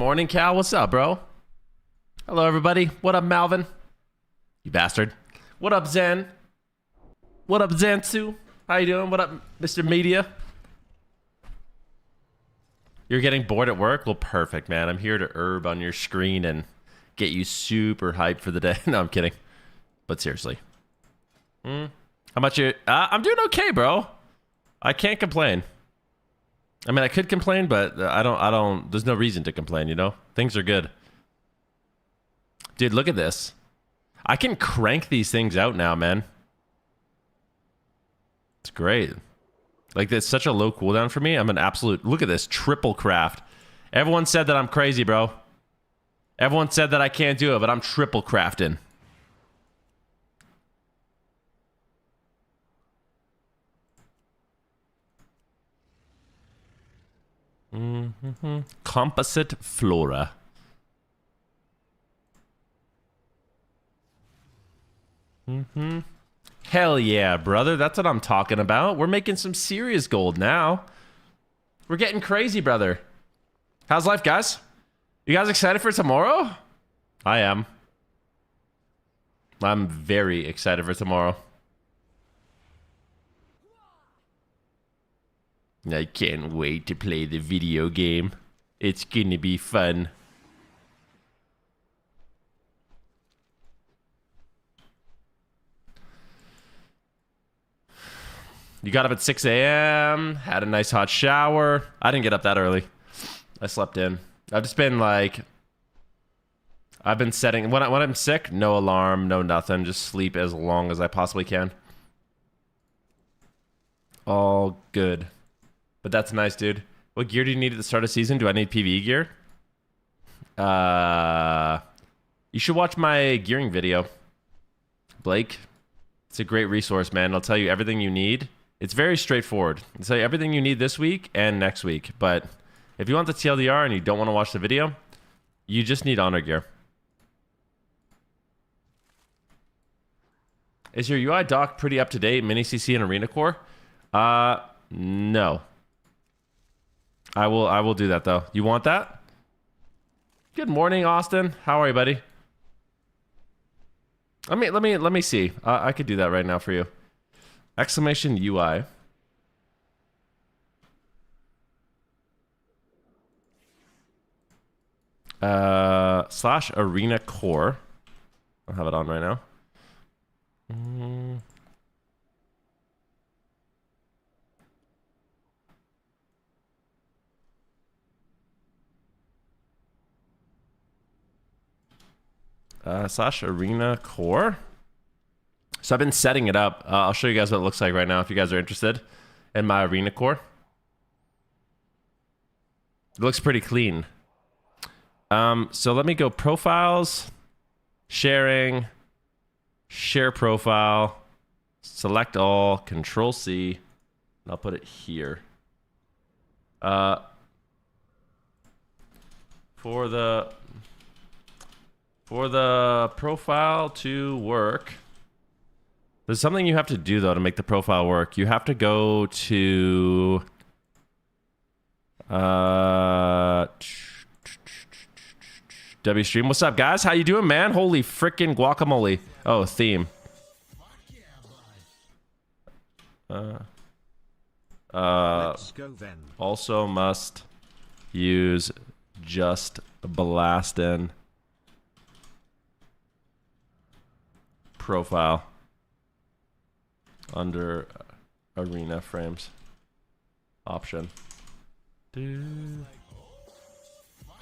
morning, Cal. What's up, bro? Hello, everybody. What up, Malvin? You bastard. What up, Zen? What up, Zensu? How you doing? What up, Mr. Media? You're getting bored at work? Well, perfect, man. I'm here to herb on your screen and get you super hyped for the day. No, I'm kidding. But seriously. How much you... I'm doing okay, bro. I can't complain. I mean, I could complain, but I don't... There's no reason to complain, you know? Things are good. Dude, look at this. I can crank these things out now, man. It's great. Like, it's such a low cooldown for me. I'm an absolute... Look at this. Triple craft. Everyone said that I'm crazy, bro. Everyone said that I can't do it, but I'm triple crafting. Composite flora. Hell yeah, brother. That's what I'm talking about. We're making some serious gold now. We're getting crazy, brother. How's life, guys? You guys excited for tomorrow? I am. I'm very excited for tomorrow. I can't wait to play the video game. It's gonna be fun. You got up at 6 a.m., had a nice hot shower. I didn't get up that early. I slept in. I've just been like... I've been setting... When I'm sick, no alarm, no nothing. Just sleep as long as I possibly can. All good. But that's nice, dude. What gear do you need at the start of season? Do I need PvE gear? You should watch my gearing video. Blake. It's a great resource, man. It'll tell you everything you need. It's very straightforward. It'll tell you everything you need this week and next week. But if you want the TLDR and you don't want to watch the video, you just need honor gear. Is your UI doc pretty up to date? Mini CC and Arena Core? No. I will do that though. You want that? Good morning, Austin. How are you, buddy? Let me see. I could do that right now for you. Exclamation UI. Slash Arena Core. I'll have it on right now. Slash Arena Core. So I've been setting it up. I'll show you guys what it looks like right now if you guys are interested in my Arena Core. It looks pretty clean. So let me go profiles, sharing, share profile, select all, Control C, and I'll put it here. For the profile to work, there's something you have to do though to make the profile work. You have to go to WStream. What's up, guys? How you doing, man? Holy frickin' guacamole. Oh, theme. Let's go then. Also must use just blastin' profile under arena frames option.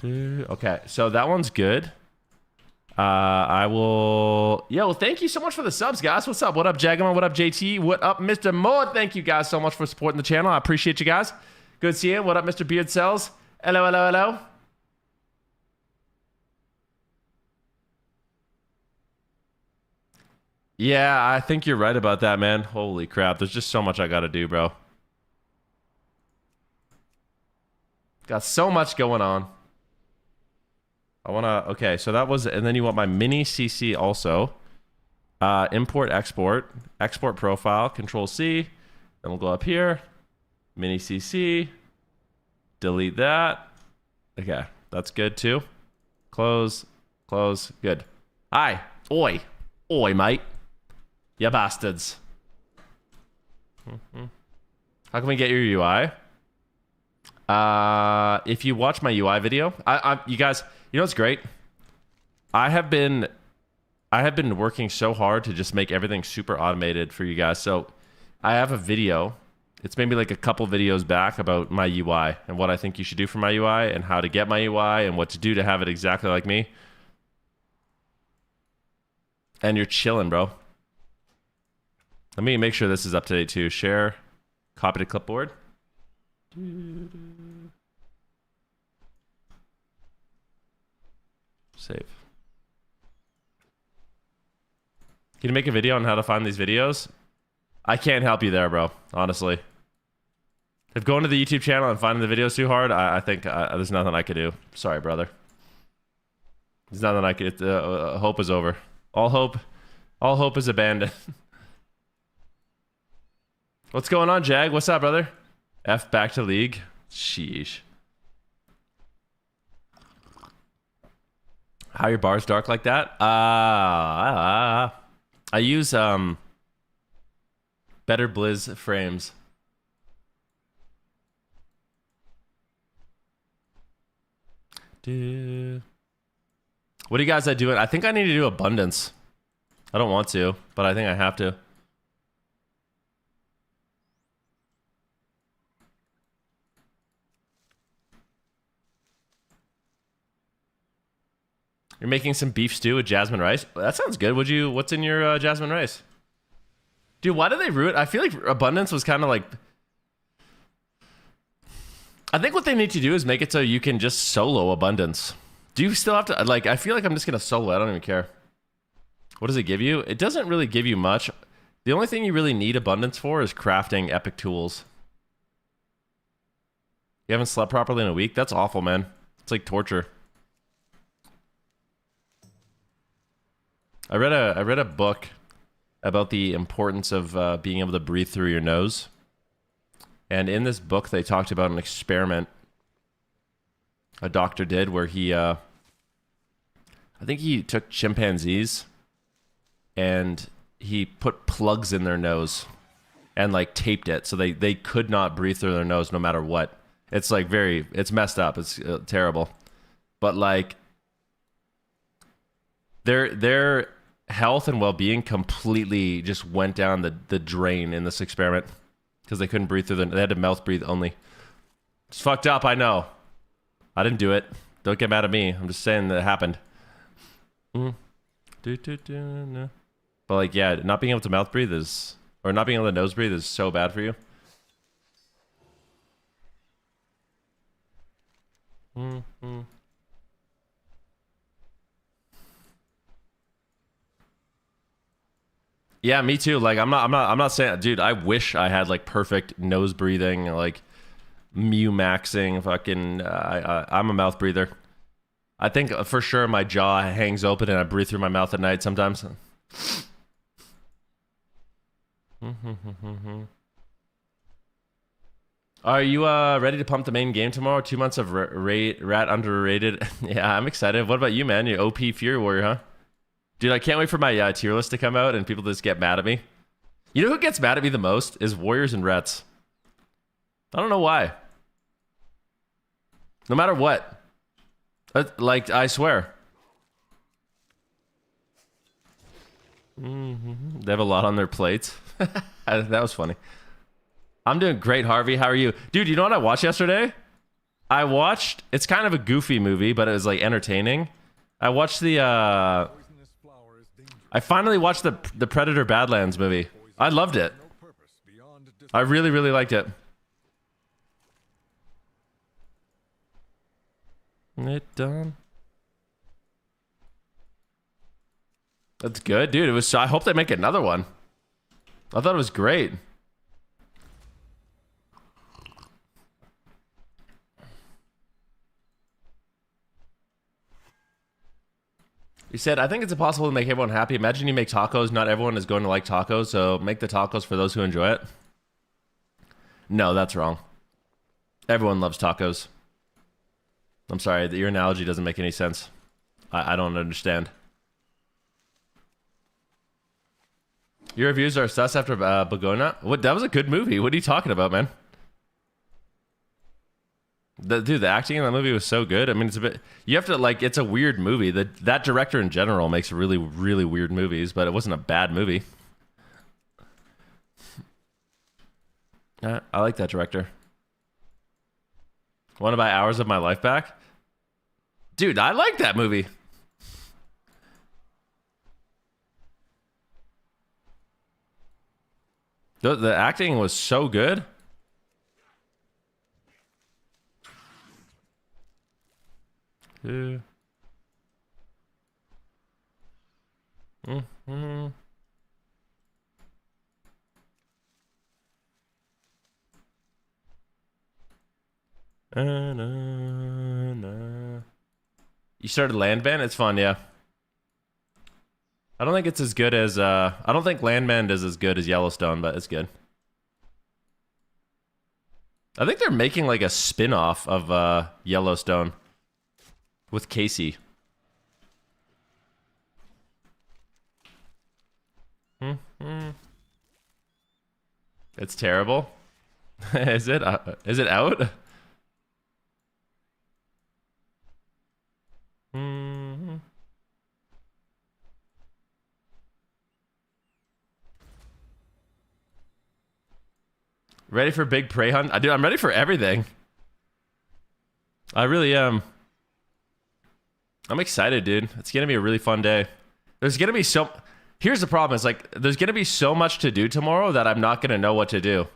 Okay, so that one's good. I will... Yo, thank you so much for the subs, guys. What's up? What up, Jagamon? What up, JT? What up, Mr. Moore? Thank you guys so much for supporting the channel. I appreciate you guys. Good seeing you. What up, Mr. Beard Cells? Hello, hello, hello. Yeah, I think you're right about that, man. Holy crap. There's just so much I gotta do, bro. Got so much going on. I wanna... Okay, so that was... And then you want my mini CC also. Import, export. Export profile. Control C. Then we'll go up here. Mini CC. Delete that. Okay. That's good too. Close. Close. Good. Hi. Oi. Oi, mate. Ya bastards. How can we get your UI? If you watch my UI video, you guys, you know what's great? I have been working so hard to just make everything super automated for you guys. So I have a video. It's maybe like a couple videos back about my UI and what I think you should do for my UI and how to get my UI and what to do to have it exactly like me. And you're chilling, bro. Let me make sure this is up to date too. Share, copy to clipboard. Save. Can you make a video on how to find these videos? I can't help you there, bro. Honestly. If going to the YouTube channel and finding the videos too hard, I think there's nothing I could do. Sorry, brother. There's nothing I could. Hope is over. All hope is abandoned. What's going on, Jag? What's up, brother? F back to league. Sheesh. How are your bars dark like that? I use better Blizz frames. What are you guys doing? I think I need to do abundance. I don't want to, but I think I have to. You're making some beef stew with jasmine rice? That sounds good. What's in your jasmine rice? Dude, why did they ruin it? I feel like abundance was kind of like... I think what they need to do is make it so you can just solo abundance. Do you still have to... Like, I feel like I'm just going to solo. I don't even care. What does it give you? It doesn't really give you much. The only thing you really need abundance for is crafting epic tools. You haven't slept properly in a week? That's awful, man. It's like torture. I read a book about the importance of being able to breathe through your nose. And in this book, they talked about an experiment a doctor did where he, I think he took chimpanzees and he put plugs in their nose and like taped it so they could not breathe through their nose no matter what. It's like it's messed up. It's terrible. But like their health and well-being completely just went down the drain in this experiment because they couldn't breathe through they had to mouth breathe only. It's fucked up, I know. I didn't do it. Don't get mad at me. I'm just saying that it happened. No. But like, yeah, not being able to mouth breathe or not being able to nose breathe is so bad for you. Yeah, me too. Like, I'm not saying, dude, I wish I had like perfect nose breathing, like mu maxing, fucking, I'm a mouth breather. I think for sure my jaw hangs open and I breathe through my mouth at night sometimes. Are you ready to pump the main game tomorrow? 2 months of rat underrated. Yeah, I'm excited. What about you, man? You're OP Fury Warrior, huh? Dude, I can't wait for my tier list to come out and people just get mad at me. You know who gets mad at me the most is Warriors and Rets. I don't know why. No matter what. Like, I swear. They have a lot on their plates. That was funny. I'm doing great, Harvey. How are you? Dude, you know what I watched yesterday? It's kind of a goofy movie, but it was like entertaining. I watched I finally watched the Predator Badlands movie. I loved it. I really, really liked it. It done. That's good, dude. I hope they make another one. I thought it was great. You said, I think it's impossible to make everyone happy. Imagine you make tacos. Not everyone is going to like tacos, so make the tacos for those who enjoy it. No, that's wrong. Everyone loves tacos. I'm sorry, your analogy doesn't make any sense. I don't understand. Your reviews are sus after Begonia? What? That was a good movie. What are you talking about, man? Dude, the acting in that movie was so good. I mean, it's a bit... You have to, like... It's a weird movie. That director in general makes really, really weird movies, but it wasn't a bad movie. I like that director. Want to buy Hours of My Life back? Dude, I like that movie. The acting was so good. Mm-hmm. You started Landman? It's fun, yeah. I don't think it's as good as I don't think Landman is as good as Yellowstone, but it's good. I think they're making like a spin-off of Yellowstone with Casey. It's terrible. Is it? Is it out? Ready for big prey hunt? Dude, I'm ready for everything. I really am. I'm excited, dude. It's gonna be a really fun day. There's gonna be so... Here's the problem. It's like, there's gonna be so much to do tomorrow that I'm not gonna know what to do.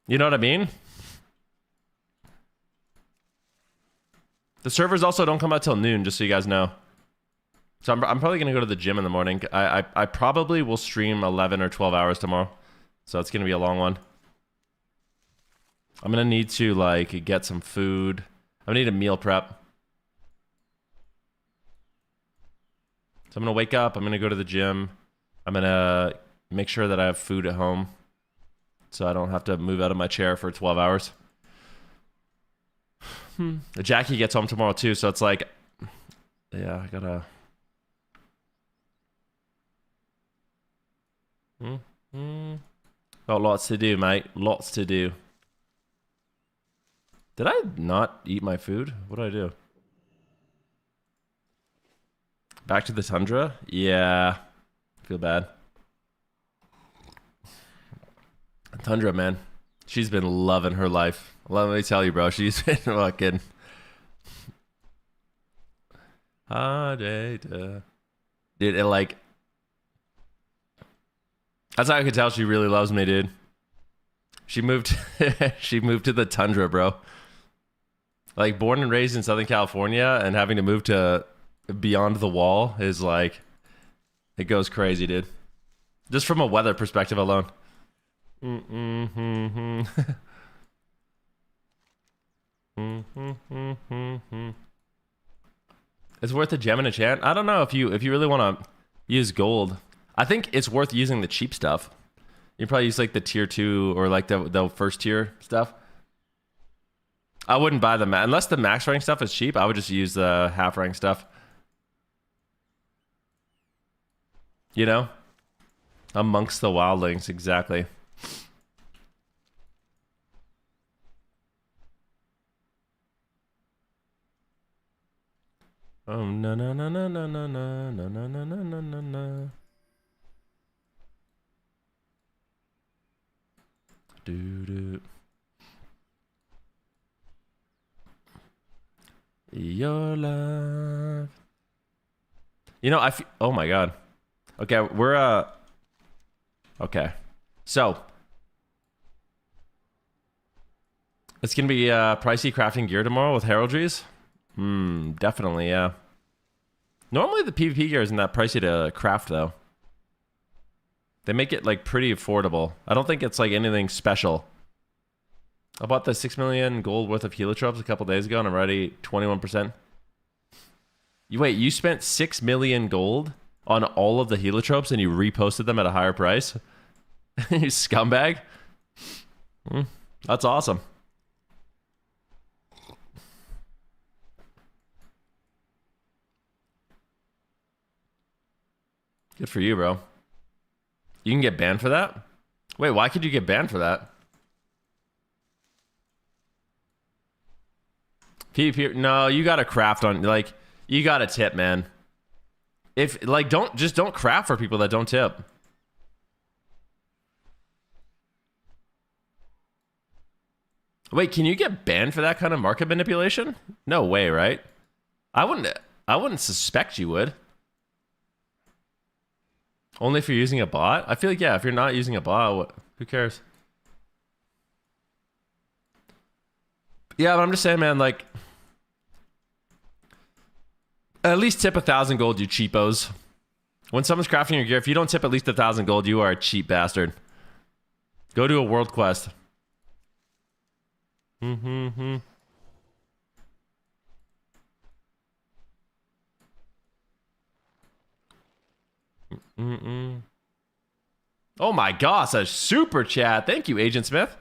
You know what I mean? The servers also don't come out till noon, just so you guys know. So I'm probably gonna go to the gym in the morning. I probably will stream 11 or 12 hours tomorrow. So it's gonna be a long one. I'm gonna need to like get some food. I need a meal prep. So I'm gonna wake up, I'm gonna go to the gym. I'm gonna make sure that I have food at home so I don't have to move out of my chair for 12 hours. Jackie gets home tomorrow too, so it's like, yeah, I gotta... Got lots to do, mate. Lots to do. Did I not eat my food? What did I do? Back to the tundra? Yeah. I feel bad. Tundra, man. She's been loving her life. Let me tell you, bro. She's been fucking... Dude, it like... That's how I could tell she really loves me, dude. She moved she moved to the tundra, bro. Like, born and raised in Southern California and having to move to beyond the wall is like, it goes crazy, dude. Just from a weather perspective alone. It's worth a gem and a chant. I don't know if you really want to use gold. I think it's worth using the cheap stuff. You probably use like the tier 2 or like the first tier stuff. I wouldn't buy the unless the max rank stuff is cheap. I would just use the half rank stuff. You know, amongst the wildlings, exactly. Oh no no no no no no no no no no no no no. Do. Your love. You know, oh my god. Okay, we're okay. So it's gonna be pricey crafting gear tomorrow with heraldries. Definitely, yeah. Normally the PvP gear isn't that pricey to craft though. They make it like pretty affordable. I don't think it's like anything special. I bought the 6 million gold worth of heliotropes a couple days ago and I'm already 21%. Wait, you spent 6 million gold on all of the heliotropes and you reposted them at a higher price? You scumbag. That's awesome. Good for you, bro. You can get banned for that? Wait, why could you get banned for that? PvP, no, you gotta craft on, like, you gotta tip, man. If, like, don't craft for people that don't tip. Wait, can you get banned for that kind of market manipulation? No way, right? I wouldn't suspect you would. Only if you're using a bot? I feel like, yeah, if you're not using a bot, who cares? Yeah, but I'm just saying, man, like, at least tip 1,000 gold, you cheapos. When someone's crafting your gear, if you don't tip at least 1,000 gold, you are a cheap bastard. Go do a world quest. Oh my gosh, a super chat. Thank you, Agent Smith.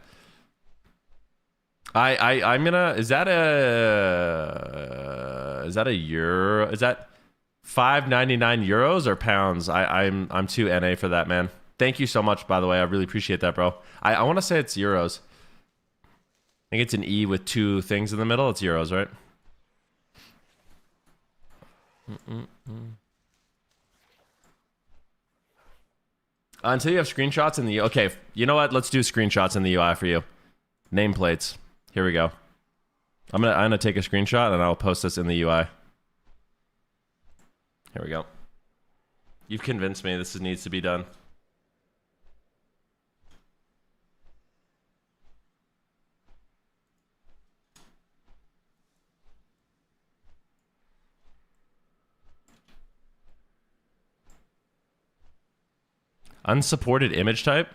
I'm gonna, is that a euro? Is that 5.99 euros or pounds? I'm too NA for that, man. Thank you so much, by the way. I really appreciate that, bro. I want to say it's euros. I think it's an E with two things in the middle. It's euros, right? Until you have screenshots in the... Okay, you know what? Let's do screenshots in the UI for you. Nameplates. Here we go. I'm gonna take a screenshot and I'll post this in the UI. Here we go. You've convinced me this needs to be done. Unsupported image type?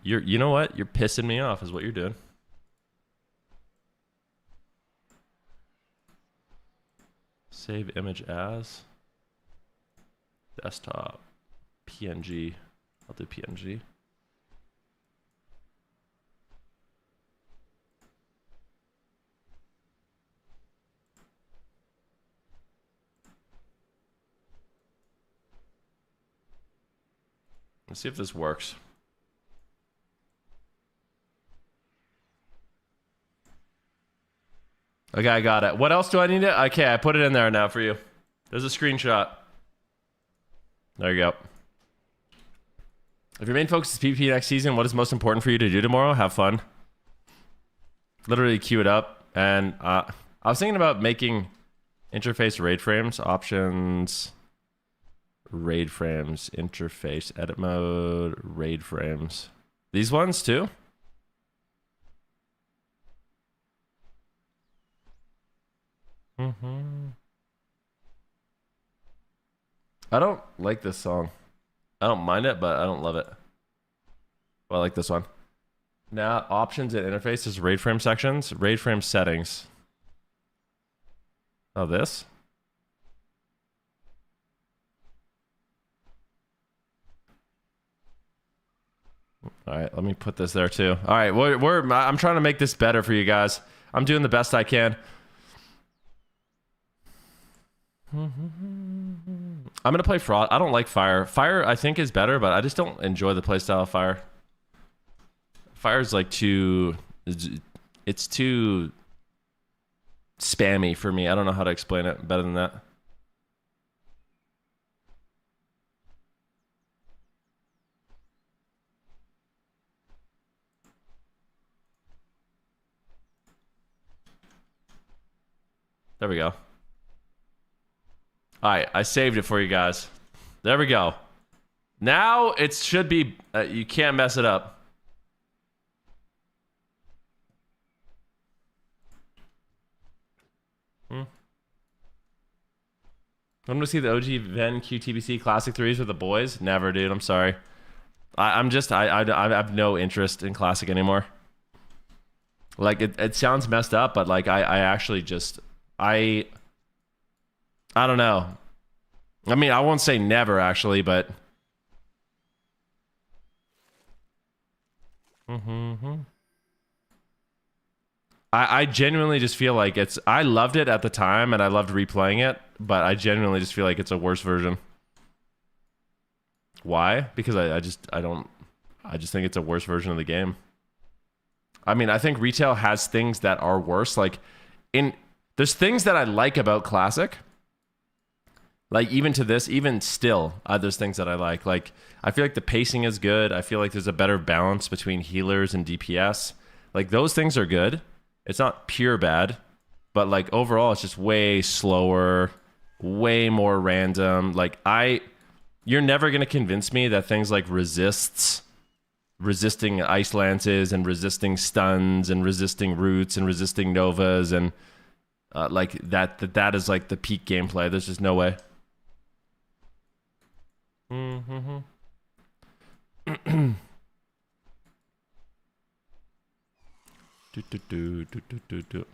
You know what? You're pissing me off is what you're doing. Save image as desktop PNG. I'll do PNG. Let's see if this works. Okay, I got it. What else do I need it? Okay, I put it in there now for you. There's a screenshot. There you go. If your main focus is PvP next season, what is most important for you to do tomorrow? Have fun. Literally queue it up. And I was thinking about making interface raid frames, options, raid frames, interface, edit mode, raid frames. These ones too? I don't like this song. I don't mind it, but I don't love it. Well, I like this one. Now, options and interfaces, raid frame sections, raid frame settings. Oh, this? All right, let me put this there too. All right, I'm trying to make this better for you guys. I'm doing the best I can. I'm gonna play Fraud. I don't like Fire. Fire, I think, is better, but I just don't enjoy the playstyle of Fire. Fire is like too... It's too spammy for me. I don't know how to explain it better than that. There we go. All right, I saved it for you guys. There we go. Now it should be... you can't mess it up. I'm gonna see the OG Ven QTBC Classic 3s with the boys. Never, dude. I'm sorry. I have no interest in Classic anymore. Like, it sounds messed up, but like I actually just... I don't know. I mean, I won't say never, actually, but... I genuinely just feel like it's... I loved it at the time, and I loved replaying it, but I genuinely just feel like it's a worse version. Why? Because I just think it's a worse version of the game. I mean, I think retail has things that are worse. Like, there's things that I like about classic. Like, even to this, even still, there's things that I like. Like, I feel like the pacing is good. I feel like there's a better balance between healers and DPS. Like, those things are good. It's not pure bad, but like overall, it's just way slower, way more random. Like, you're never gonna convince me that things like resisting ice lances and resisting stuns and resisting roots and resisting novas and like that is like the peak gameplay. There's just no way. Mm-hmm. do.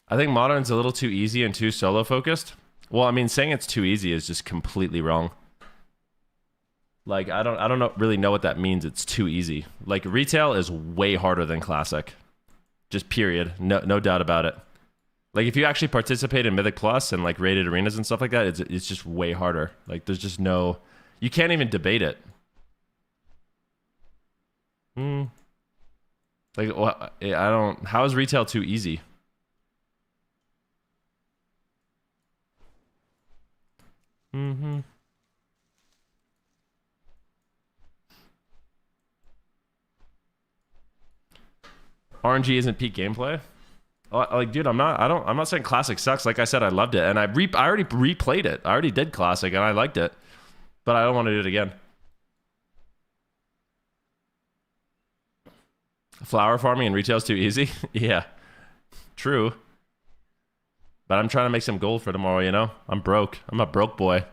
I think Modern's a little too easy and too solo focused. Well, I mean, saying it's too easy is just completely wrong. Like, I don't really know what that means. It's too easy. Like, retail is way harder than classic. Just period. No doubt about it. Like, if you actually participate in Mythic Plus and like rated arenas and stuff like that, it's just way harder. Like, there's just no, you can't even debate it. Like, how is retail too easy? RNG isn't peak gameplay. Like, dude, I'm not saying classic sucks. Like I said, I loved it, and I already replayed it. I already did classic, and I liked it, but I don't want to do it again. Flower farming and retail's too easy. Yeah, true. But I'm trying to make some gold for tomorrow. You know, I'm broke. I'm a broke boy.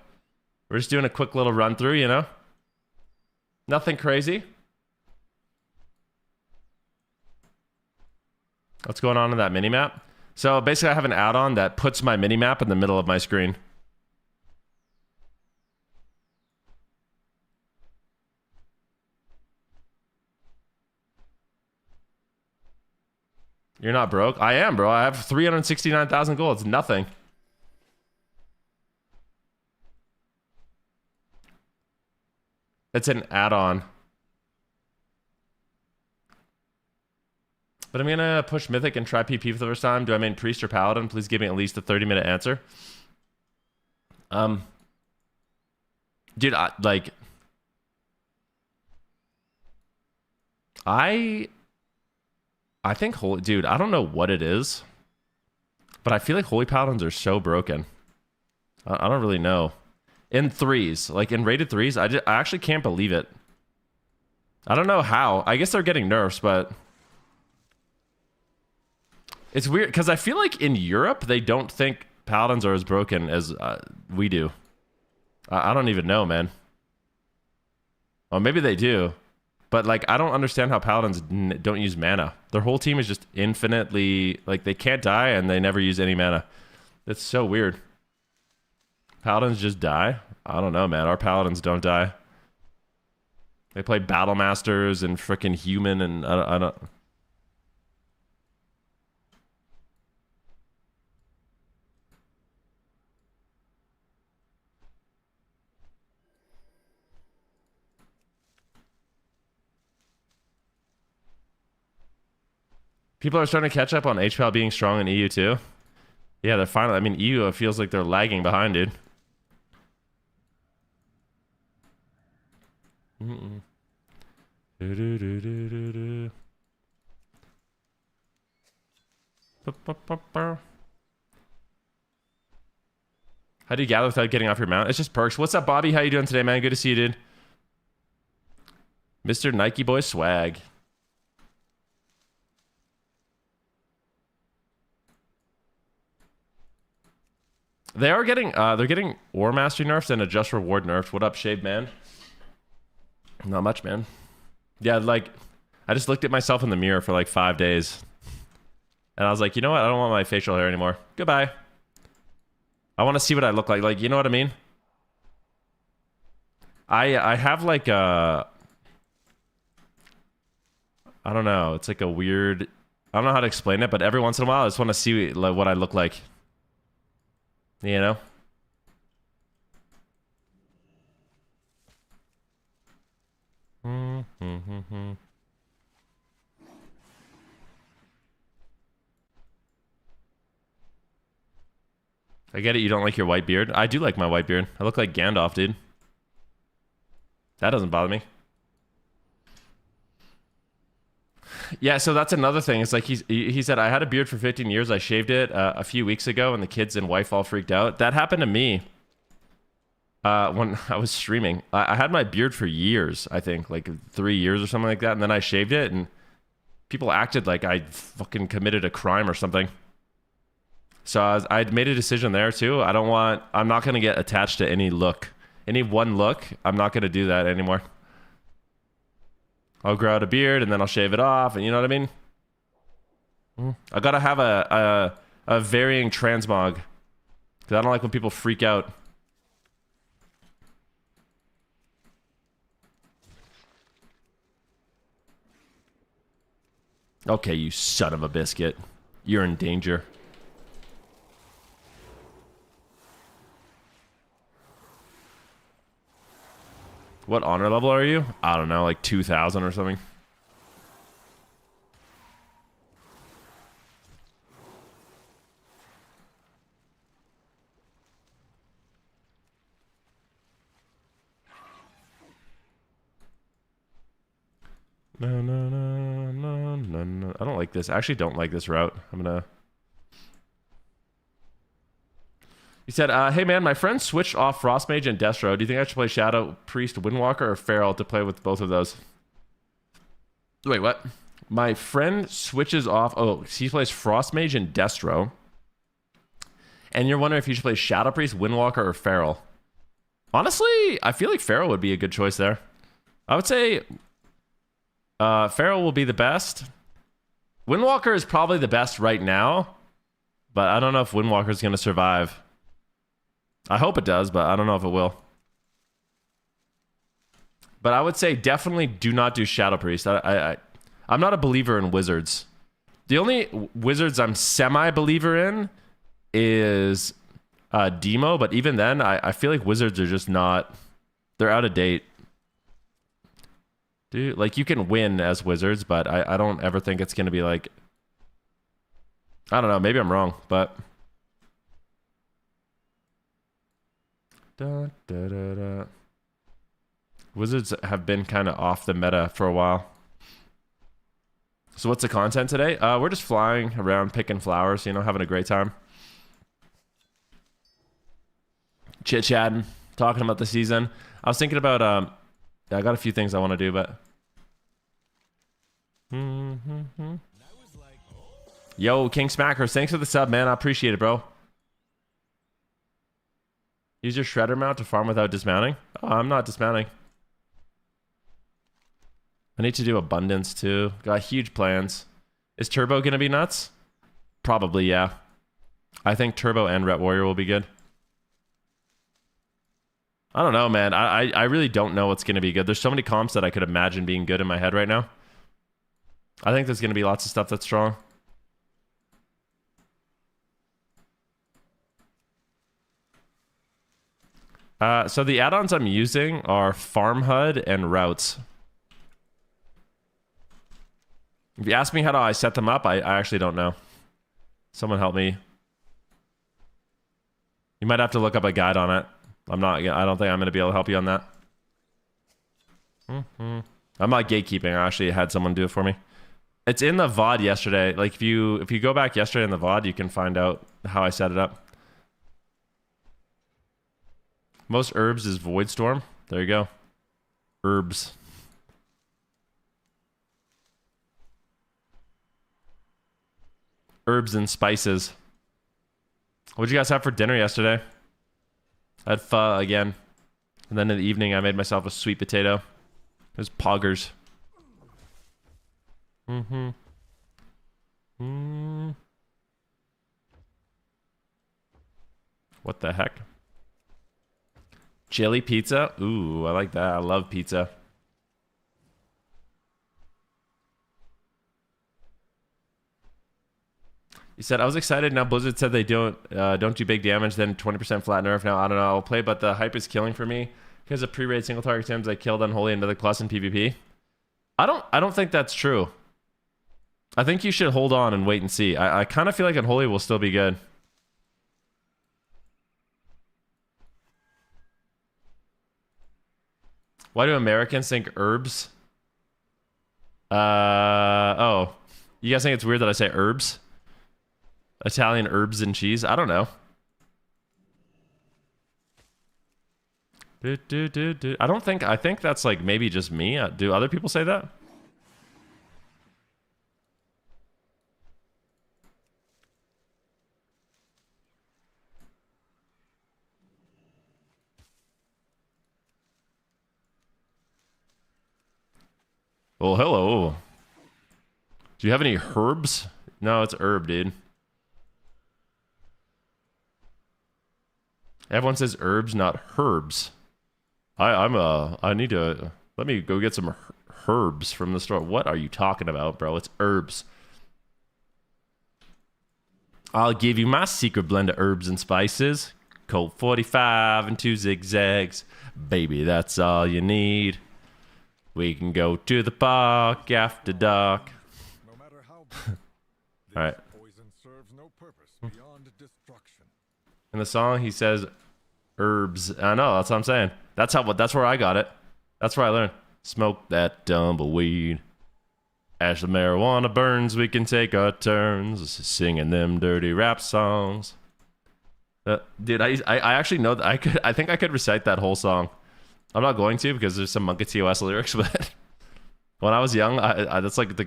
We're just doing a quick little run through. You know, nothing crazy. What's going on in that minimap? So basically I have an add-on that puts my minimap in the middle of my screen. You're not broke? I am, bro. I have 369,000 gold. It's nothing. It's an add-on. But I'm gonna push Mythic and try PP for the first time. Do I main Priest or Paladin? Please give me at least a 30-minute answer. Dude, I think Holy... Dude, I don't know what it is, but I feel like Holy Paladins are so broken. I don't really know. In threes, like in rated threes, I actually can't believe it. I don't know how. I guess they're getting nerfs, but... It's weird, because I feel like in Europe, they don't think Paladins are as broken as we do. I don't even know, man. Well, maybe they do. But, like, I don't understand how Paladins don't use mana. Their whole team is just infinitely... Like, they can't die, and they never use any mana. It's so weird. Paladins just die? I don't know, man. Our Paladins don't die. They play Battle Masters and frickin' Human, and I don't... People are starting to catch up on HPAL being strong in EU too. Yeah, they're finally... I mean, EU feels like they're lagging behind, dude. How do you gather without getting off your mount? It's just perks. What's up, Bobby? How you doing today, man? Good to see you, dude. Mr. Nike Boy Swag. They are getting, they're getting War Mastery nerfs and Adjust Reward nerfs. What up, Shaved Man? Not much, man. Yeah, like, I just looked at myself in the mirror for like 5 days. And I was like, you know what? I don't want my facial hair anymore. Goodbye. I want to see what I look like. Like, you know what I mean? I have like a... I don't know. It's like a weird... I don't know how to explain it, but every once in a while, I just want to see like, what I look like. You know? I get it, you don't like your white beard. I do like my white beard. I look like Gandalf, dude. That doesn't bother me. Yeah, so that's another thing. It's like he said, I had a beard for 15 years. I shaved it a few weeks ago, and the kids and wife all freaked out. That happened to me when I was streaming. I had my beard for years, I think, like 3 years or something like that, and then I shaved it, and people acted like I fucking committed a crime or something. So I'd made a decision there too. I'm not going to get attached to any look. Any one look, I'm not going to do that anymore. I'll grow out a beard and then I'll shave it off, and you know what I mean? I got to have a varying transmog, because I don't like when people freak out. Okay, you son of a biscuit. You're in danger. What honor level are you? I don't know, like 2,000 or something. No. I don't like this. I actually don't like this route. I'm gonna... He said, hey man, my friend switched off Frost Mage and Destro. Do you think I should play Shadow Priest, Windwalker, or Feral to play with both of those? Wait, what? My friend switches off... Oh, he plays Frost Mage and Destro. And you're wondering if you should play Shadow Priest, Windwalker, or Feral. Honestly, I feel like Feral would be a good choice there. I would say Feral will be the best. Windwalker is probably the best right now, but I don't know if Windwalker is going to survive. I hope it does, but I don't know if it will. But I would say definitely do not do Shadow Priest. I'm not a believer in wizards. The only wizards I'm semi-believer in is Demo, but even then, I feel like wizards are just not... They're out of date. Dude, like, you can win as wizards, but I don't ever think it's going to be like... I don't know, maybe I'm wrong, but... Wizards have been kind of off the meta for a while. So what's the content today? We're just flying around picking flowers, you know, having a great time. Chit-chatting, talking about the season. I was thinking about, I got a few things I want to do, but... Yo, King Smackers, thanks for the sub, man. I appreciate it, bro. Use your shredder mount to farm without dismounting? Oh, I'm not dismounting. I need to do abundance too. Got huge plans. Is Turbo gonna be nuts? Probably, yeah. I think Turbo and Ret Warrior will be good. I don't know, man. I really don't know what's gonna be good. There's so many comps that I could imagine being good in my head right now. I think there's gonna be lots of stuff that's strong. So the add-ons I'm using are Farm HUD and Routes. If you ask me how do I set them up, I actually don't know. Someone help me. You might have to look up a guide on it. I don't think I'm going to be able to help you on that. I'm not gatekeeping. I actually had someone do it for me. It's in the VOD yesterday. Like if you go back yesterday in the VOD, you can find out how I set it up. Most herbs is Void Storm. There you go. Herbs. Herbs and spices. What did you guys have for dinner yesterday? I had pho again. And then in the evening, I made myself a sweet potato. It was poggers. What the heck? Chili pizza? Ooh, I like that. I love pizza. He said, I was excited. Now Blizzard said they don't do big damage, then 20% flat nerf. Now I don't know. I'll play, but the hype is killing for me because of pre-raid single target times I killed Unholy and Mythic Plus in PvP. I don't think that's true. I think you should hold on and wait and see. I kind of feel like Unholy will still be good. Why do Americans think herbs? Oh. You guys think it's weird that I say herbs? Italian herbs and cheese? I don't know. I think that's like maybe just me. Do other people say that? Well, hello. Do you have any herbs? No, it's herb, dude. Everyone says herbs, not herbs. I need to, let me go get some herbs from the store. What are you talking about, bro? It's herbs. I'll give you my secret blend of herbs and spices. Colt 45 and 2 zigzags. Baby, that's all you need. We can go to the park after dark. No matter how all right. poison serves no purpose beyond destruction. In the song, he says herbs. I know, that's what I'm saying. That's where I got it. That's where I learned. Smoke that tumbleweed. As the marijuana burns, we can take our turns singing them dirty rap songs. Dude, I actually know that I think I could recite that whole song. I'm not going to because there's some Monkey TOS lyrics, but when I was young, that's like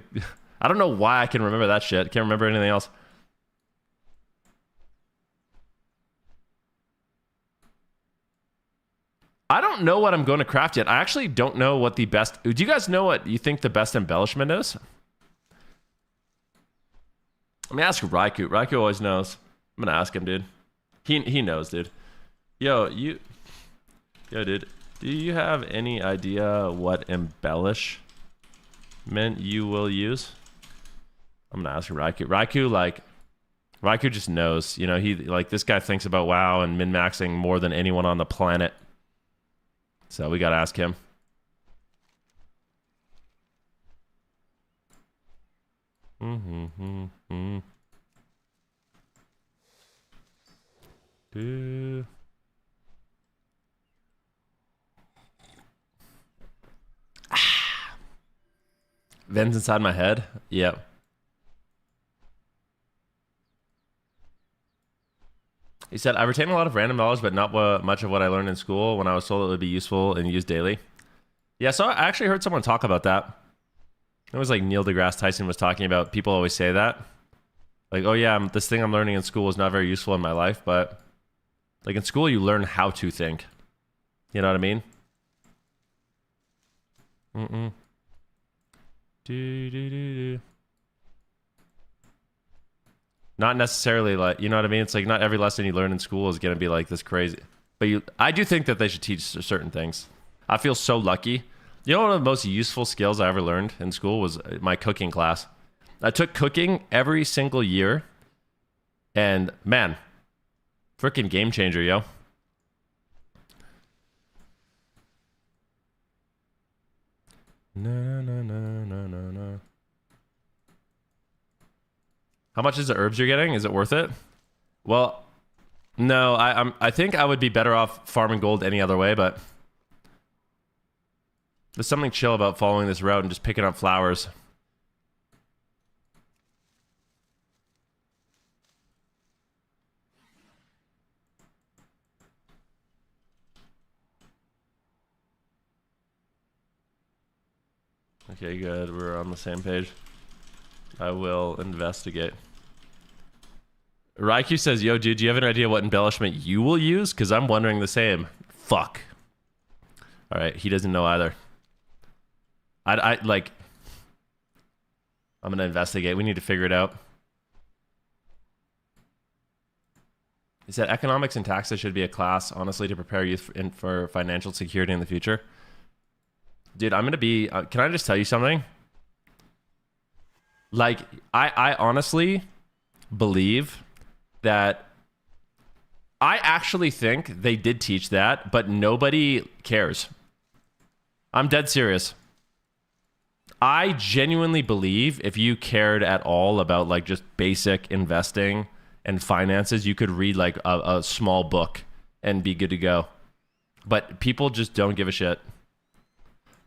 I don't know why I can remember that shit. Can't remember anything else. I don't know what I'm going to craft yet. I actually don't know what the best... Do you guys know what you think the best embellishment is? Let me ask Raikou. Raikou always knows. I'm going to ask him, dude. He knows, dude. Yo, dude. Do you have any idea what embellishment you will use? I'm going to ask Raikou. Raikou just knows. You know, this guy thinks about WoW and min-maxing more than anyone on the planet. So we gotta ask him. Ven's inside my head? Yep. He said, I retain a lot of random knowledge, but not much of what I learned in school when I was told it would be useful and used daily. Yeah, so I actually heard someone talk about that. It was like Neil deGrasse Tyson was talking about. People always say that. Like, oh yeah, this thing I'm learning in school is not very useful in my life, but like in school you learn how to think. You know what I mean? Not necessarily like, you know what I mean? It's like not every lesson you learn in school is going to be like this crazy. But I do think that they should teach certain things. I feel so lucky. You know, one of the most useful skills I ever learned in school was my cooking class. I took cooking every single year. And man, freaking game changer, yo. No. How much is the herbs you're getting? Is it worth it? Well, no, I think I would be better off farming gold any other way, but there's something chill about following this route and just picking up flowers. Okay, good. We're on the same page. I will investigate. Raikou says, yo, dude, do you have an idea what embellishment you will use? Because I'm wondering the same. Fuck. All right, he doesn't know either. I'm going to investigate. We need to figure it out. He said, economics and taxes should be a class, honestly, to prepare youth for financial security in the future. Dude, I'm going to be... can I just tell you something? Like, I honestly... believe that I actually think they did teach that, but nobody cares. I'm dead serious. I genuinely believe if you cared at all about like just basic investing and finances, you could read like a small book and be good to go. But people just don't give a shit.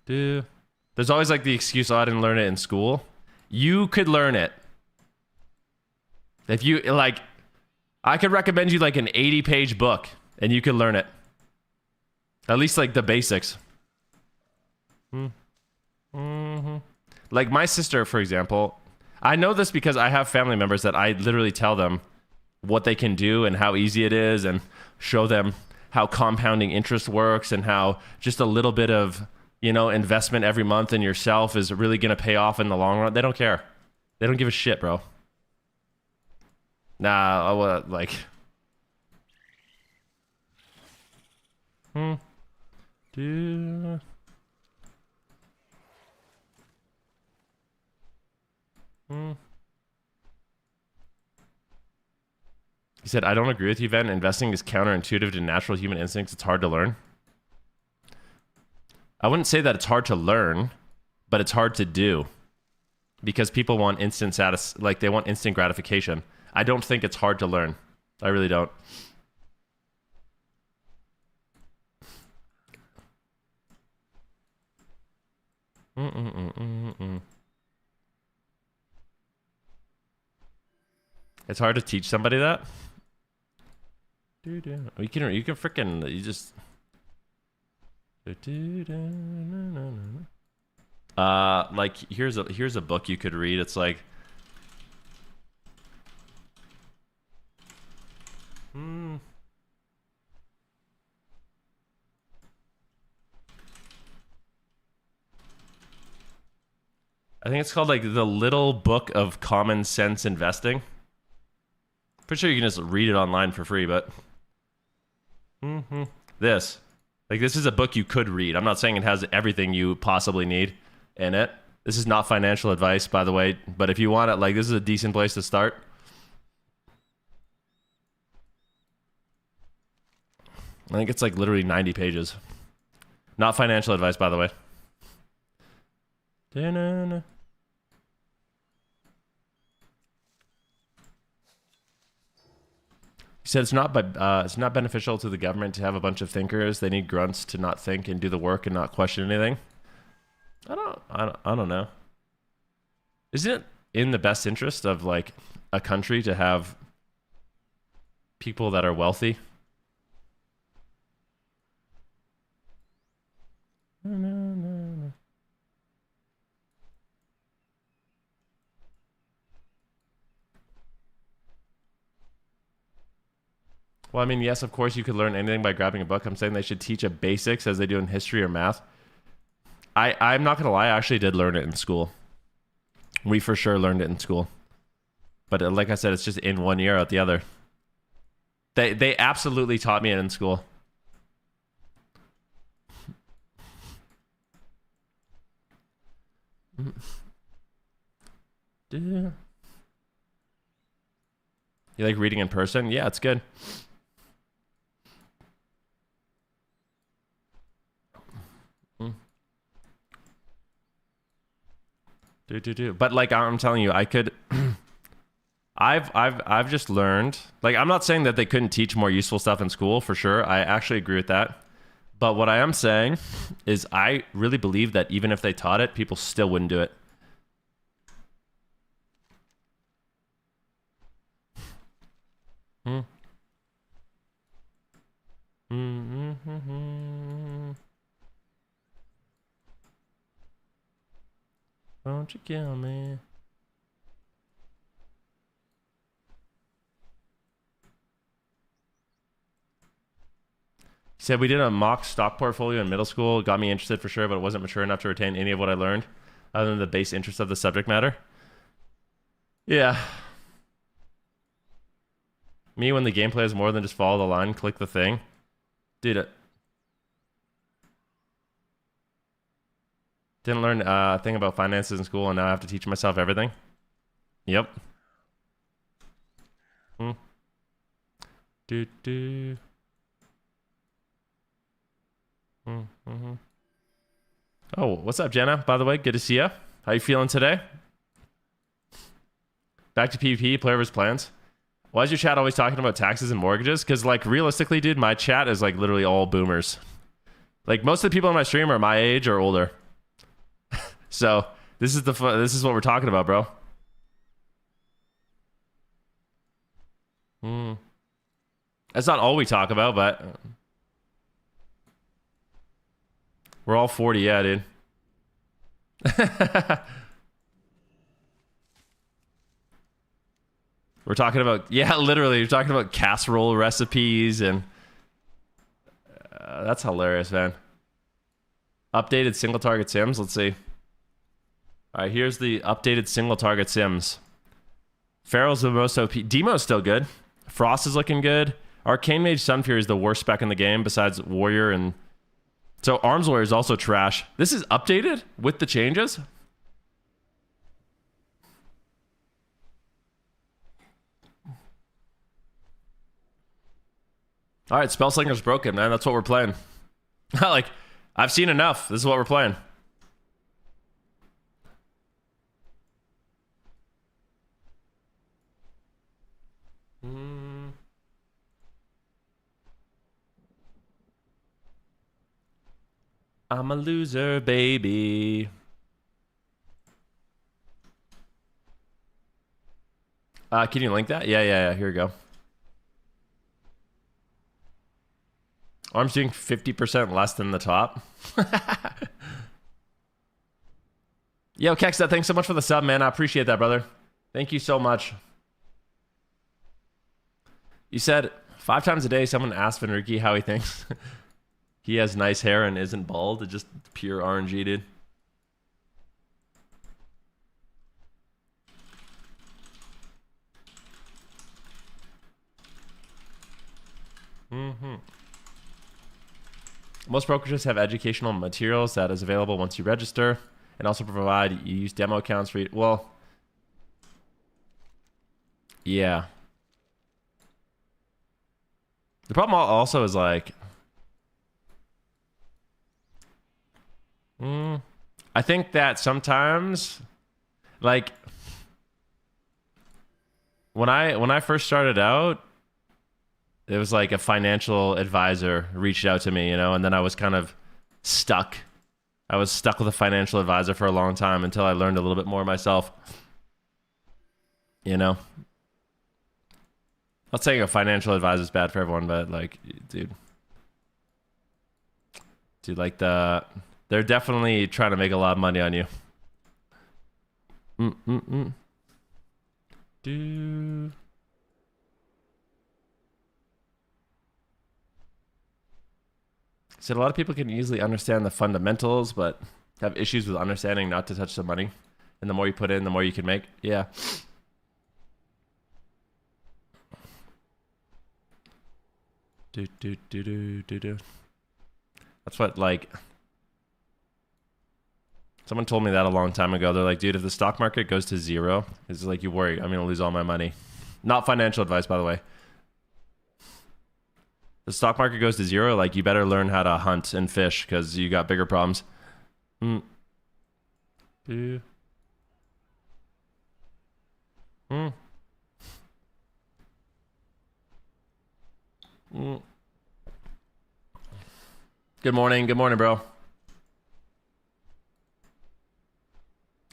Dude, there's always like the excuse, oh, I didn't learn it in school. You could learn it. If you like, I could recommend you like an 80-page book and you could learn it. At least like the basics. Like my sister, for example, I know this because I have family members that I literally tell them what they can do and how easy it is and show them how compounding interest works and how just a little bit of, you know, investment every month in yourself is really going to pay off in the long run. They don't care. They don't give a shit, bro. Nah, like... Dude... He said, I don't agree with you, Ven. Investing is counterintuitive to natural human instincts. It's hard to learn. I wouldn't say that it's hard to learn, but it's hard to do. Because people want instant they want instant gratification. I don't think it's hard to learn. I really don't. It's hard to teach somebody that. You can freaking, you just. Like here's a book you could read. It's like. I think it's called like The Little Book of Common Sense Investing. Pretty sure you can just read it online for free, but this is a book you could read. I'm not saying it has everything you possibly need in it. This is not financial advice, by the way, but if you want it, like, this is a decent place to start. I think it's like literally 90 pages. Not financial advice, by the way. Da-na-na. He said it's not beneficial to the government to have a bunch of thinkers. They need grunts to not think and do the work and not question anything. I don't know. Isn't it in the best interest of like a country to have people that are wealthy? No. Well, I mean, yes, of course you could learn anything by grabbing a book. I'm saying they should teach a basics as they do in history or math. I'm not going to lie, I actually did learn it in school. We for sure learned it in school. But like I said, it's just in one ear out the other. They absolutely taught me it in school. You like reading in person? Yeah, it's good. But like I'm telling you, I could. I've just learned. Like, I'm not saying that they couldn't teach more useful stuff in school for sure. I actually agree with that. But what I am saying is, I really believe that even if they taught it, people still wouldn't do it. Won't you kill me? He said, we did a mock stock portfolio in middle school. It got me interested for sure, but it wasn't mature enough to retain any of what I learned other than the base interest of the subject matter. Yeah. Me, when the gameplay is more than just follow the line, click the thing. Dude, didn't learn a thing about finances in school, and now I have to teach myself everything. Yep. Do do. Mm-hmm. Oh, what's up, Jenna? By the way, good to see you. How you feeling today? Back to PvP, player versus plans. Why is your chat always talking about taxes and mortgages? Because, like, realistically, dude, my chat is, like, literally all boomers. Like, most of the people on my stream are my age or older. So, this is what we're talking about, bro. That's not all we talk about, but... We're all 40, yeah, dude. We're talking about, yeah, literally, you're talking about casserole recipes and that's hilarious, man. Updated single target sims. Let's see. All right, here's the updated single target sims. Pharaoh's the most OP. Demo's still good. Frost is looking good. Arcane Mage Sunfury is the worst spec in the game besides Warrior and... So Arms Warrior is also trash. This is updated with the changes? All right, Spellslinger's broken, man. That's what we're playing. Like, I've seen enough. This is what we're playing. I'm a loser, baby. Can you link that? Yeah. Here we go. Arm's doing 50% less than the top. Yo, Kexa, thanks so much for the sub, man. I appreciate that, brother. Thank you so much. You said 5 times a day someone asked Venruki how he thinks he has nice hair and isn't bald. It's just pure RNG, dude. Most brokerages have educational materials that is available once you register and also provide you use demo accounts for you. Well, yeah. The problem also is like, I think that sometimes, like, when I first started out, it was like a financial advisor reached out to me, you know, and then I was kind of stuck. I was stuck with a financial advisor for a long time until I learned a little bit more myself. You know? Not saying a financial advisor is bad for everyone, but like, dude, like they're definitely trying to make a lot of money on you. Dude. Said a lot of people can easily understand the fundamentals, but have issues with understanding not to touch the money. And the more you put in, the more you can make. Yeah. That's what, like... Someone told me that a long time ago. They're like, dude, if the stock market goes to zero, it's like, you worry, I'm going to lose all my money. Not financial advice, by the way. The stock market goes to zero, like, you better learn how to hunt and fish because you got bigger problems. Good morning, bro.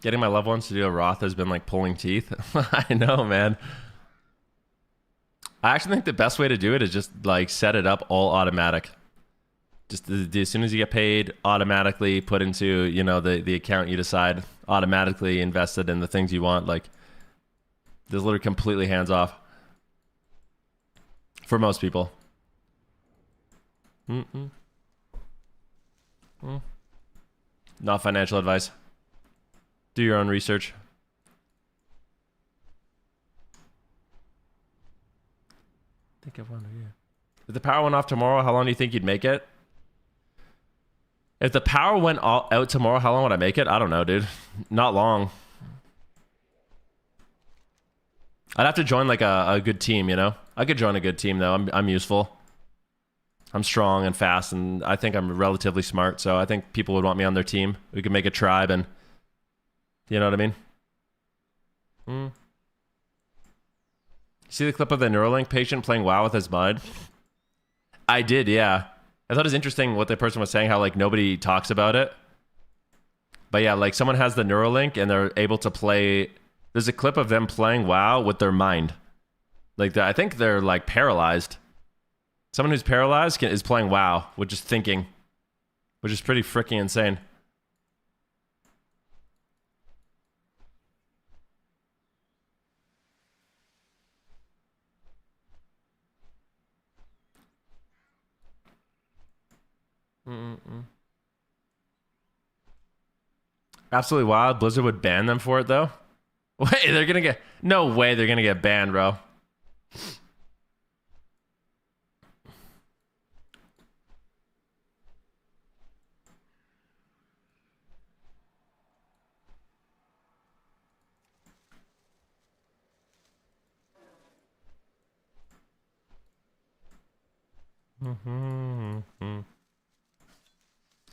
Getting my loved ones to do a Roth has been like pulling teeth. I know, man. I actually think the best way to do it is just like set it up all automatic. Just as soon as you get paid, automatically put into, you know, the account you decide, automatically invested in the things you want. Like, there's literally completely hands off for most people. Not financial advice. Do your own research. I think I wonder here. If the power went off tomorrow, how long do you think you'd make it? If the power went out tomorrow, how long would I make it? I don't know, dude. Not long. I'd have to join like a good team, you know? I could join a good team though. I'm useful. I'm strong and fast, and I think I'm relatively smart, so I think people would want me on their team. We could make a tribe, and you know what I mean? See the clip of the Neuralink patient playing WoW with his mind? I did, yeah. I thought it was interesting what the person was saying, how like nobody talks about it. But yeah, like someone has the Neuralink and they're able to play. There's a clip of them playing WoW with their mind. Like I think they're like paralyzed. Someone who's paralyzed is playing WoW with just thinking, which is pretty freaking insane. Absolutely wild. Blizzard would ban them for it though. Wait, they're gonna get... No way they're gonna get banned, bro.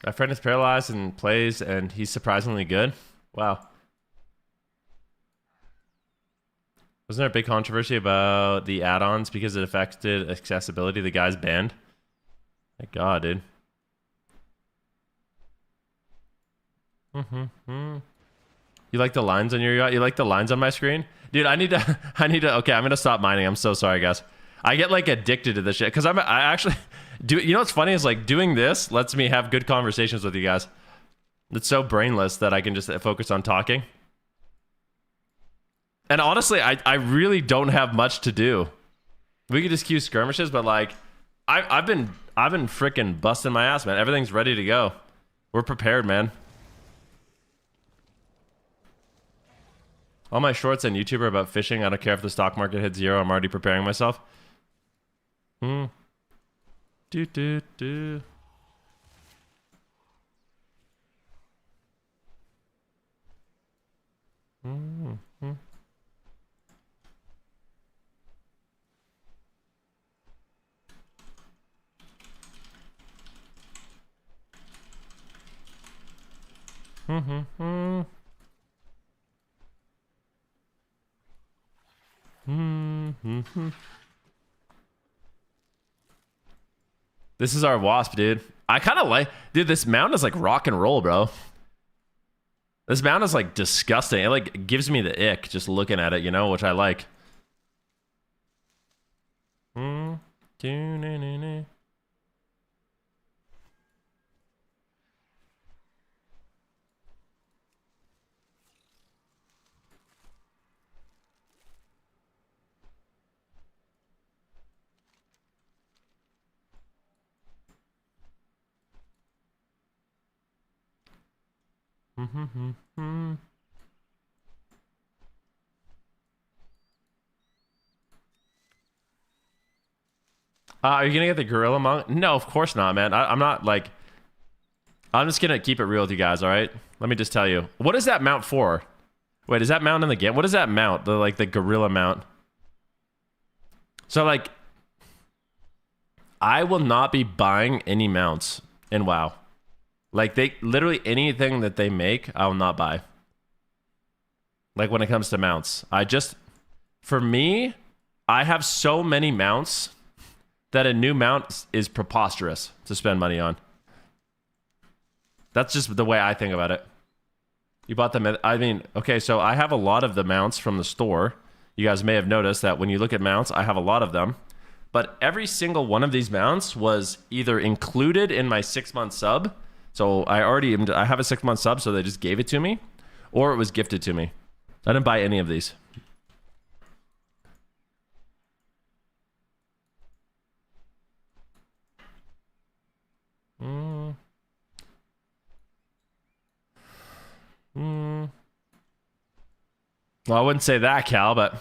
My friend is paralyzed and plays, and he's surprisingly good. Wow. Wasn't there a big controversy about the add-ons because it affected accessibility? The guy's banned. My God, dude. You like the lines on your yacht? You like the lines on my screen? Dude, I need to, okay, I'm gonna stop mining. I'm so sorry, guys. I get like addicted to this shit because I actually do. You know what's funny is like doing this lets me have good conversations with you guys. It's so brainless that I can just focus on talking. And honestly, I really don't have much to do. We could just queue skirmishes, but like I've been freaking busting my ass, man. Everything's ready to go. We're prepared, man. All my shorts on YouTube are about fishing. I don't care if the stock market hits zero. I'm already preparing myself. Do. This is our wasp, dude. I kind of like... Dude, this mount is like rock and roll, bro. This mount is like disgusting. It like gives me the ick just looking at it, you know, which I like. Are you gonna get the gorilla monk? No, of course not, man. I'm not like... I'm just gonna keep it real with you guys, all right? Let me just tell you. What is that mount for? Wait, is that mount in the game? What is that mount? The gorilla mount. So like, I will not be buying any mounts in WoW. Like they literally anything that they make, I will not buy. Like when it comes to mounts, for me, I have so many mounts that a new mount is preposterous to spend money on. That's just the way I think about it. You bought them. I mean, okay, so I have a lot of the mounts from the store. You guys may have noticed that when you look at mounts, I have a lot of them. But every single one of these mounts was either included in my 6-month sub. So I have a 6-month sub, so they just gave it to me. Or it was gifted to me. I didn't buy any of these. Well, I wouldn't say that, Cal, but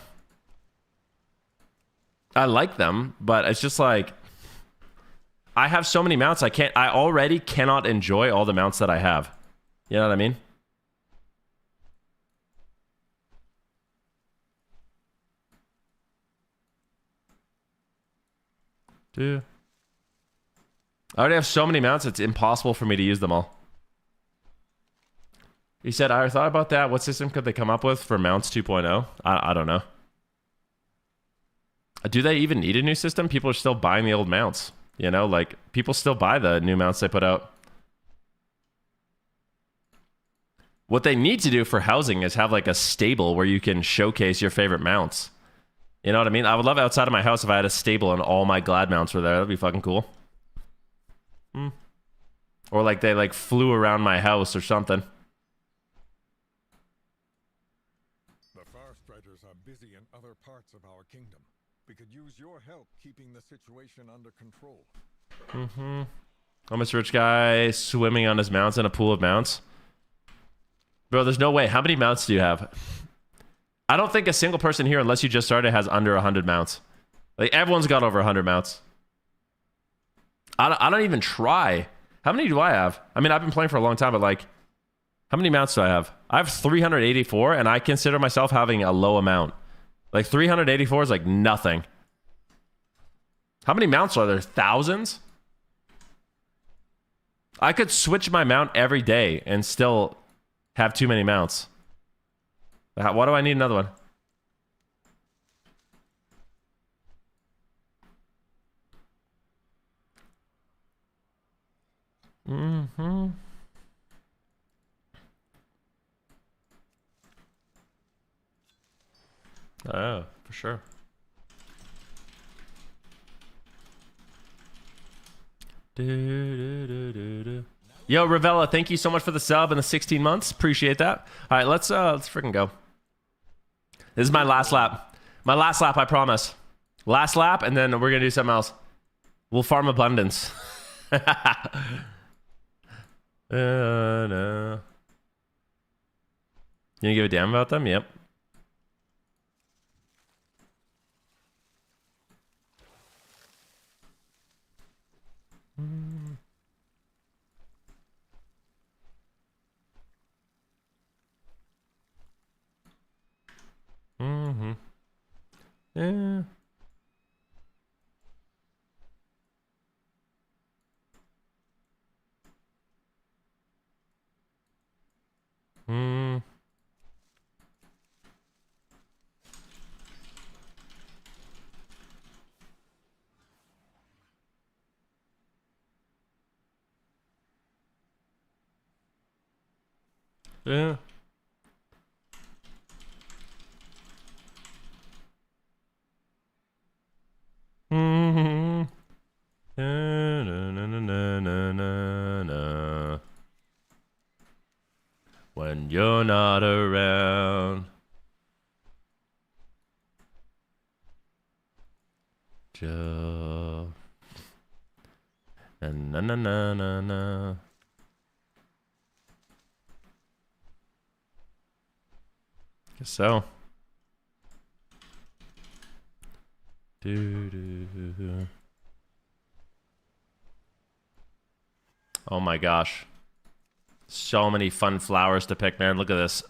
I like them, but it's just like I have so many mounts I already cannot enjoy all the mounts that I have. You know what I mean? Dude. I already have so many mounts, it's impossible for me to use them all. He said, I thought about that. What system could they come up with for mounts 2.0? I don't know. Do they even need a new system? People are still buying the old mounts. You know, like, people still buy the new mounts they put out. What they need to do for housing is have, like, a stable where you can showcase your favorite mounts. You know what I mean? I would love outside of my house if I had a stable and all my Glad mounts were there. That'd be fucking cool. Or, like, they, like, flew around my house or something. The Farstriders are busy in other parts of our kingdom. We could use your help keeping the situation under control. Almost rich guy swimming on his mounts in a pool of mounts. Bro, there's no way. How many mounts do you have? I don't think a single person here, unless you just started, has under 100 mounts. Like, everyone's got over 100 mounts. I don't even try. How many do I have? I mean, I've been playing for a long time, but, like, how many mounts do I have? I have 384, and I consider myself having a low amount. Like, 384 is, like, nothing. How many mounts are there? Thousands? I could switch my mount every day and still have too many mounts. Why do I need another one? Oh, for sure. Yo, Ravella, thank you so much for the sub and the 16 months. Appreciate that. All right, let's freaking go. This is my last lap. My last lap, I promise. Last lap, and then we're gonna do something else. We'll farm abundance. No. You gonna give a damn about them? Yep. Yeah. Yeah. When you're not around. Joe. Na na na na na. Guess so. Oh my gosh. So many fun flowers to pick, man. Look at this.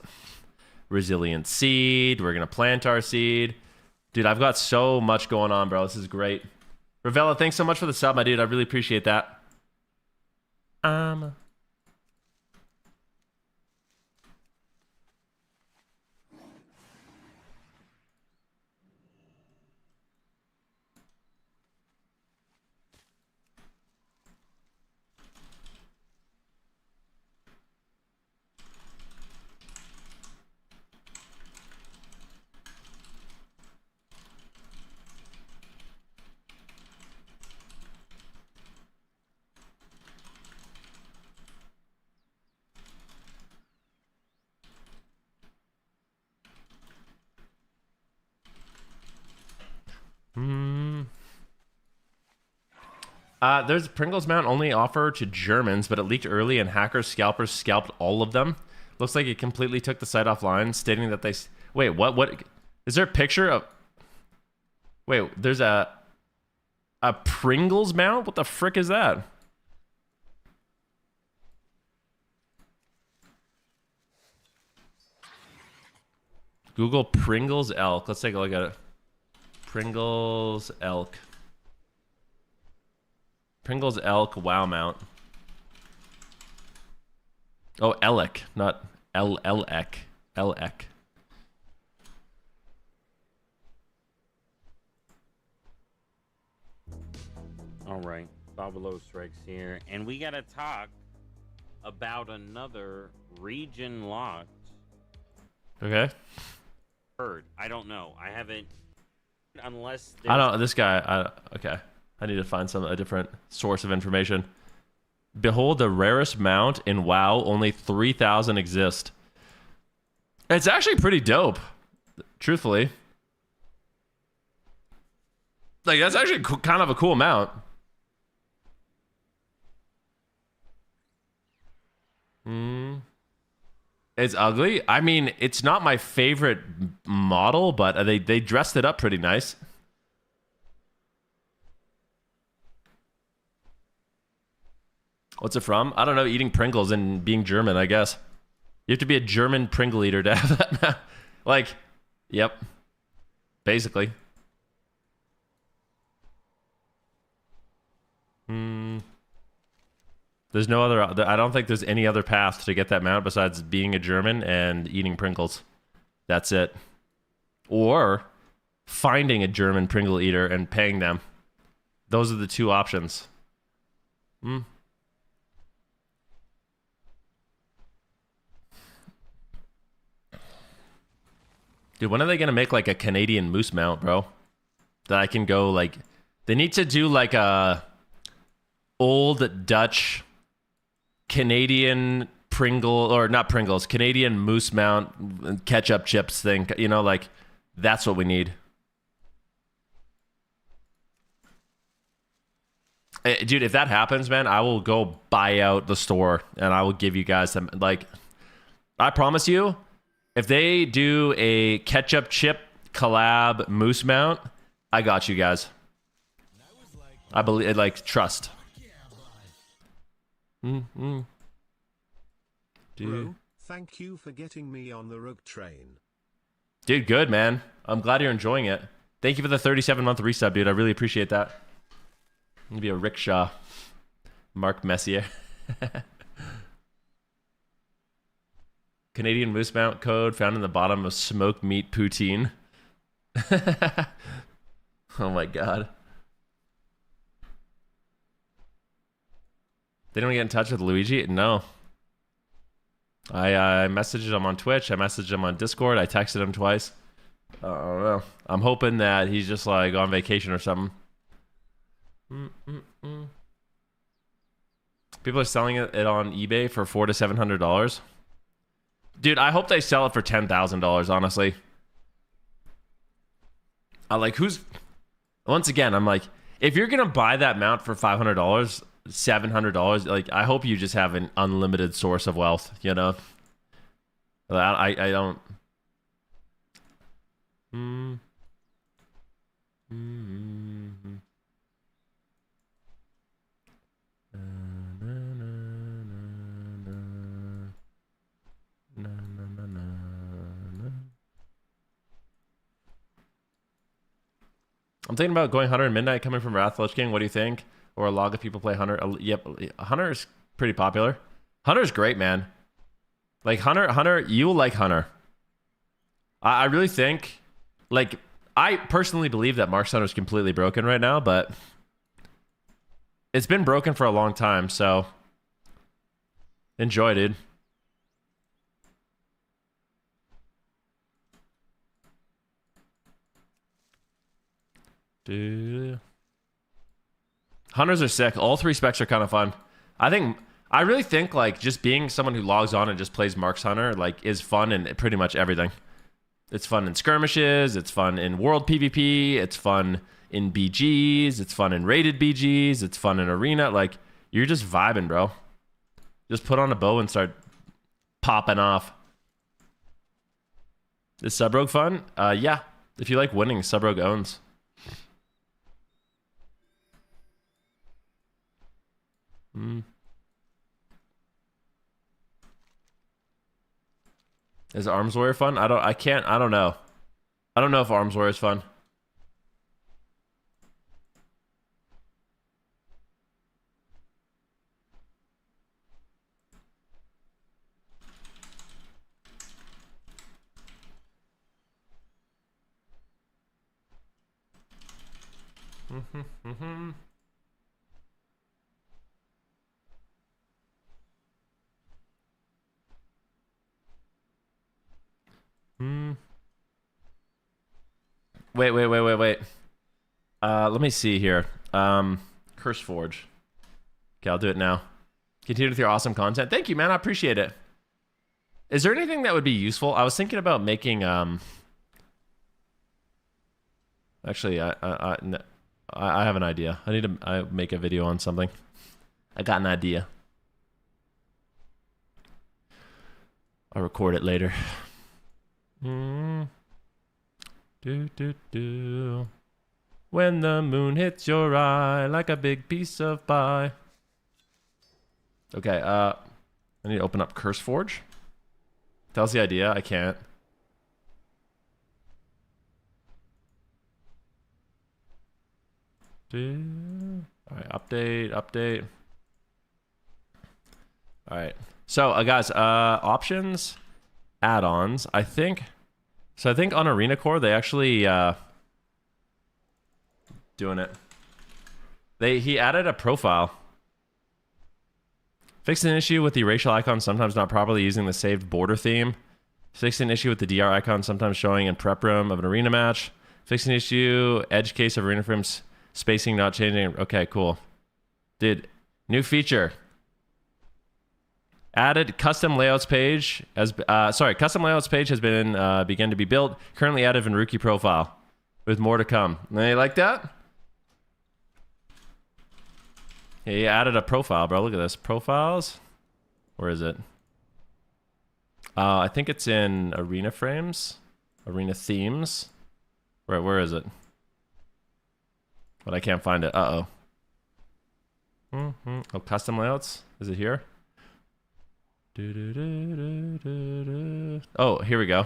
Resilient seed. We're going to plant our seed. Dude, I've got so much going on, bro. This is great. Ravella, thanks so much for the sub, my dude. I really appreciate that. There's Pringles Mount only offer to Germans, but it leaked early and hackers, scalpers scalped all of them. Looks like it completely took the site offline, stating that they... Wait, what? Is there a picture of... Wait, there's a Pringles Mount? What the frick is that? Google Pringles elk. Let's take a look at it. Pringles elk. Pringles elk wow mount. Oh, Elec, not Elec. Elec. All right, Babalo strikes here, and we gotta talk about another region locked. Okay. Heard. I don't know. I haven't. Unless I don't. This guy. Okay. I need to find a different source of information. Behold, the rarest mount in WoW. Only 3,000 exist. It's actually pretty dope. Truthfully. Like, that's actually kind of a cool mount. It's ugly. I mean, it's not my favorite model, but they dressed it up pretty nice. What's it from? I don't know. Eating Pringles and being German, I guess. You have to be a German Pringle eater to have that. Like, yep. Basically. There's no other. I don't think there's any other path to get that mount besides being a German and eating Pringles. That's it. Or finding a German Pringle eater and paying them. Those are the two options. Dude, when are they going to make like a Canadian moose mount, bro? That I can go like... They need to do like a old Dutch Canadian Pringle, or not Pringles, Canadian moose mount ketchup chips thing. You know, like, that's what we need. Dude, if that happens, man, I will go buy out the store and I will give you guys some, like, I promise you, if they do a ketchup chip collab moose mount, I got you guys. I believe, like, trust. Bro, thank you for getting me on the rug train. Dude, good, man. I'm glad you're enjoying it. Thank you for the 37-month resub, dude. I really appreciate that. I'm gonna be a rickshaw. Mark Messier. Canadian moose mount code found in the bottom of smoked meat poutine. Oh my god. They don't get in touch with Luigi? No. I messaged him on Twitch. I messaged him on Discord. I texted him twice. I don't know. I'm hoping that he's just like on vacation or something. People are selling it on eBay for $400 to $700. Dude, I hope they sell it for $10,000. Honestly, I like who's. Once again, I'm like, if you're gonna buy that mount for $500, $700, like, I hope you just have an unlimited source of wealth. You know, I don't. I'm thinking about going Hunter and Midnight coming from Wrath Lich King. What do you think? Or a log of people play Hunter. Yep, Hunter is pretty popular. Hunter's great, man. Like, Hunter, you'll like Hunter. I really think, like, I personally believe that Mark's Hunter is completely broken right now, but it's been broken for a long time, so enjoy, dude. Hunters are sick. All three specs are kind of fun. I really think, like, just being someone who logs on and just plays Mark's Hunter, like, is fun in pretty much everything. It's fun in skirmishes. It's fun in world PvP. It's fun in BGs. It's fun in rated BGs. It's fun in arena. Like, you're just vibing, bro. Just put on a bow and start popping off. Is Sub Rogue fun? Yeah. If you like winning, Sub Rogue owns. Is Arms Warrior fun? I don't know. I don't know if Arms Warrior is fun. Wait. Let me see here. Curse Forge. Okay, I'll do it now. Continue with your awesome content. Thank you, man. I appreciate it. Is there anything that would be useful? I was thinking about making actually, I have an idea. I need to make a video on something. I got an idea. I'll record it later. When the moon hits your eye like a big piece of pie. Okay, I need to open up Curse Forge. Tells the idea. I can't. Alright, update. Alright. So, guys, options, add-ons. I think on Arena Core, they actually, doing it. He added a profile. Fixed an issue with the racial icon sometimes not properly using the saved border theme. Fixed an issue with the DR icon sometimes showing in prep room of an arena match. Fixed an issue, edge case of arena frames spacing not changing. Okay, cool. Dude, new feature. Added custom layouts page as custom layouts page has been begun to be built. Currently added Venruki profile with more to come. You like that? Yeah, he added a profile, bro. Look at this. Profiles. Where is it? I think it's in arena frames. Arena themes. Where is it? But I can't find it. Uh-oh. Oh, custom layouts. Is it here? Oh, here we go.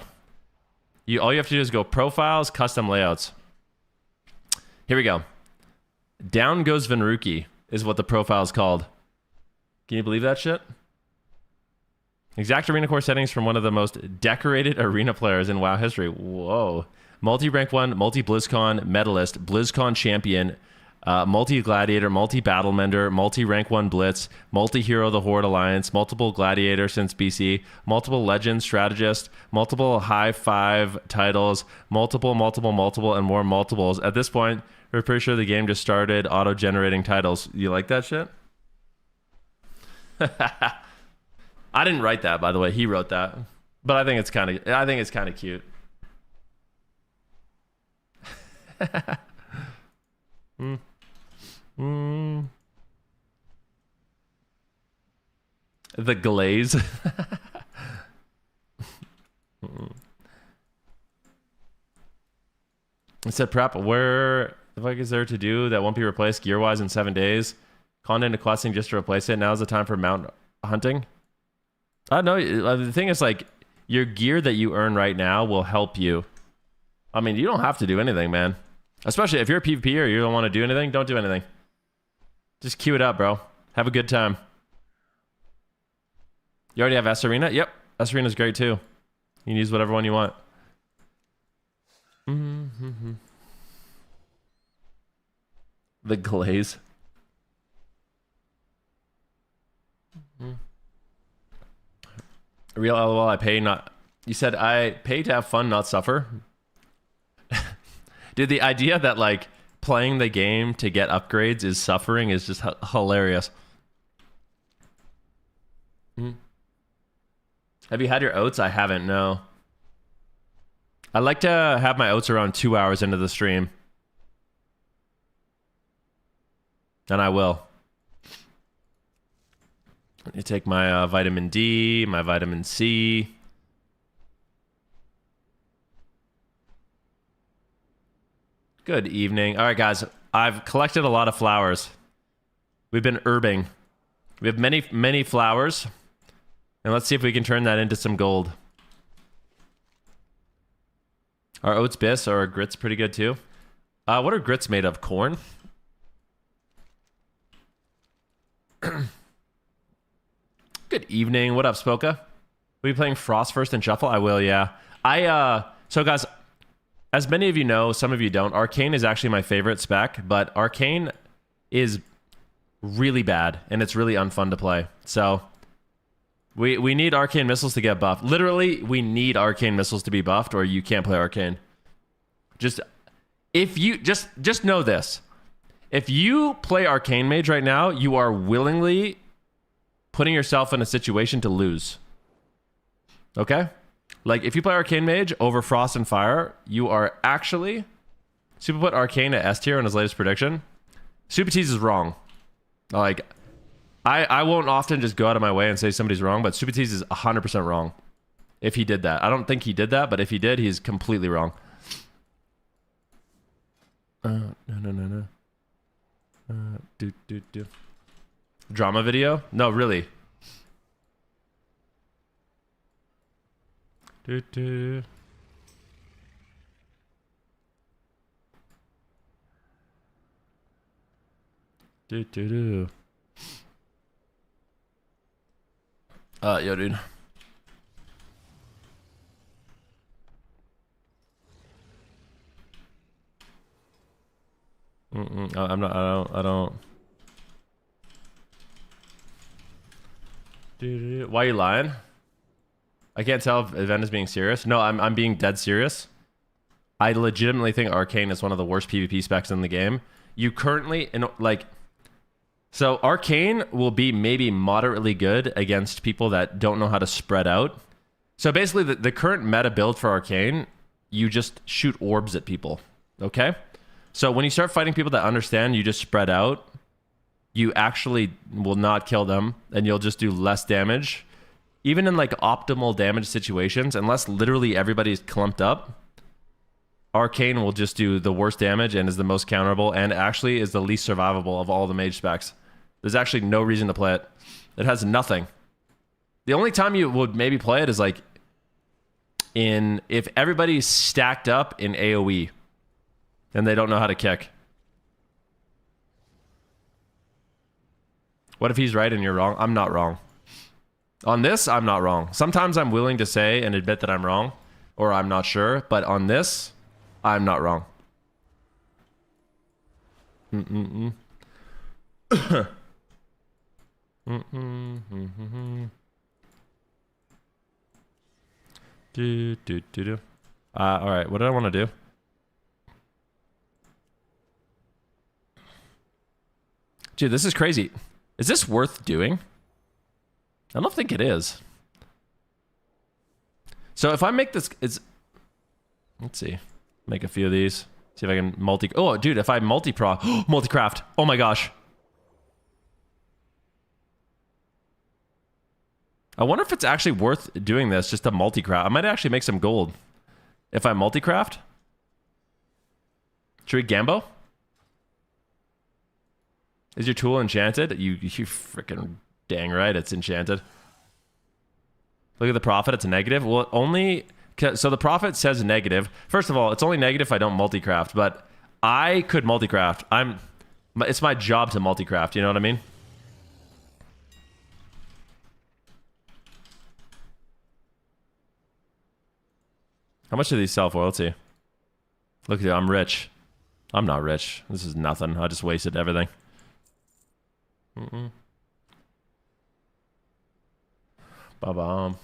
All you have to do is go profiles, custom layouts. Here we go. Down goes Venruki is what the profile is called. Can you believe that shit? Exact arena core settings from one of the most decorated arena players in WoW history. Whoa. Multi-rank 1, multi-BlizzCon medalist, BlizzCon champion, multi-gladiator, multi-battle mender, multi-rank 1 blitz, multi-hero of the Horde Alliance, multiple gladiator since BC, multiple legend strategist, multiple high five titles, multiple, and more multiples. At this point, we're pretty sure the game just started auto-generating titles. You like that shit? I didn't write that, by the way. He wrote that. But I think it's kind of cute. The glaze. It said prep. Where the fuck is there to do that won't be replaced gear wise in 7 days? Content and questing just to replace it. Now's the time for mount hunting. I don't know. The thing is, like, your gear that you earn right now will help you. I mean, you don't have to do anything, man. Especially if you're a PvP or you don't want to do anything, don't do anything. Just queue it up, bro. Have a good time. You already have S Arena? Yep. S Arena's great too. You can use whatever one you want. The glaze. Real LOL, I pay not... You said I pay to have fun, not suffer? Dude, the idea that, like, playing the game to get upgrades is suffering is just hilarious. Have you had your oats? I haven't, no. I like to have my oats around 2 hours into the stream. And I will. You take my vitamin D, my vitamin C. Good evening. All right, guys. I've collected a lot of flowers. We've been herbing. We have many, many flowers. And let's see if we can turn that into some gold. Are oats bis or are grits pretty good too? What are grits made of? Corn? Good evening. What up, Spoka? Will you be playing Frost first and Shuffle? I will, yeah. So guys, as many of you know, some of you don't, Arcane is actually my favorite spec, but Arcane is really bad, and it's really unfun to play. So we need Arcane Missiles to get buffed. Literally, we need Arcane Missiles to be buffed, or you can't play Arcane. Just know this. If you play Arcane Mage right now, you are willingly putting yourself in a situation to lose. Okay? Like, if you play Arcane Mage over Frost and Fire, you are actually... Super put Arcane at S tier in his latest prediction. Super Tease is wrong. Like, I won't often just go out of my way and say somebody's wrong, but Super Tease is 100% wrong. If he did that. I don't think he did that, but if he did, he's completely wrong. No. Drama video? No, really. Yo, dude. I'm not. I don't. Why are you lying? I can't tell if Event is being serious. No, I'm being dead serious. I legitimately think Arcane is one of the worst PvP specs in the game. You currently so Arcane will be maybe moderately good against people that don't know how to spread out. So basically, the current meta build for Arcane, you just shoot orbs at people. Okay. So when you start fighting people that understand, you just spread out. You actually will not kill them, and you'll just do less damage. Even in like optimal damage situations, unless literally everybody's clumped up, Arcane will just do the worst damage and is the most counterable, and actually is the least survivable of all the mage specs. There's actually no reason to play it. It has nothing. The only time you would maybe play it is like if everybody's stacked up in AoE. And they don't know how to kick. What if he's right and you're wrong? I'm not wrong. On this, I'm not wrong. Sometimes I'm willing to say and admit that I'm wrong, or I'm not sure, but on this, I'm not wrong. All right, what did I want to do? Dude, this is crazy. Is this worth doing? I don't think it is. So if I make this, let's see. Make a few of these. See if I can oh, dude, if I multi-craft. Oh my gosh. I wonder if it's actually worth doing this, just to multi-craft. I might actually make some gold. If I multi-craft. Should we Gambo? Is your tool enchanted? You freaking dang right it's enchanted. Look at the profit, it's a negative. Well, so the profit says negative. First of all, it's only negative if I don't multi-craft, but I could multi-craft. It's my job to multi-craft, you know what I mean? How much do these sell for? Let's see. Look at you, I'm rich. I'm not rich. This is nothing. I just wasted everything. Ba-bam.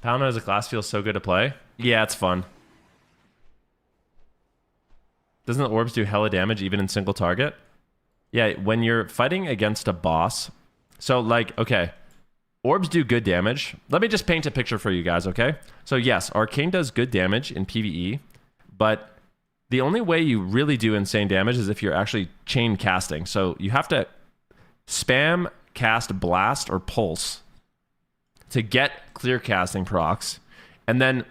Paladin as a class feels so good to play. Yeah, it's fun. Doesn't the orbs do hella damage even in single target? Yeah, when you're fighting against a boss. So like, okay. Orbs do good damage. Let me just paint a picture for you guys, okay? So yes, Arcane does good damage in PvE. But the only way you really do insane damage is if you're actually chain casting. So you have to spam cast Blast or Pulse to get clear casting procs. And then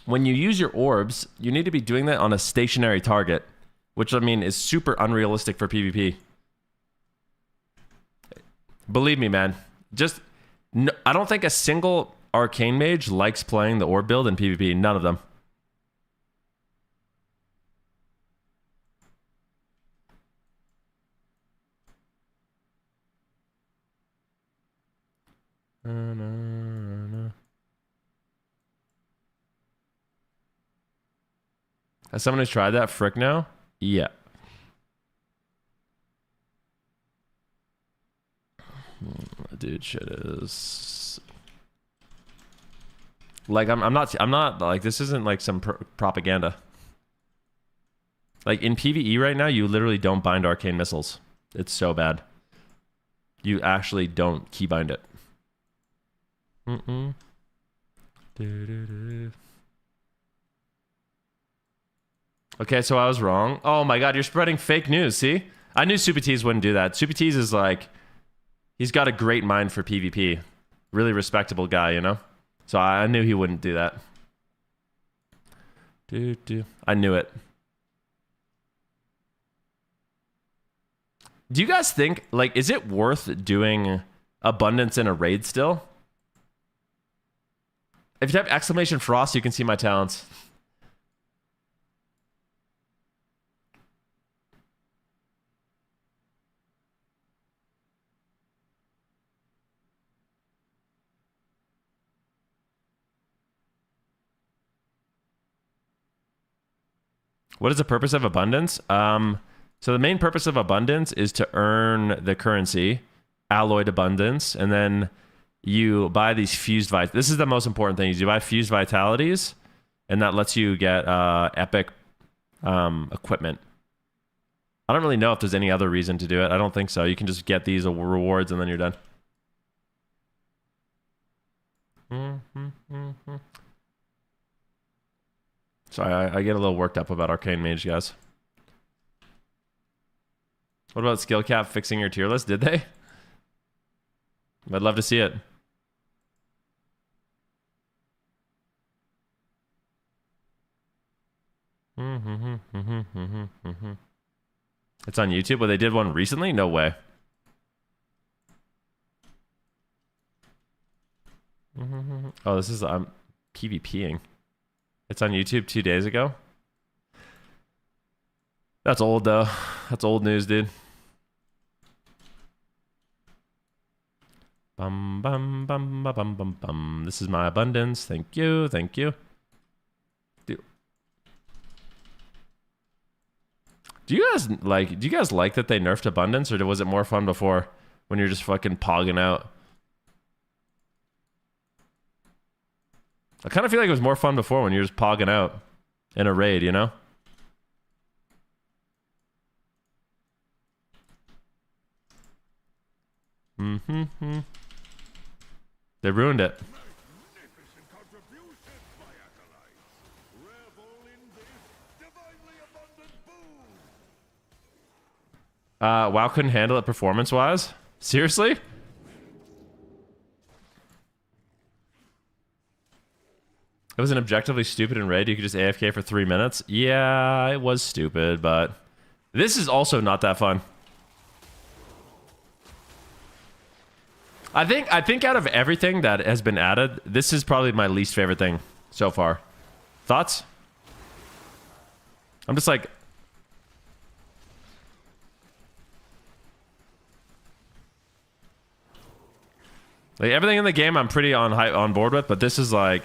when you use your orbs, you need to be doing that on a stationary target, which I mean is super unrealistic for PvP. Believe me, man. I don't think a single Arcane Mage likes playing the orb build in PvP. None of them. Has someone who's tried that? Frick no? Yeah. Dude, shit is like I'm not like, this isn't like some propaganda. Like in PvE right now, you literally don't bind arcane missiles. It's so bad. You actually don't keybind it. Okay, so I was wrong. Oh my god, you're spreading fake news, see? I knew Super Tease wouldn't do that. Super Tease is like, he's got a great mind for PvP. Really respectable guy, you know? So I knew he wouldn't do that. I knew it. Do you guys think, like, is it worth doing abundance in a raid still? If you type exclamation frost, you can see my talents. What is the purpose of abundance? So the main purpose of abundance is to earn the currency, alloyed abundance, and then you buy these fused vitalities. This is the most important thing. Is you buy fused vitalities, and that lets you get epic equipment. I don't really know if there's any other reason to do it. I don't think so. You can just get these rewards, and then you're done. Sorry, I get a little worked up about Arcane Mage, guys. What about skill cap fixing your tier list? Did they? I'd love to see it. It's on YouTube? Well, they did one recently? No way. Oh, this is... I'm PvPing. It's on YouTube 2 days ago. That's old, though. That's old news, dude. Bum, bum, bum, bum, bum, bum, bum. This is my abundance. Thank you. Thank you. Do you guys like that they nerfed abundance, or was it more fun before when you're just fucking pogging out? I kind of feel like it was more fun before when you're just pogging out in a raid, you know? They ruined it. WoW couldn't handle it performance-wise? Seriously? It was an objectively stupid in raid. You could just AFK for 3 minutes. Yeah, it was stupid, but this is also not that fun. I think out of everything that has been added, this is probably my least favorite thing so far. Thoughts? I'm just like... everything in the game I'm pretty on board with, but this is like...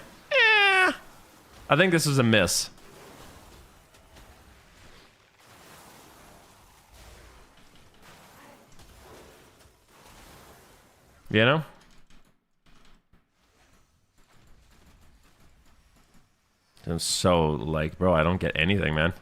I think this is a miss. You know? I'm so like, bro, I don't get anything, man.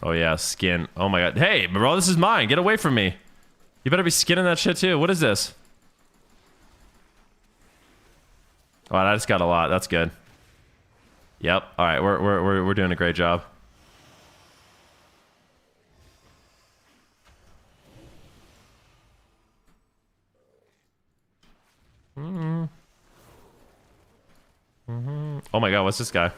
Oh yeah, skin. Oh my god. Hey, bro, this is mine. Get away from me. You better be skinning that shit too. What is this? Oh, I just got a lot. That's good. Yep. All right, we're doing a great job. Oh my god, what's this guy?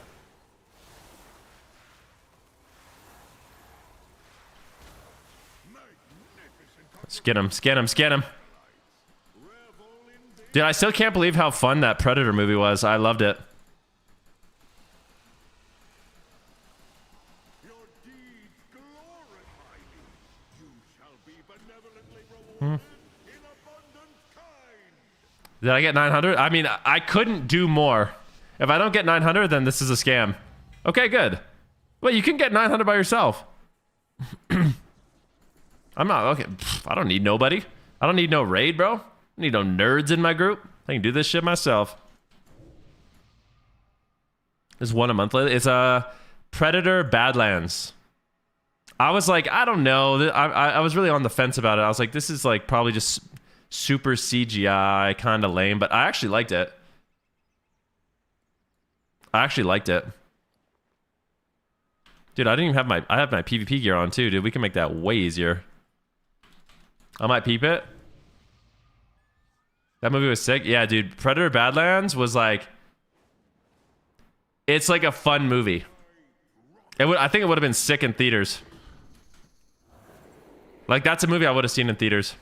Skin him, skin him, skin him. Dude, I still can't believe how fun that Predator movie was. I loved it. Did I get 900? I mean, I couldn't do more. If I don't get 900, then this is a scam. Okay, good. Well, you can get 900 by yourself. I'm not, okay. I don't need nobody. I don't need no raid, bro. I don't need no nerds in my group. I can do this shit myself. There's one a month lately. It's Predator Badlands. I was like, I don't know. I was really on the fence about it. I was like, this is like probably just super CGI, kind of lame, but I actually liked it. Dude, I didn't even have I have my PvP gear on too, dude. We can make that way easier. I might peep it. That movie was sick. Yeah, dude. Predator Badlands was like, it's like a fun movie. I think it would have been sick in theaters. Like, that's a movie I would have seen in theaters.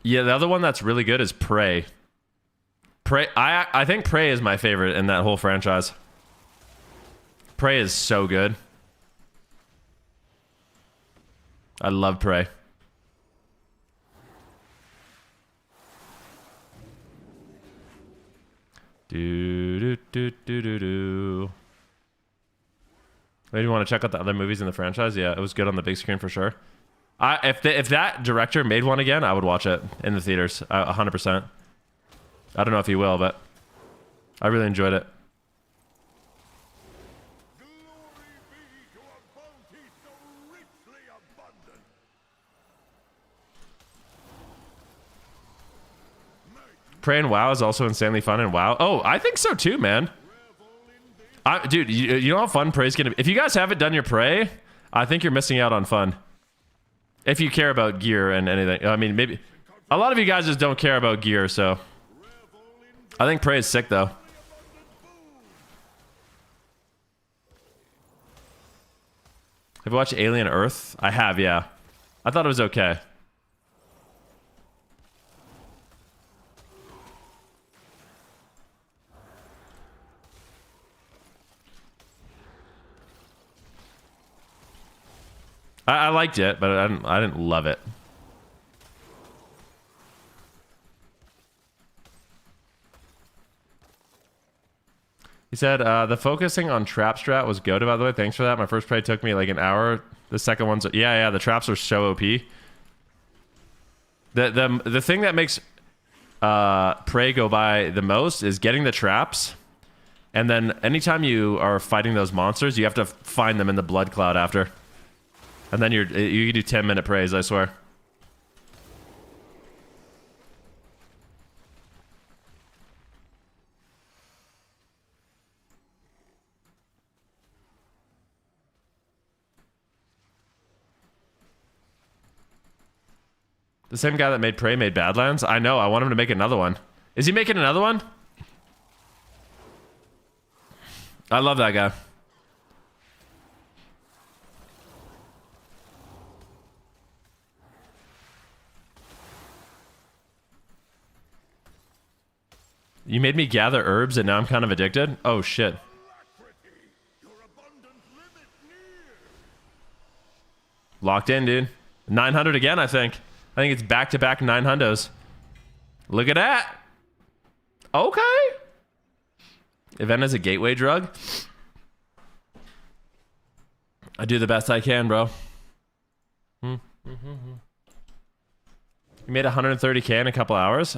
Yeah, the other one that's really good is Prey. I think Prey is my favorite in that whole franchise. Prey is so good. I love Prey. Do. Maybe you want to check out the other movies in the franchise? Yeah, it was good on the big screen for sure. If that director made one again, I would watch it in the theaters, 100%. I don't know if he will, but I really enjoyed it. Prey and WoW is also insanely fun in WoW. Oh, I think so too, man. Dude, you know how fun Prey's gonna be? If you guys haven't done your Prey, I think you're missing out on fun. If you care about gear and anything. I mean, maybe... A lot of you guys just don't care about gear, so... I think Prey is sick, though. Have you watched Alien Earth? I have, yeah. I thought it was okay. I liked it, but I didn't love it. He said, the focusing on trap strat was good, by the way. Thanks for that. My first play took me like an hour. The second one's... Yeah, the traps are so OP. The thing that makes Prey go by the most is getting the traps. And then anytime you are fighting those monsters, you have to find them in the blood cloud after. And then you can do 10-minute praise, I swear. The same guy that made Prey made Badlands? I know, I want him to make another one. Is he making another one? I love that guy. You made me gather herbs and now I'm kind of addicted? Oh, shit. Locked in, dude. 900 again, I think. I think it's back-to-back 900s. Look at that. Okay. Event is a gateway drug. I do the best I can, bro. You made 130K in a couple hours?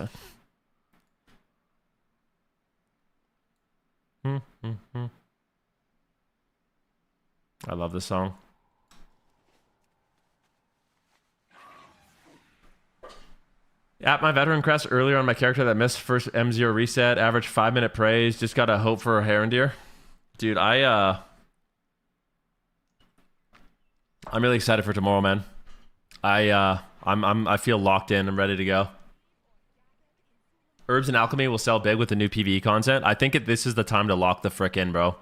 I love this song. At my veteran crest earlier on my character that missed first M0 reset, average 5-minute praise, just gotta hope for a Herondeer. Dude, I'm really excited for tomorrow, man. I feel locked in. I'm ready to go. Herbs and Alchemy will sell big with the new PvE content. I think this is the time to lock the frick in, bro.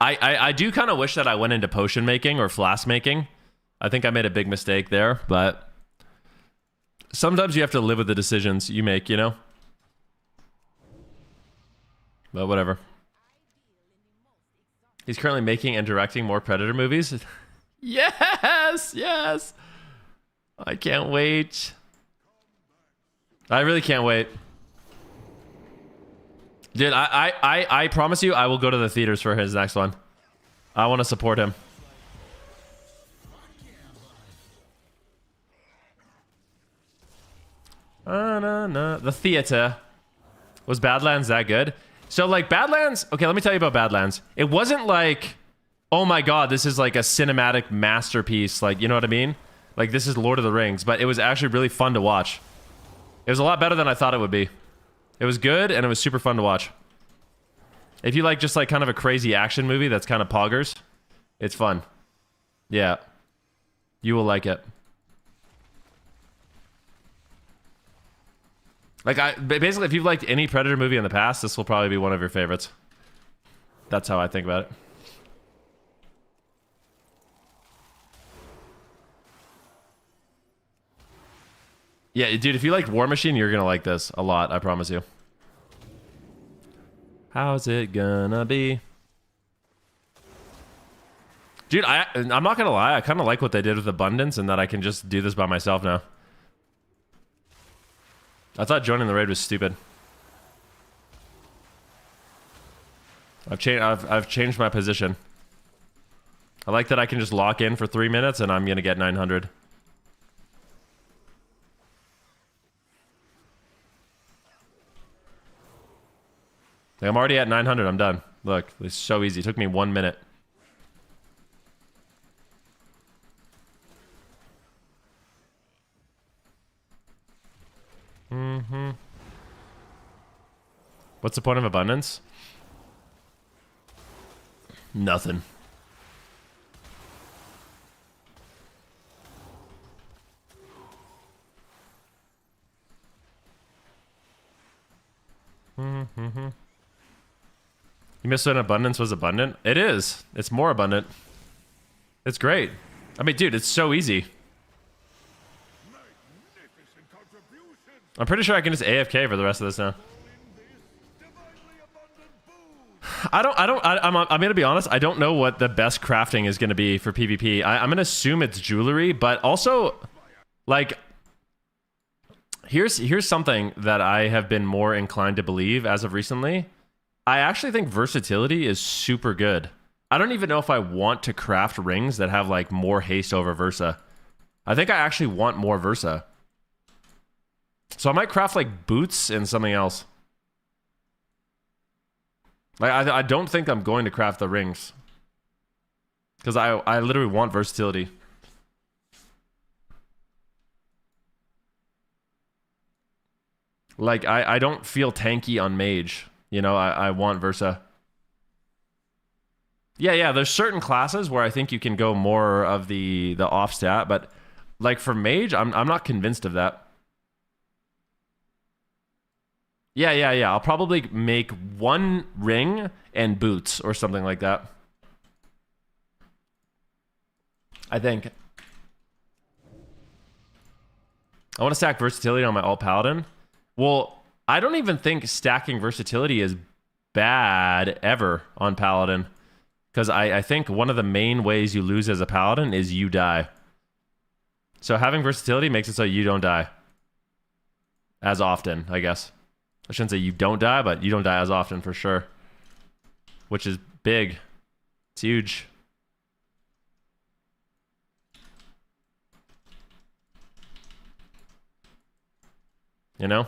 I do kind of wish that I went into potion making or flask making. I think I made a big mistake there, but sometimes you have to live with the decisions you make, you know? But whatever. He's currently making and directing more Predator movies. Yes, yes. I can't wait. I really can't wait. Dude, I promise you I will go to the theaters for his next one. I want to support him. The theater. Was Badlands that good? So, like, Badlands... Okay, let me tell you about Badlands. It wasn't like, oh my god, this is like a cinematic masterpiece. Like, you know what I mean? Like, this is Lord of the Rings. But it was actually really fun to watch. It was a lot better than I thought it would be. It was good, and it was super fun to watch. If you like just, like, kind of a crazy action movie that's kind of poggers, it's fun. Yeah. You will like it. Like, basically, if you've liked any Predator movie in the past, this will probably be one of your favorites. That's how I think about it. Yeah, dude, if you like War Machine, you're gonna like this a lot, I promise you. How's it gonna be? Dude, I'm not gonna lie, I kind of like what they did with Abundance and that I can just do this by myself now. I thought joining the raid was stupid. I've changed my position. I like that I can just lock in for 3 minutes and I'm gonna get 900. Like, I'm already at 900. I'm done. Look, it's so easy. It took me 1 minute. What's the point of Abundance? Nothing. You missed when Abundance was abundant? It is. It's more abundant. It's great. I mean, dude, it's so easy. I'm pretty sure I can just AFK for the rest of this now. I'm gonna be honest, I don't know what the best crafting is gonna be for PvP. I'm gonna assume it's jewelry, but also, like, here's something that I have been more inclined to believe as of recently. I actually think versatility is super good. I don't even know if I want to craft rings that have, like, more haste over Versa. I think I actually want more Versa. So I might craft, like, boots and something else. Like, I don't think I'm going to craft the rings. Because I literally want versatility. Like, I don't feel tanky on mage. You know, I want Versa. Yeah, there's certain classes where I think you can go more of the off stat, but like for mage, I'm not convinced of that. Yeah. I'll probably make one ring and boots or something like that. I think. I want to stack versatility on my alt paladin. Well, I don't even think stacking versatility is bad ever on paladin. Because I think one of the main ways you lose as a paladin is you die. So having versatility makes it so you don't die. As often, I guess. I shouldn't say you don't die, but you don't die as often for sure. Which is big. It's huge. You know?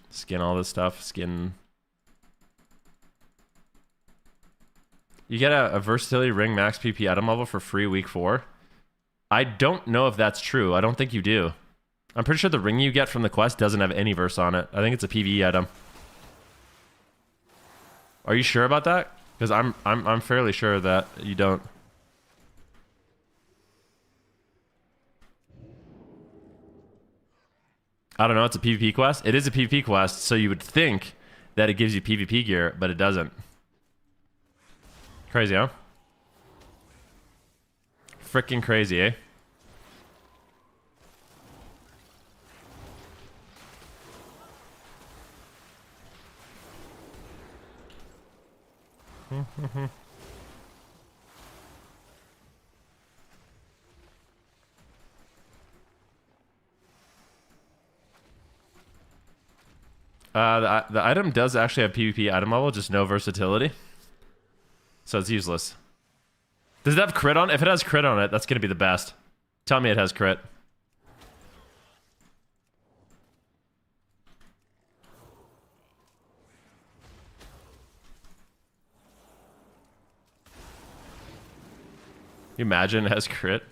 Skin all this stuff. Skin. You get a versatility ring max PP item level for free week 4. I don't know if that's true. I don't think you do. I'm pretty sure the ring you get from the quest doesn't have any verse on it. I think it's a PvE item. Are you sure about that? Because I'm fairly sure that you don't. I don't know, it's a PvP quest? It is a PvP quest, so you would think that it gives you PvP gear, but it doesn't. Crazy, huh? Freaking crazy, eh? The item does actually have PvP item level, just no versatility. So it's useless. Does it have crit on it? If it has crit on it, that's going to be the best. Tell me it has crit. You imagine it has crit?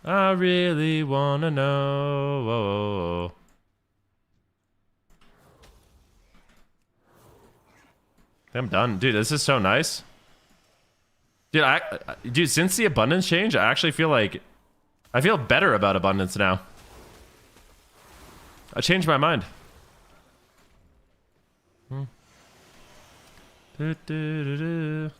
I really wanna know. I'm done. Dude, this is so nice. Dude, dude, since the abundance change, I actually feel like I feel better about abundance now. I changed my mind. Do, do, do, do.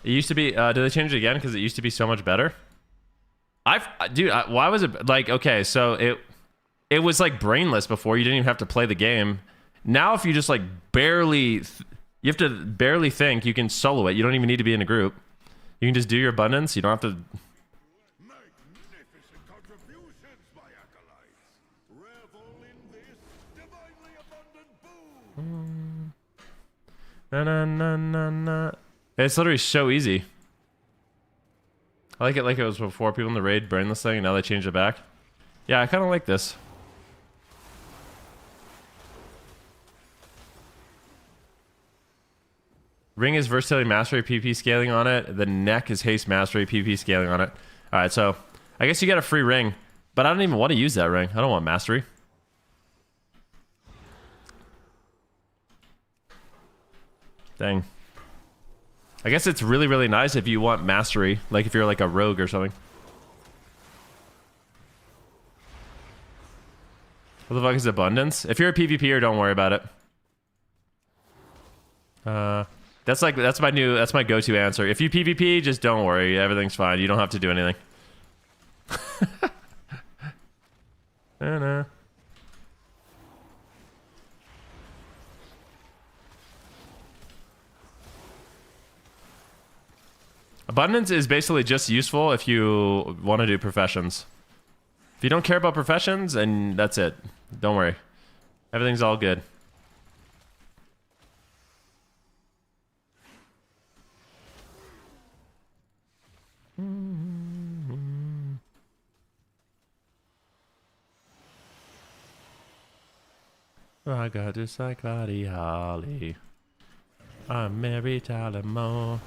It used to be, did they change it again? Because it used to be so much better. Dude, why was it, like, okay, so it was like brainless before. You didn't even have to play the game. Now if you just like you have to barely think, you can solo it. You don't even need to be in a group. You can just do your abundance. You don't have to. Magnificent contributions, my acolytes. Revel in this divinely abundant boon. Na na na na na. It's literally so easy. I like it it was before people in the raid brainless thing, and now they changed it back. Yeah, I kind of like this. Ring is versatility mastery PP scaling on it. The neck is haste mastery PP scaling on it. All right, so I guess you get a free ring, but I don't even want to use that ring. I don't want mastery. Dang. I guess it's really, really nice if you want mastery, like if you're like a rogue or something. What the fuck is abundance? If you're a PvPer, don't worry about it. That's my go-to answer. If you PvP, just don't worry. Everything's fine. You don't have to do anything. Abundance is basically just useful if you want to do professions. If you don't care about professions, and that's it. Don't worry. Everything's all good. I got this like Buddy Holly. I'm Mary Tyler Moore.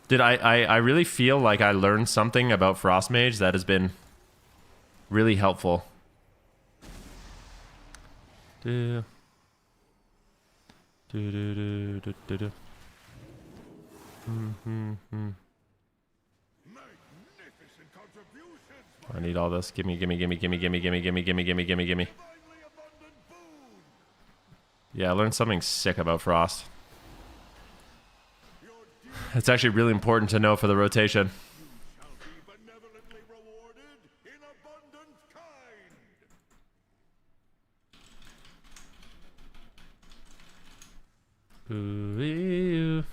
Dude, I really feel like I learned something about Frost Mage that has been really helpful. Do do do do do do do. I need all this. Gimme, gimme, gimme, gimme, gimme, gimme, gimme, gimme, gimme, gimme, gimme. Yeah, I learned something sick about Frost. It's actually really important to know for the rotation.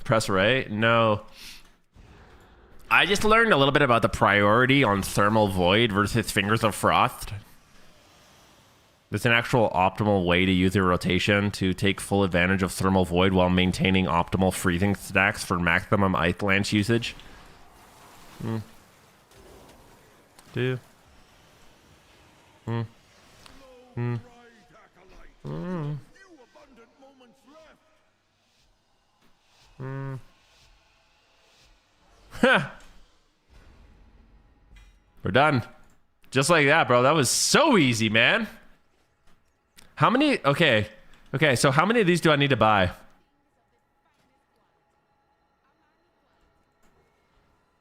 Press right? No. I just learned a little bit about the priority on Thermal Void versus Fingers of Frost. There's an actual optimal way to use your rotation to take full advantage of Thermal Void while maintaining optimal freezing stacks for maximum Ice Lance usage. Do. We're done. Just like that, bro. That was so easy, man. How many? Okay, so how many of these do I need to buy?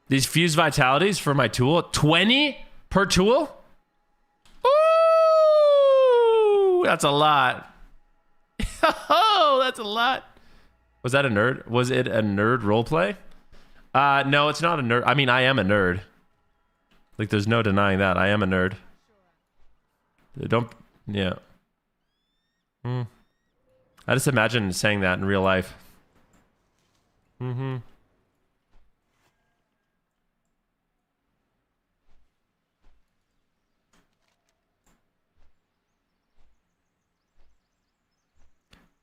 These fused vitalities for my tool. 20 per tool? Ooh, that's a lot. Oh, that's a lot. Was that a nerd? Was it a nerd roleplay? No, it's not a nerd. I mean, I am a nerd. Like, there's no denying that. I am a nerd. Don't, yeah. I just imagine saying that in real life.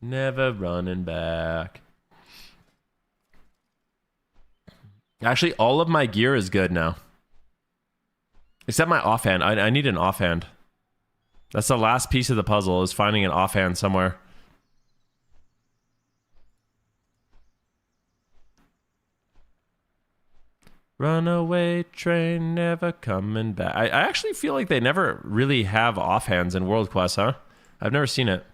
Never running back. Actually, all of my gear is good now. Except my offhand. I need an offhand. That's the last piece of the puzzle, is finding an offhand somewhere. Runaway train, never coming back. I actually feel like they never really have offhands in World Quest, huh? I've never seen it.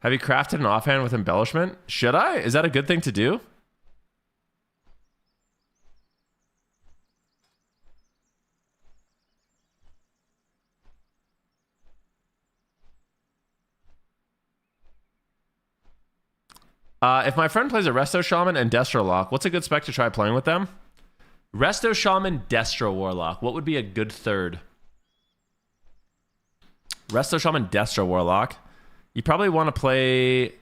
Have you crafted an offhand with embellishment? Should I? Is that a good thing to do? If my friend plays a Resto Shaman and Destro Lock, what's a good spec to try playing with them? Resto Shaman, Destro Warlock. What would be a good third? Resto Shaman, Destro Warlock. You probably want to play...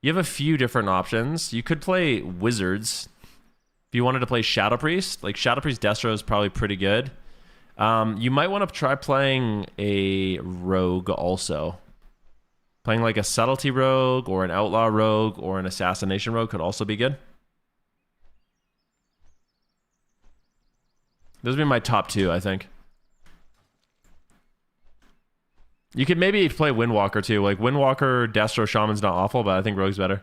You have a few different options. You could play Wizards. If you wanted to play Shadow Priest, like Shadow Priest Destro is probably pretty good. You might want to try playing a Rogue also. Playing like a Subtlety Rogue or an Outlaw Rogue or an Assassination Rogue could also be good. Those would be my top two, I think. You could maybe play Windwalker too. Like Windwalker, Destro, Shaman's not awful, but I think Rogue's better.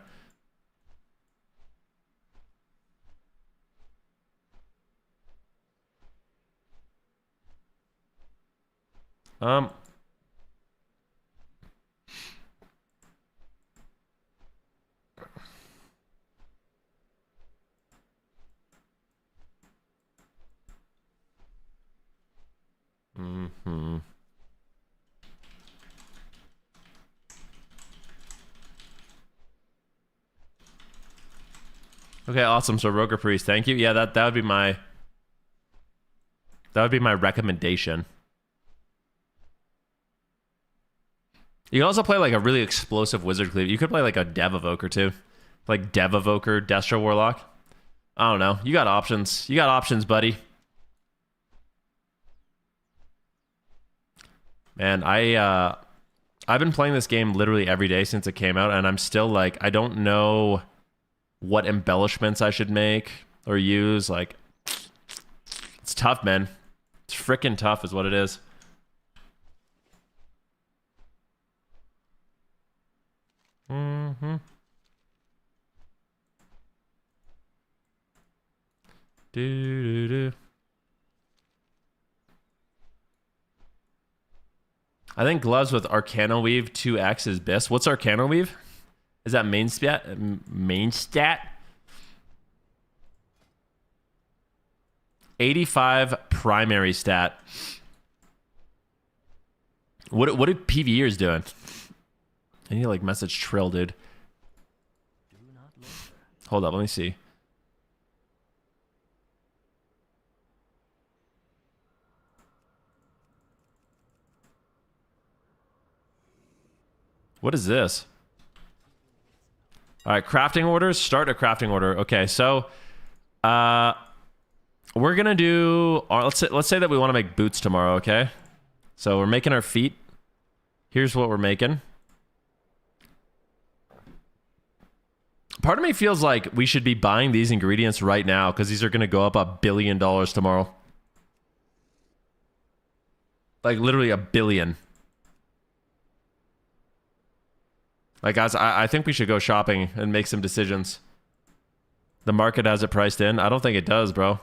Okay, awesome. So Rogue or Priest, thank you. Yeah, that would be my recommendation. You can also play like a really explosive Wizard Cleave. You could play like a Dev Evoker too. Like Dev Evoker, Destro Warlock. I don't know. You got options. You got options, buddy. Man, I've been playing this game literally every day since it came out, and I'm still like, I don't know what embellishments I should make or use. Like, it's tough, man. It's freaking tough is what it is. I think gloves with Arcana Weave 2x is best. What's Arcana Weave? Is that main stat? Main stat? 85 primary stat. What are PvEers doing? I need to like message Trill, dude. Hold up, let me see. What is this? All right, crafting orders. Start a crafting order. Okay, so we're gonna do. Let's say that we want to make boots tomorrow. Okay, so we're making our feet. Here's what we're making. Part of me feels like we should be buying these ingredients right now because these are gonna go up $1 billion tomorrow. Like literally $1 billion. Like, guys, I think we should go shopping and make some decisions. The market has it priced in. I don't think it does, bro.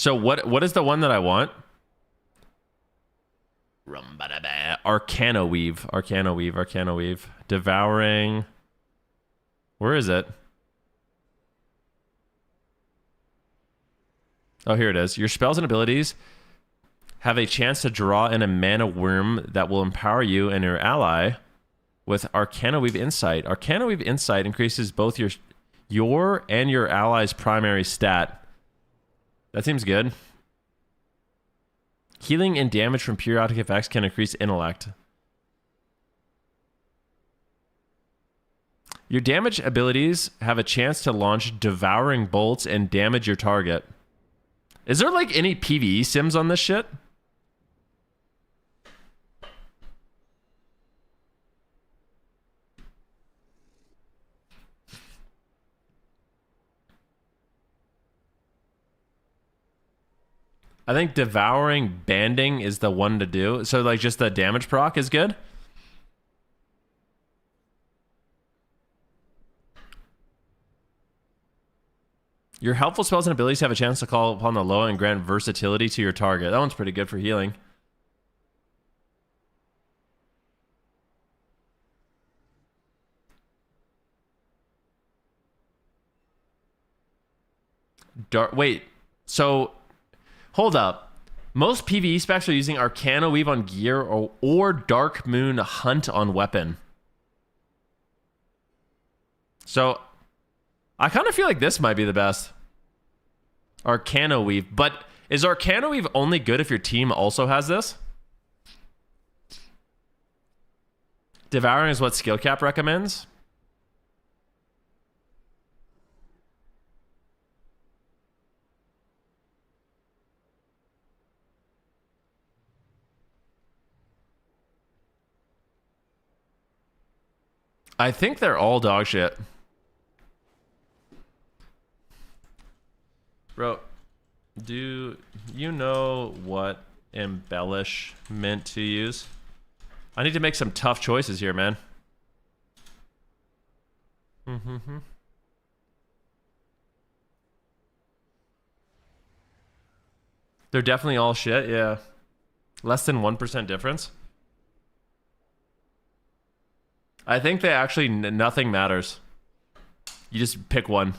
So what is the one that I want? Arcana Weave. Arcana Weave. Arcana Weave. Devouring. Where is it? Oh, here it is. Your spells and abilities have a chance to draw in a mana worm that will empower you and your ally with Arcana Weave Insight. Arcana Weave Insight increases both your and your ally's primary stat. That seems good. Healing and damage from periodic effects can increase intellect. Your damage abilities have a chance to launch devouring bolts and damage your target. Is there like any PvE sims on this shit? I think devouring banding is the one to do. So like just the damage proc is good. Your helpful spells and abilities have a chance to call upon the low and grant versatility to your target. That one's pretty good for healing. Wait, so hold up. Most PvE specs are using Arcana Weave on gear or Dark Moon Hunt on weapon. So I kind of feel like this might be the best. Arcana Weave. But is Arcana Weave only good if your team also has this? Devouring is what skill cap recommends. I think they're all dog shit. Bro, do you know what embellish meant to use? I need to make some tough choices here, man. They're definitely all shit, yeah. Less than 1% difference. I think they actually, nothing matters. You just pick one.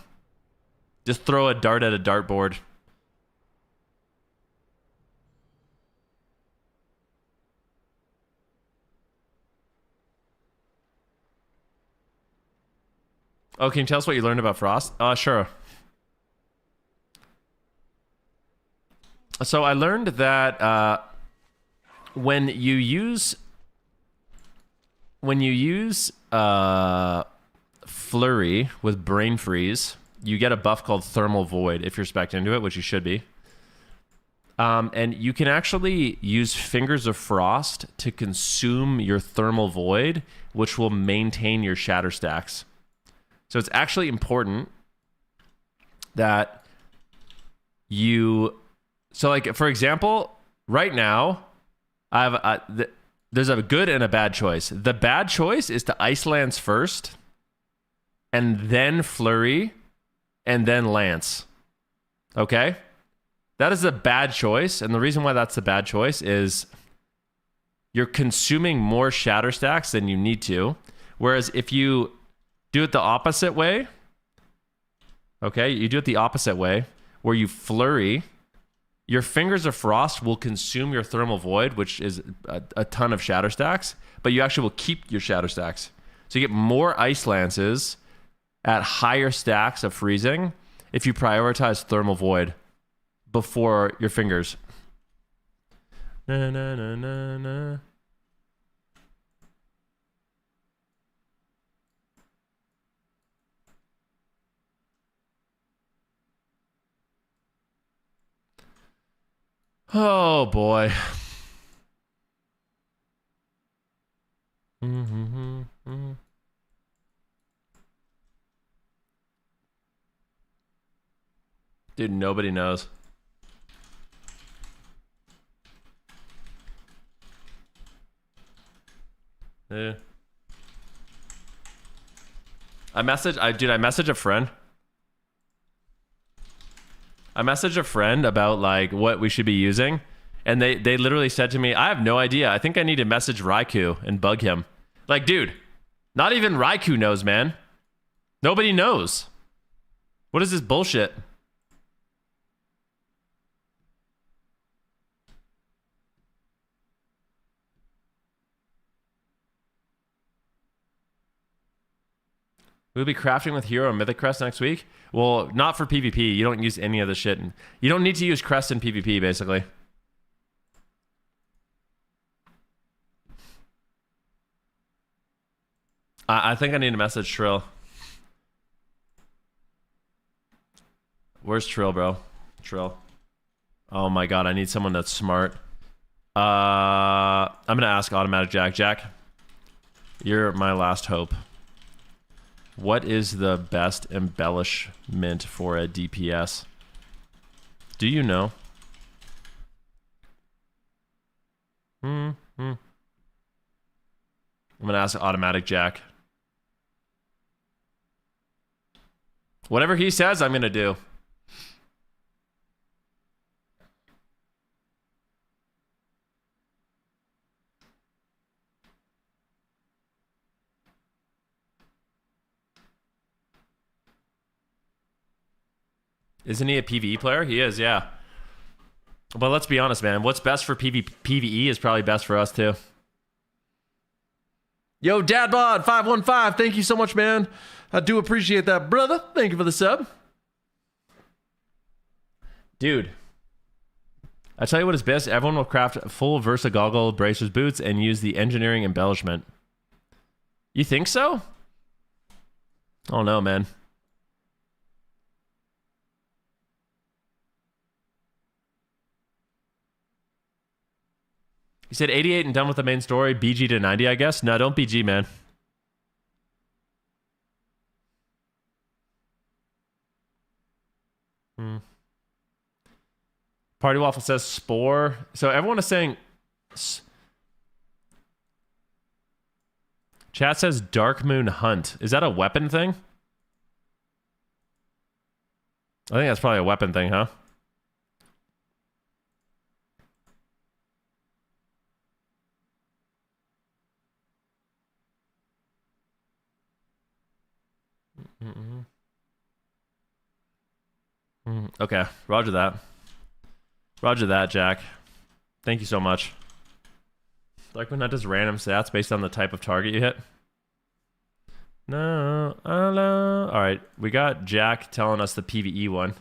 Just throw a dart at a dartboard. Oh, can you tell us what you learned about Frost? Sure. So I learned that when you use Flurry with Brain Freeze, you get a buff called Thermal Void if you're spec'd into it, which you should be. And you can actually use Fingers of Frost to consume your Thermal Void, which will maintain your Shatter stacks. So it's actually important that you... So like, for example, right now, I have there's a good and a bad choice. The bad choice is to Ice Lance first, and then Flurry, and then Lance. Okay? That is a bad choice, and the reason why that's a bad choice is you're consuming more Shatter stacks than you need to, whereas if you do it the opposite way, okay, you do it the opposite way, where you Flurry, your Fingers of Frost will consume your Thermal Void, which is a ton of Shatter stacks, but you actually will keep your Shatter stacks. So you get more Ice Lances at higher stacks of freezing if you prioritize Thermal Void before your Fingers. Na, na, na, na, na. Oh boy. Dude, nobody knows. Yeah. I messaged a friend. I messaged a friend about like what we should be using, and they literally said to me, I have no idea. I think I need to message Raikou and bug him. Like, dude, not even Raikou knows, man. Nobody knows. What is this bullshit? We'll be crafting with Hero and Mythic Crest next week. Well, not for PvP. You don't use any of the shit. You don't need to use Crest in PvP, basically. I think I need to message Trill. Where's Trill, bro? Trill. Oh my god, I need someone that's smart. I'm gonna ask Automatic Jack. Jack, you're my last hope. What is the best embellishment for a DPS? Do you know? I'm gonna ask Automatic Jack. Whatever he says, I'm gonna do. Isn't he a PvE player? He is, yeah. But let's be honest, man. What's best for PvE is probably best for us, too. Yo, Dadbod515, thank you so much, man. I do appreciate that, brother. Thank you for the sub. Dude. I tell you what is best. Everyone will craft full Versa goggle, bracers, boots, and use the engineering embellishment. You think so? Oh, no, man. You said 88 and done with the main story. BG to 90, I guess? No, don't BG, man. Party Waffle says Spore. So everyone is saying... Chat says Dark Moon Hunt. Is that a weapon thing? I think that's probably a weapon thing, huh? Okay, roger that. Roger that, Jack. Thank you so much. Like when that does random stats based on the type of target you hit. No, hello. All right, we got Jack telling us the PvE one.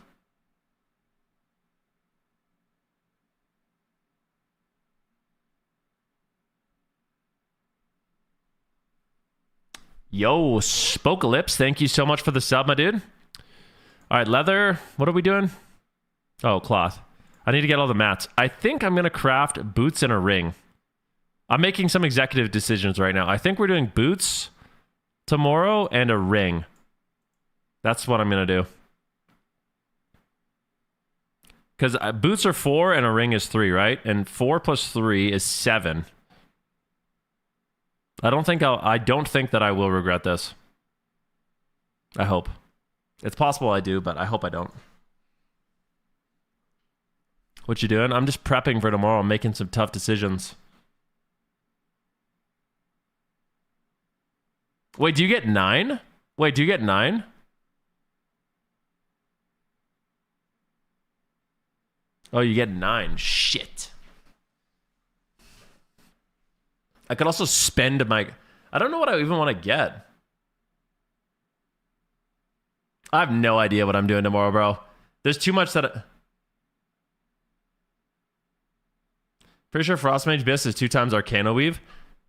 Yo, Spocalypse, thank you so much for the sub, my dude. All right, leather. What are we doing? Oh, cloth. I need to get all the mats. I think I'm going to craft boots and a ring. I'm making some executive decisions right now. I think we're doing boots tomorrow and a ring. That's what I'm going to do. Because boots are 4 and a ring is 3, right? And 4 plus 3 is 7. I don't think that I will regret this. I hope. It's possible I do, but I hope I don't. What you doing? I'm just prepping for tomorrow. I'm making some tough decisions. Wait, do you get 9? Wait, do you get 9? Oh, you get 9. Shit. I could also spend my... I don't know what I even want to get. I have no idea what I'm doing tomorrow, bro. There's too much that... Pretty sure Frostmage Abyss is 2 times Arcana Weave.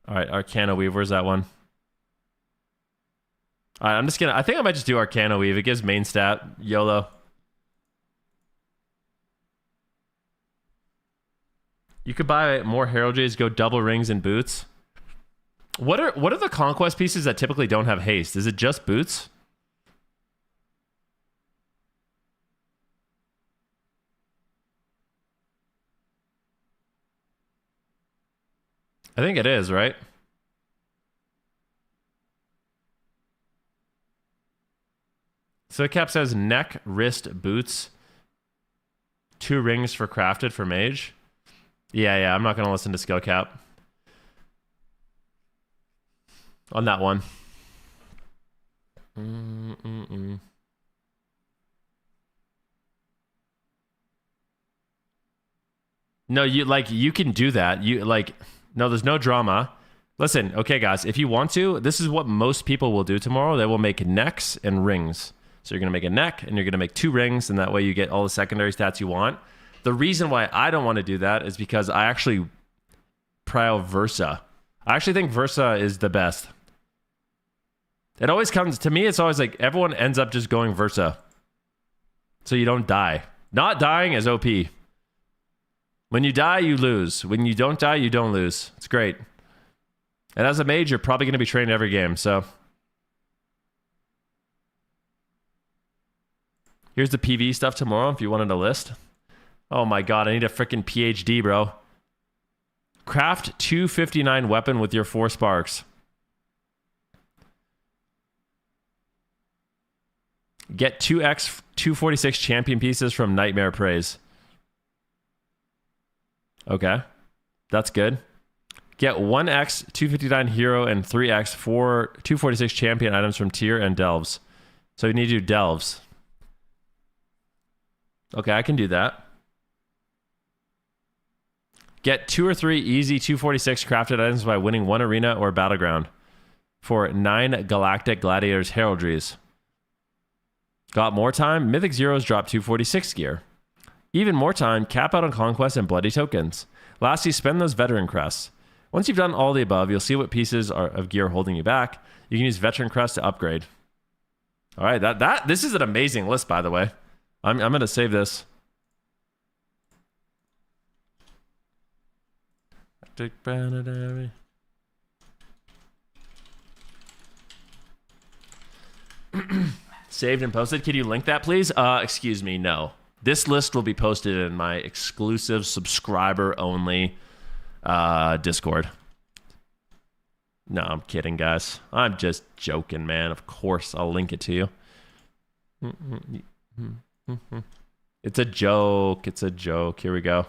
All right, Arcana Weave. Where's that one? All right, I'm just gonna... I think I might just do Arcana Weave. It gives main stat. YOLO. You could buy more Heraldries, go double rings and boots. What are the conquest pieces that typically don't have haste? Is it just boots? I think it is, right? So Cap says neck, wrist, boots. 2 rings for crafted for mage. Yeah, I'm not going to listen to skill cap on that one. No, you can do that. No, there's no drama. Listen, okay, guys, if you want to, this is what most people will do tomorrow. They will make necks and rings. So you're going to make a neck and you're going to make 2 rings, and that way you get all the secondary stats you want. The reason why I don't want to do that is because I actually prio Versa. I actually think Versa is the best. It always comes, to me, it's always like everyone ends up just going Versa. So you don't die. Not dying is OP. When you die, you lose. When you don't die, you don't lose. It's great. And as a mage, you're probably going to be trained every game, so. Here's the PV stuff tomorrow if you wanted a list. Oh my god, I need a freaking PhD, bro. Craft 259 weapon with your 4 sparks. Get 2x 246 champion pieces from Nightmare Praise. Okay. That's good. Get 1x 259 hero and 3x 246 champion items from tier and delves. So you need to do delves. Okay, I can do that. Get 2 or 3 easy 246 crafted items by winning 1 arena or battleground for 9 galactic gladiators heraldries. Got more time? Mythic Zeros drop 246 gear. Even more time, cap out on conquest and bloody tokens. Lastly, spend those veteran crests. Once you've done all the above, you'll see what pieces of gear are holding you back. You can use veteran crest to upgrade. All right, this is an amazing list, by the way. I'm going to save this. Saved and posted. Could you link that, please? Excuse me, no. This list will be posted in my exclusive subscriber-only Discord. No, I'm kidding, guys. I'm just joking, man. Of course, I'll link it to you. It's a joke. It's a joke. Here we go.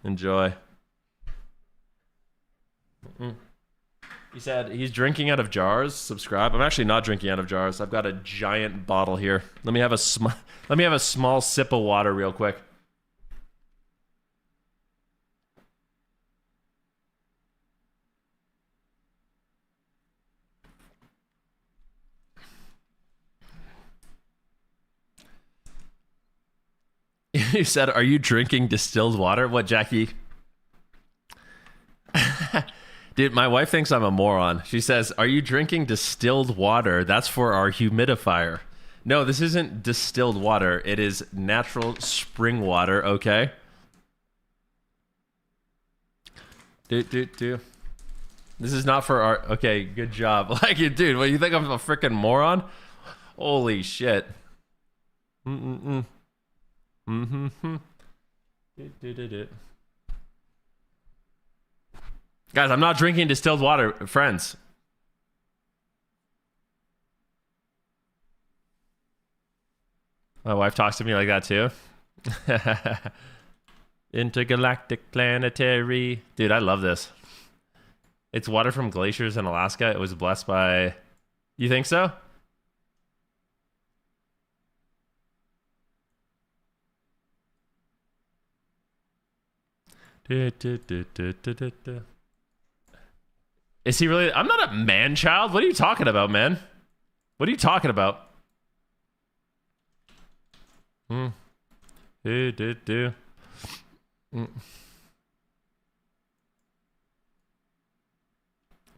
Enjoy. He said he's drinking out of jars. Subscribe. I'm actually not drinking out of jars. I've got a giant bottle here. Let me have a small sip of water real quick. You said, "Are you drinking distilled water?" What, Jackie? Dude, my wife thinks I'm a moron. She says, "Are you drinking distilled water? That's for our humidifier." No, this isn't distilled water. It is natural spring water, okay? This is not for our... Okay, good job. Like, dude, what, you think I'm a freaking moron? Holy shit. Guys, I'm not drinking distilled water, friends. My wife talks to me like that too. Intergalactic planetary. Dude, I love this. It's water from glaciers in Alaska. It was blessed by... You think so? Is he really? I'm not a man child. What are you talking about, man? What are you talking about?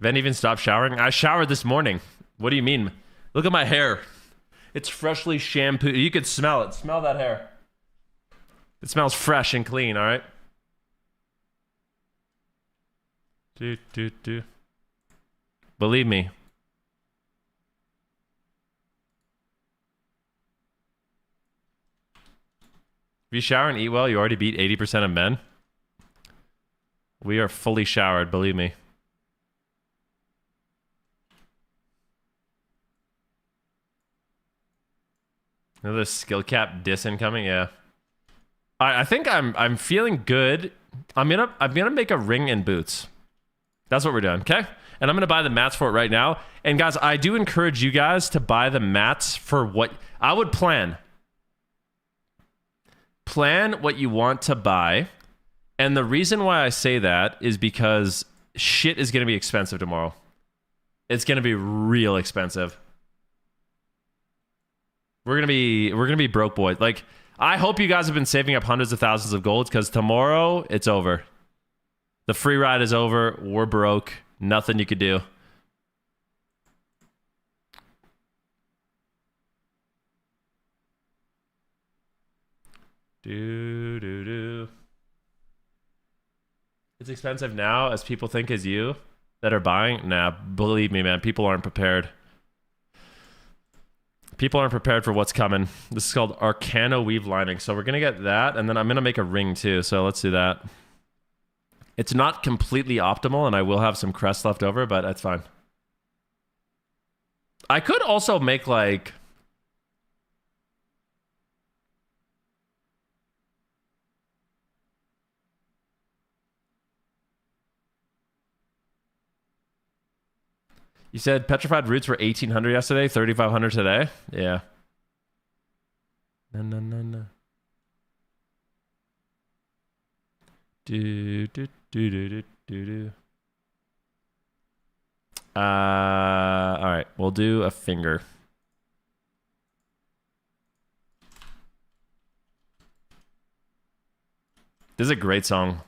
Ven even stopped showering? I showered this morning. What do you mean? Look at my hair. It's freshly shampooed. You could smell it. Smell that hair. It smells fresh and clean, all right? Believe me. If you shower and eat well, you already beat 80% of men. We are fully showered, believe me. Another skill cap diss incoming, yeah. I think I'm feeling good. I'm gonna make a ring and boots. That's what we're doing, okay? And I'm gonna buy the mats for it right now. And guys, I do encourage you guys to buy the mats for what I would plan. Plan what you want to buy. And the reason why I say that is because shit is gonna be expensive tomorrow. It's gonna be real expensive. We're gonna be broke, boys. Like, I hope you guys have been saving up hundreds of thousands of golds, because tomorrow it's over. The free ride is over. We're broke. Nothing you could do. Do. It's expensive now, as people think is you that are buying. Nah, believe me, man. People aren't prepared. People aren't prepared for what's coming. This is called Arcano Weave Lining. So we're going to get that, and then I'm going to make a ring too. So let's do that. It's not completely optimal, and I will have some crest left over, but that's fine. I could also make like... You said petrified roots were 1,800 yesterday, 3,500 today? Yeah. No. Do. Alright, we'll do a finger. This is a great song.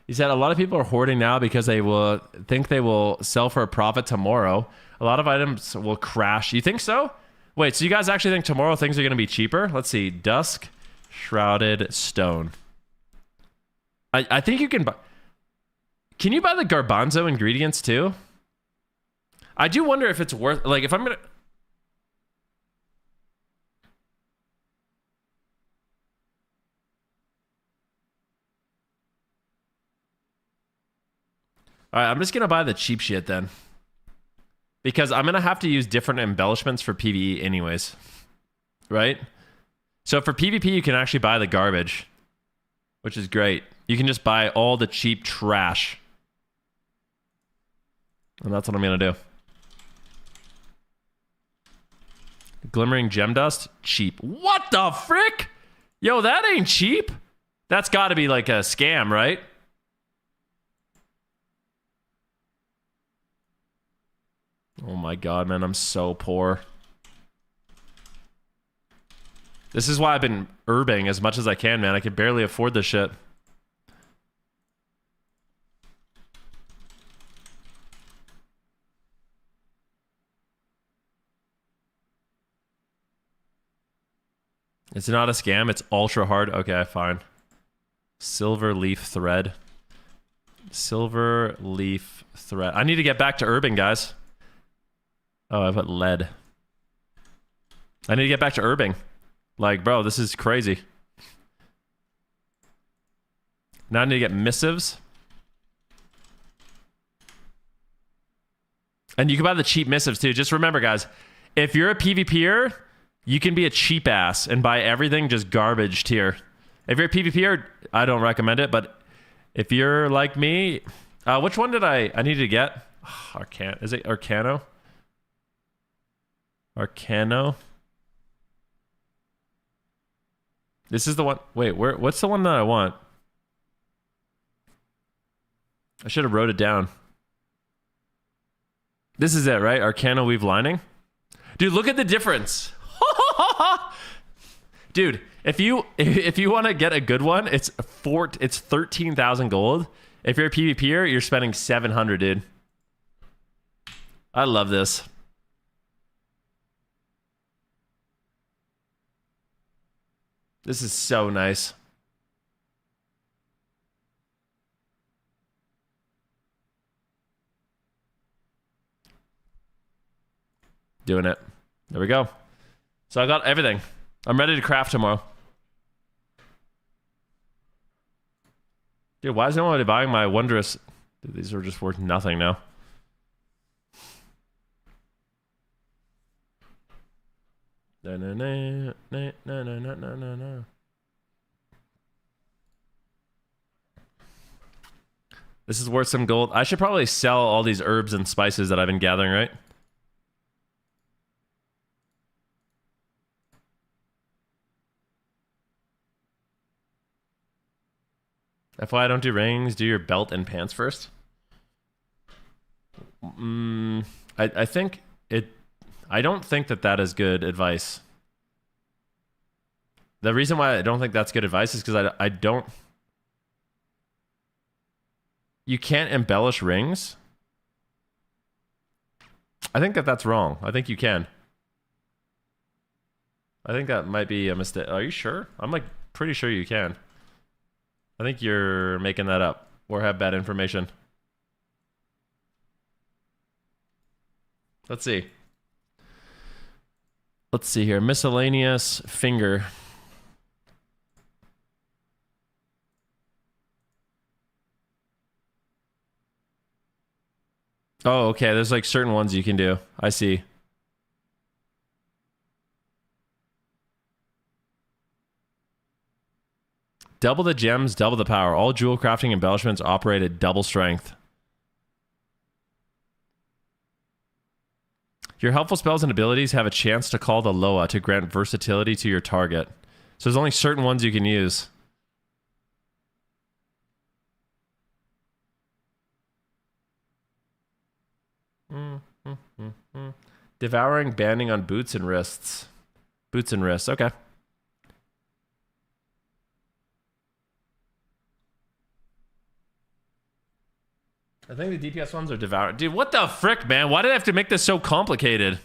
He said a lot of people are hoarding now because they will think they will sell for a profit tomorrow. A lot of items will crash. You think so? Wait, so you guys actually think tomorrow things are going to be cheaper? Let's see. Dusk Shrouded Stone. I think you can buy... Can you buy the garbanzo ingredients too? I do wonder if it's worth... Like, if I'm going to... Alright, I'm just going to buy the cheap shit then. Because I'm going to have to use different embellishments for PvE anyways. Right? So for PvP, you can actually buy the garbage. Which is great. You can just buy all the cheap trash. And that's what I'm going to do. Glimmering gem dust? Cheap. What the frick? Yo, that ain't cheap. That's got to be like a scam, right? Oh my god, man, I'm so poor. This is why I've been herbing as much as I can, man. I can barely afford this shit. It's not a scam, it's ultra hard. Okay, fine. Silver leaf thread. Silver leaf thread. I need to get back to herbing, guys. Oh, I put lead. I need to get back to herbing. Like, bro, this is crazy. Now I need to get missives. And you can buy the cheap missives too. Just remember, guys, if you're a PvPer, you can be a cheap ass and buy everything just garbage tier. If you're a PvPer, I don't recommend it. But if you're like me, which one did I need to get? Is it Arcano? Arcano. This is the one. Wait, what's the one that I want? I should have wrote it down. This is it, right? Arcano Weave Lining. Dude, look at the difference. Dude, if you want to get a good one, it's 13,000 gold. If you're a PvPer, you're spending 700, dude. I love this. This is so nice. Doing it. There we go. So I got everything. I'm ready to craft tomorrow. Dude, why is no one buying my wondrous... Dude, these are just worth nothing now. This is worth some gold. I should probably sell all these herbs and spices that I've been gathering, right? FYI, don't do rings. Do your belt and pants first. I think it... I don't think that is good advice. The reason why I don't think that's good advice is because I don't... You can't embellish rings? I think that's wrong. I think you can. I think that might be a mistake. Are you sure? I'm like pretty sure you can. I think you're making that up or have bad information. Let's see. Let's see here. Miscellaneous finger. Oh, okay. There's like certain ones you can do. I see. Double the gems, double the power. All jewel crafting embellishments operate at double strength. Your helpful spells and abilities have a chance to call the Loa to grant versatility to your target. So there's only certain ones you can use. Devouring, banding on boots and wrists. Boots and wrists, okay. I think the DPS ones are devoured. Dude, what the frick, man? Why did I have to make this so complicated?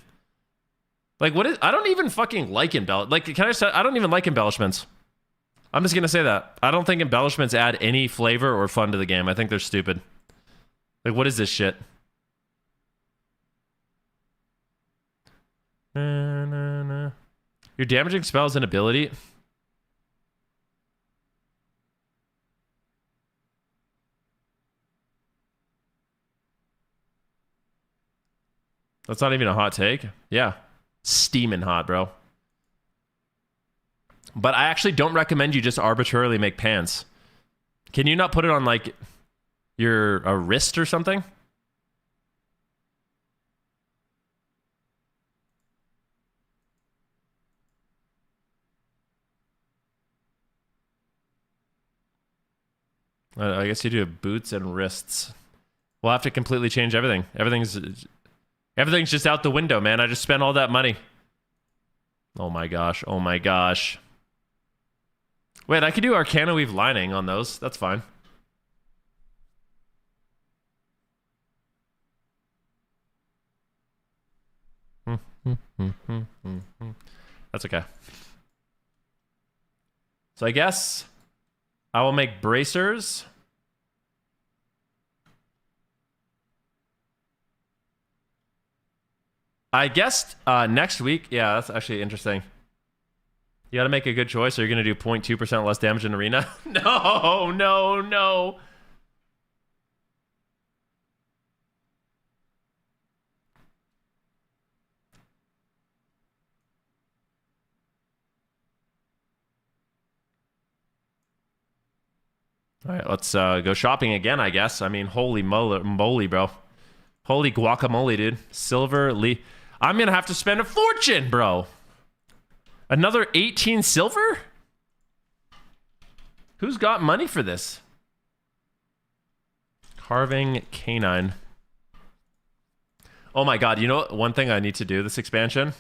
Like, what is... I don't even fucking like embellishments. Like, can I say... I don't even like embellishments. I'm just gonna say that. I don't think embellishments add any flavor or fun to the game. I think they're stupid. Like, what is this shit? Your damaging spells and ability... That's not even a hot take. Yeah. Steaming hot, bro. But I actually don't recommend you just arbitrarily make pants. Can you not put it on, like, a wrist or something? I guess you do boots and wrists. We'll have to completely change everything. Everything's just out the window, man. I just spent all that money. Oh my gosh. Oh my gosh. Wait, I could do Arcana Weave lining on those. That's fine. That's okay. So I guess I will make bracers. I guess next week, yeah, that's actually interesting. You gotta make a good choice, or you're gonna do 0.2% less damage in arena. No, no, no. All right, let's go shopping again, I guess. I mean, holy moly, bro. Holy guacamole, dude. Silver, I'm gonna have to spend a fortune, bro. Another 18 silver? Who's got money for this? Carving canine. Oh my god, you know one thing I need to do this expansion?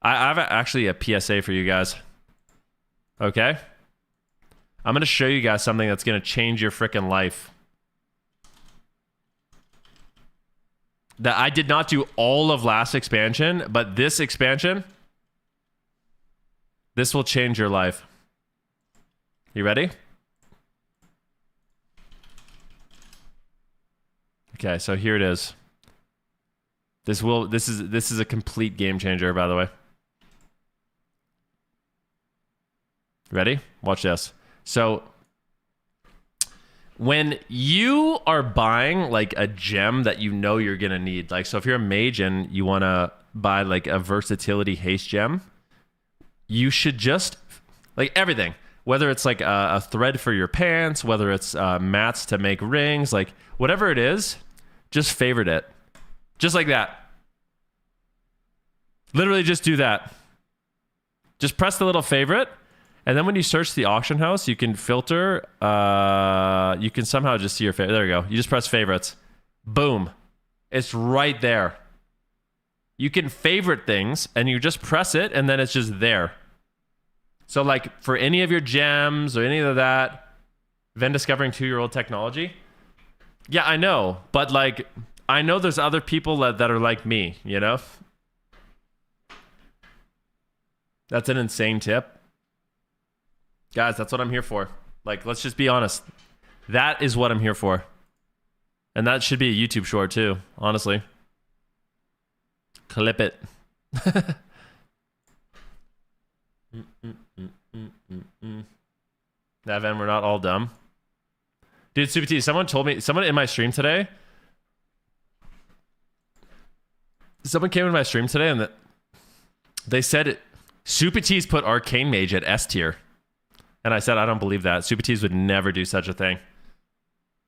I have actually a PSA for you guys. Okay? I'm gonna show you guys something that's gonna change your freaking life. That I did not do all of last expansion, but this expansion, this will change your life. You ready? Okay, so here it is. This is a complete game changer, by the way. Ready? Watch this. So when you are buying like a gem that you know you're gonna need, like, so if you're a mage and you want to buy like a versatility haste gem, you should just like everything, whether it's like a thread for your pants, whether it's mats to make rings, like whatever it is, just favorite it. Just like that. Literally just do that. Just press the little favorite. And then when you search the auction house, you can filter. You can somehow just see your favorite. There you go. You just press favorites. Boom. It's right there. You can favorite things and you just press it and then it's just there. So like for any of your gems or any of that, Venn discovering 2-year-old technology. Yeah, I know. But like, I know there's other people that are like me, you know? That's an insane tip. Guys, that's what I'm here for. Like, let's just be honest. That is what I'm here for. And that should be a YouTube short too, honestly. Clip it. Evan, we're not all dumb. Dude, Super T, someone in my stream today. Someone came in my stream today and they said Super T's put Arcane Mage at S tier. And I said, I don't believe that. Super T's would never do such a thing.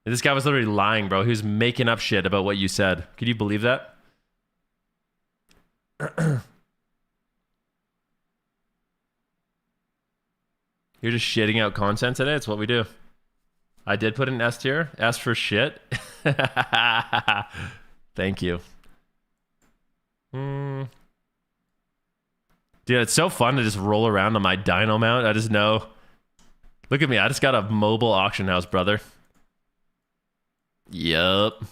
This guy was literally lying, bro. He was making up shit about what you said. Could you believe that? You're just shitting out content today? It's what we do. I did put an S tier. S for shit. Thank you. Dude, it's so fun to just roll around on my dino mount. I just know. Look at me. I just got a mobile auction house, brother. Yup.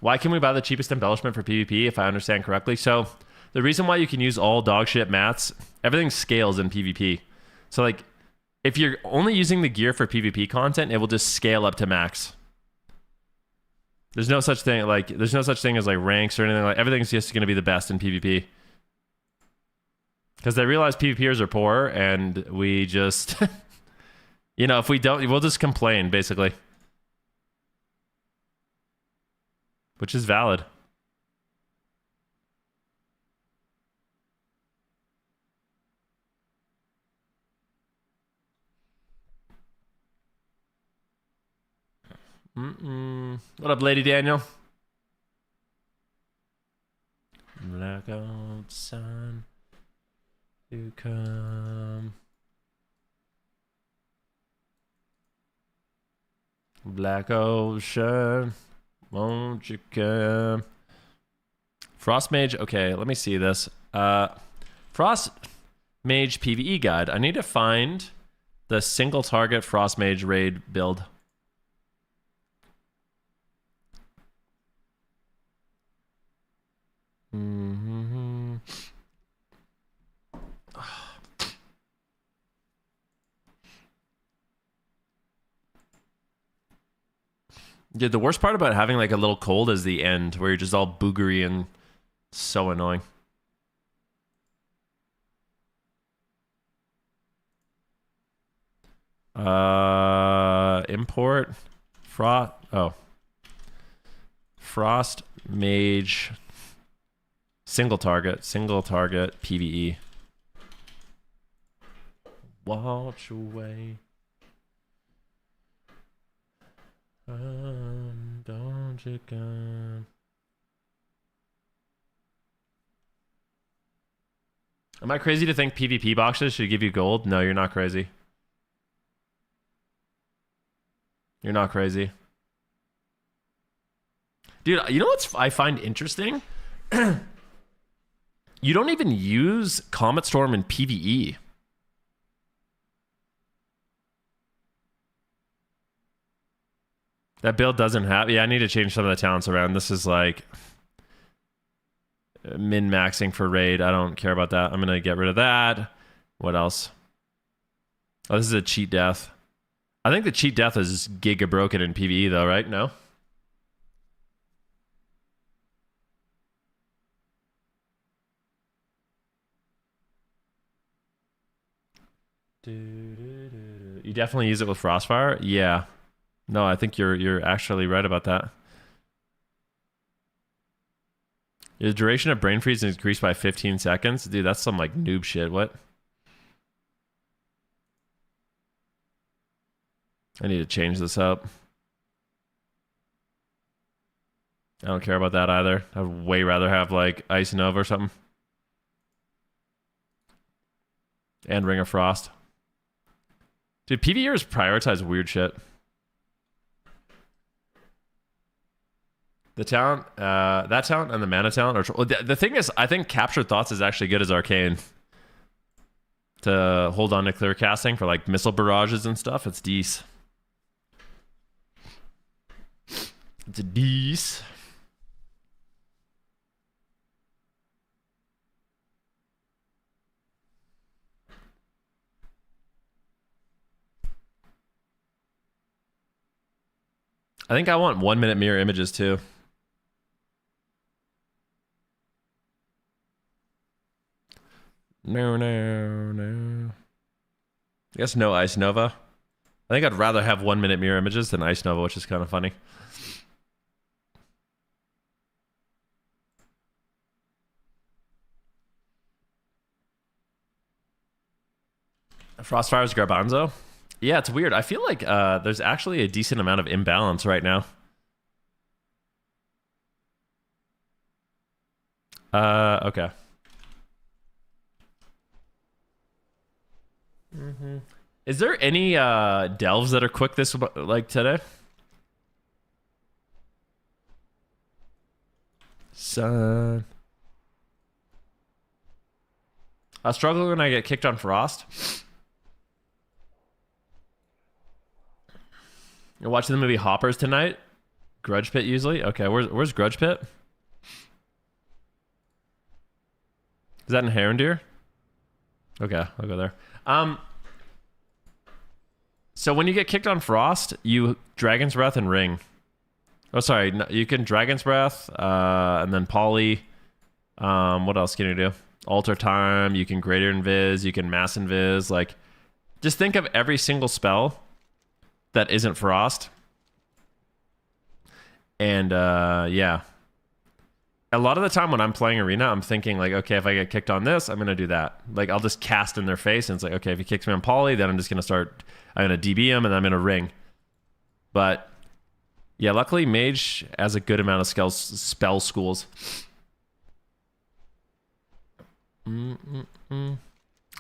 Why can we buy the cheapest embellishment for PvP, if I understand correctly? So, the reason why you can use all dog shit mats, everything scales in PvP. So, like, if you're only using the gear for PvP content, it will just scale up to max. There's no such thing, like, there's no such thing as, like, ranks or anything. Like, everything's just going to be the best in PvP. Because they realize PvPers are poor, and we just... you know, if we don't, we'll just complain, basically. Which is valid. What up, Lady Daniel? Black old sun to come. Black ocean, won't you come? Frost Mage. Okay, let me see this. Frost Mage PvE guide. I need to find the single target Frost Mage raid build. Dude, the worst part about having like a little cold is the end, where you're just all boogery and so annoying. Import Frost Mage single target PvE. Watch away. Don't you come. Am I crazy to think PvP boxes should give you gold? No, you're not crazy. You're not crazy. Dude, you know what I find interesting? You don't even use Comet Storm in PvE. That build doesn't have... Yeah, I need to change some of the talents around. This is like... min-maxing for raid. I don't care about that. I'm going to get rid of that. What else? Oh, this is a cheat death. I think the cheat death is giga broken in PvE though, right? No? You definitely use it with Frostfire? Yeah. No, I think you're actually right about that. The duration of brain freeze is increased by 15 seconds. Dude, that's some like noob shit. What? I need to change this up. I don't care about that either. I'd way rather have like Ice Nova or something. And Ring of Frost. Dude, PvEers prioritize weird shit. The talent, that talent and the mana talent are... The thing is, I think Capture Thoughts is actually good as Arcane. To hold on to clear casting for like missile barrages and stuff. It's decent. It's a decent. I think I want 1 minute mirror images too. No. I guess no Ice Nova. I think I'd rather have 1 minute mirror images than Ice Nova, which is kind of funny. Frostfire's Garbanzo. Yeah, it's weird. I feel like there's actually a decent amount of imbalance right now. Okay. Is there any delves that are quick this like today? Son. I struggle when I get kicked on Frost. You're watching the movie Hoppers tonight? Grudge Pit usually? Okay, where's Grudge Pit? Is that in Herondeer? Okay, I'll go there. So when you get kicked on Frost, you Dragon's Breath and Ring. Oh, sorry. No, you can Dragon's Breath, and then Poly. What else can you do? Alter Time. You can Greater Invis. You can Mass Invis. Like, just think of every single spell that isn't Frost. And, yeah. A lot of the time when I'm playing Arena, I'm thinking, like, okay, if I get kicked on this, I'm going to do that. Like, I'll just cast in their face, and it's like, okay, if he kicks me on Poly, then I'm just going to start... I'm going to DB him, and I'm going to Ring. But, yeah, luckily, Mage has a good amount of spell schools. A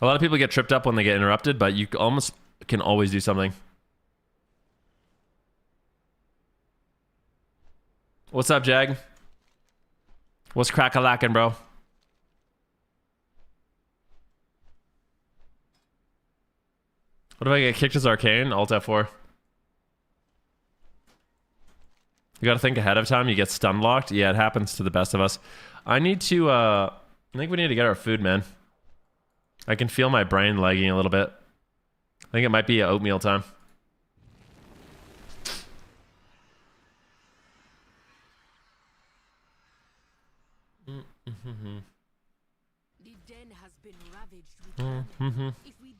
lot of people get tripped up when they get interrupted, but you almost can always do something. What's up, Jag? What's crack-a-lackin', bro? What if I get kicked as Arcane? Alt F4. You gotta think ahead of time. You get stun locked. Yeah, it happens to the best of us. I need to, I think we need to get our food, man. I can feel my brain lagging a little bit. I think it might be oatmeal time.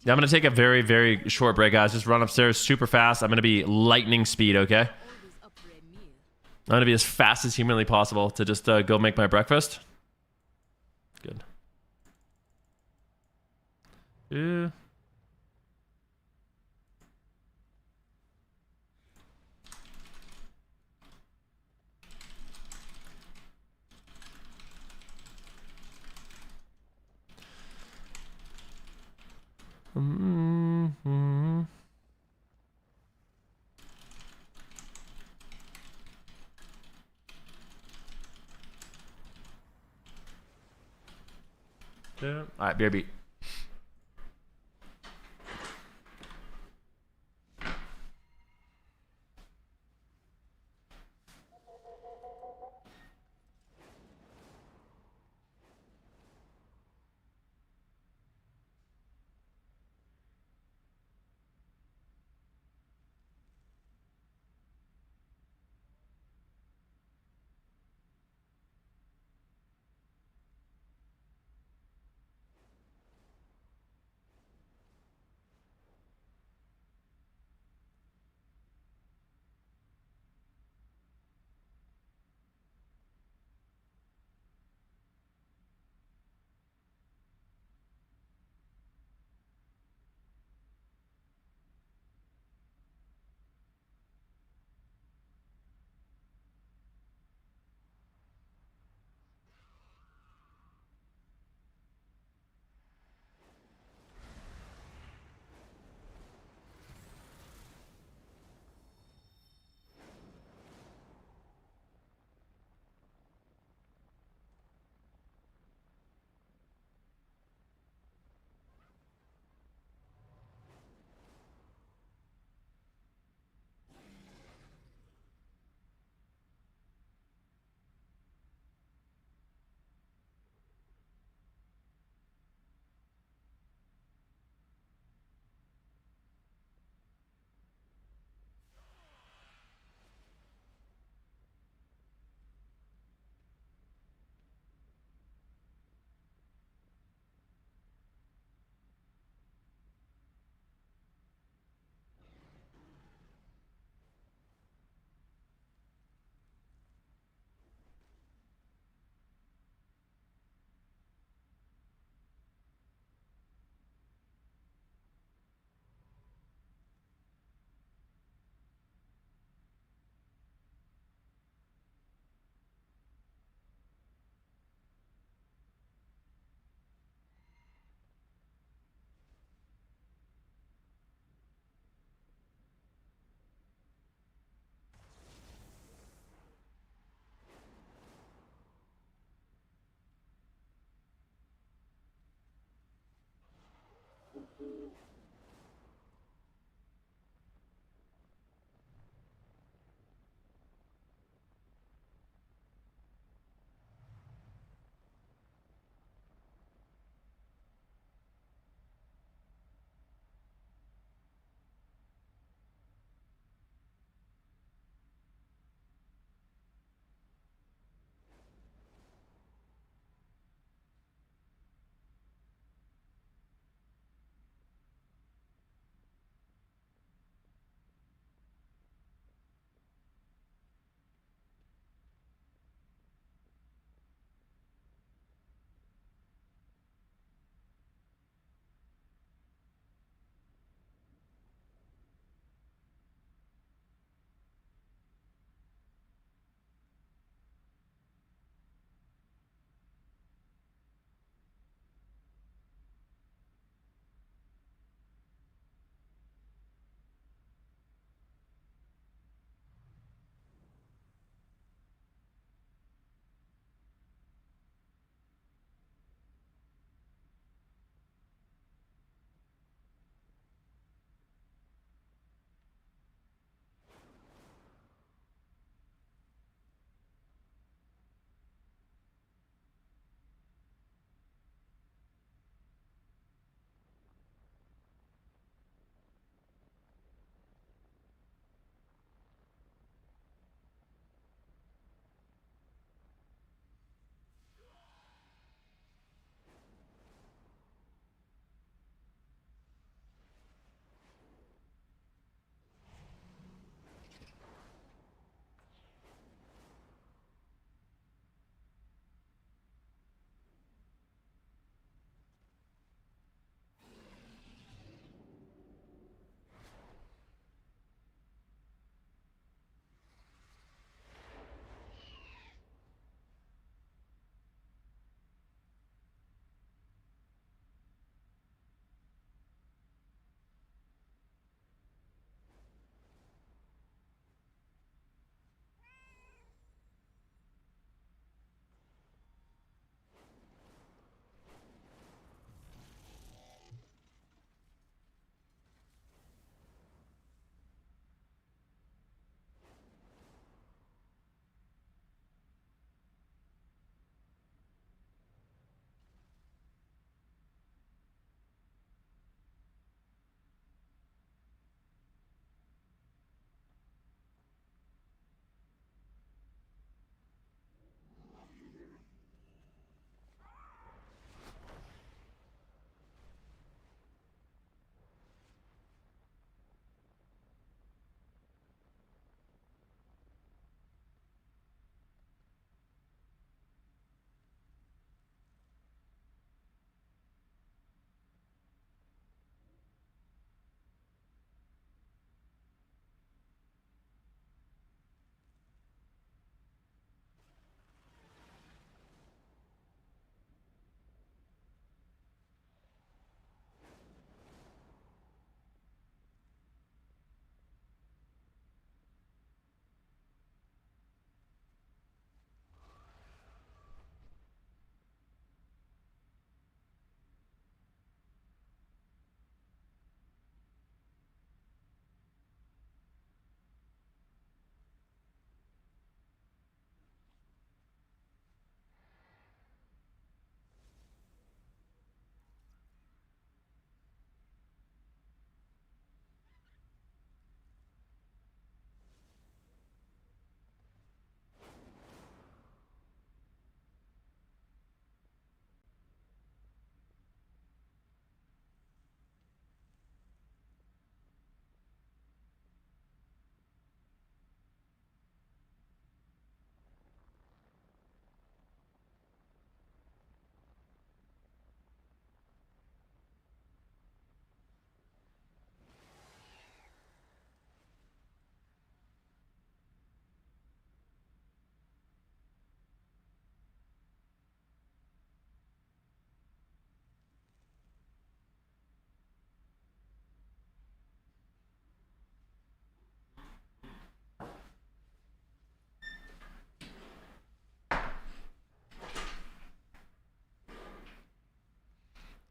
Yeah, I'm gonna take a very, very short break, guys. Just run upstairs super fast. I'm gonna be lightning speed, okay? I'm gonna be as fast as humanly possible to just go make my breakfast. Good. Yeah. Yeah. All right, BRB.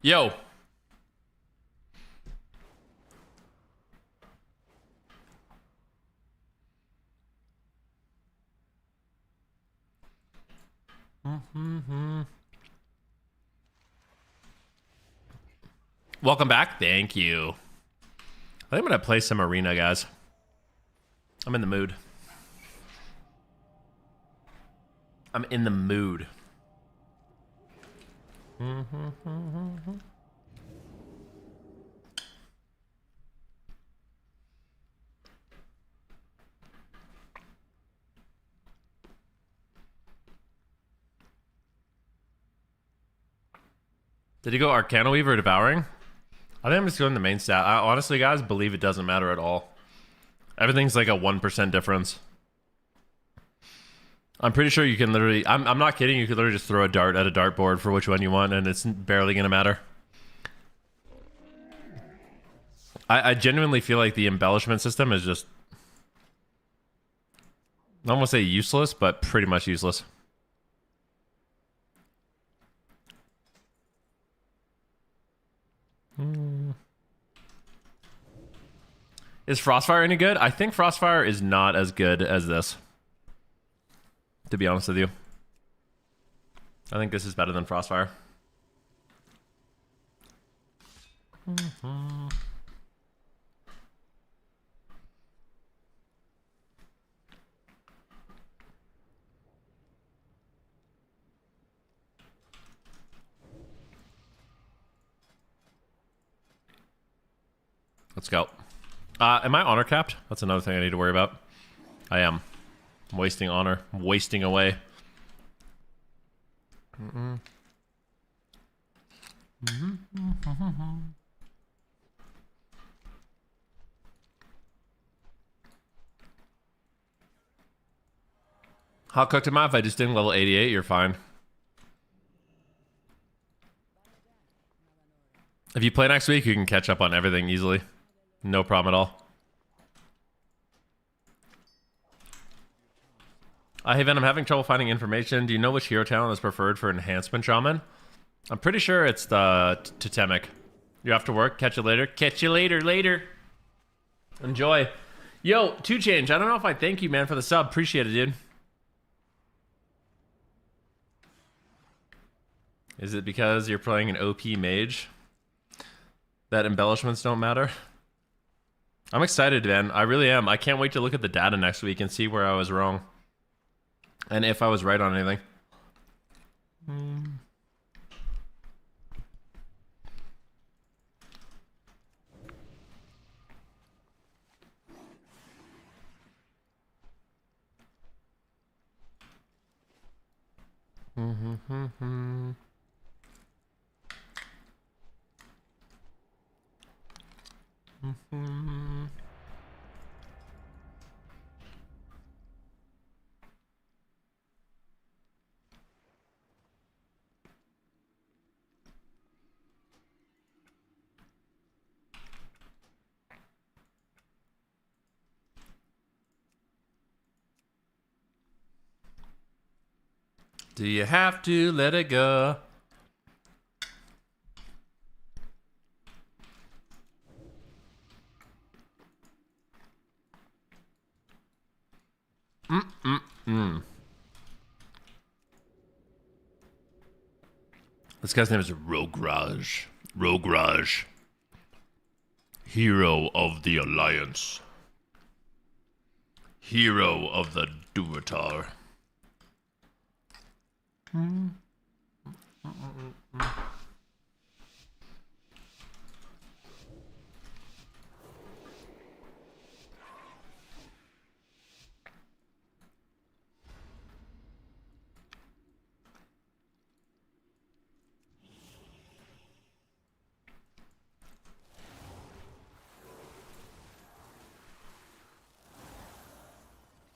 Yo. Welcome back. Thank you. I think I'm going to play some arena, guys. I'm in the mood. I'm in the mood. Did he go Arcana Weaver or Devouring? I think I'm just going the main stat. I honestly, guys, believe it doesn't matter at all. Everything's like a 1% difference. I'm pretty sure you can literally... I'm not kidding. You could literally just throw a dart at a dartboard for which one you want, and it's barely going to matter. I genuinely feel like the embellishment system is just... I don't want to say useless, but pretty much useless. Is Frostfire any good? I think Frostfire is not as good as this. To be honest with you. I think this is better than Frostfire. Let's go. Am I honor capped? That's another thing I need to worry about. I am. I'm wasting honor. I'm wasting away. How cooked am I? If I just didn't level 88, you're fine. If you play next week, you can catch up on everything easily. No problem at all. Hey, Ven, I'm having trouble finding information. Do you know which hero talent is preferred for Enhancement Shaman? I'm pretty sure it's the Totemic. You have to work. Catch you later. Catch you later. Enjoy. Yo, 2Change. I don't know if I thank you, man, for the sub. Appreciate it, dude. Is it because you're playing an OP mage that embellishments don't matter? I'm excited, man. I really am. I can't wait to look at the data next week and see where I was wrong. And if I was right on anything. Do you have to let it go? This guy's name is Rograj. Rograj. Hero of the Alliance. Hero of the Durotar.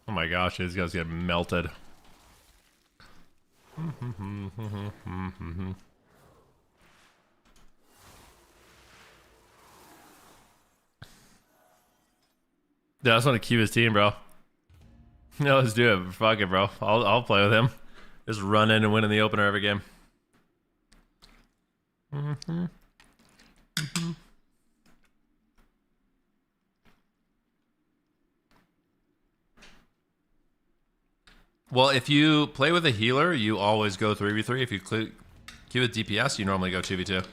Oh my gosh, these guys get melted. Yeah, I just want to keep his team, bro. No, let's do it. Fuck it, bro. I'll play with him. Just run in and win in the opener every game. Well, if you play with a healer, you always go 3v3. If you queue with DPS, you normally go 2v2.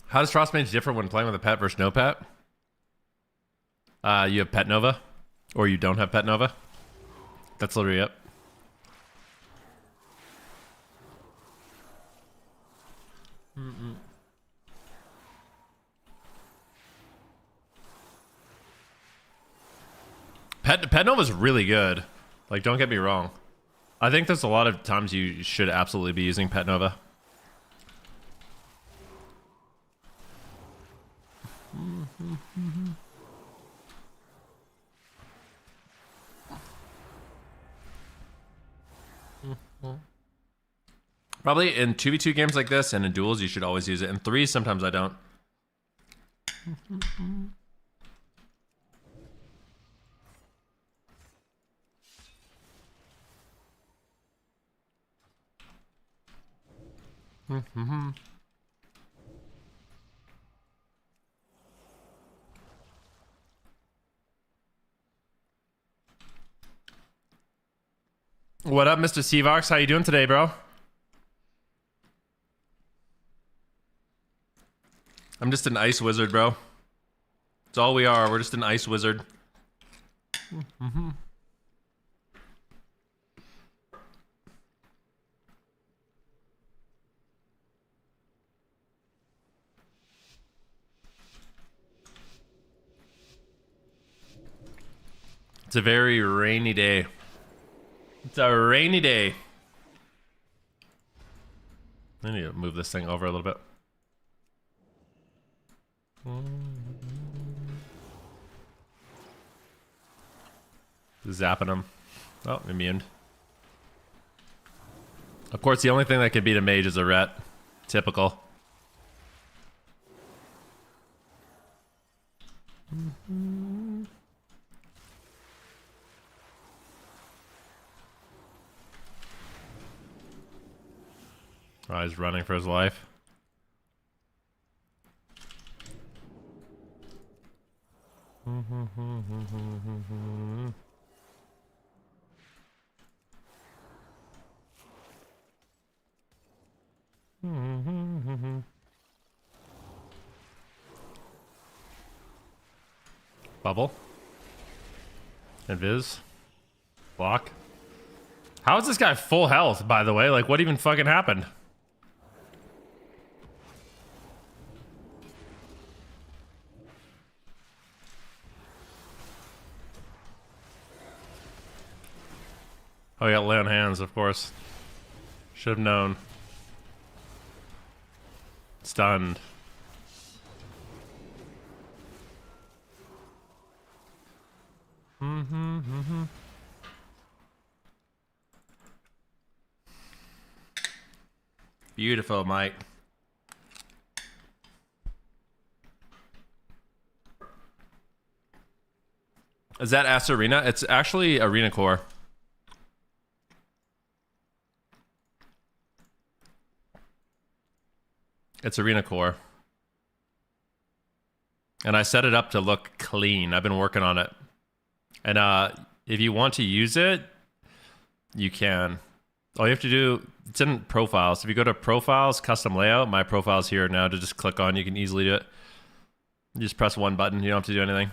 How does Frost Mage differ when playing with a pet versus no pet? You have Pet Nova, or you don't have Pet Nova. That's literally it. Pet Nova's really good. Like, don't get me wrong. I think there's a lot of times you should absolutely be using Pet Nova. Probably in 2v2 games like this and in duels, you should always use it. In 3s, sometimes I don't. What up, Mr. Seavox? How you doing today, bro? I'm just an ice wizard, bro. That's all we are. We're just an ice wizard. It's a very rainy day. It's a rainy day. I need to move this thing over a little bit. Zapping him. Oh, immune. Of course, the only thing that can beat a mage is a ret. Typical. Oh, he's running for his life. Bubble. Invis. Block. How is this guy full health, by the way? Like, what even fucking happened? Oh, he got lay on hands, of course. Should have known. Stunned. Beautiful, Mike. Is that Ass Arena? It's actually Arena Core. It's Arena Core. And I set it up to look clean. I've been working on it. And if you want to use it, you can. All you have to do, it's in profiles. If you go to profiles, custom layout, my profile's here now to just click on. You can easily do it. You just press one button. You don't have to do anything.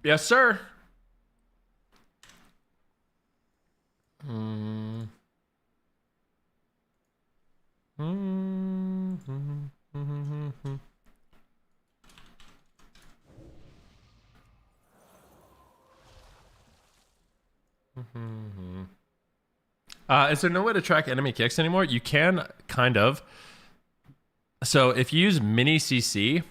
Yes, sir. Is there no way to track enemy kicks anymore? You can, kind of. So if you use mini CC,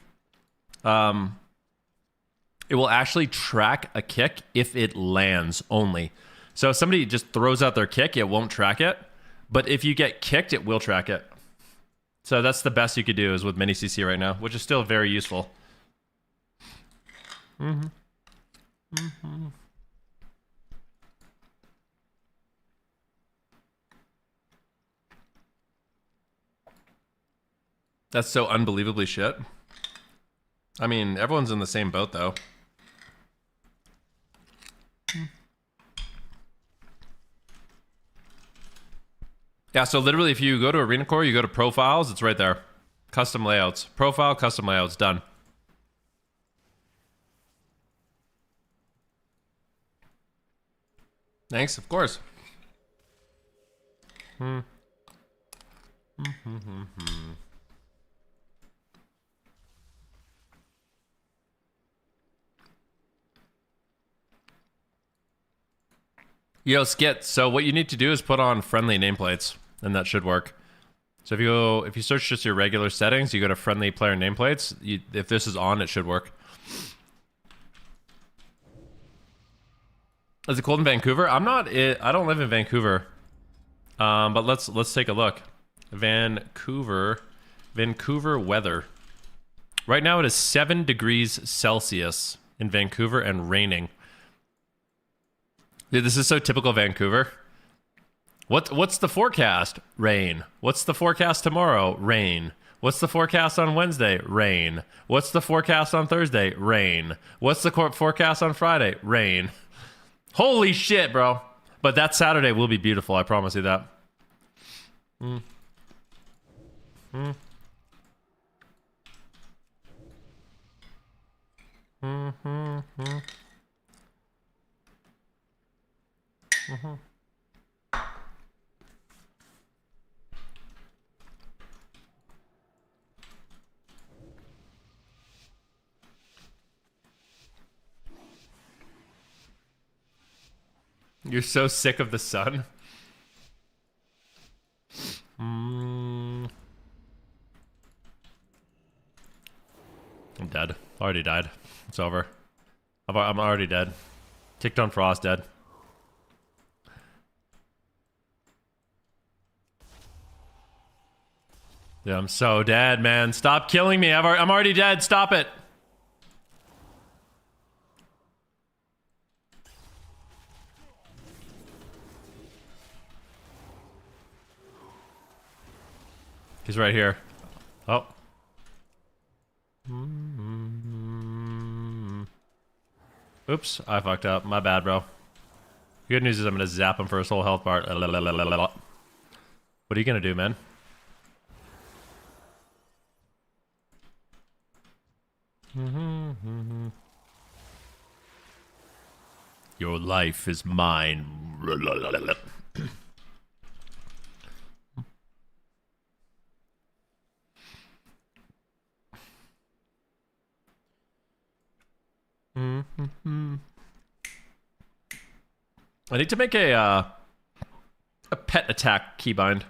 it will actually track a kick if it lands only. So if somebody just throws out their kick, it won't track it. But if you get kicked, it will track it. So that's the best you could do is with mini CC right now, which is still very useful. That's so unbelievably shit. I mean, everyone's in the same boat, though. Yeah, so literally if you go to Arena Core, you go to Profiles, it's right there. Custom layouts. Profile, custom layouts, done. Thanks, of course. Yo, Skit, so what you need to do is put on friendly nameplates, and that should work. So if you search just your regular settings, you go to friendly player nameplates, if this is on, it should work. Is it cold in Vancouver? I don't live in Vancouver. But let's take a look. Vancouver weather. Right now it is 7 degrees Celsius in Vancouver and raining. Dude, this is so typical Vancouver. What's the forecast? Rain. What's the forecast tomorrow? Rain. What's the forecast on Wednesday? Rain. What's the forecast on Thursday? Rain. What's the forecast on Friday? Rain. Holy shit, bro. But that Saturday will be beautiful, I promise you that. You're so sick of the sun. I'm dead. Already died. It's over. I'm already dead. Ticked on Frost, dead. Yeah, I'm so dead, man. Stop killing me. I'm already dead. Stop it. He's right here. Oh. Oops, I fucked up. My bad, bro. Good news is I'm gonna zap him for his whole health bar. What are you gonna do, man? Your life is mine. I need to make a pet attack keybind.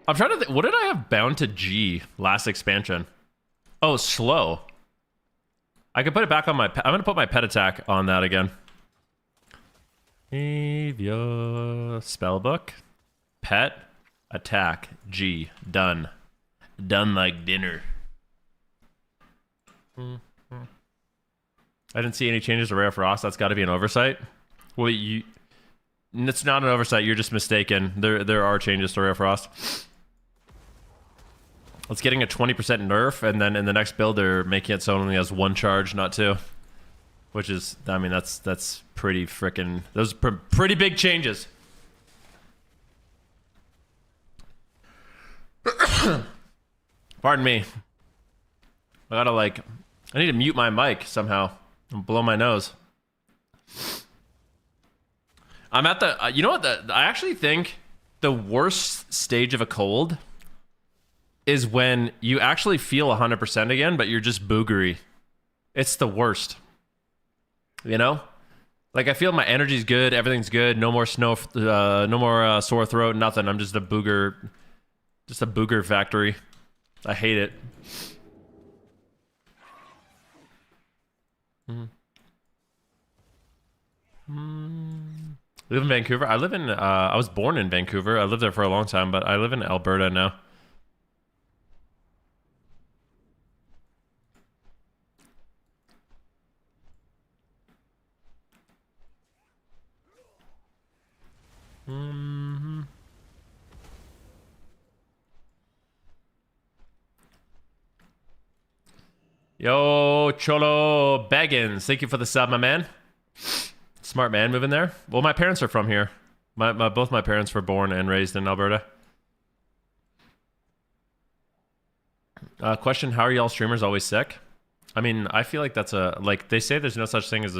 I'm trying to think, what did I have bound to G last expansion? Oh, slow. I could put it back on my I'm gonna put my pet attack on that again. Avia spellbook. Pet attack G. Done. Done like dinner. I didn't see any changes to Rare Frost. That's got to be an oversight. Well, it's not an oversight. You're just mistaken. There are changes to Rare Frost. It's getting a 20% nerf, and then in the next build, they're making it so it only has 1 charge, not 2. Which is, I mean, that's pretty freaking. Those are pretty big changes. Pardon me. I need to mute my mic somehow and blow my nose. I'm at the, you know what? I actually think the worst stage of a cold is when you actually feel 100% again, but you're just boogery. It's the worst. You know? Like I feel my energy's good, everything's good. No more snow, no more sore throat, nothing. I'm just a booger factory. I hate it. I live in Vancouver. I was born in Vancouver. I lived there for a long time, but I live in Alberta now. Yo, Cholo Baggins. Thank you for the sub, my man. Smart man moving there. Well, my parents are from here. Both my parents were born and raised in Alberta. Question, how are y'all streamers always sick? I mean, I feel like that's like they say there's no such thing as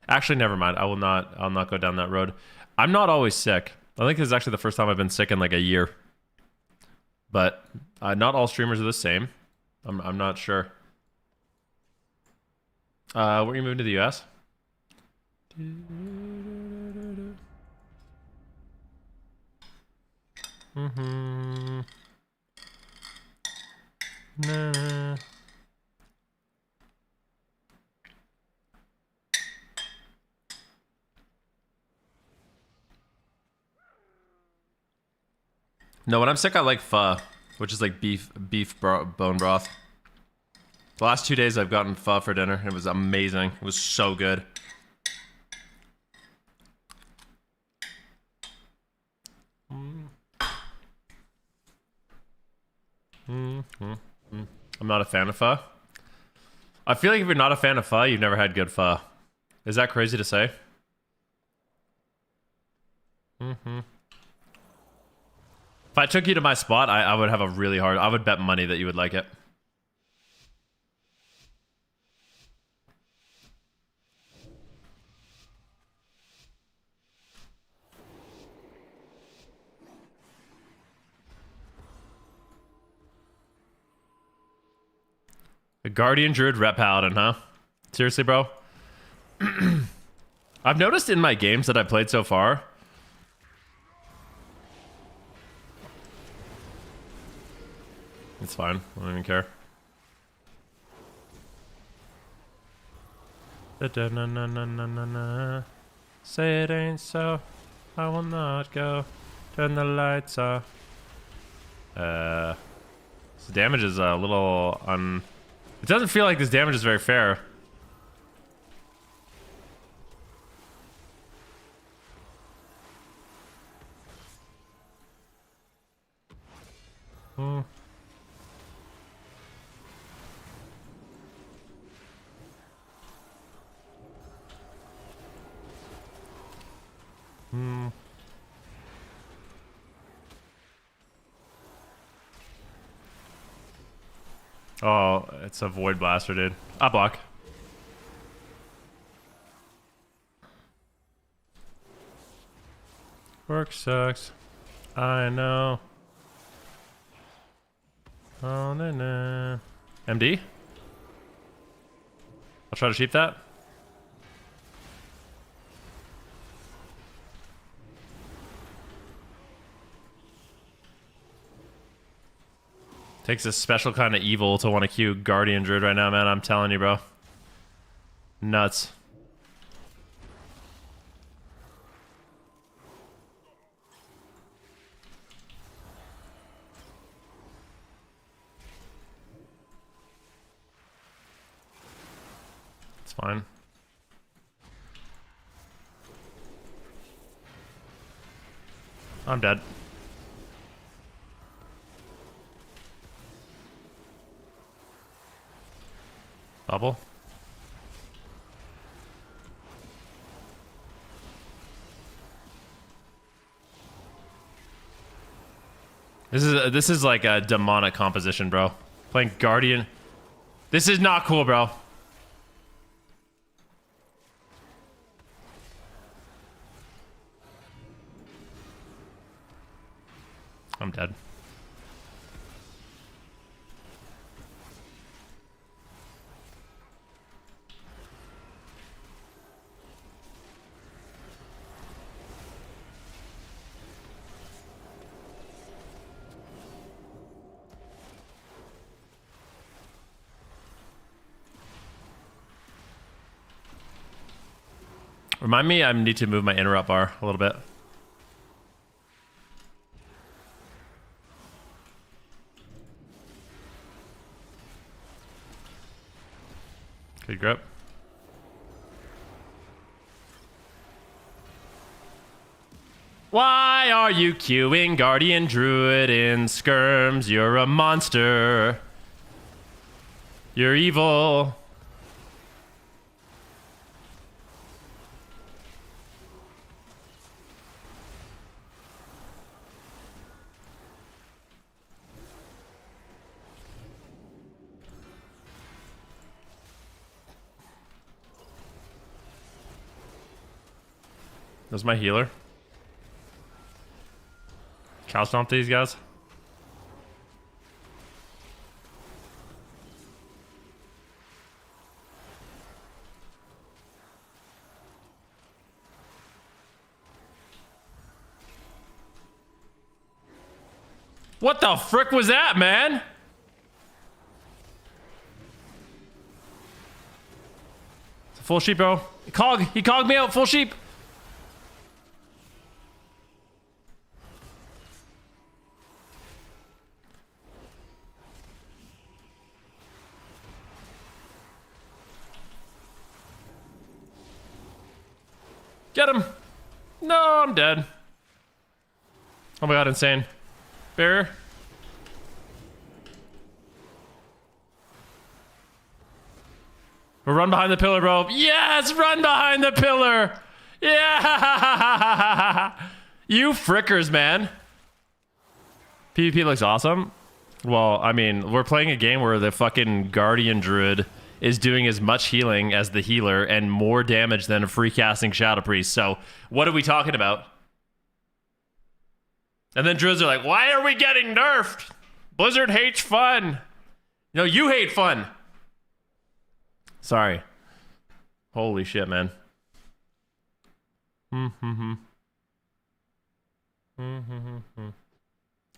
actually never mind. I'll not go down that road. I'm not always sick. I think this is actually the first time I've been sick in like a year. But not all streamers are the same. I'm not sure. Were you moving to the US? Nah. No, when I'm sick, I like pho, which is like bone broth. The last 2 days, I've gotten pho for dinner. It was amazing. It was so good. I'm not a fan of pho. I feel like if you're not a fan of pho, you've never had good pho. Is that crazy to say? If I took you to my spot, I would have a really hard... I would bet money that you would like it. A Guardian Druid Rep Paladin, huh? Seriously, bro? I've noticed in my games that I've played so far... It's fine. I don't even care. Say it ain't so. I will not go. Turn the lights off. This damage is a little It doesn't feel like this damage is very fair. Oh, it's a Void Blaster, dude. I block. Work sucks. I know. Oh, no. MD? I'll try to sheep that. Takes a special kind of evil to want to queue Guardian Druid right now, man. I'm telling you, bro. Nuts. It's fine. I'm dead. Bubble. This is like a demonic composition, bro. Playing Guardian. This is not cool, bro. I'm dead. Remind me, I need to move my interrupt bar a little bit. Good grip. Why are you queuing Guardian Druid in skirms? You're a monster. You're evil. That's my healer. Cow stomp these guys. What the frick was that, man? It's a full sheep, bro. He cogged me out, full sheep. Get him. No, I'm dead. Oh my god, insane. Barrier. We'll run behind the pillar, bro. Yes, run behind the pillar. Yeah. You frickers, man. PvP looks awesome. Well, I mean, we're playing a game where the fucking Guardian Druid is doing as much healing as the healer and more damage than a free casting Shadow Priest. So what are we talking about? And then Druids are like, why are we getting nerfed? Blizzard hates fun. No, you hate fun. Sorry. Holy shit, man. I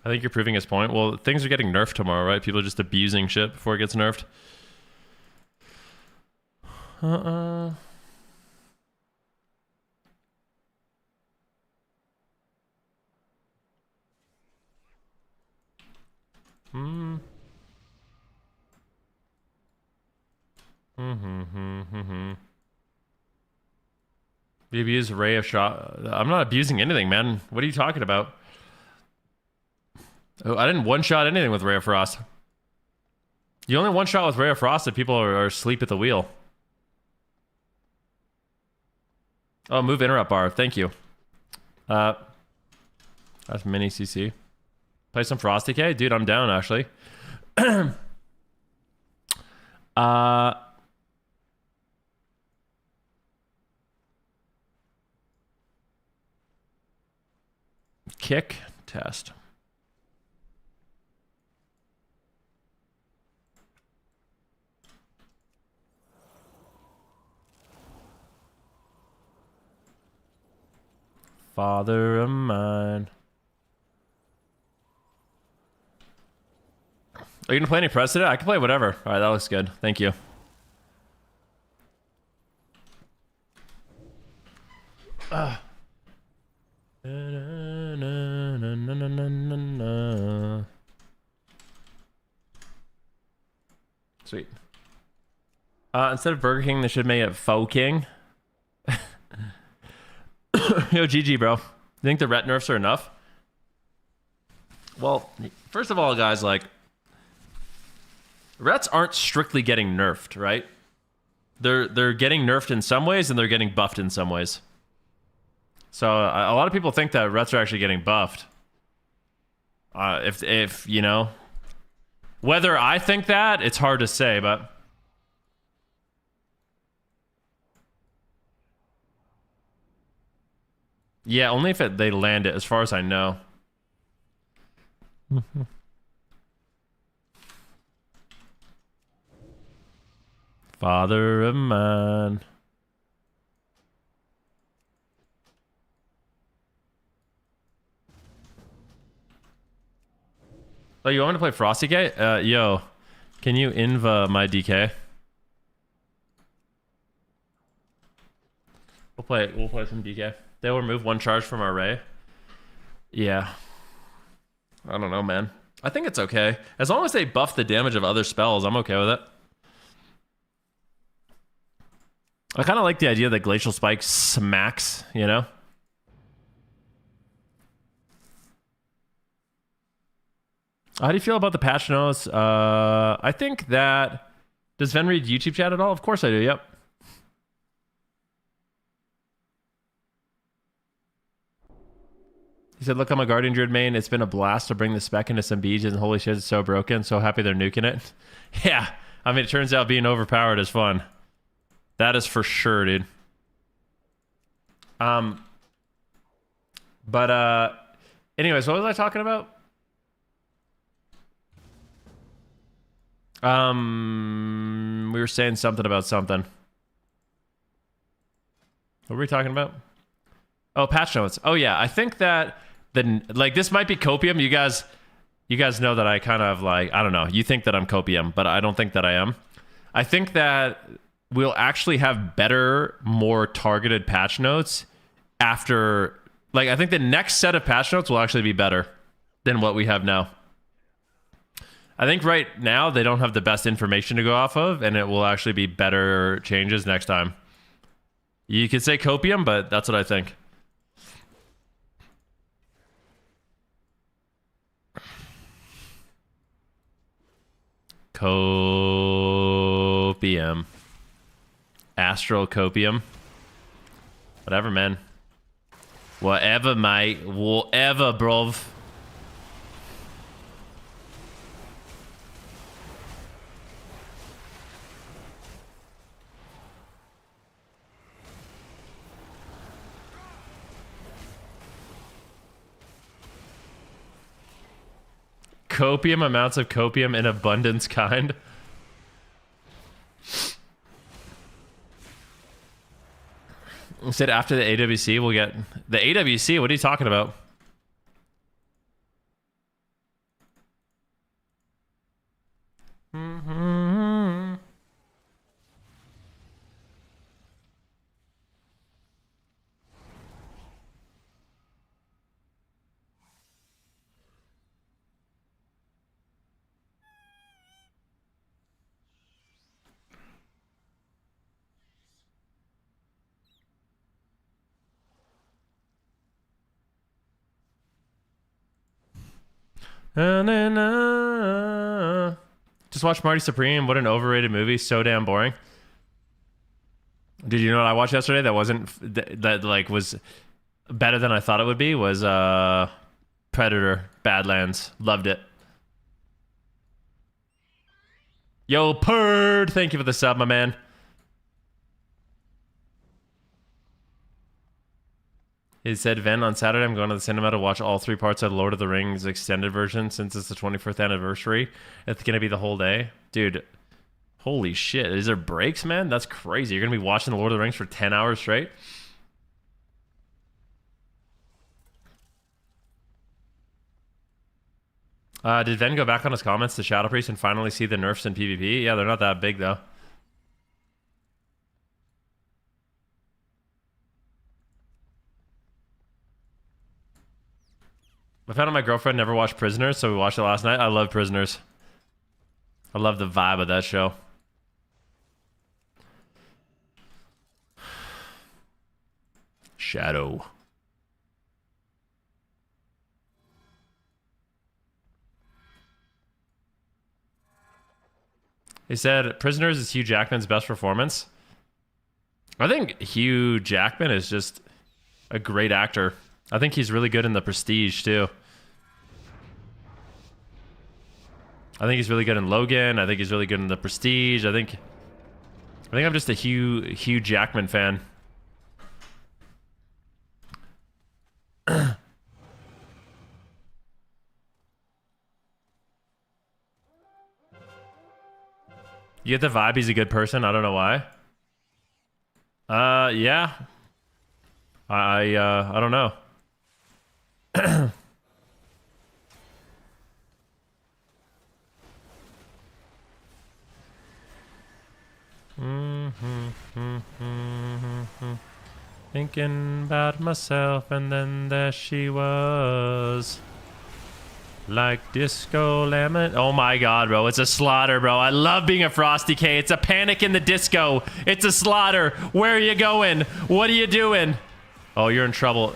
think you're proving his point. Well, things are getting nerfed tomorrow, right? People are just abusing shit before it gets nerfed. We abuse Ray of Shot. I'm not abusing anything, man. What are you talking about? Oh, I didn't one-shot anything with Ray of Frost. You only one-shot with Ray of Frost if people are asleep at the wheel. Oh, move interrupt bar. Thank you. That's mini CC. Play some Frost Decay? Dude, I'm down, actually. Kick test. Father of mine. Are you gonna play any Precedent? I can play whatever. All right, that looks good. Thank you. Sweet. Instead of Burger King, they should make it Faux King. Yo, GG, bro. You think the ret nerfs are enough? Well, first of all, guys, like, rets aren't strictly getting nerfed, right? They're getting nerfed in some ways, and they're getting buffed in some ways. So a lot of people think that rets are actually getting buffed. If you know, whether I think that, it's hard to say, but yeah, only if they land it, as far as I know. Father of mine. Oh, you want me to play Frosty Gate? Yo, can you inva my DK? We'll We'll play some DK. They'll remove one charge from our Ray. Yeah. I don't know, man. I think it's okay. As long as they buff the damage of other spells, I'm okay with it. I kind of like the idea that Glacial Spike smacks, you know? How do you feel about the patch notes? I think that... Does Ven read YouTube chat at all? Of course I do, yep. He said, look, I'm a Guardian Druid main. It's been a blast to bring the spec into some beads, and holy shit, it's so broken. So happy they're nuking it. Yeah, I mean, it turns out being overpowered is fun. That is for sure, dude. Anyways, what was I talking about? We were saying something about something. What were we talking about? Oh, patch notes. Oh yeah, I think that this might be copium. You guys know that I kind of like, I don't know. You think that I'm copium, but I don't think that I am. I think that we'll actually have better, more targeted patch notes after, like, I think the next set of patch notes will actually be better than what we have now. I think right now they don't have the best information to go off of, and it will actually be better changes next time. You could say copium, but that's what I think. Copium. Astral copium. Whatever, man. Whatever, mate. Whatever, bruv. Copium, amounts of copium in abundance kind. Said after the AWC we'll get the AWC. What are you talking about? Just watch Marty Supreme. What an overrated movie. So damn boring. Did you know what I watched yesterday that wasn't that like was better than I thought it would be? Was Predator Badlands. Loved it. Yo, Purd, thank you for the sub, my man. He said, Ven, on Saturday, I'm going to the cinema to watch all 3 parts of Lord of the Rings extended version since it's the 25th anniversary. It's going to be the whole day. Dude, holy shit. Is there breaks, man? That's crazy. You're going to be watching the Lord of the Rings for 10 hours straight? Did Ven go back on his comments to Shadow Priest and finally see the nerfs in PvP? Yeah, they're not that big, though. I found out my girlfriend never watched Prisoners, so we watched it last night. I love Prisoners. I love the vibe of that show. Shadow. He said, Prisoners is Hugh Jackman's best performance. I think Hugh Jackman is just a great actor. I think he's really good in The Prestige, too. I think he's really good in Logan. I think he's really good in The Prestige. I think I'm just a Hugh Jackman fan. You get the vibe he's a good person. I don't know why. Yeah. I don't know. thinking about myself, and then there she was. Like disco lemon. Oh my god, bro. It's a slaughter, bro. I love being a Frosty K. It's a panic in the disco. It's a slaughter. Where are you going? What are you doing? Oh, you're in trouble.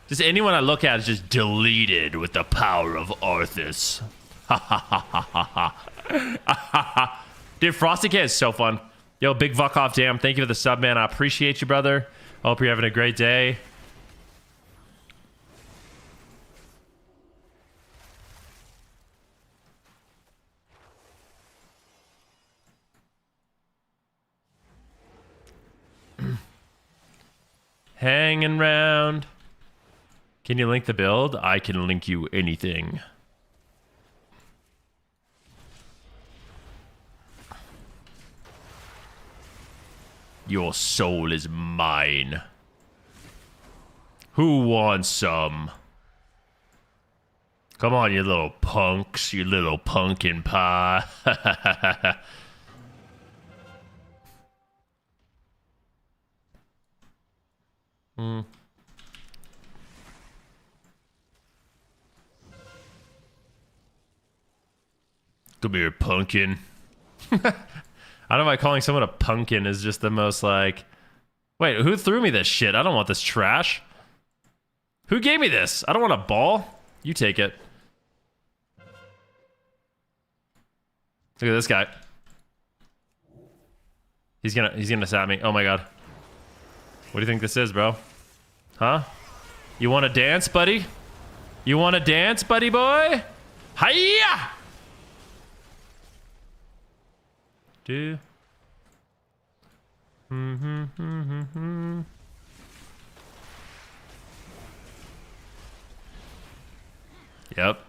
Just anyone I look at is just deleted with the power of Arthas. Ha ha ha ha ha ha. Dude, Frosty K is so fun. Yo, Big Vuck Dam, thank you for the sub, man. I appreciate you, brother. I hope you're having a great day. Hanging round. Can you link the build? I can link you anything. Your soul is mine. Who wants some? Come on, you little punks, you little pumpkin pie. Come here, pumpkin. I don't know why calling someone a pumpkin is just the most like... Wait, who threw me this shit? I don't want this trash. Who gave me this? I don't want a ball. You take it. Look at this guy. He's gonna sap me. Oh my god. What do you think this is, bro? Huh? You want to dance, buddy? You want to dance, buddy boy? Hiya! Do. Yep.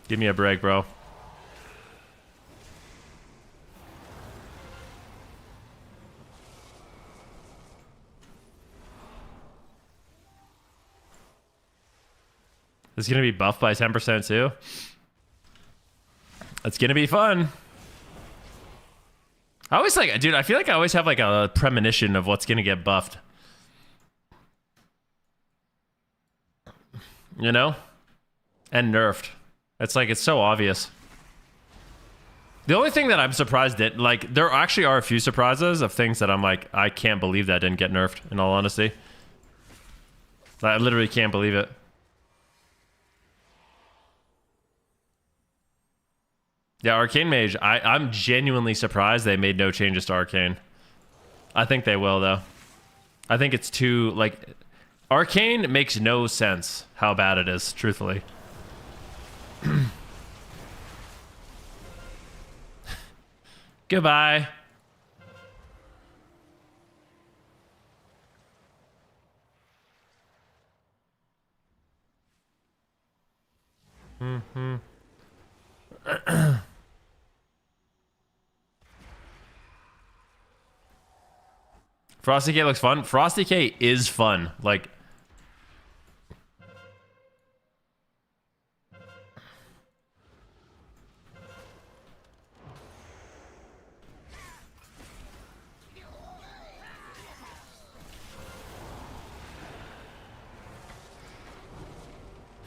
Give me a break, bro. This is gonna be buffed by 10% too. It's gonna be fun. I always like, dude, I feel like I always have like a premonition of what's gonna get buffed. You know? And nerfed. It's like, it's so obvious. The only thing that I'm surprised at, like, there actually are a few surprises of things that I'm like, I can't believe that didn't get nerfed, in all honesty. I literally can't believe it. Yeah, Arcane Mage, I'm genuinely surprised they made no changes to Arcane. I think they will, though. I think it's too, like... Arcane makes no sense how bad it is, truthfully. Goodbye. Frosty K looks fun. Frosty K is fun. Like...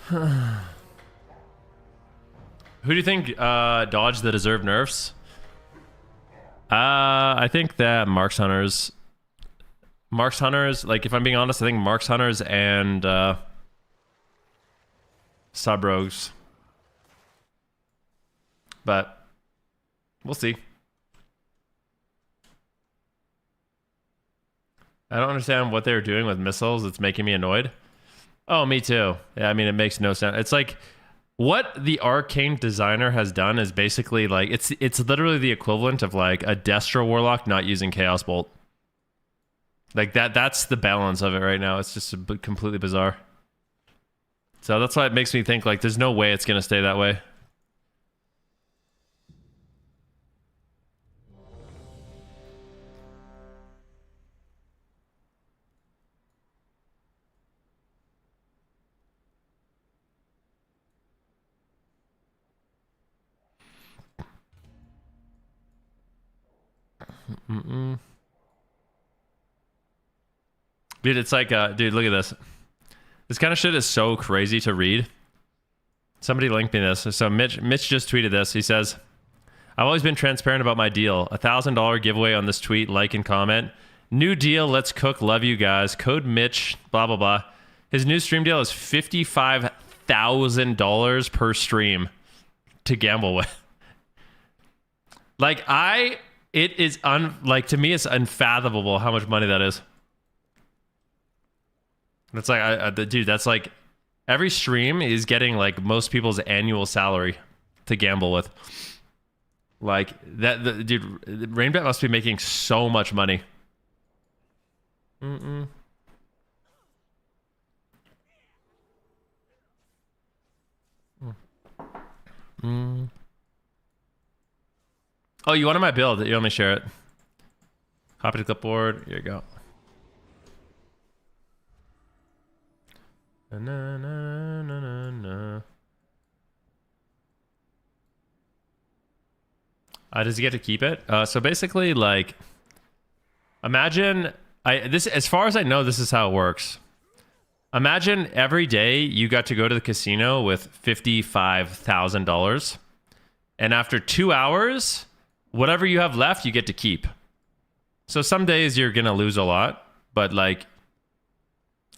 Who do you think dodged the deserved nerfs? I think that Marks Hunters, like, if I'm being honest, I think Marks Hunters and Sub Rogues. But we'll see. I don't understand what they were doing with missiles. It's making me annoyed. Oh, me too. Yeah, I mean, it makes no sense. It's like, what the Arcane designer has done is basically like, it's literally the equivalent of like a Destro Warlock not using Chaos Bolt. Like that's the balance of it right now. It's just completely bizarre. So that's why it makes me think like there's no way it's going to stay that way. Dude, it's like, dude, look at this. This kind of shit is so crazy to read. Somebody linked me this. So Mitch just tweeted this. He says, I've always been transparent about my deal. $1,000 giveaway on this tweet. Like and comment. New deal. Let's cook. Love you guys. Code Mitch. Blah, blah, blah. His new stream deal is $55,000 per stream to gamble with. Like, it is, like, to me, it's unfathomable how much money that is. It's like, dude, that's like, every stream is getting, like, most people's annual salary to gamble with. Like, dude, Rainbet must be making so much money. Oh, you wanted my build. You want me to share it? Copy to clipboard. Here you go. Na, na, na, na, na. Does he get to keep it? So basically, like, imagine this. As far as I know, this is how it works. Imagine every day you got to go to the casino with $55,000, and after 2 hours, whatever you have left, you get to keep. So some days you're gonna lose a lot, but like,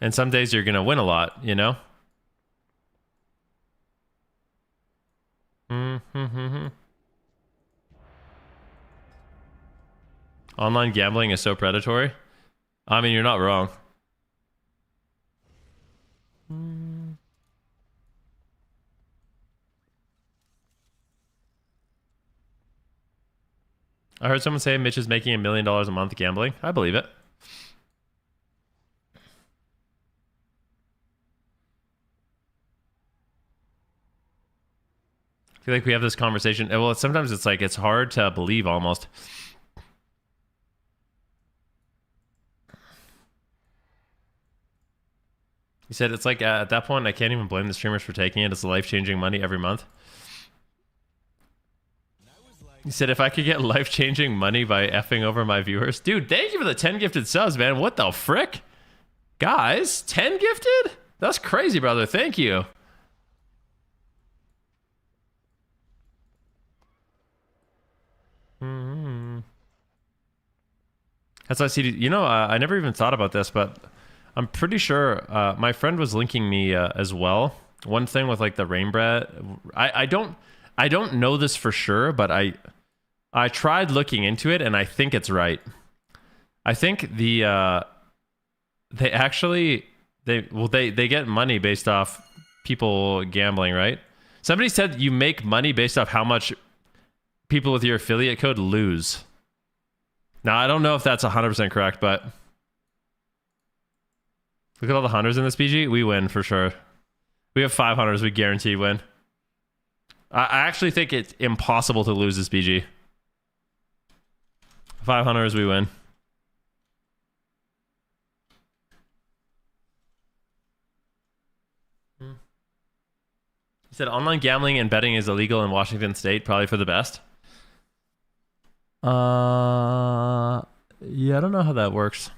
and some days you're gonna win a lot. You know. Online gambling is so predatory. I mean, you're not wrong. I heard someone say Mitch is making $1 million a month gambling. I believe it. I feel like we have this conversation. Well, sometimes it's like, it's hard to believe almost. He said it's like, at that point, I can't even blame the streamers for taking it. It's life-changing money every month. He said, if I could get life-changing money by effing over my viewers. Dude, thank you for the 10 gifted subs, man. What the frick? Guys, 10 gifted? That's crazy, brother. Thank you. That's why CD. You know, I never even thought about this, but I'm pretty sure my friend was linking me as well. One thing with like the Rainbret, I don't know this for sure, but I tried looking into it, and I think it's right. I think they get money based off people gambling, right? Somebody said you make money based off how much people with your affiliate code lose. Now, I don't know if that's 100% correct, but look at all the hunters in this BG. We win for sure. We have 5 hunters. We guarantee win. I actually think it's impossible to lose this BG. 5 hunters, we win. He said online gambling and betting is illegal in Washington State, probably for the best. Yeah, I don't know how that works.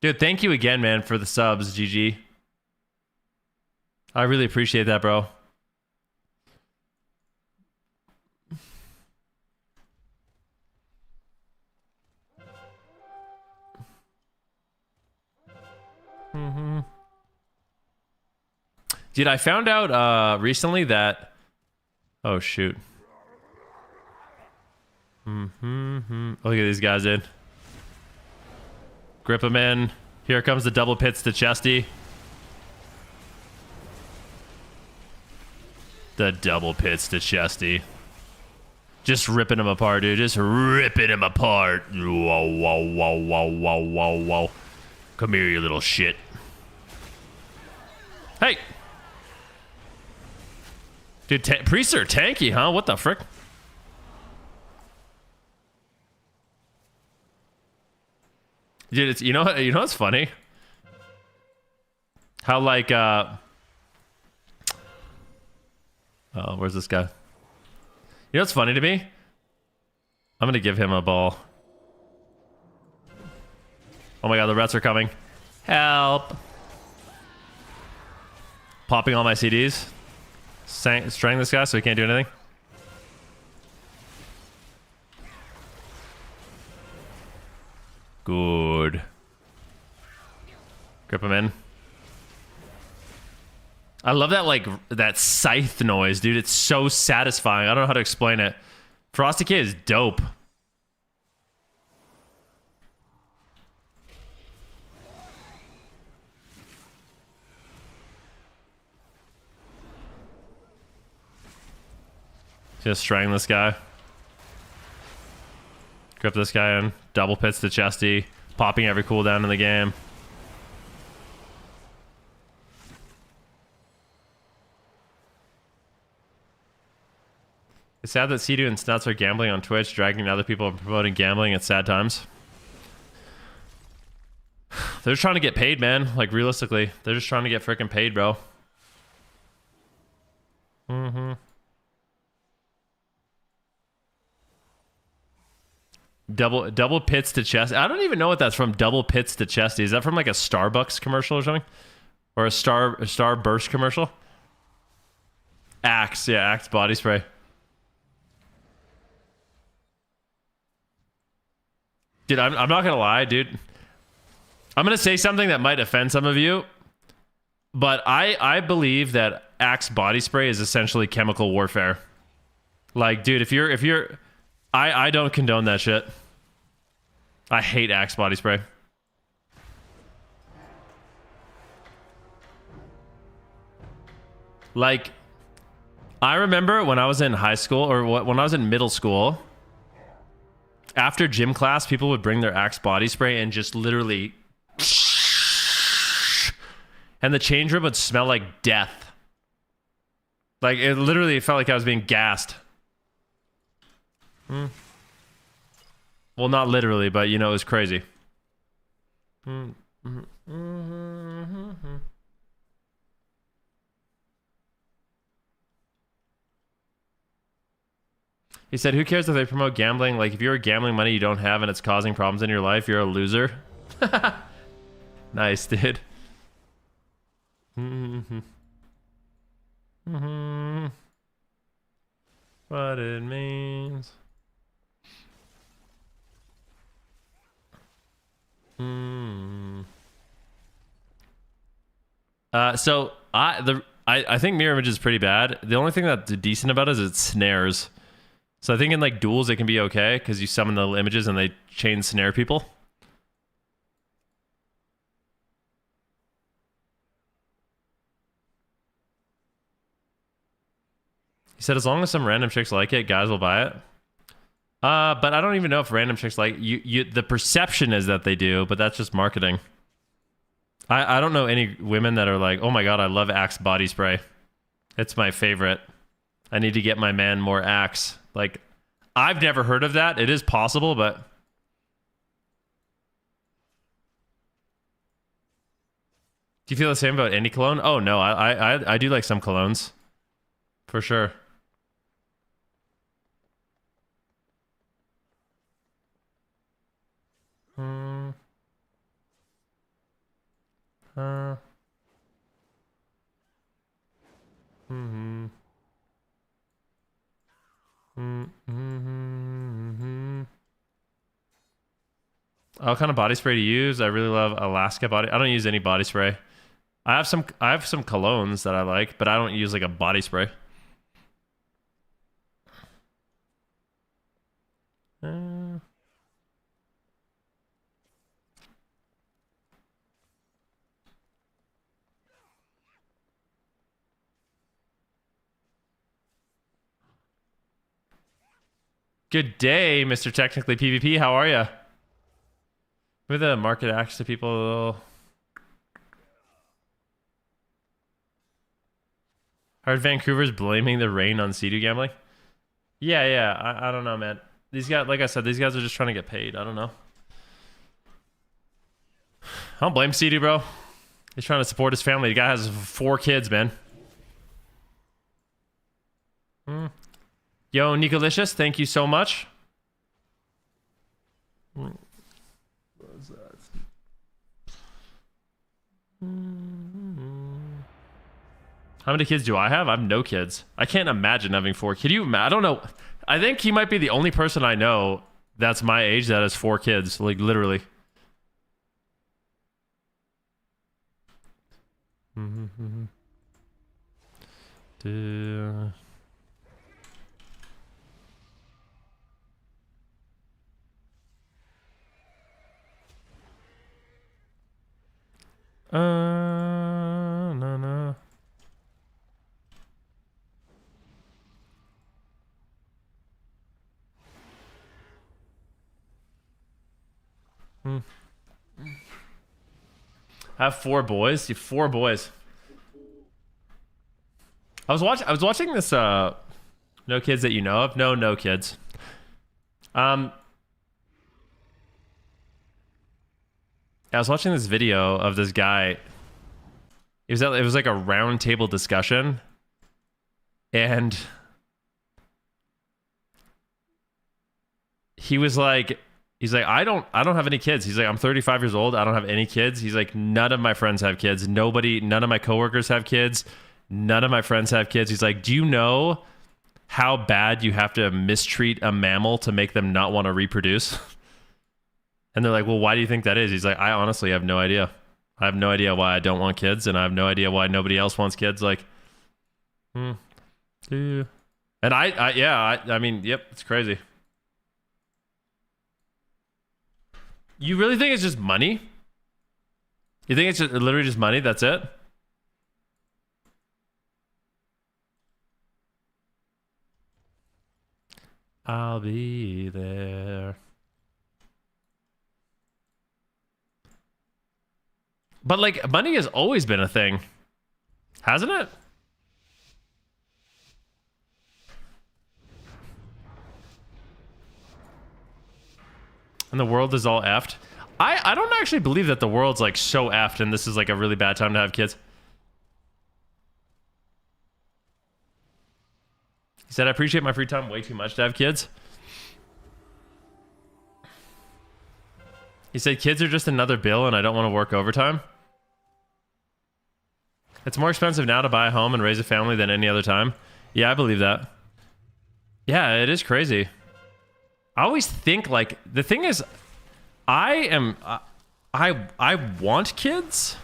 Dude, thank you again, man, for the subs, GG. I really appreciate that, bro. Dude, I found out recently that... Oh, shoot. Look at these guys, dude. Grip him in. Here comes the double pits to Chesty. The double pits to Chesty. Just ripping him apart, dude. Just ripping him apart. Whoa, whoa, whoa, whoa, whoa, whoa, whoa. Come here, you little shit. Hey! Dude, priests are tanky, huh? What the frick? Dude, it's, you know what's funny? How like oh, where's this guy? You know what's funny to me? I'm gonna give him a ball. Oh my god, the rats are coming. Help. Popping all my CDs. Straying this guy so he can't do anything. Good. Grip him in. I love that, like, that scythe noise, dude. It's so satisfying. I don't know how to explain it. Frosty K is dope. Just straying this guy. Grip this guy in. Double pits to chesty. Popping every cooldown in the game. It's sad that Sea-Doo and Snuts are gambling on Twitch, dragging other people and promoting gambling at sad times. They're just trying to get paid, man. Like, realistically. They're just trying to get freaking paid, bro. Mm-hmm. Double pits to chest. I don't even know what that's from. Double pits to chesty. Is that from like a Starbucks commercial or something? Or a Star Burst commercial? Axe. Yeah, Axe body spray. Dude, I'm not gonna lie, dude. I'm gonna say something that might offend some of you, but I believe that Axe body spray is essentially chemical warfare. Like, dude, if you're I don't condone that shit. I hate Axe body spray. Like, I remember when I was in high school, or when I was in middle school, after gym class, people would bring their Axe body spray and just literally... And the change room would smell like death. Like, it literally felt like I was being gassed. Well, not literally, but, you know, it was crazy. He said, who cares if they promote gambling? Like, if you're gambling money you don't have and it's causing problems in your life, you're a loser. Nice, dude. What it means. So I think mirror image is pretty bad. The only thing that's decent about it is it snares. So I think in like duels it can be okay because you summon the images and they chain snare people. He said as long as some random chicks like it, guys will buy it. But I don't even know if random chicks like you. The perception is that they do, but that's just marketing. I don't know any women that are like, oh my god, I love Axe body spray. It's my favorite. I need to get my man more Axe. Like, I've never heard of that. It is possible, but do you feel the same about any cologne? Oh no, I do like some colognes, for sure. What kind of body spray to use? I really love Alaska body. I don't use any body spray. I have some colognes that I like, but I don't use like a body spray. Good day, Mr. Technically PvP. How are you? With the market Axe to people. Heard Vancouver's blaming the rain on Sea-Doo gambling. Yeah. I don't know, man. These guys, like I said, these guys are just trying to get paid. I don't know. I don't blame Sea-Doo, bro. He's trying to support his family. The guy has 4 kids, man. Yo, Nicolicious, thank you so much. How many kids do I have? I have no kids. I can't imagine having 4. Can you? I don't know. I think he might be the only person I know that's my age that has 4 kids. Like literally. No. I have 4 boys. You 4 boys. I was watching this no kids that you know of. No kids. I was watching this video of this guy. It was like a round table discussion, and he's like, I don't have any kids. He's like, I'm 35 years old. I don't have any kids. He's like, none of my friends have kids. None of my coworkers have kids. None of my friends have kids. He's like, do you know how bad you have to mistreat a mammal to make them not want to reproduce? And they're like, well, why do you think that is? He's like, I honestly have no idea. I have no idea why I don't want kids, and I have no idea why nobody else wants kids. Like, yeah. And I mean, yep, it's crazy. You really think it's just money? You think it's literally just money? That's it? I'll be there. But like, money has always been a thing, hasn't it? And the world is all effed. I don't actually believe that the world's like so effed and this is like a really bad time to have kids. He said, I appreciate my free time way too much to have kids. He said, kids are just another bill and I don't want to work overtime. It's more expensive now to buy a home and raise a family than any other time. Yeah, I believe that. Yeah, it is crazy. I always think like, the thing is, I want kids.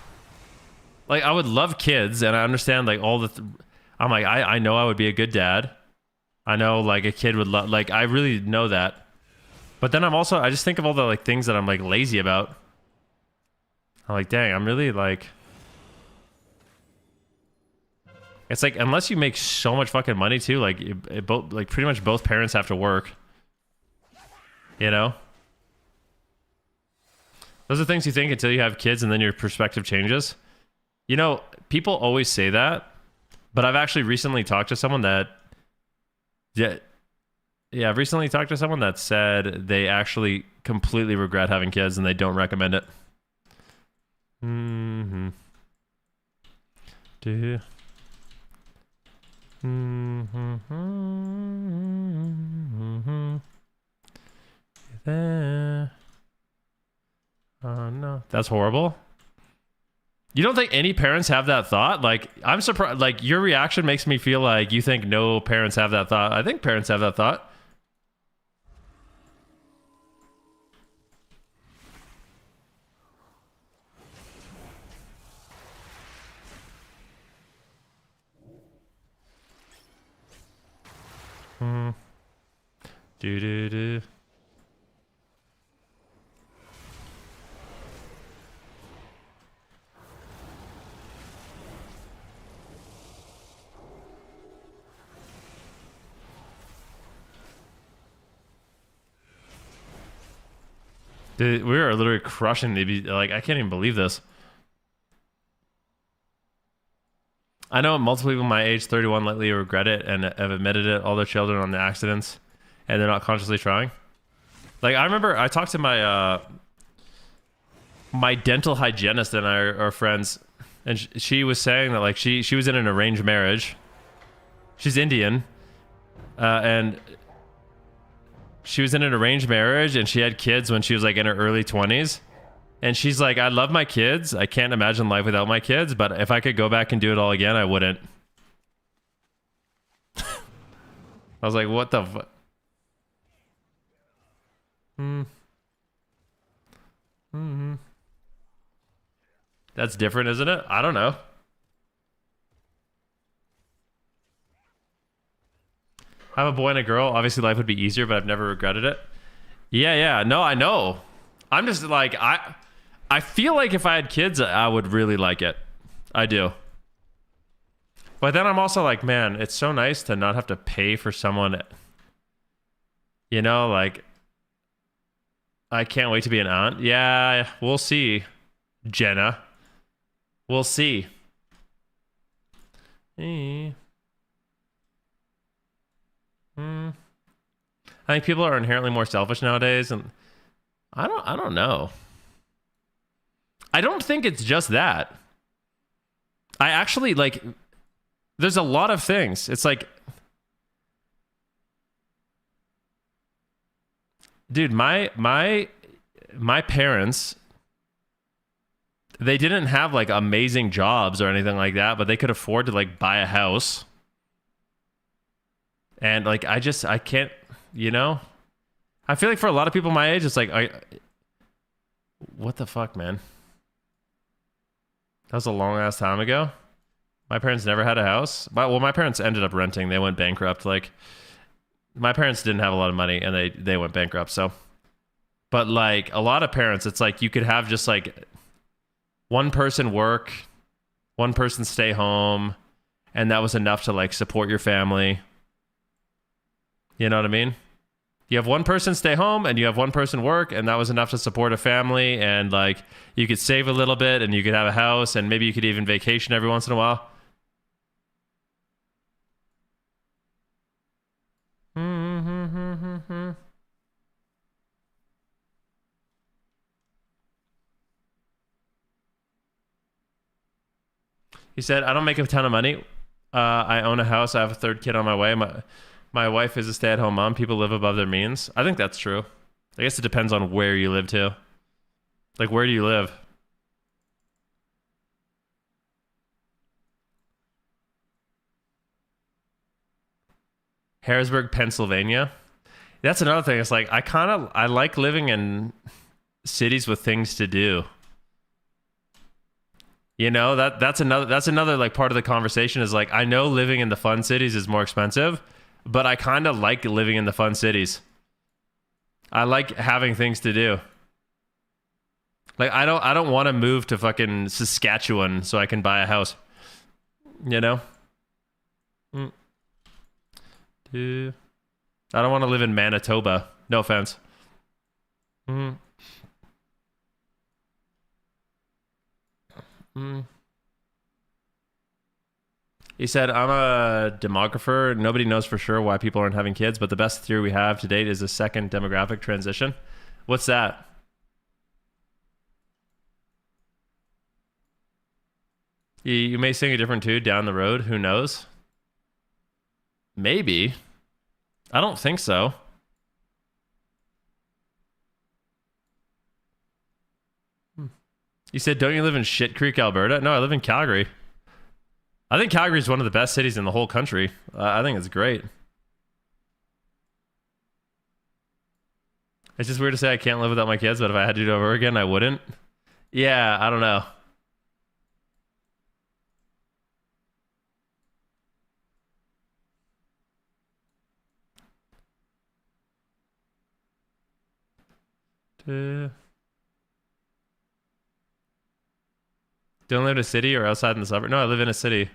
Like, I would love kids, and I understand like all the, I'm like, I know I would be a good dad. I know like a kid would love, like, I really know that. But then I just think of all the like things that I'm like lazy about. I'm like, dang, I'm really like, it's like, unless you make so much fucking money too, like both, like pretty much both parents have to work. You know? Those are things you think until you have kids and then your perspective changes. You know, people always say that, but I've actually recently talked to someone that, I've recently talked to someone that said they actually completely regret having kids and they don't recommend it. Oh no, that's horrible. You don't think any parents have that thought? Like, I'm surprised. Like, your reaction makes me feel like you think no parents have that thought. I think parents have that thought. Do. Dude, we are literally crushing the, like, I can't even believe this. I know multiple people my age, 31, lately regret it and have admitted it, all their children on the accidents, and they're not consciously trying. Like, I remember I talked to my my dental hygienist and I are friends, and she was saying that, like, she was in an arranged marriage. She's Indian, and she was in an arranged marriage, and she had kids when she was, like, in her early 20s. And she's like, I love my kids. I can't imagine life without my kids, but if I could go back and do it all again, I wouldn't. I was like, what the fuck? That's different, isn't it? I don't know. I have a boy and a girl. Obviously, life would be easier, but I've never regretted it. Yeah. No, I know. I'm just like, I feel like if I had kids, I would really like it. I do. But then I'm also like, man, it's so nice to not have to pay for someone. You know, like, I can't wait to be an aunt. Yeah, we'll see, Jenna. We'll see. I think people are inherently more selfish nowadays, and I don't know. I don't think it's just that. I actually like. There's a lot of things. It's like, dude, my parents, they didn't have like amazing jobs or anything like that, but they could afford to like buy a house. And like, I can't, you know, I feel like for a lot of people my age, it's like, what the fuck, man? That was a long ass time ago. My parents never had a house. Well, my parents ended up renting. They went bankrupt. Like, my parents didn't have a lot of money and they went bankrupt. So, but like a lot of parents, it's like you could have just like one person work, one person stay home, and that was enough to like support your family. You know what I mean? You have one person stay home and you have one person work, and that was enough to support a family, and like you could save a little bit and you could have a house, and maybe you could even vacation every once in a while. He said, I don't make a ton of money. I own a house. I have a third kid on my way. My wife is a stay-at-home mom. People live above their means. I think that's true. I guess it depends on where you live too. Like, where do you live? Harrisburg, Pennsylvania. That's another thing. It's like I like living in cities with things to do. You know, that's another like part of the conversation is like, I know living in the fun cities is more expensive, but I kind of like living in the fun cities. I like having things to do. Like, I don't want to move to fucking Saskatchewan so I can buy a house. You know? I don't want to live in Manitoba. No offense. He said, I'm a demographer. Nobody knows for sure why people aren't having kids, but the best theory we have to date is a second demographic transition. What's that? You may sing a different tune down the road. Who knows? Maybe. I don't think so. You said, don't you live in Shit Creek, Alberta? No, I live in Calgary. I think Calgary is one of the best cities in the whole country. I think it's great. It's just weird to say I can't live without my kids, but if I had to do it over again, I wouldn't. Yeah, I don't know. Don't live in a city or outside in the suburb? No, I live in a city.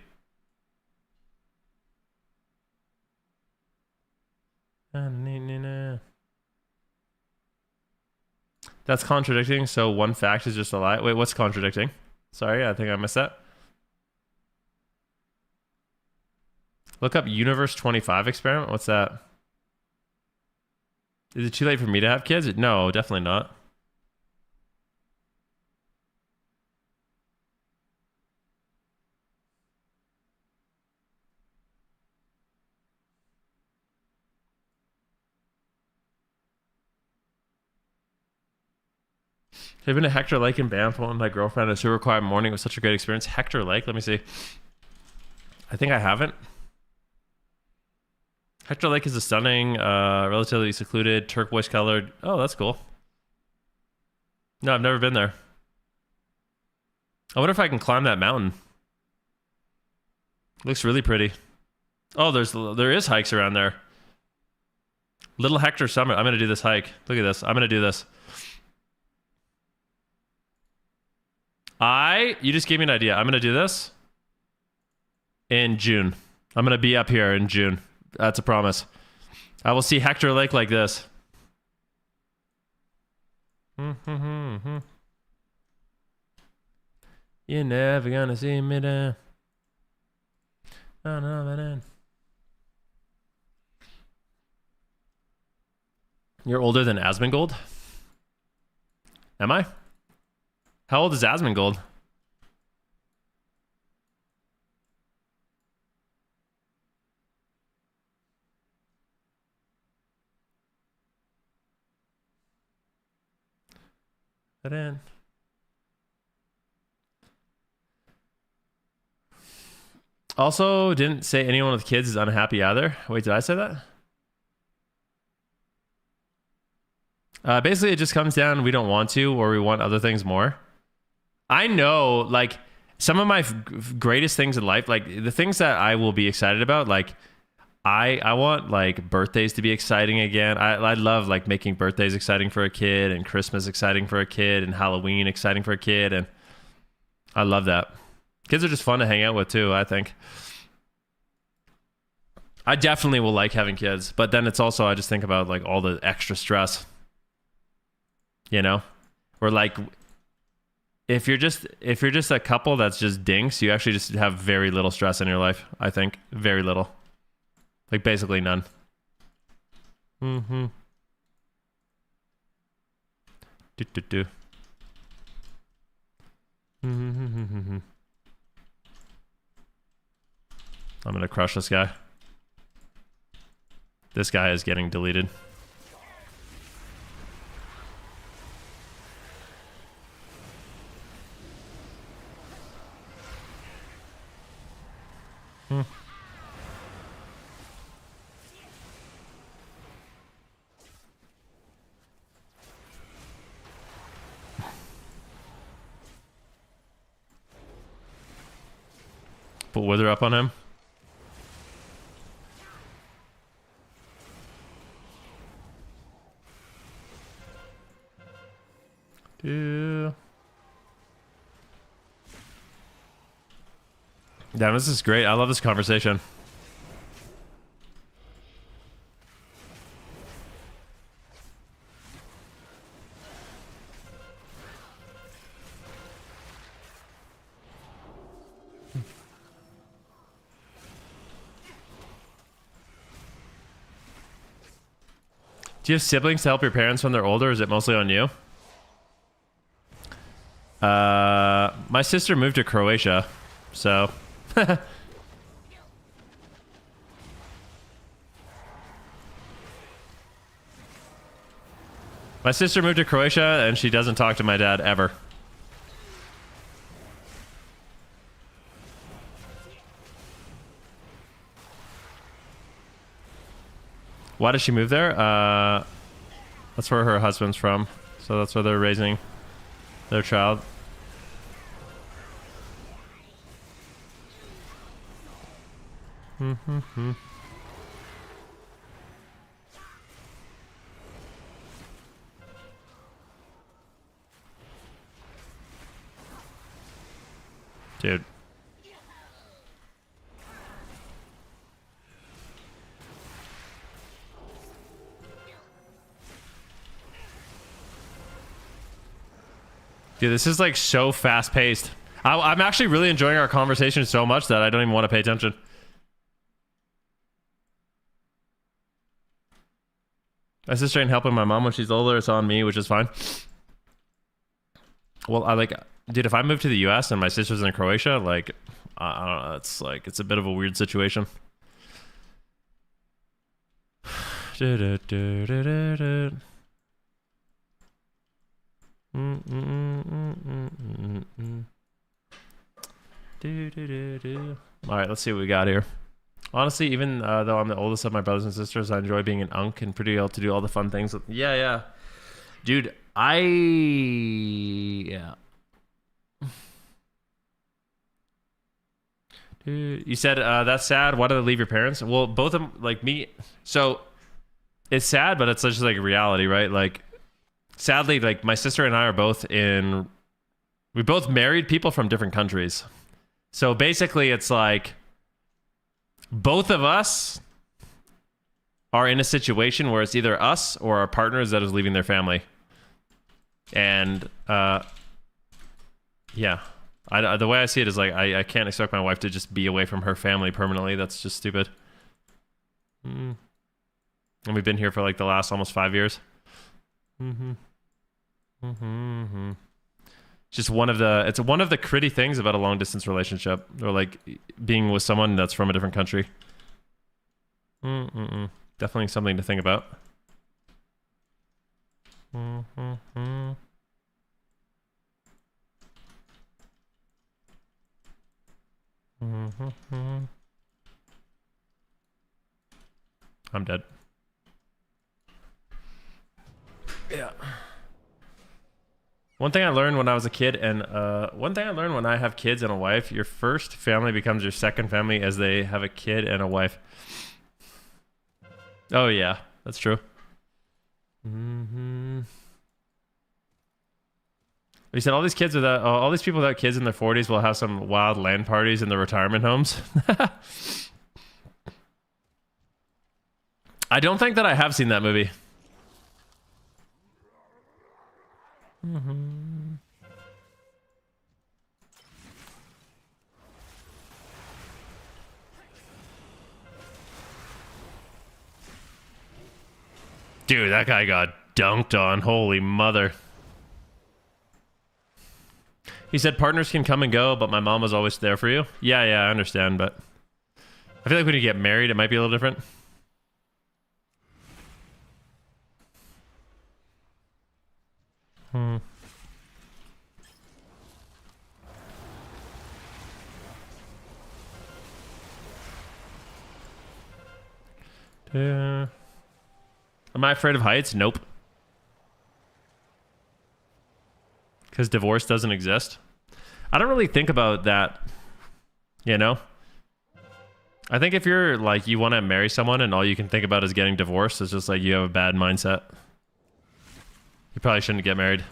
That's contradicting, so one fact is just a lie. Wait, what's contradicting? Sorry, I think I missed that. Look up Universe 25 experiment. What's that? Is it too late for me to have kids? No, definitely not. Have you been to Hector Lake in Banff? One of my girlfriend, a super quiet morning. It was such a great experience. Hector Lake, let me see. I think I haven't. Hector Lake is a stunning, relatively secluded, turquoise colored. Oh, that's cool. No, I've never been there. I wonder if I can climb that mountain. Looks really pretty. Oh, there is hikes around there. Little Hector Summit. I'm gonna do this hike. Look at this. I'm gonna do this. You just gave me an idea. I'm gonna do this in June. I'm gonna be up here in June. That's a promise. I will see Hector Lake like this. You're never gonna see me down. You're older than Asmongold? Am I? How old is Asmongold? Put in. Also, didn't say anyone with kids is unhappy either. Wait, did I say that? Basically, it just comes down we don't want to, or we want other things more. I know, like, some of my greatest things in life, like, the things that I will be excited about, like, I want, like, birthdays to be exciting again. I love, like, making birthdays exciting for a kid, and Christmas exciting for a kid, and Halloween exciting for a kid, and I love that. Kids are just fun to hang out with, too, I think. I definitely will like having kids, but then it's also, I just think about, like, all the extra stress. You know, or like if you're just a couple that's just dinks, you actually just have very little stress in your life. I think very little, like basically none. I'm gonna crush this guy. This guy is getting deleted. Put Wither up on him. Damn, this is great. I love this conversation. Do you have siblings to help your parents when they're older, or is it mostly on you? My sister moved to Croatia, so... My sister moved to Croatia, and she doesn't talk to my dad ever. Why did she move there? That's where her husband's from. So that's where they're raising their child. Dude. Dude, this is like so fast paced. I'm actually really enjoying our conversation so much that I don't even want to pay attention. My sister ain't helping my mom when she's older. It's on me, which is fine. Well, dude, if I moved to the US and my sister's in Croatia, like, I don't know, it's a bit of a weird situation. All right, let's see what we got here. Honestly, even though I'm the oldest of my brothers and sisters, I enjoy being an unk and pretty able to do all the fun things. Yeah, yeah. Dude, yeah. Dude, you said that's sad. Why did they leave your parents? Well, both of them, like me. So it's sad, but it's just like reality, right? Like, sadly, like my sister and I are both we both married people from different countries. So basically, it's like both of us are in a situation where it's either us or our partners that is leaving their family. And yeah. The way I see it is like I can't expect my wife to just be away from her family permanently. That's just stupid. And we've been here for like the last almost 5 years. Just one of the critty things about a long distance relationship, or like being with someone that's from a different country. Definitely something to think about. I'm dead. Yeah. One thing I learned when I was a kid, and one thing I learned when I have kids and a wife, your first family becomes your second family as they have a kid and a wife. Oh yeah, that's true. We said all these people without kids in their 40s will have some wild LAN parties in the retirement homes. I don't think that I have seen that movie. Dude, that guy got dunked on. Holy mother. He said partners can come and go, but my mom was always there for you. Yeah, I understand, but I feel like when you get married, it might be a little different. Yeah. Am I afraid of heights? Nope. Because divorce doesn't exist. I don't really think about that, you know? I think if you're like, you want to marry someone and all you can think about is getting divorced, it's just like you have a bad mindset. You probably shouldn't get married.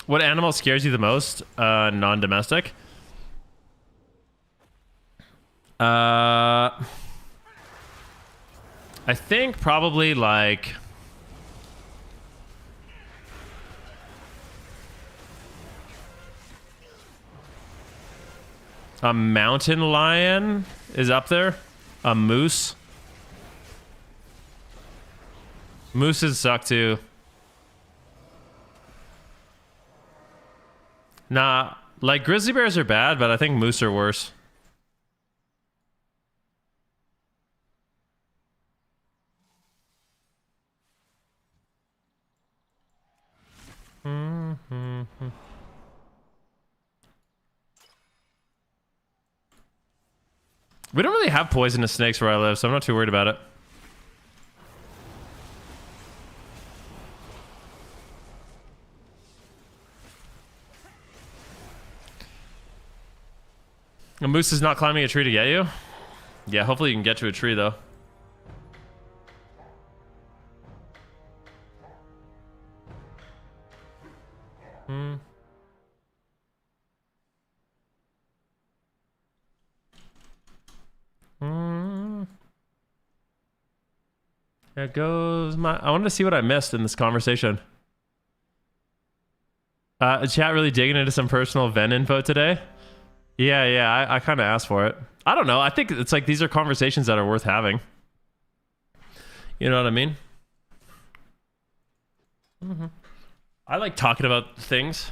What animal scares you the most? Non-domestic. I think probably like a mountain lion is up there. A moose. Mooses suck too. Nah, like grizzly bears are bad, but I think moose are worse. We don't really have poisonous snakes where I live, so I'm not too worried about it. A moose is not climbing a tree to get you? Yeah, hopefully you can get to a tree, though. There goes my... I wanted to see what I missed in this conversation. Chat really digging into some personal Ven info today? Yeah, I kind of asked for it. I don't know. I think it's like these are conversations that are worth having. You know what I mean? I like talking about things.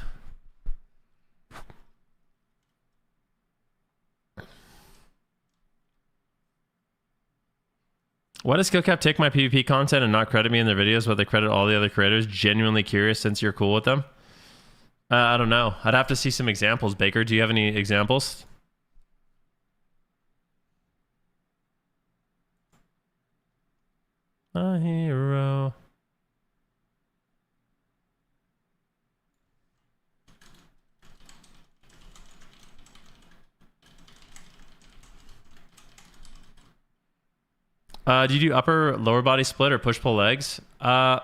Why does Skillcap take my PvP content and not credit me in their videos, but they credit all the other creators? Genuinely curious since you're cool with them. I don't know. I'd have to see some examples. Baker, do you have any examples? A hero. Do you do upper lower body split or push pull legs? Right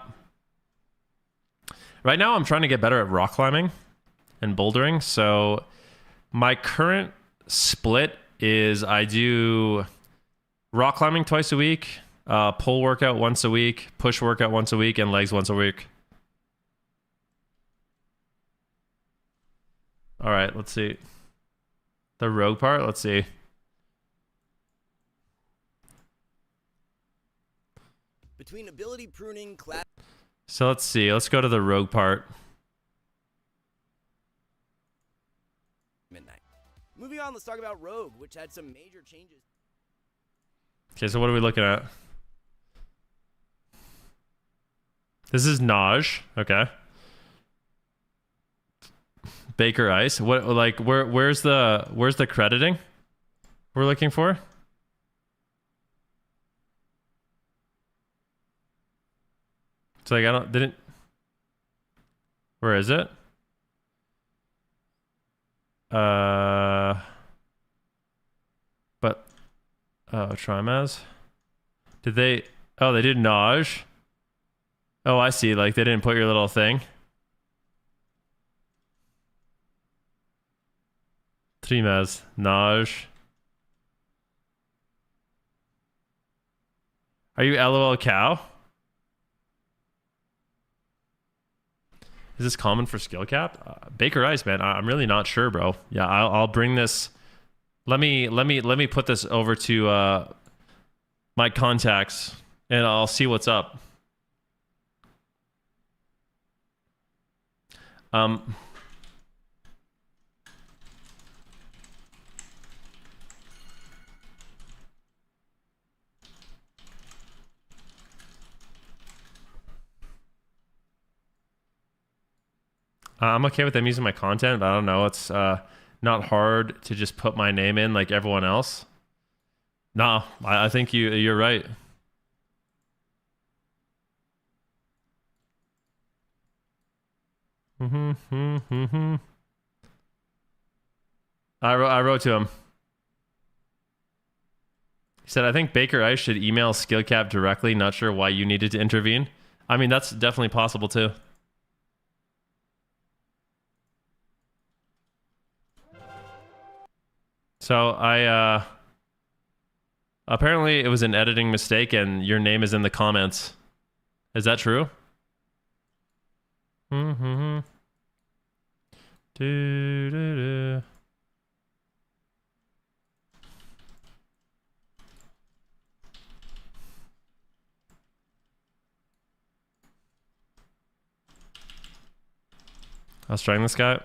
now I'm trying to get better at rock climbing and bouldering. So my current split is I do rock climbing twice a week, pull workout once a week, push workout once a week, and legs once a week. All right, let's see. The rogue part, let's see. Between ability pruning, class. So let's see. Let's go to the rogue part. Midnight. Moving on, let's talk about Rogue, which had some major changes. Okay, so what are we looking at? This is Naj. Okay. Baker Ice. What like where's the crediting we're looking for? It's like where is it? But Trimaz. Did they they did Naj. Oh, I see. Like they didn't put your little thing. Trimaz, Naj. Are you LOL cow? Is this common for skill cap? Baker Ice, man. I'm really not sure, bro. Yeah, I'll bring this. Let me put this over to my contacts, and I'll see what's up. I'm okay with them using my content, but I don't know. It's not hard to just put my name in like everyone else. No, I think you're right. I wrote to him. He said, I think Baker Ice should email Skillcap directly. Not sure why you needed to intervene. I mean, that's definitely possible too. So I apparently it was an editing mistake and your name is in the comments. Is that true? I'll string this guy.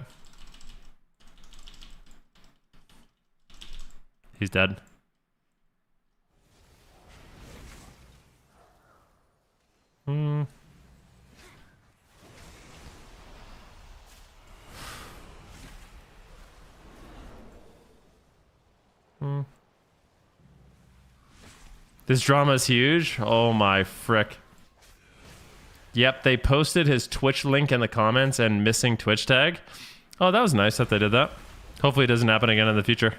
He's dead. This drama is huge. Oh my frick. Yep, they posted his Twitch link in the comments and missing Twitch tag. Oh, that was nice that they did that. Hopefully it doesn't happen again in the future.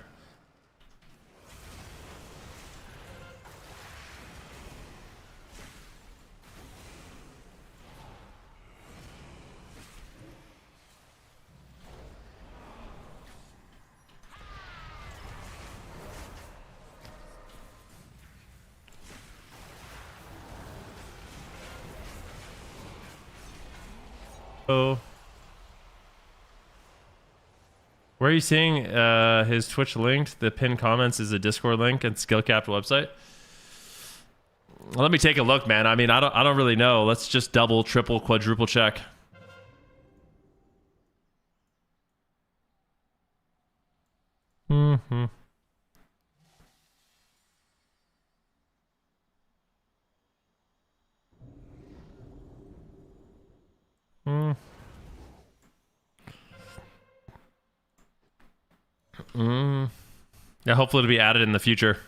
Oh. Where are you seeing his Twitch link? The pinned comments is a Discord link and Skillcapped website. Well, let me take a look, man. I mean, I don't really know. Let's just double, triple, quadruple check. Mm-hmm. Yeah, hopefully it'll be added in the future.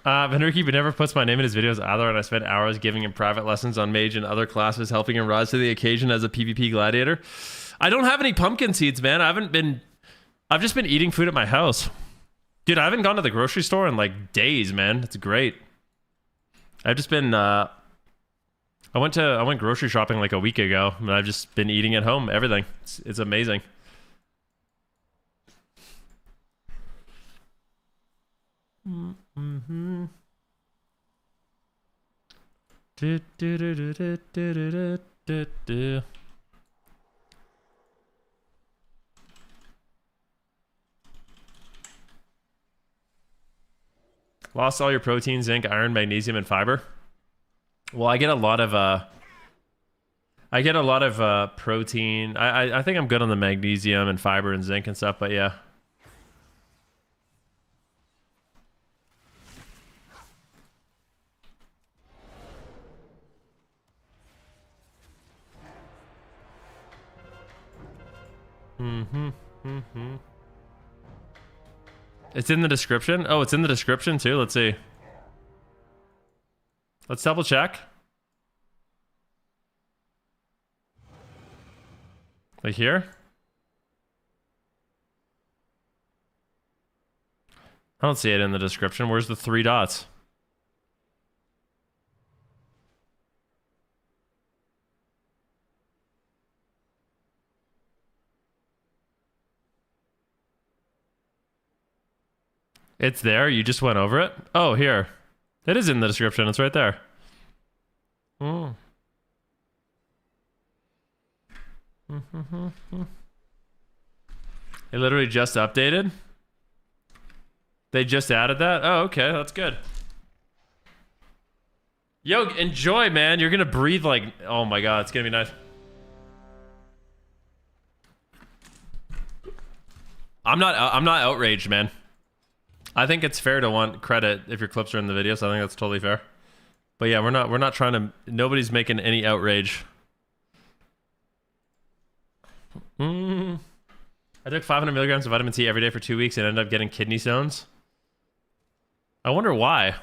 Venruki but never puts my name in his videos either, and I spent hours giving him private lessons on mage and other classes, helping him rise to the occasion as a PvP gladiator. I don't have any pumpkin seeds, man. I've just been eating food at my house. Dude, I haven't gone to the grocery store in like days, man. It's great. I've just been I went grocery shopping like a week ago, and I've just been eating at home, everything. It's amazing. Mm-hmm. Lost all your protein, zinc, iron, magnesium, and fiber. Well, I get a lot of protein. I think I'm good on the magnesium and fiber and zinc and stuff, but yeah. It's in the description. Oh, it's in the description too. Let's see. Let's double check. Like here? I don't see it in the description. Where's the 3 dots? It's there. You just went over it. Oh, here. It is in the description. It's right there. Oh. It literally just updated. They just added that. Oh, okay. That's good. Yo, enjoy, man. You're gonna breathe like... Oh my god, it's gonna be nice. I'm not outraged, man. I think it's fair to want credit if your clips are in the video, so I think that's totally fair. But yeah, we're not trying to... Nobody's making any outrage. I took 500 milligrams of vitamin C every day for 2 weeks and ended up getting kidney stones. I wonder why.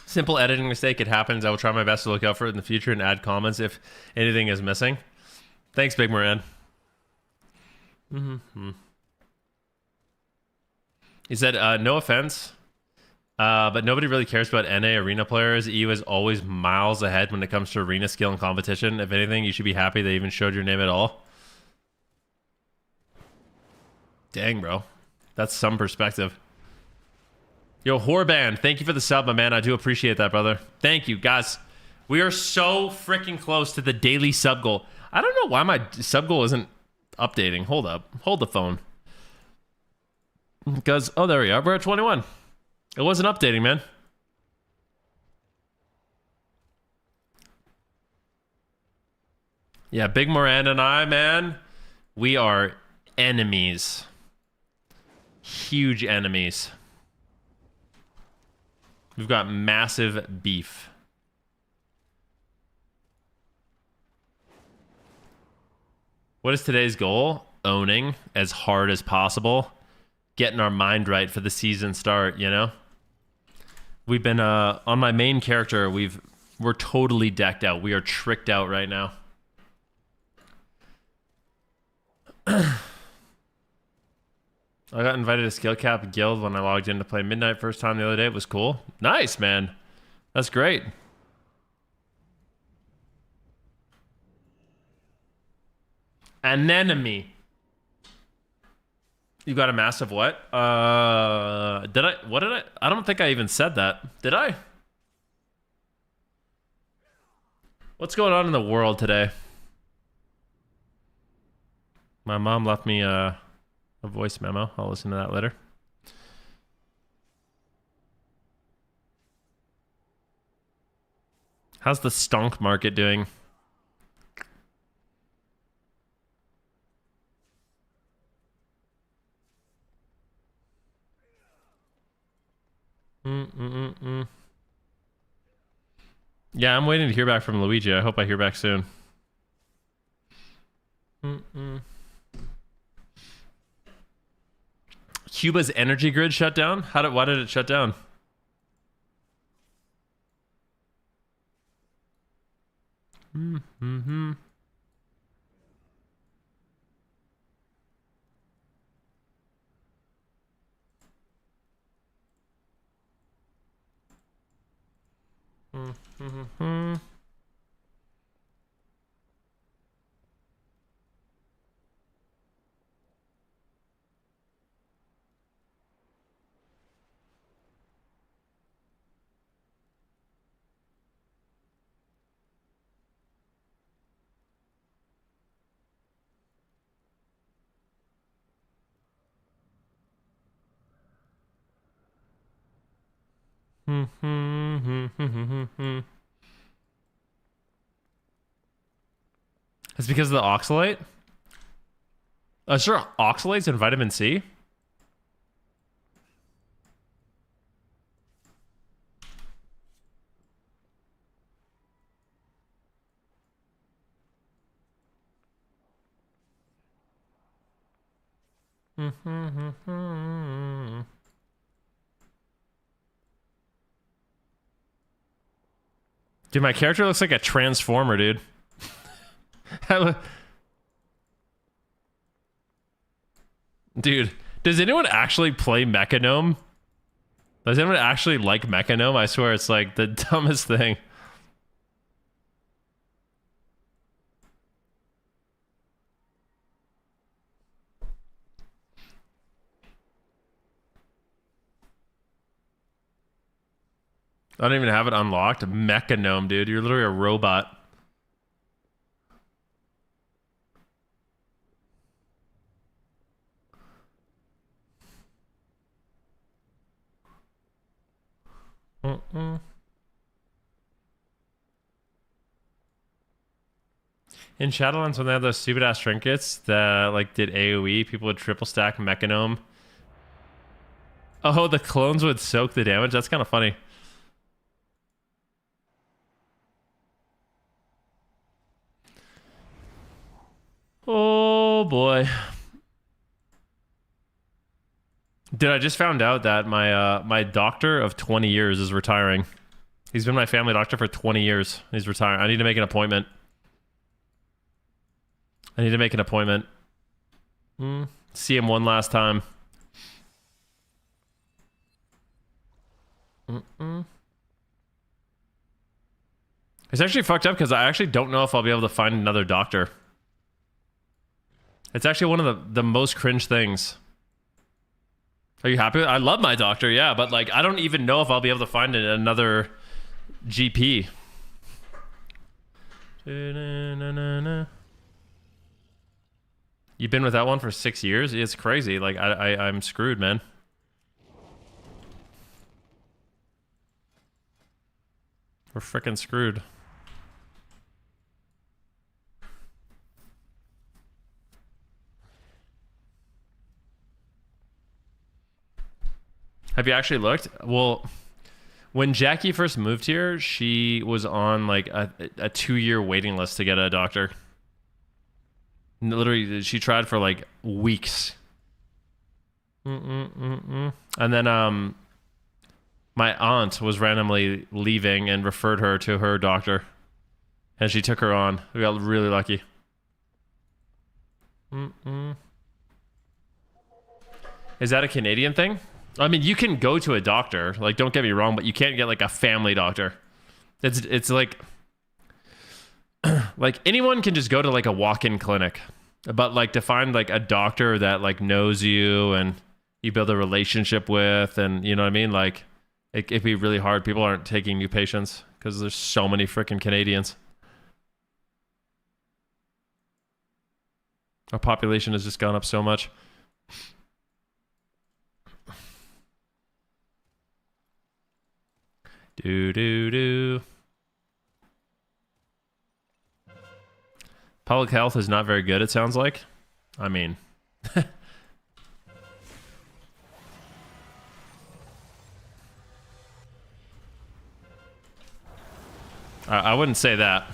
Simple editing mistake. It happens. I will try my best to look out for it in the future and add comments if anything is missing. Thanks, Big Moran. He said, no offense, but nobody really cares about NA arena players. EU is always miles ahead when it comes to arena skill and competition. If anything, you should be happy they even showed your name at all. Dang, bro. That's some perspective. Yo, Horband, thank you for the sub, my man. I do appreciate that, brother. Thank you, guys. We are so freaking close to the daily sub goal. I don't know why my sub goal isn't updating. Hold up. Hold the phone. Because, oh, there we are. We're at 21. It wasn't updating, man. Yeah, Big Miranda and I, man, we are enemies. Huge enemies. We've got massive beef. What is today's goal? Owning as hard as possible. Getting our mind right for the season start, you know? We've been, on my main character, we're totally decked out. We are tricked out right now. I got invited to Skill Cap Guild when I logged in to play Midnight first time the other day. It was cool. Nice, man. That's great. Anemone. You got a massive what? Did I? What did I? I don't think I even said that. Did I? What's going on in the world today? My mom left me a voice memo. I'll listen to that later. How's the stonk market doing? Yeah, I'm waiting to hear back from Luigi. I hope I hear back soon. Cuba's energy grid shut down? Why did it shut down? It's because of the oxalate? Sure, oxalates and vitamin C? Dude, my character looks like a transformer, dude. Dude, does anyone actually play Mechanome? Does anyone actually like Mechanome? I swear it's like the dumbest thing. I don't even have it unlocked. Mechanome, dude. You're literally a robot. In Shadowlands, when they had those stupid ass trinkets that like did AoE, people would triple stack Mechanome. Oh, the clones would soak the damage? That's kind of funny. Oh boy. Dude, I just found out that my doctor of 20 years is retiring. He's been my family doctor for 20 years. He's retiring. I need to make an appointment. See him one last time. It's actually fucked up because I actually don't know if I'll be able to find another doctor. It's actually one of the most cringe things. Are you happy? I love my doctor, yeah, but like I don't even know if I'll be able to find another GP. You've been without one for 6 years? It's crazy. Like, I'm screwed, man. We're freaking screwed. Have you actually looked? Well, when Jackie first moved here, she was on like a 2-year waiting list to get a doctor. Literally, she tried for like weeks. And then my aunt was randomly leaving and referred her to her doctor. And she took her on. We got really lucky. Is that a Canadian thing? I mean, you can go to a doctor. Like, don't get me wrong, but you can't get like a family doctor. It's like... like, anyone can just go to like a walk-in clinic. But like, to find like a doctor that like knows you and you build a relationship with, and you know what I mean? Like, it'd be really hard. People aren't taking new patients because there's so many freaking Canadians. Our population has just gone up so much. Do. Public health is not very good, it sounds like. I mean... I wouldn't say that.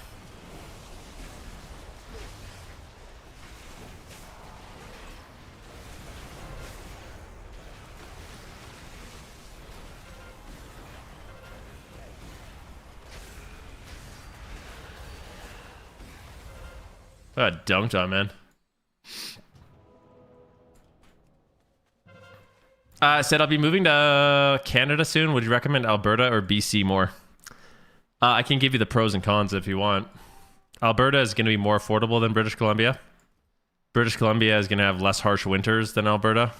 Dunked on, man. I said I'll be moving to Canada soon. Would you recommend Alberta or BC more? I can give you the pros and cons if you want. Alberta is going to be more affordable than British Columbia. British Columbia is going to have less harsh winters than Alberta.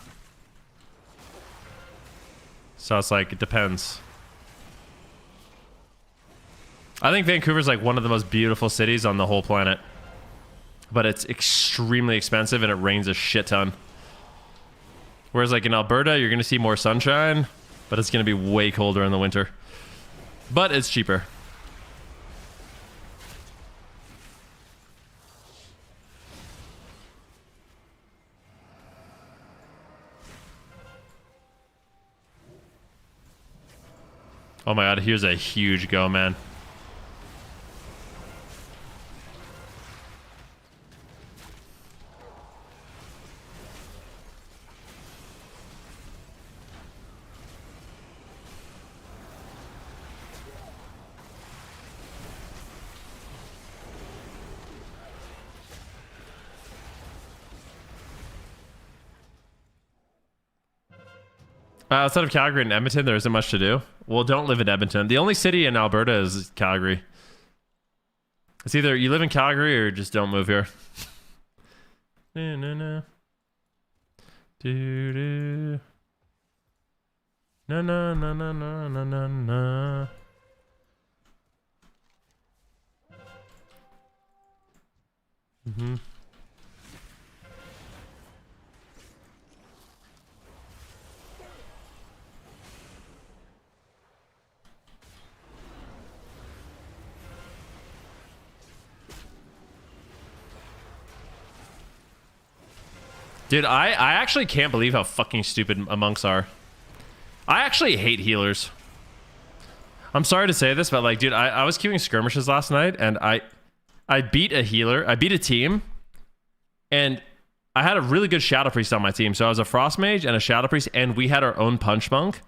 So it's like, it depends. I think Vancouver's like one of the most beautiful cities on the whole planet. But it's extremely expensive and it rains a shit ton. Whereas like in Alberta, you're going to see more sunshine, but it's going to be way colder in the winter. But it's cheaper. Oh my god, here's a huge go, man. Outside of Calgary and Edmonton, there isn't much to do. Well, don't live in Edmonton. The only city in Alberta is Calgary. It's either you live in Calgary or just don't move here. No. Do. No. Mm-hmm. Dude, I actually can't believe how fucking stupid monks are. I actually hate healers. I'm sorry to say this, but like, dude, I was queuing skirmishes last night, and I beat a healer. I beat a team, and I had a really good Shadow Priest on my team. So I was a Frost Mage and a Shadow Priest, and we had our own Punch Monk.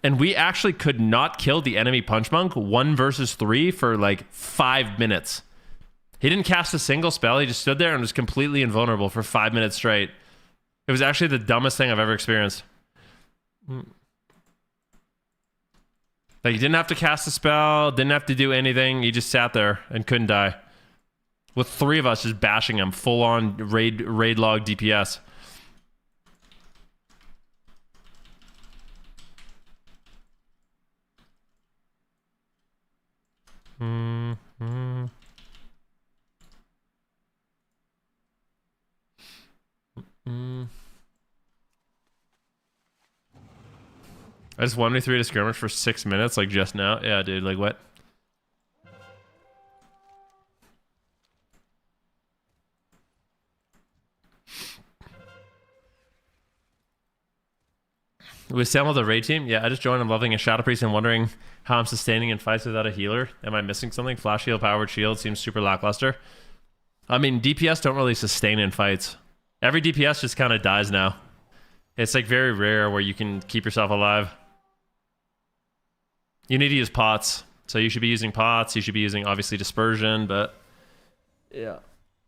And we actually could not kill the enemy Punch Monk 1 versus 3 for like 5 minutes. He didn't cast a single spell. He just stood there and was completely invulnerable for 5 minutes straight. It was actually the dumbest thing I've ever experienced. Like, he didn't have to cast a spell, didn't have to do anything. He just sat there and couldn't die. With 3 of us just bashing him, full on raid log DPS. I just 1v3 to skirmish for 6 minutes, like just now. Yeah, dude, like what? We assembled a raid team. Yeah, I just joined. I'm loving a Shadow Priest and wondering how I'm sustaining in fights without a healer. Am I missing something? Flash heal, powered shield seems super lackluster. I mean, DPS don't really sustain in fights. Every DPS just kind of dies now. It's like very rare where you can keep yourself alive. You need to use pots. So you should be using pots. You should be using, obviously, dispersion, but yeah.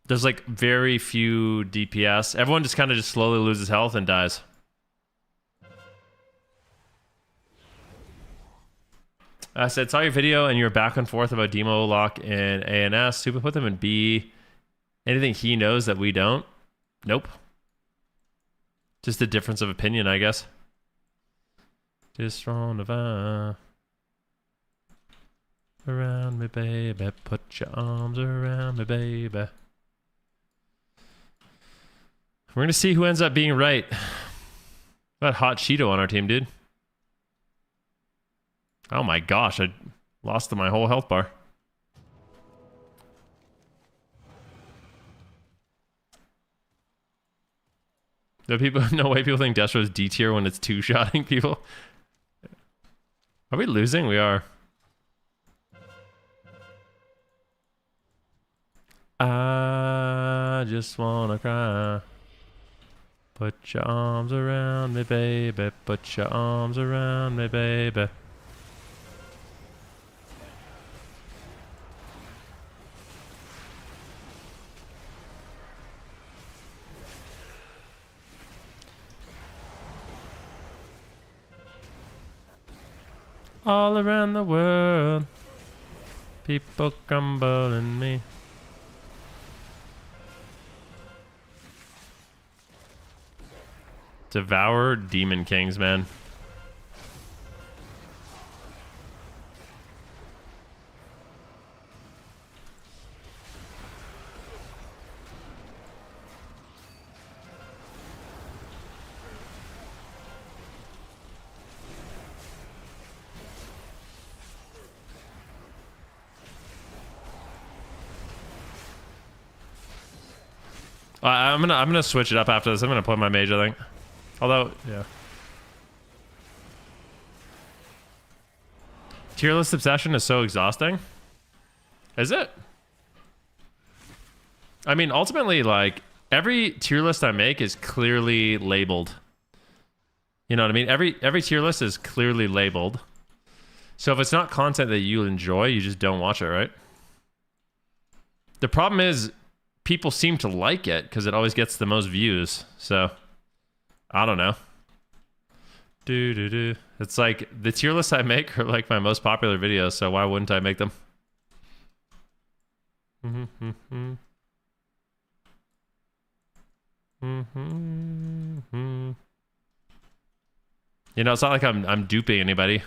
There's like very few DPS. Everyone just kind of just slowly loses health and dies. I said, saw your video and you were back and forth about Demo Lock and ANS. Super put them in B. Anything he knows that we don't? Nope. Just a difference of opinion, I guess. Just on the around me, baby. Put your arms around me, baby. We're going to see who ends up being right. Got Hot Cheeto on our team, dude. Oh my gosh, I lost my whole health bar. No way people think Destro's D tier when it's two-shotting people. Are we losing? We are. I just wanna cry. Put your arms around me, baby. Put your arms around me, baby. All around the world, people crumbling me. Devour Demon Kings, man. I'm gonna switch it up after this. I'm gonna play my mage, I think. Although, yeah. Tier list obsession is so exhausting. Is it? I mean, ultimately, like, every tier list I make is clearly labeled. You know what I mean? Every tier list is clearly labeled. So if it's not content that you enjoy, you just don't watch it, right? The problem is, people seem to like it because it always gets the most views. So, I don't know. It's like the tier lists I make are like my most popular videos, so why wouldn't I make them? You know, it's not like I'm duping anybody.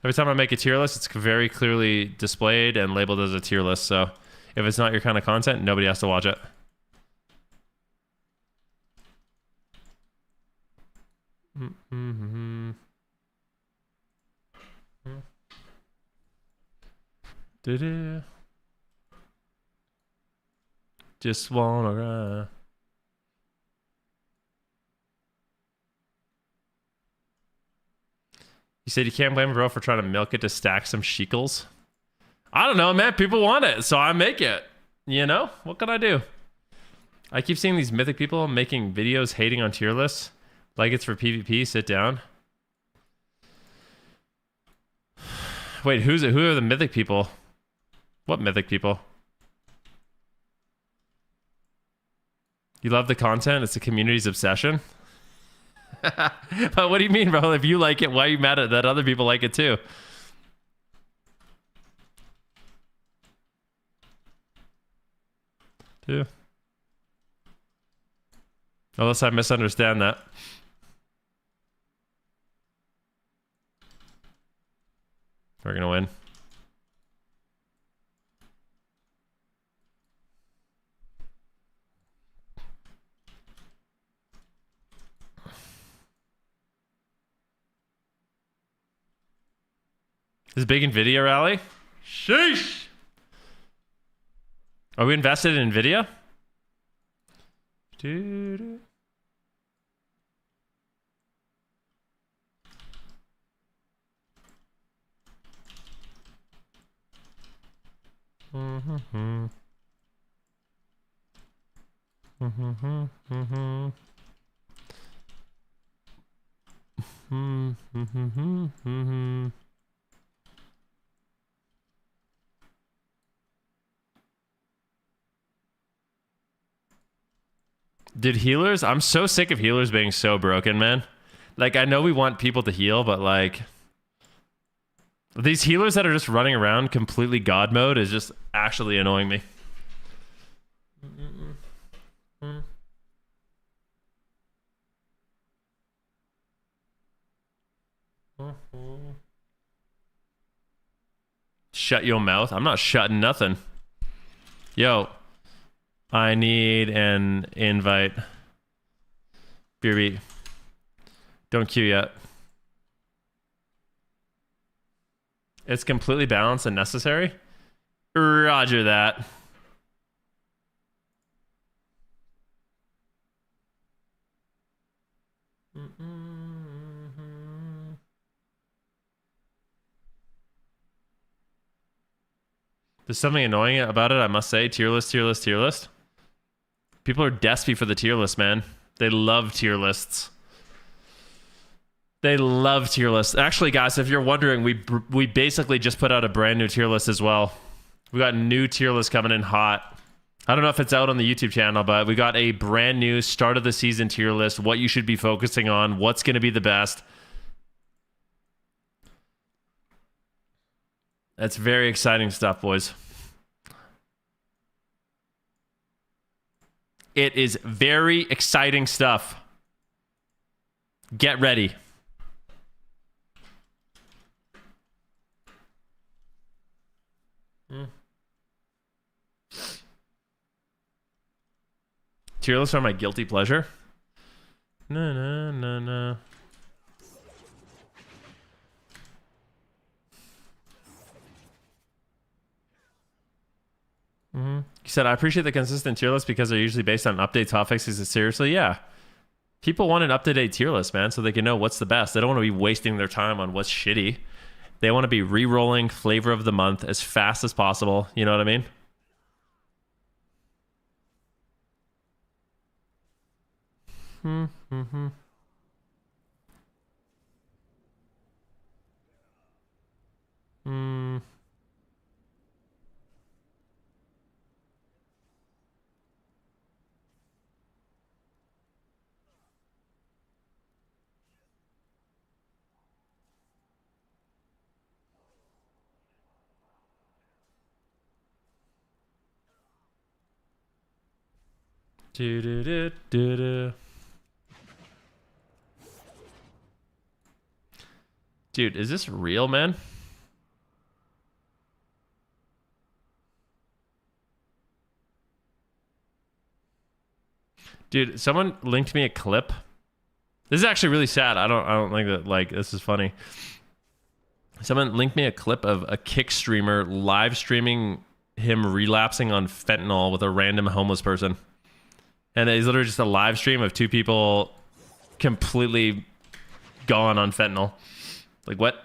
Every time I make a tier list, it's very clearly displayed and labeled as a tier list. So if it's not your kind of content, nobody has to watch it. Just wanna ride. You said you can't blame a bro for trying to milk it to stack some shekels. I don't know, man. People want it, so I make it. You know? What can I do? I keep seeing these mythic people making videos hating on tier lists. Like it's for PvP. Sit down. Wait, who are the mythic people? What mythic people? You love the content? It's the community's obsession? But what do you mean, bro? If you like it, why are you mad at that other people like it too? Unless I misunderstand that. We're gonna win. This big Nvidia rally? Sheesh! Are we invested in Nvidia? Doo-doo. Mm-hmm. Mm-hmm. Mm-hmm. Mm-hmm. Mm-hmm. Dude, healers? I'm so sick of healers being so broken, man. Like, I know we want people to heal, but like... These healers that are just running around completely God mode is just actually annoying me. Shut your mouth. I'm not shutting nothing. Yo, I need an invite. BRB. Don't queue yet. It's completely balanced and necessary. Roger that. There's something annoying about it, I must say. Tier list, tier list, tier list. People are desperate for the tier list, man. They love tier lists. They love tier lists. Actually, guys, if you're wondering, we basically just put out a brand new tier list as well. We got new tier list coming in hot. I don't know if it's out on the YouTube channel, but we got a brand new start of the season tier list. What you should be focusing on. What's going to be the best. That's very exciting stuff, boys. It is very exciting stuff. Get ready. Tier lists are my guilty pleasure. No, no, no, no. He said, I appreciate the consistent tier list because they're usually based on updates, hotfixes. Is it seriously? Yeah. People want an up-to-date tier list, man, so they can know what's the best. They don't want to be wasting their time on what's shitty. They want to be re-rolling flavor of the month as fast as possible. You know what I mean? Mm-hmm. Mm. Do-do-do-do-do. Dude, is this real, man? Dude, someone linked me a clip. This is actually really sad. I don't think that, like, this is funny. Someone linked me a clip of a Kick streamer live streaming him relapsing on fentanyl with a random homeless person. And it's literally just a live stream of two people completely gone on fentanyl. Like, what?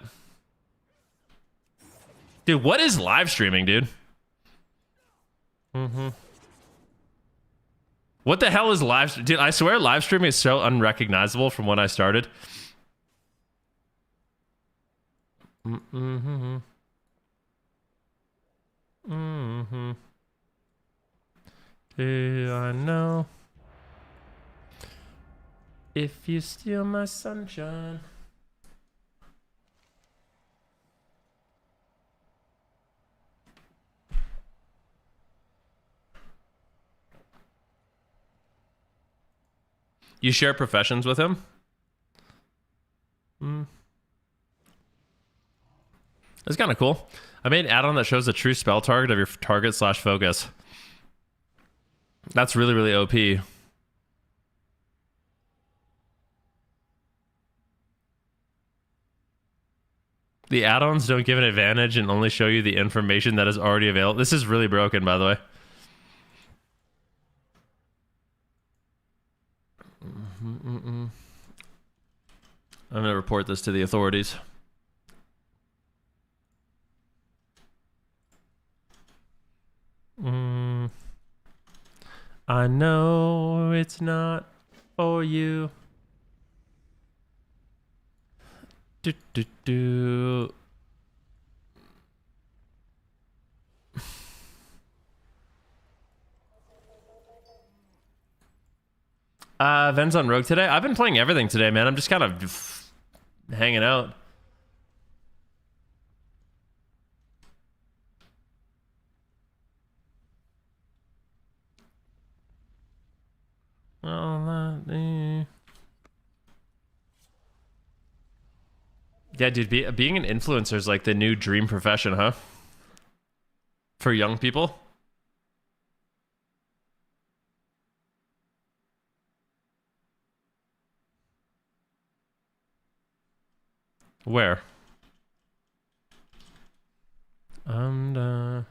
Dude, what is live streaming, dude? Mm-hmm. What the hell is live? Dude, I swear live streaming is so unrecognizable from when I started. Mm-hmm. Mm-hmm. Do I know if you steal my sunshine? You share professions with him? That's kind of cool. I made an add-on that shows the true spell target of your target / focus. That's really, really OP. The add-ons don't give an advantage and only show you the information that is already available. This is really broken, by the way. I'm gonna report this to the authorities. I know it's not for you. Do, do, do. Ven's on Rogue today. I've been playing everything today, man. I'm just kind of hanging out. Yeah, dude, being an influencer is like the new dream profession, huh? For young people. Where? And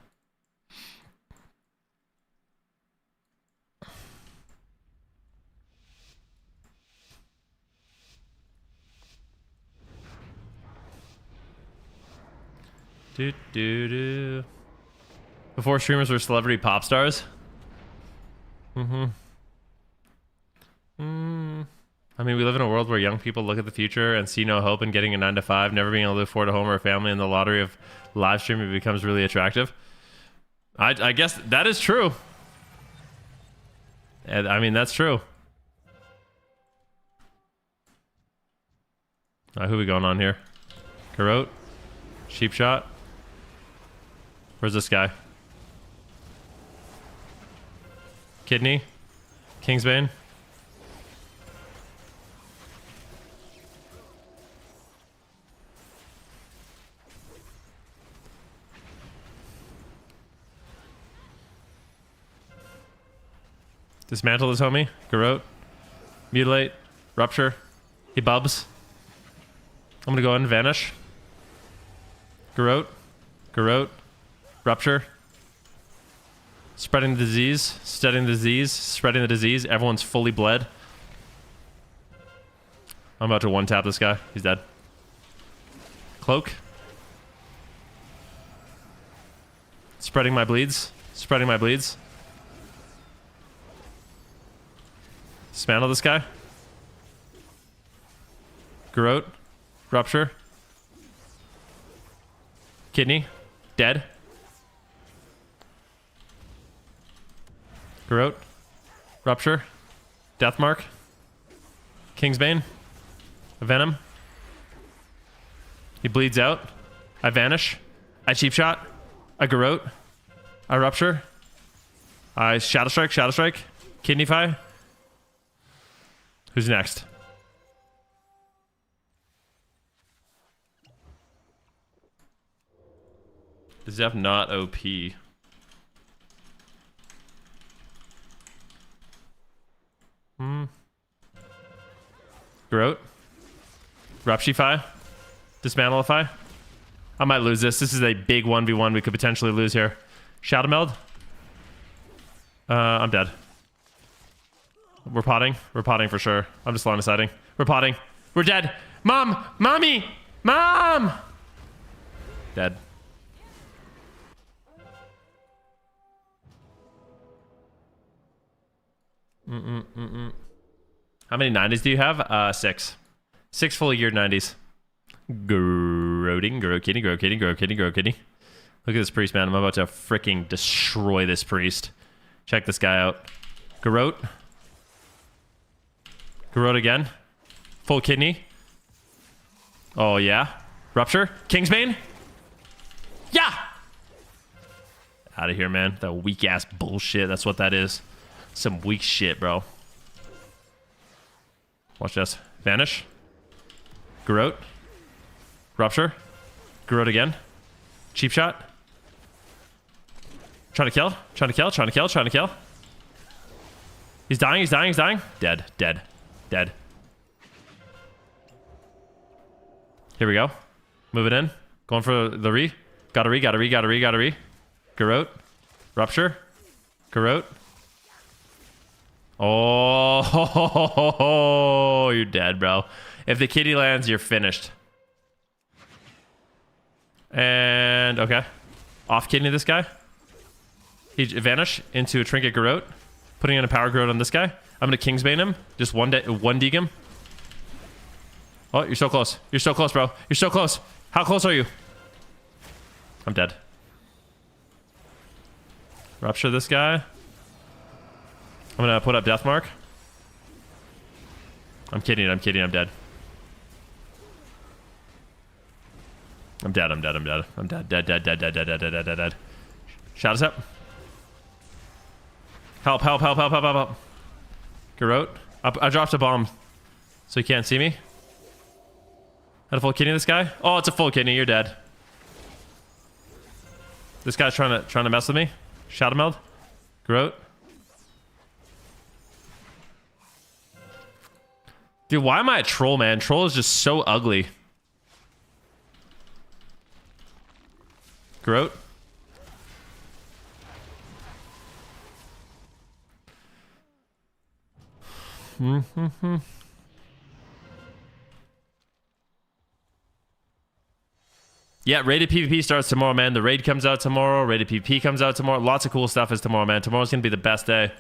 do. Before streamers were celebrity pop stars. I mean, we live in a world where young people look at the future and see no hope in getting a 9-to-5, never being able to afford a home or a family, and the lottery of live streaming becomes really attractive. I guess that is true. And I mean, that's true. Who we going on here? Garrote? Sheep shot? Where's this guy? Kidney? Kingsbane? Dismantle this homie. Garrote. Mutilate. Rupture. He bubs. I'm gonna go ahead and vanish. Garrote. Garrote. Rupture. Spreading the disease. Spreading the disease. Spreading the disease. Everyone's fully bled. I'm about to one-tap this guy. He's dead. Cloak. Spreading my bleeds. Spreading my bleeds. Dismantle this guy. Garrote. Rupture. Kidney. Dead. Garrote. Rupture. Deathmark. Kingsbane. Venom. He bleeds out. I vanish. I cheap shot. I Garrote. I rupture. I Shadow Strike. Shadow Strike. Kidneyfy. Who's next? Is Zeph not OP? Garrote. Rupshify. Dismantlify. I might lose this. This is a big 1v1 we could potentially lose here. Shadow Meld. I'm dead. We're potting. We're potting for sure. I'm just line of sighting. We're potting. We're dead. Mom! Mommy! Mom! Dead. How many 90s do you have? 6. 6 fully geared 90s. Groating, grow kitty, grow kitty, grow kitty, grow kitty. Look at this priest, man. I'm about to freaking destroy this priest. Check this guy out. Garrote. Garrote again. Full kidney. Oh, yeah. Rupture. Kingsbane. Yeah! Out of here, man. That weak-ass bullshit. That's what that is. Some weak shit, bro. Watch this. Vanish. Garrote. Rupture. Garrote again. Cheap shot. Trying to kill. Trying to kill. Trying to kill. Trying to kill. He's dying. He's dying. He's dying. Dead. Dead. Dead. Here we go. Move it in. Going for the re. Gotta re. Garrote. Rupture. Garrote. Oh, you're dead, bro. If the kitty lands, you're finished. And, okay. Off kidney this guy. He vanish into a trinket Garrote. Putting in a power Garrote on this guy. I'm gonna Kingsbane him. Just one dig him. Oh, you're so close. You're so close, bro. You're so close. How close are you? I'm dead. Rupture this guy. I'm gonna put up Death Mark. I'm kidding, I'm dead. I'm dead. Dead. Shout us up. Help. Garrote. I dropped a bomb. So you can't see me. Had a full kidney this guy? Oh, it's a full kidney, you're dead. This guy's trying to mess with me. Shadow Meld. Garrote. Dude, why am I a troll, man? Troll is just so ugly. Garrote. Yeah, rated PvP starts tomorrow, man. The raid comes out tomorrow. Rated PvP comes out tomorrow. Lots of cool stuff is tomorrow, man. Tomorrow's gonna be the best day.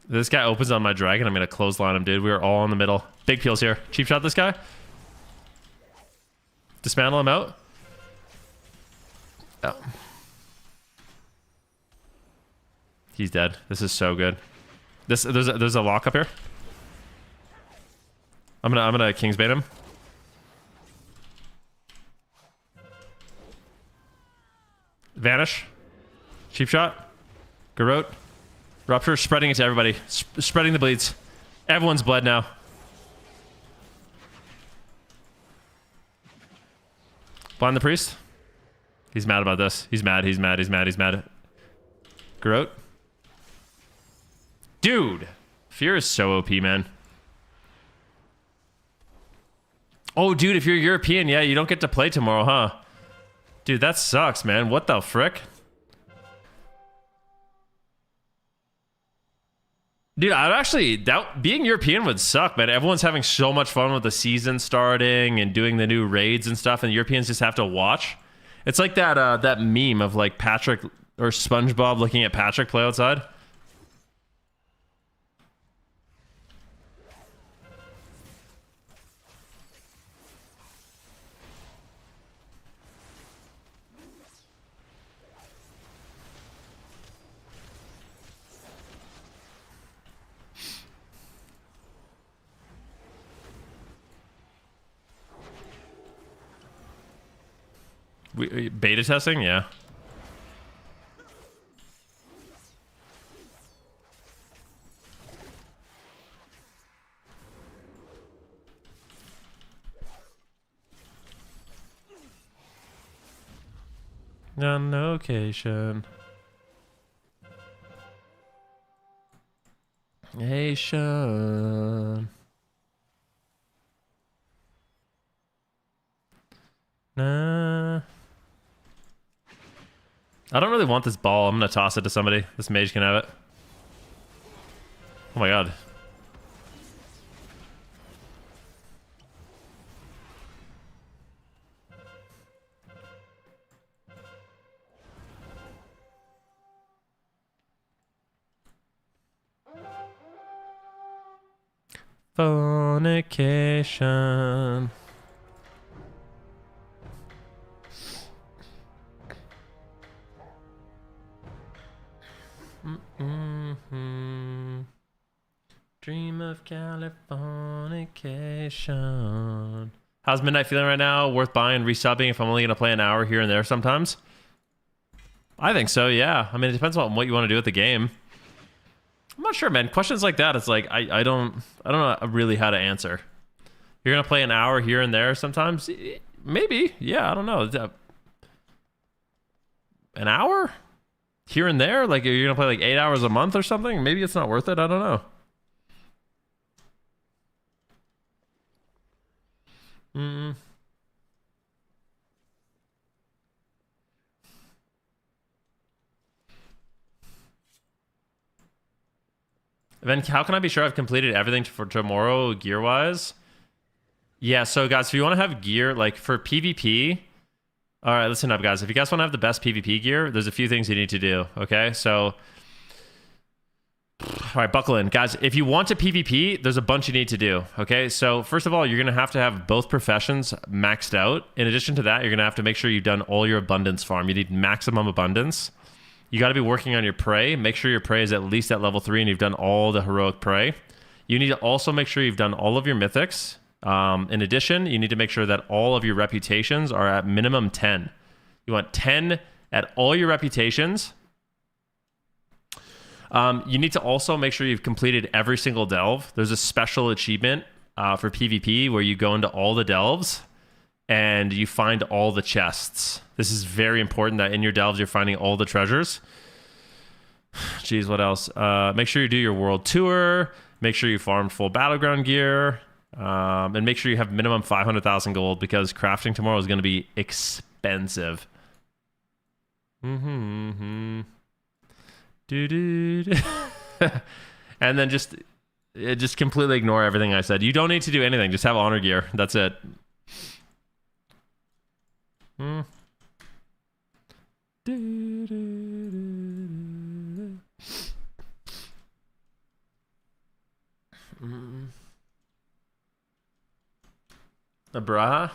This guy opens on my dragon. I'm gonna clothesline him, dude. We are all in the middle. Big peels here. Cheap shot this guy. Dismantle him out. Oh. He's dead. This is so good. There's a lock up here. I'm gonna Kingsbane him. Vanish. Cheap shot. Garrote. Rupture, spreading it to everybody. Spreading the bleeds. Everyone's bled now. Blind the priest. He's mad about this. He's mad. Garrote. Dude. Fear is so OP, man. Oh, dude, if you're European, yeah, you don't get to play tomorrow, huh? Dude, that sucks, man. What the frick? Dude, being European would suck, man. Everyone's having so much fun with the season starting and doing the new raids and stuff, and Europeans just have to watch. It's like that meme of like Patrick or SpongeBob looking at Patrick play outside. Beta testing? Yeah. On location. Nation. Nah. I don't really want this ball. I'm gonna toss it to somebody. This mage can have it. Oh my god. Fornication. Dream of Californication. How's Midnight feeling right now? Worth buying, resubbing if I'm only going to play an hour here and there sometimes? I think so, yeah. I mean, it depends on what you want to do with the game. I'm not sure, man. Questions like that, it's like, I don't know really how to answer. You're gonna play an hour here and there sometimes. Maybe. Yeah, I don't know. An hour here and there. Like you're gonna play like 8 hours a month or something. Maybe it's not worth it. I don't know. Then how can I be sure I've completed everything for tomorrow gear wise? Yeah, so guys, if you want to have gear like for PvP, all right, listen up, guys. If you guys want to have the best PvP gear, there's a few things you need to do. Okay, so all right, buckle in, guys. If you want to PvP, there's a bunch you need to do. Okay, so first of all, you're gonna have to have both professions maxed out. In addition to that, you're gonna have to make sure you've done all your abundance farm. You need maximum abundance. You got to be working on your prey. Make sure your prey is at least at level 3 and you've done all the heroic prey. You need to also make sure you've done all of your mythics. In addition, you need to make sure that all of your reputations are at minimum 10. You want 10 at all your reputations. You need to also make sure you've completed every single delve. There's a special achievement for PvP where you go into all the delves and you find all the chests. This is very important that in your delves you're finding all the treasures. Jeez, what else? Make sure you do your world tour. Make sure you farm full battleground gear. And make sure you have minimum 500,000 gold because crafting tomorrow is going to be expensive. And then just completely ignore everything I said. You don't need to do anything. Just have honor gear. That's it. Bruh.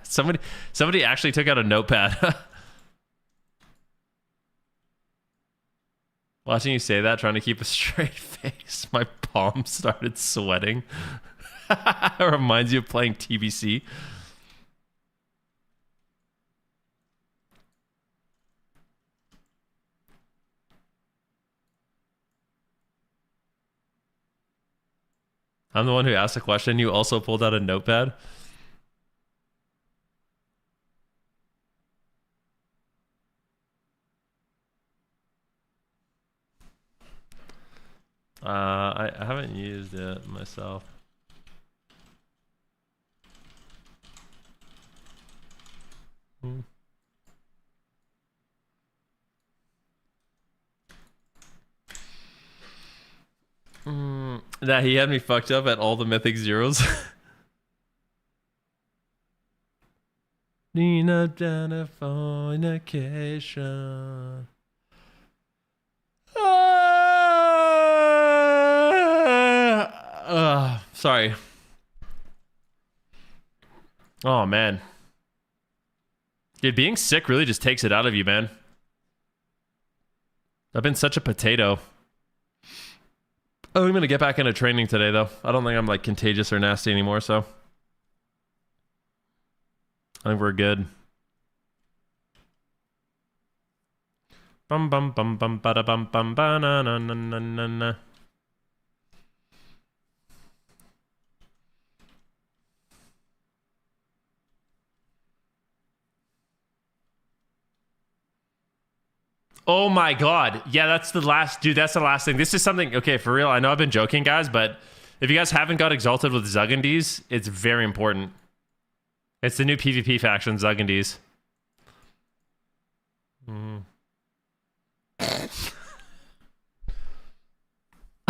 somebody actually took out a notepad. Watching you say that, trying to keep a straight face, my palms started sweating. It reminds you of playing TBC. I'm the one who asked the question. You also pulled out a notepad. I haven't used it myself. Nah, he had me fucked up at all the mythic zeros. Need up down a fornication. Sorry. Oh man. Dude, being sick really just takes it out of you, man. I've been such a potato. Oh, I'm gonna get back into training today, though. I don't think I'm like contagious or nasty anymore, so I think we're good. Bum bum bum bum ba da bum bum ba na na na na na na. Oh my god. Yeah, that's the last... Dude, that's the last thing. This is something... Okay, for real, I know I've been joking, guys, but if you guys haven't got Exalted with Zugandis, it's very important. It's the new PvP faction, Zugandis.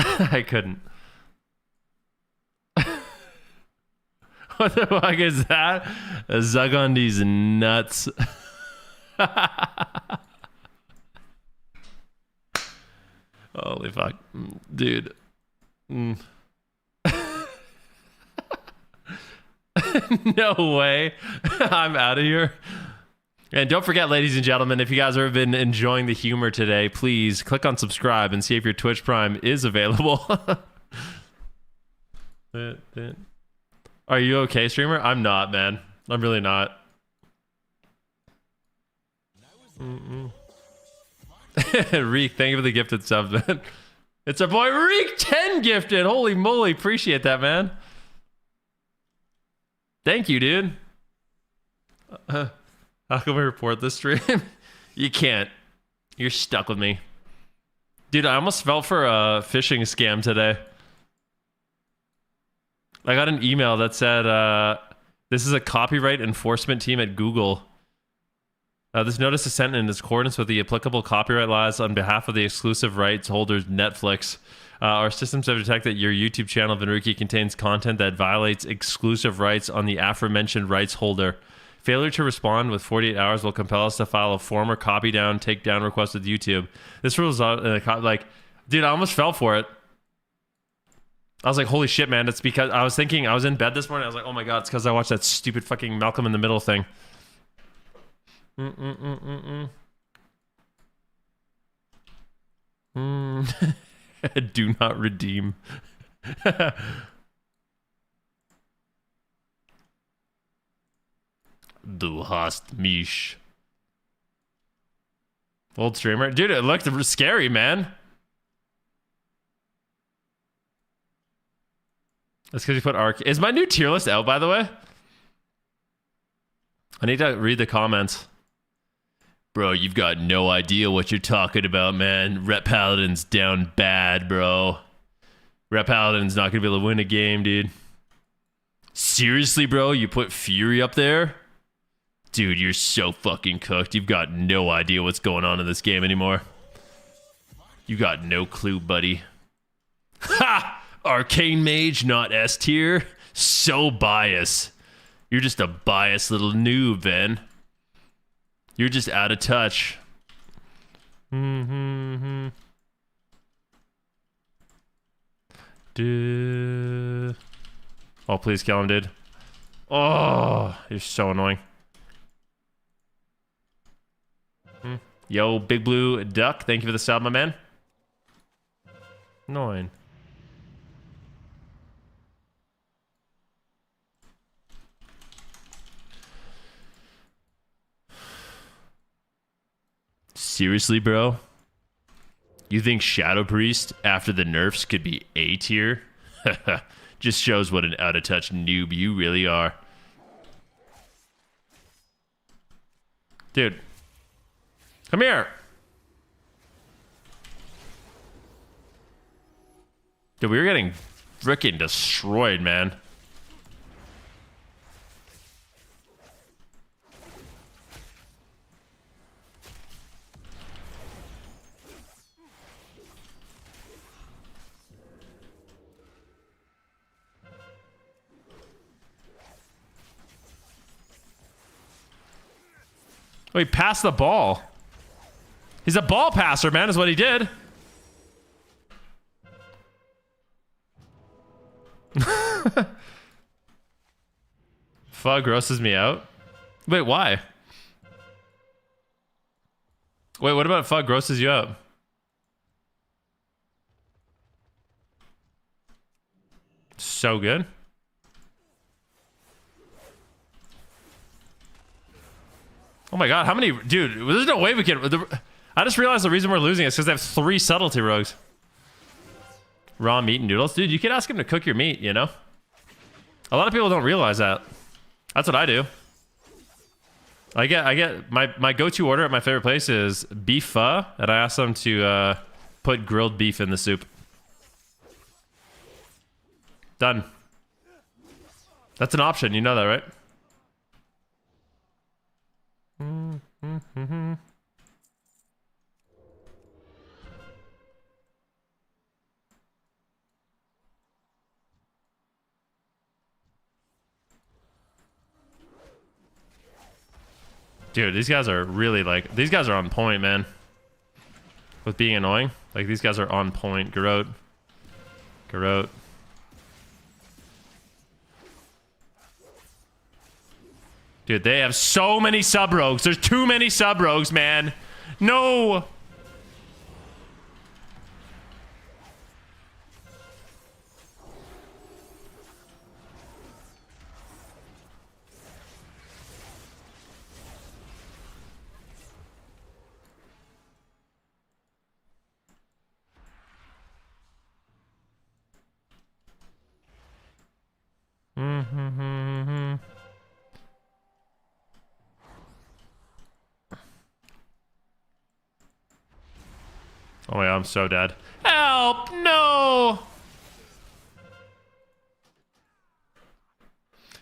I couldn't. What the fuck is that? Zugandis nuts. Holy fuck. Dude. No way. I'm out of here. And don't forget, ladies and gentlemen, if you guys have been enjoying the humor today, please click on subscribe and see if your Twitch Prime is available. Are you okay, streamer? I'm not, man. I'm really not. Reek, thank you for the gifted subs, man. It's our boy Reek 10 gifted. Holy moly, appreciate that, man. Thank you, dude. How can we report this stream? You can't. You're stuck with me. Dude, I almost fell for a phishing scam today. I got an email that said, this is a copyright enforcement team at Google. This notice is sent in accordance with the applicable copyright laws on behalf of the exclusive rights holders Netflix. Our systems have detected that your YouTube channel, Venruki, contains content that violates exclusive rights on the aforementioned rights holder. Failure to respond with 48 hours will compel us to file a form or copy down, take down request with YouTube. This will result in a like, dude, I almost fell for it. I was like, holy shit, man. It's because I was thinking, I was in bed this morning. I was like, oh my God, it's because I watched that stupid fucking Malcolm in the Middle thing. Do not redeem. Du hast mich. Old streamer. Dude, it looked scary, man. That's because you put Arc. Is my new tier list out, by the way? I need to read the comments. Bro, you've got no idea what you're talking about, man. Rep Paladin's down bad, bro. Rep Paladin's not going to be able to win a game, dude. Seriously, bro? You put Fury up there? Dude, you're so fucking cooked. You've got no idea what's going on in this game anymore. You got no clue, buddy. Ha! Arcane Mage, not S tier. So biased. You're just a biased little noob, Ven. You're just out of touch. Oh, please kill him, dude. Oh, you're so annoying. Yo, Big Blue Duck, thank you for the sub, my man. Annoying. Seriously, bro? You think Shadow Priest after the nerfs could be A tier? Just shows what an out-of-touch noob you really are. Dude. Come here. Dude, we were getting freaking destroyed, man. Oh, he passed the ball. He's a ball passer, man, is what he did. Fug grosses me out. Wait, why? Wait, what about Fug grosses you out? So good. Oh my God, how many... Dude, there's no way we can... I just realized the reason we're losing is because they have 3 subtlety rogues. Raw meat and noodles. Dude, you can ask him to cook your meat, you know? A lot of people don't realize that. That's what I do. I get my go-to order at my favorite place is beef pho, and I ask them to put grilled beef in the soup. Done. That's an option, you know that, right? Dude, these guys are really like... These guys are on point, man. With being annoying. Like, these guys are on point. Garrote. Garrote. Dude, they have so many sub-rogues. There's too many sub-rogues, man. No! Oh my god, I'm so dead. Help! No!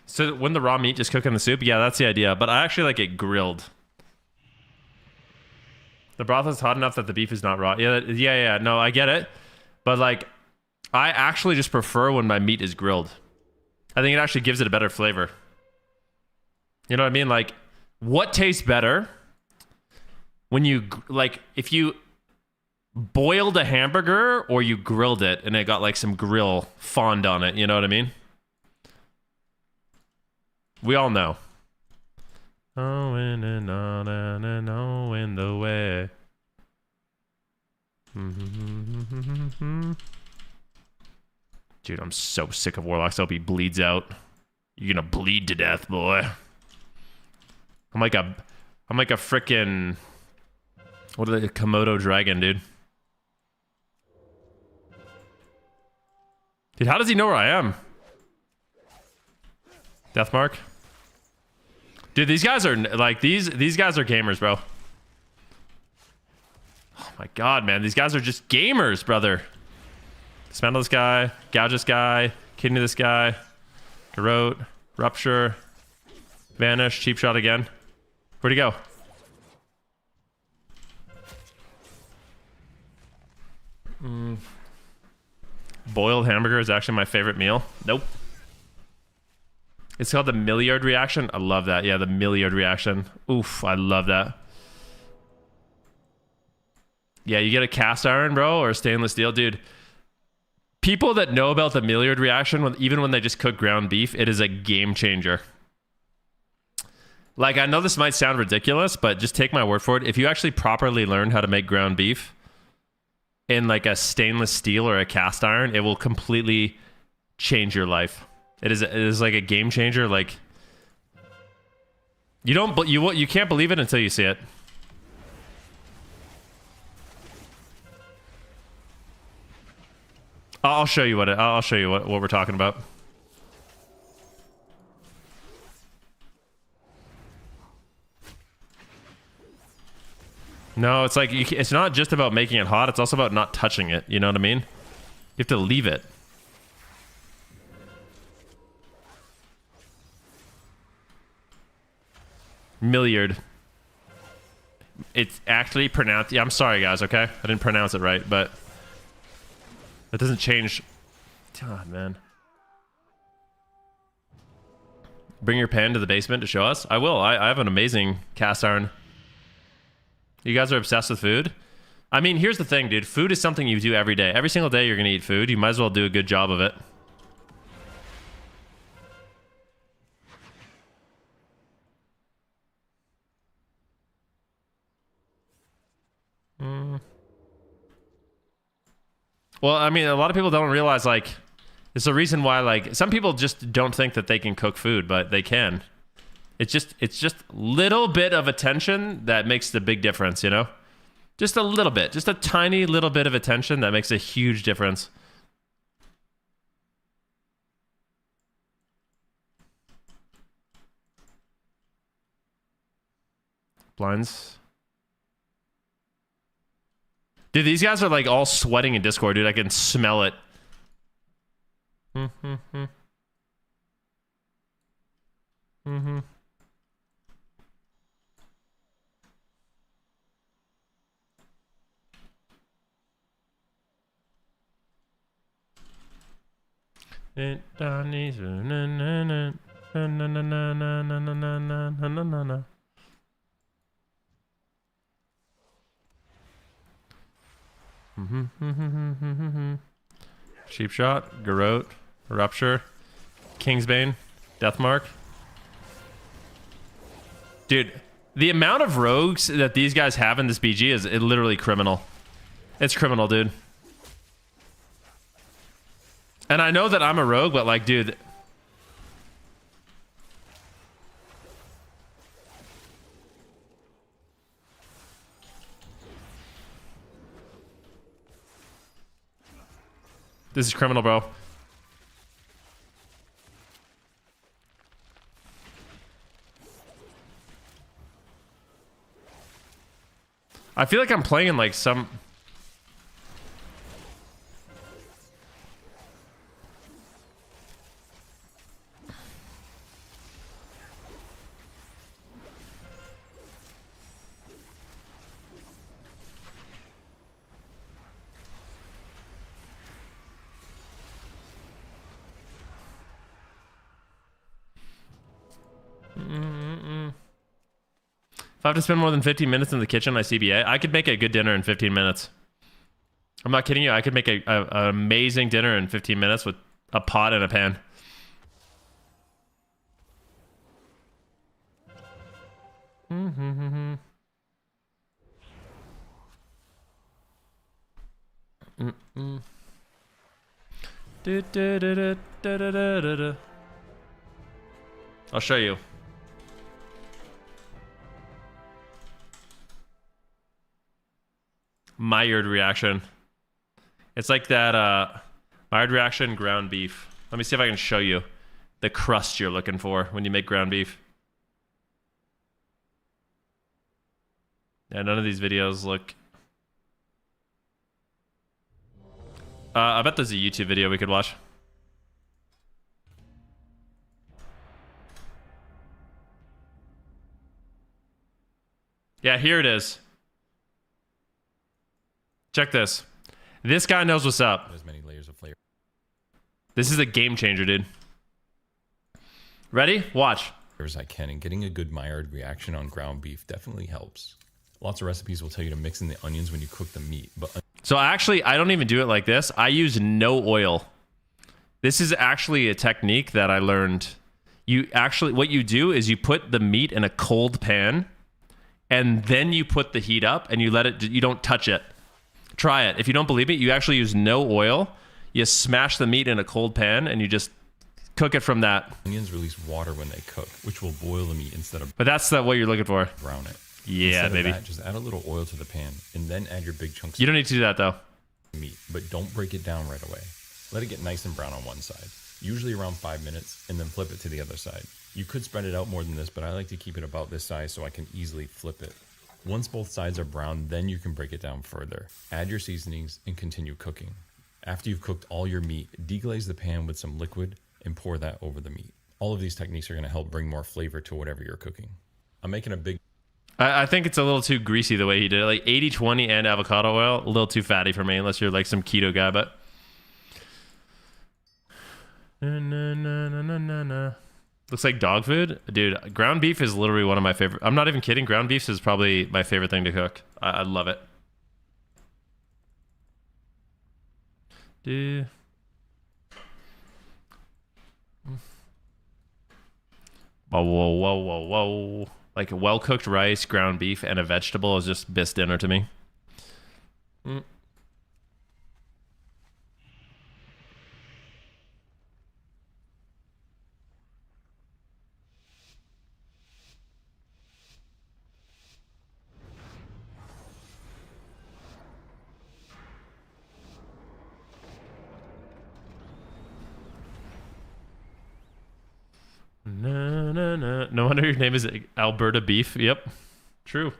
So when the raw meat just cook in the soup? Yeah, that's the idea. But I actually like it grilled. The broth is hot enough that the beef is not raw. Yeah. No, I get it. But like, I actually just prefer when my meat is grilled. I think it actually gives it a better flavor. You know what I mean? Like, what tastes better when you, like, if you boiled a hamburger or you grilled it and it got like some grill fond on it? You know what I mean? We all know. Oh, and on and oh, in the way. Dude, I'm so sick of Warlocks. I hope he bleeds out. You're gonna bleed to death, boy. I'm like a frickin', what are they, Komodo dragon, dude. Dude, how does he know where I am? Deathmark. Dude, these guys are like these guys are gamers, bro. Oh my god, man, these guys are just gamers, brother. Dismantle this guy, gouge this guy, kidney this guy, garrote, rupture, vanish, cheap shot again. Where'd he go? Boiled hamburger is actually my favorite meal. Nope. It's called the Milliard reaction. I love that. Yeah, the Milliard reaction. Oof, I love that. Yeah, you get a cast iron, bro, or a stainless steel. Dude, people that know about the Milliard reaction, even when they just cook ground beef, it is a game changer. Like, I know this might sound ridiculous, but just take my word for it. If you actually properly learn how to make ground beef in like a stainless steel or a cast iron, it will completely change your life. It is like a game changer. Like, you can't believe it until you see it. I'll show you what we're talking about. No, it's like it's not just about making it hot. It's also about not touching it. You know what I mean? You have to leave it. Milliard. It's actually pronounced. Yeah, I'm sorry, guys. Okay, I didn't pronounce it right, but that doesn't change. God, man. Bring your pan to the basement to show us. I will. I have an amazing cast iron. You guys are obsessed with food. I mean, here's the thing, dude. Food is something you do every day. Every single day you're gonna eat food. You might as well do a good job of it. Well, I mean, a lot of people don't realize, like, it's the reason why, like, some people just don't think that they can cook food, but they can. It's just little bit of attention that makes the big difference, you know? Just a little bit. Just a tiny little bit of attention that makes a huge difference. Blinds. Dude, these guys are like all sweating in Discord, dude. I can smell it. Cheap shot, garrote, rupture, Kingsbane, Deathmark. Dude, the amount of rogues that these guys have in this BG is literally criminal. It's criminal, dude. And I know that I'm a rogue, but like, dude. This is criminal, bro. I feel like I'm playing like some... If I have to spend more than 15 minutes in the kitchen, I CBA. I could make a good dinner in 15 minutes. I'm not kidding you. I could make an amazing dinner in 15 minutes with a pot and a pan. I'll show you. Mired reaction. It's like that mired reaction ground beef. Let me see if I can show you the crust you're looking for when you make ground beef. Yeah, none of these videos look... I bet there's a YouTube video we could watch. Yeah, here it is. Check this. This guy knows what's up. As many layers of flavor This is a game changer, dude. Ready? Watch. as I can, and getting a good Maillard reaction on ground beef definitely helps. Lots of recipes will tell you to mix in the onions when you cook the meat, but So actually, I don't even do it like this. I use no oil. This is actually a technique that I learned. You actually, what you do is you put the meat in a cold pan, and then you put the heat up, and you let it. You don't touch it. Try it. If you don't believe it, you actually use no oil. You smash the meat in a cold pan, and you just cook it from that. onions release water when they cook, which will boil the meat instead of But that's what you're looking for. brown it. Yeah, Instead baby. of that, just add a little oil to the pan, and then add your big chunks You don't need to do that though. of meat, but don't break it down right away. Let it get nice and brown on one side, usually around 5 minutes, and then flip it to the other side. You could spread it out more than this, but I like to keep it about this size so I can easily flip it. Once both sides are brown, then you can break it down further. Add your seasonings and continue cooking. After you've cooked all your meat, deglaze the pan with some liquid and pour that over the meat. All of these techniques are going to help bring more flavor to whatever you're cooking. I'm making a big I think it's a little too greasy the way he did it. Like 80-20 and avocado oil, a little too fatty for me, unless you're like some keto guy, but... Looks like dog food. Dude, ground beef is literally one of my favorite... I'm not even kidding. Ground beef is probably my favorite thing to cook. I love it. Dude. Whoa, whoa, whoa, whoa, whoa. Like well-cooked rice, ground beef, and a vegetable is just best dinner to me. No wonder your name is Alberta Beef. Yep. True.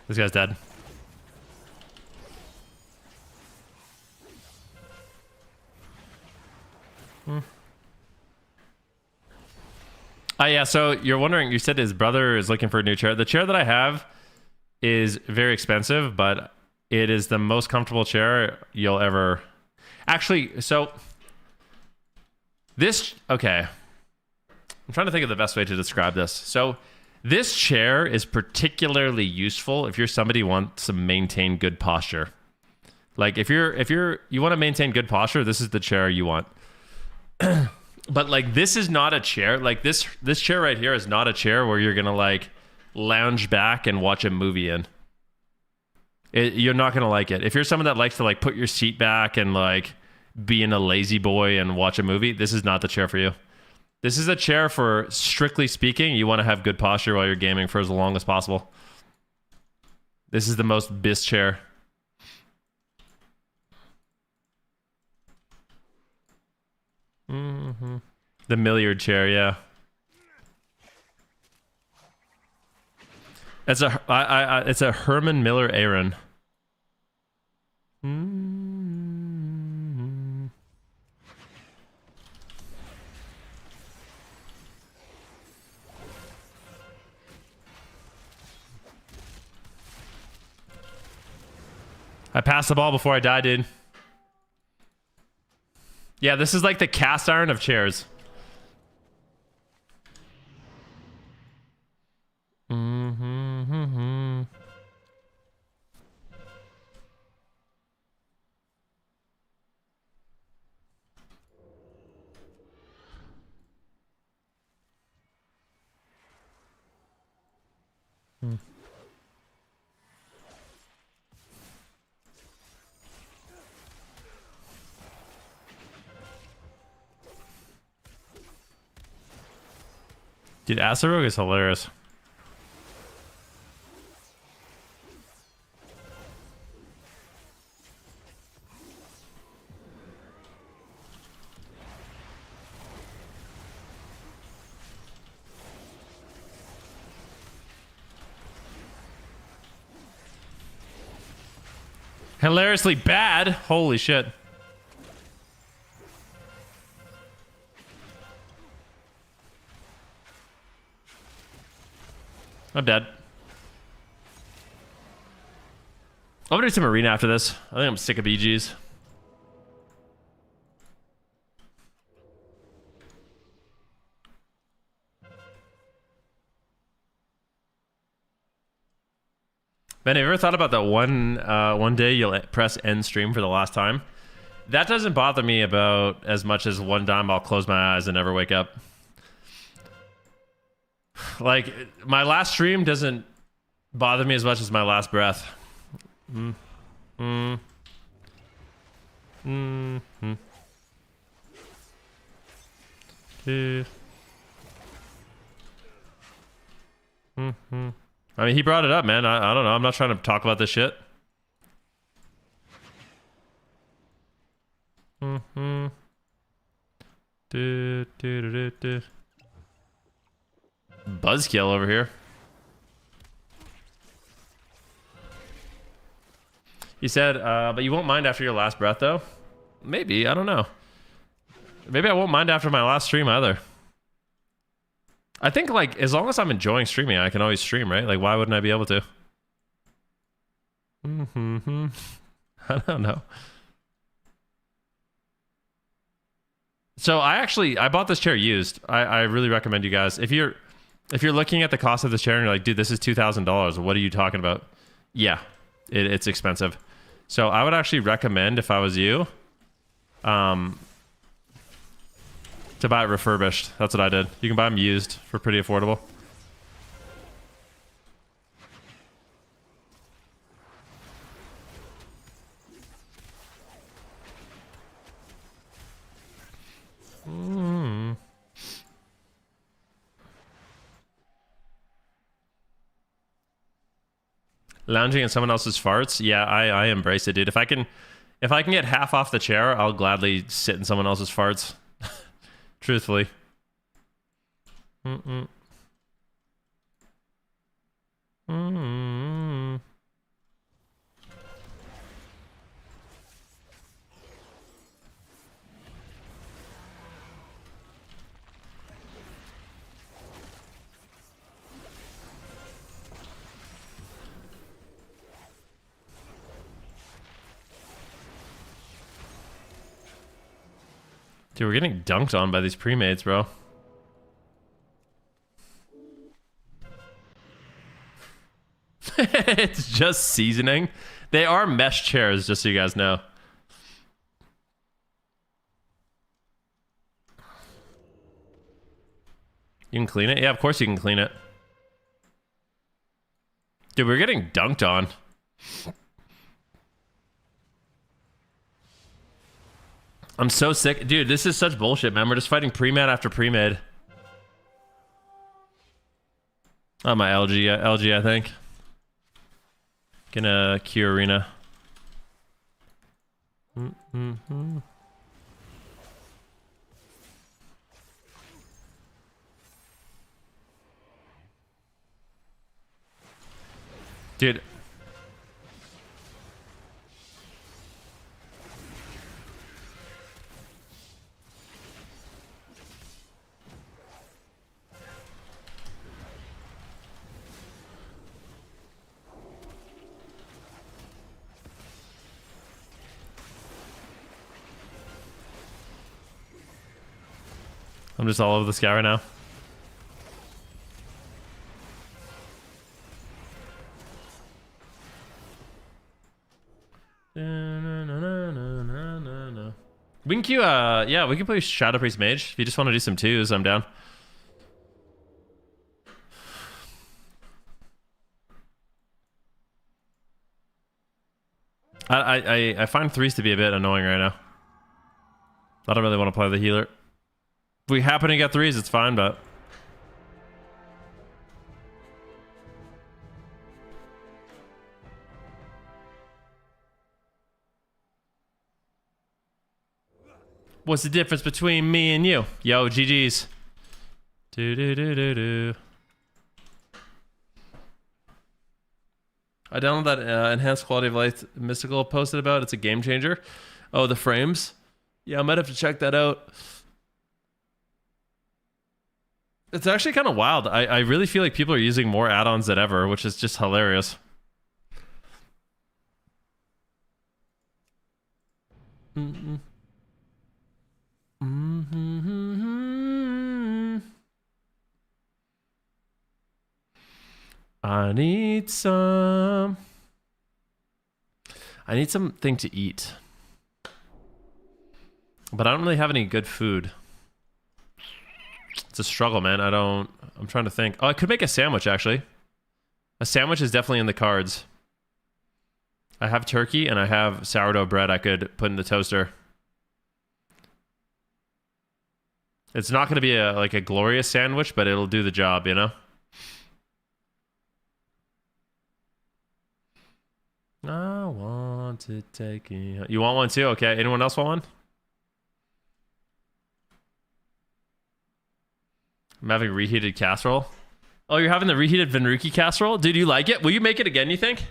This guy's dead. Yeah, so you're wondering, you said his brother is looking for a new chair. The chair that I have is very expensive, but it is the most comfortable chair you'll ever... Actually, so... This... Okay. I'm trying to think of the best way to describe this. So, this chair is particularly useful if you're somebody who wants to maintain good posture. Like, if you want to maintain good posture, this is the chair you want. But like, this is not a chair. Like this chair right here is not a chair where you're gonna like lounge back and watch a movie in. You're not gonna like it. If you're someone that likes to like put your seat back and like being a lazy boy and watch a movie, this is not the chair for you. This is a chair for, strictly speaking, you want to have good posture while you're gaming for as long as possible. This is the most best chair. The Milliard chair, yeah. It's a Herman Miller Aaron. I passed the ball before I died, dude. Yeah, this is like the cast iron of chairs. Dude, Acid Rogue is hilarious. Hilariously bad. Holy shit. I'm dead. I'm gonna do some arena after this. I think I'm sick of BGs. Ben, have you ever thought about that one day you'll press end stream for the last time? That doesn't bother me about as much as one time I'll close my eyes and never wake up. Like, my last stream doesn't bother me as much as my last breath. I mean, he brought it up, man. I don't know. I'm not trying to talk about this shit. Buzzkill over here. He said, but you won't mind after your last breath, though? Maybe. I don't know. Maybe I won't mind after my last stream either. I think, like, as long as I'm enjoying streaming, I can always stream, right? Like, why wouldn't I be able to? I don't know. So I bought this chair used. I really recommend you guys. If you're looking at the cost of this chair and you're like, dude, this is $2,000. What are you talking about? Yeah, it's expensive. So I would actually recommend, if I was you, to buy it refurbished. That's what I did. You can buy them used for pretty affordable. Lounging in someone else's farts? Yeah, I embrace it, dude. If I can get half off the chair, I'll gladly sit in someone else's farts. Truthfully. Dude, we're getting dunked on by these pre-mades, bro. It's just seasoning. They are mesh chairs, just so you guys know. You can clean it? Yeah, of course you can clean it. Dude, we're getting dunked on. I'm so sick. Dude, this is such bullshit, man. We're just fighting pre-med after pre-med. Oh, my LG, I think. Gonna Q arena. Dude. I'm just all over this guy right now. We can queue, yeah, we can play Shadow Priest Mage. If you just want to do some twos, I'm down. I find threes to be a bit annoying right now. I don't really want to play the healer. If we happen to get threes, it's fine, but... What's the difference between me and you? Yo, GG's. Do. I downloaded that enhanced quality of life Mystical posted about. It's a game changer. Oh, the frames? Yeah, I might have to check that out. It's actually kind of wild. I really feel like people are using more add-ons than ever, which is just hilarious. I need something to eat. But I don't really have any good food. It's a struggle, man. I'm trying to think. Oh, I could make a sandwich, actually. A sandwich is definitely in the cards. I have turkey and I have sourdough bread I could put in the toaster. It's not going to be like a glorious sandwich, but it'll do the job, you know? I want to take you. You want one too? Okay. Anyone else want one? I'm having reheated casserole. Oh, you're having the reheated Venruki casserole? Dude, you like it? Will you make it again, you think?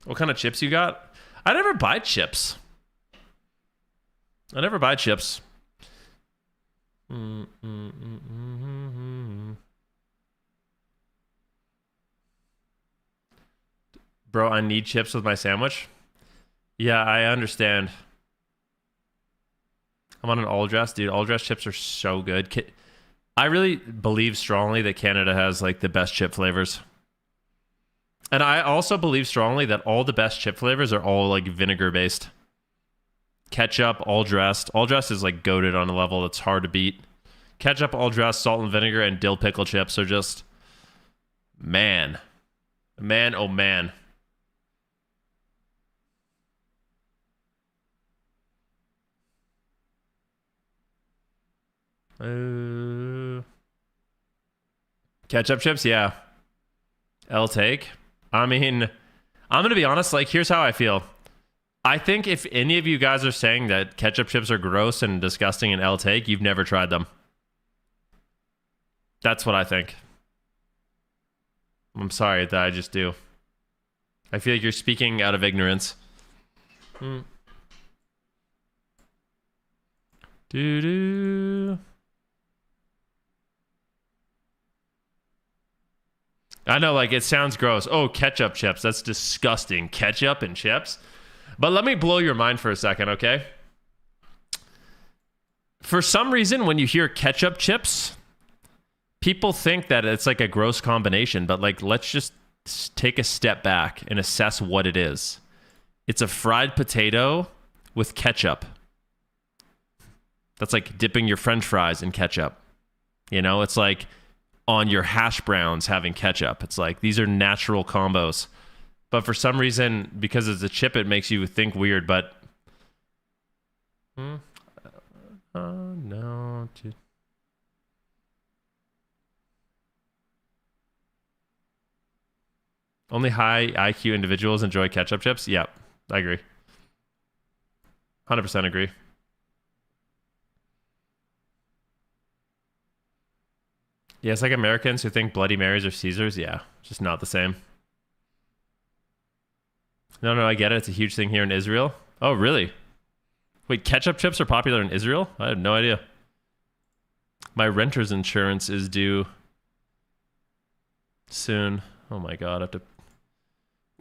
What kind of chips you got? I never buy chips. Bro, I need chips with my sandwich. Yeah, I understand. I'm on an all dress, dude. All dress chips are so good. I really believe strongly that Canada has like the best chip flavors. And I also believe strongly that all the best chip flavors are all like vinegar based. Ketchup, all dressed. All dressed is like goated on a level that's hard to beat. Ketchup, all dressed, salt and vinegar, and dill pickle chips are just, man, oh man. Ketchup chips, yeah. I'll take. I mean, I'm gonna be honest. Like, here's how I feel. I think if any of you guys are saying that ketchup chips are gross and disgusting and I'll take, you've never tried them. That's what I think. I'm sorry that I just do. I feel like you're speaking out of ignorance. Doo-doo. I know, like, it sounds gross. Oh, ketchup chips. That's disgusting. Ketchup and chips? But let me blow your mind for a second, okay? For some reason, when you hear ketchup chips, people think that it's like a gross combination. But, like, let's just take a step back and assess what it is. It's a fried potato with ketchup. That's like dipping your French fries in ketchup. You know, it's like on your hash browns having ketchup. It's like, these are natural combos. But for some reason, because it's a chip, it makes you think weird, but... no. Only high IQ individuals enjoy ketchup chips? Yeah, I agree. 100% agree. Yeah, it's like Americans who think Bloody Marys are Caesars. Yeah, just not the same. No, I get it. It's a huge thing here in Israel. Oh, really? Wait, ketchup chips are popular in Israel? I had no idea. My renter's insurance is due soon. Oh my God, I have to...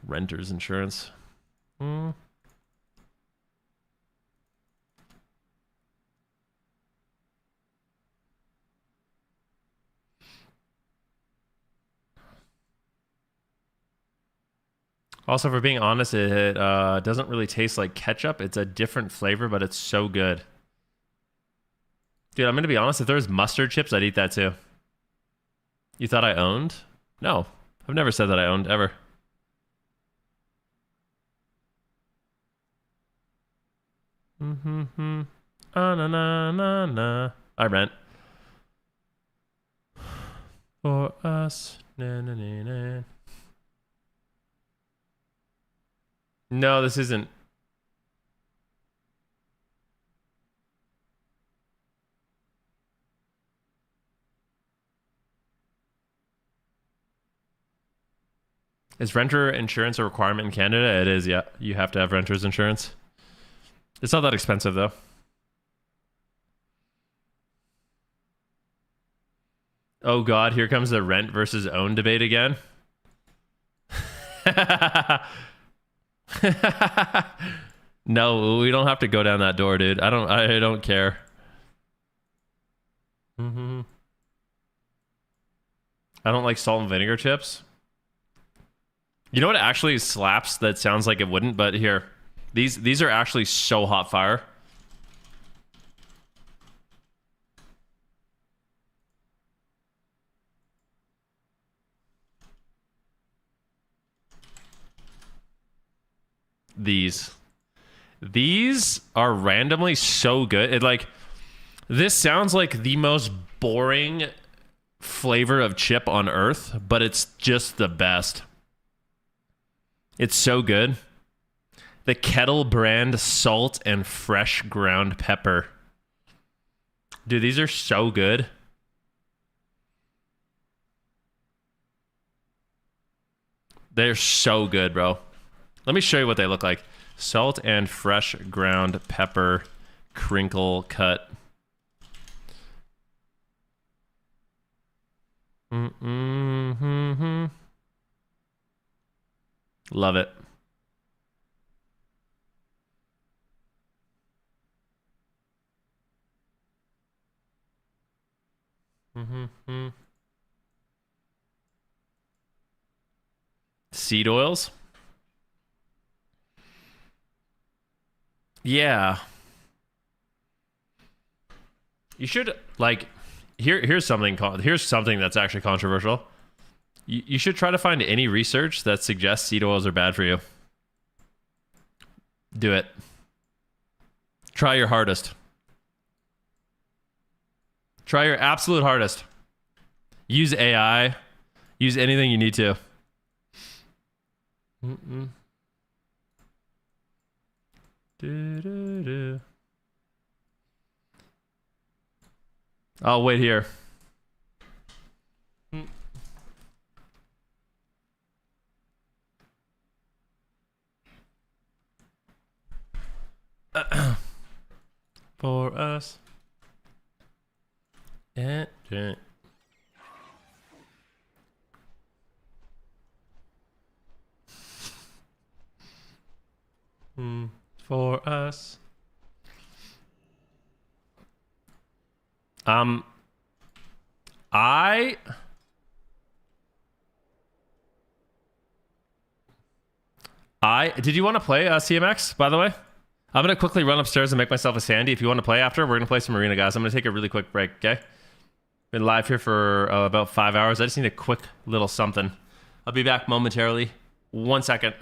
Renter's insurance. Also, for being honest, it doesn't really taste like ketchup. It's a different flavor, but it's so good. Dude, I'm going to be honest. If there was mustard chips, I'd eat that too. You thought I owned? No. I've never said that I owned, ever. Mm-hmm. Na na na na. I rent. For us. Na na na na. No, this isn't. Is renter insurance a requirement in Canada? It is, yeah. You have to have renter's insurance. It's not that expensive, though. Oh, God. Here comes the rent versus own debate again. No, we don't have to go down that door, dude. I don't care. Mm-hmm. I don't like salt and vinegar chips. You know what actually slaps that sounds like it wouldn't, but here. These are actually so hot fire. These are randomly so good. It like this sounds like the most boring flavor of chip on earth, but it's just the best. It's so good. The Kettle brand salt and fresh ground pepper. Dude, these are so good. They're so good, bro. Let me show you what they look like. Salt and fresh ground pepper, crinkle cut. Mm-hmm. Love it. Mm-hmm. Seed oils. Yeah. You should like here's something that's actually controversial. You should try to find any research that suggests seed oils are bad for you. Do it. Try your hardest. Try your absolute hardest. Use AI. Use anything you need to. Mm-mm. Do. I'll wait here. For us. For us. Did you want to play CMX, by the way? I'm going to quickly run upstairs and make myself a sandy. If you want to play after, we're going to play some arena, guys. I'm going to take a really quick break, okay? Been live here for about 5 hours. I just need a quick little something. I'll be back momentarily. 1 second.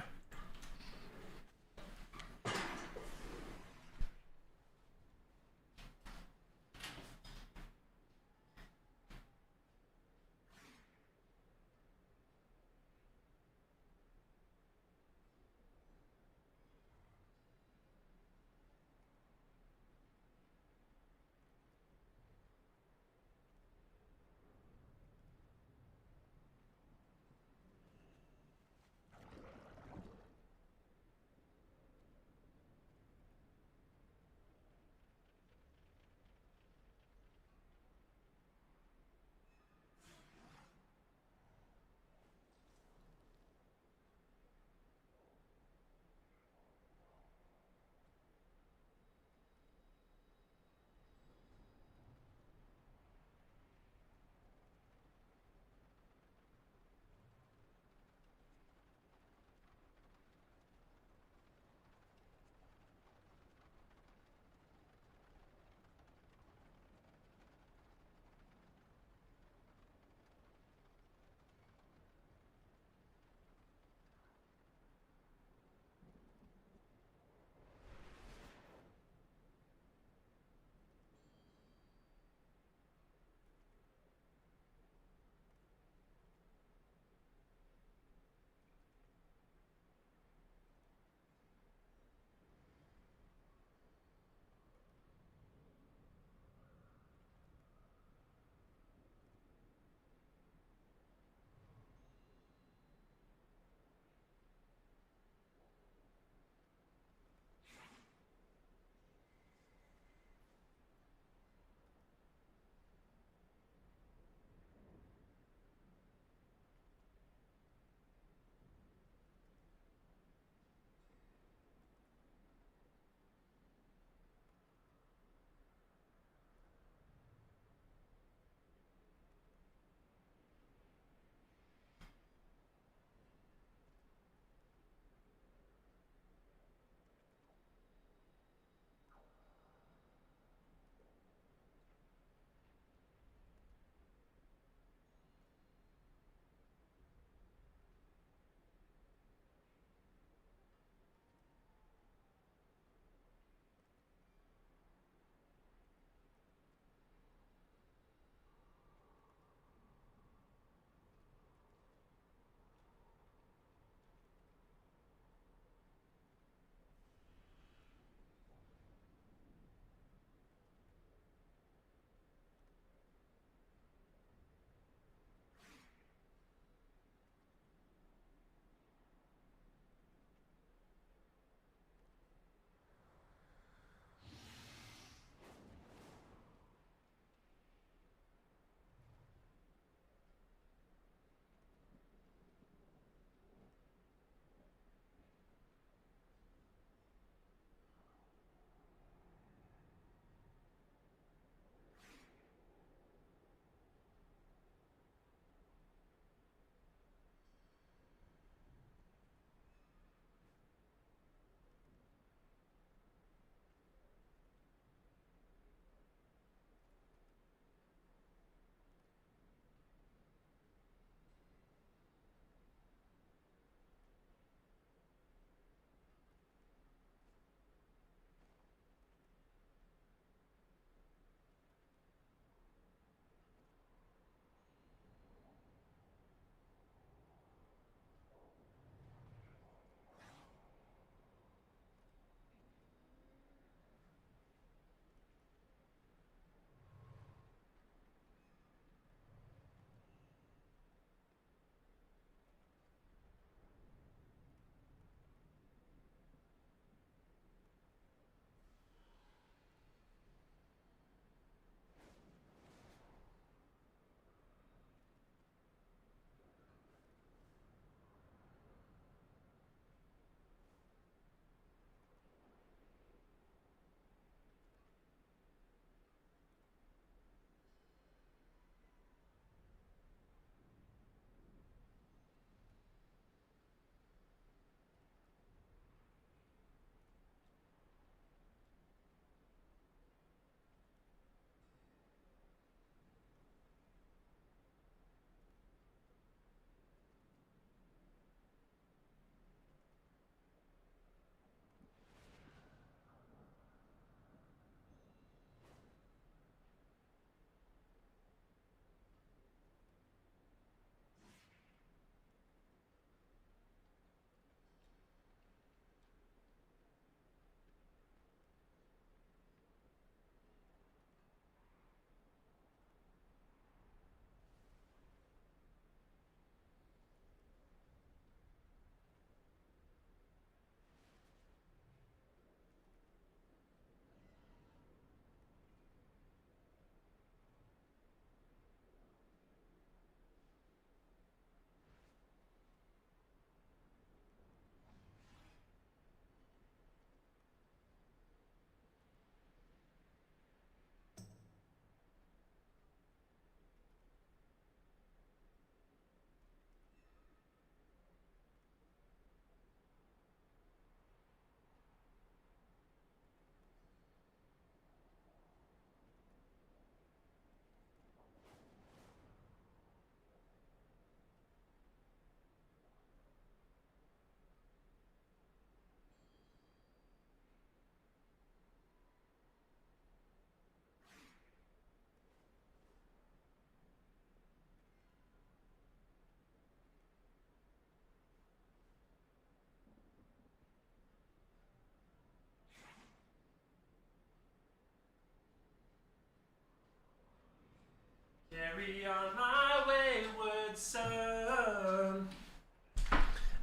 Carry on my wayward son.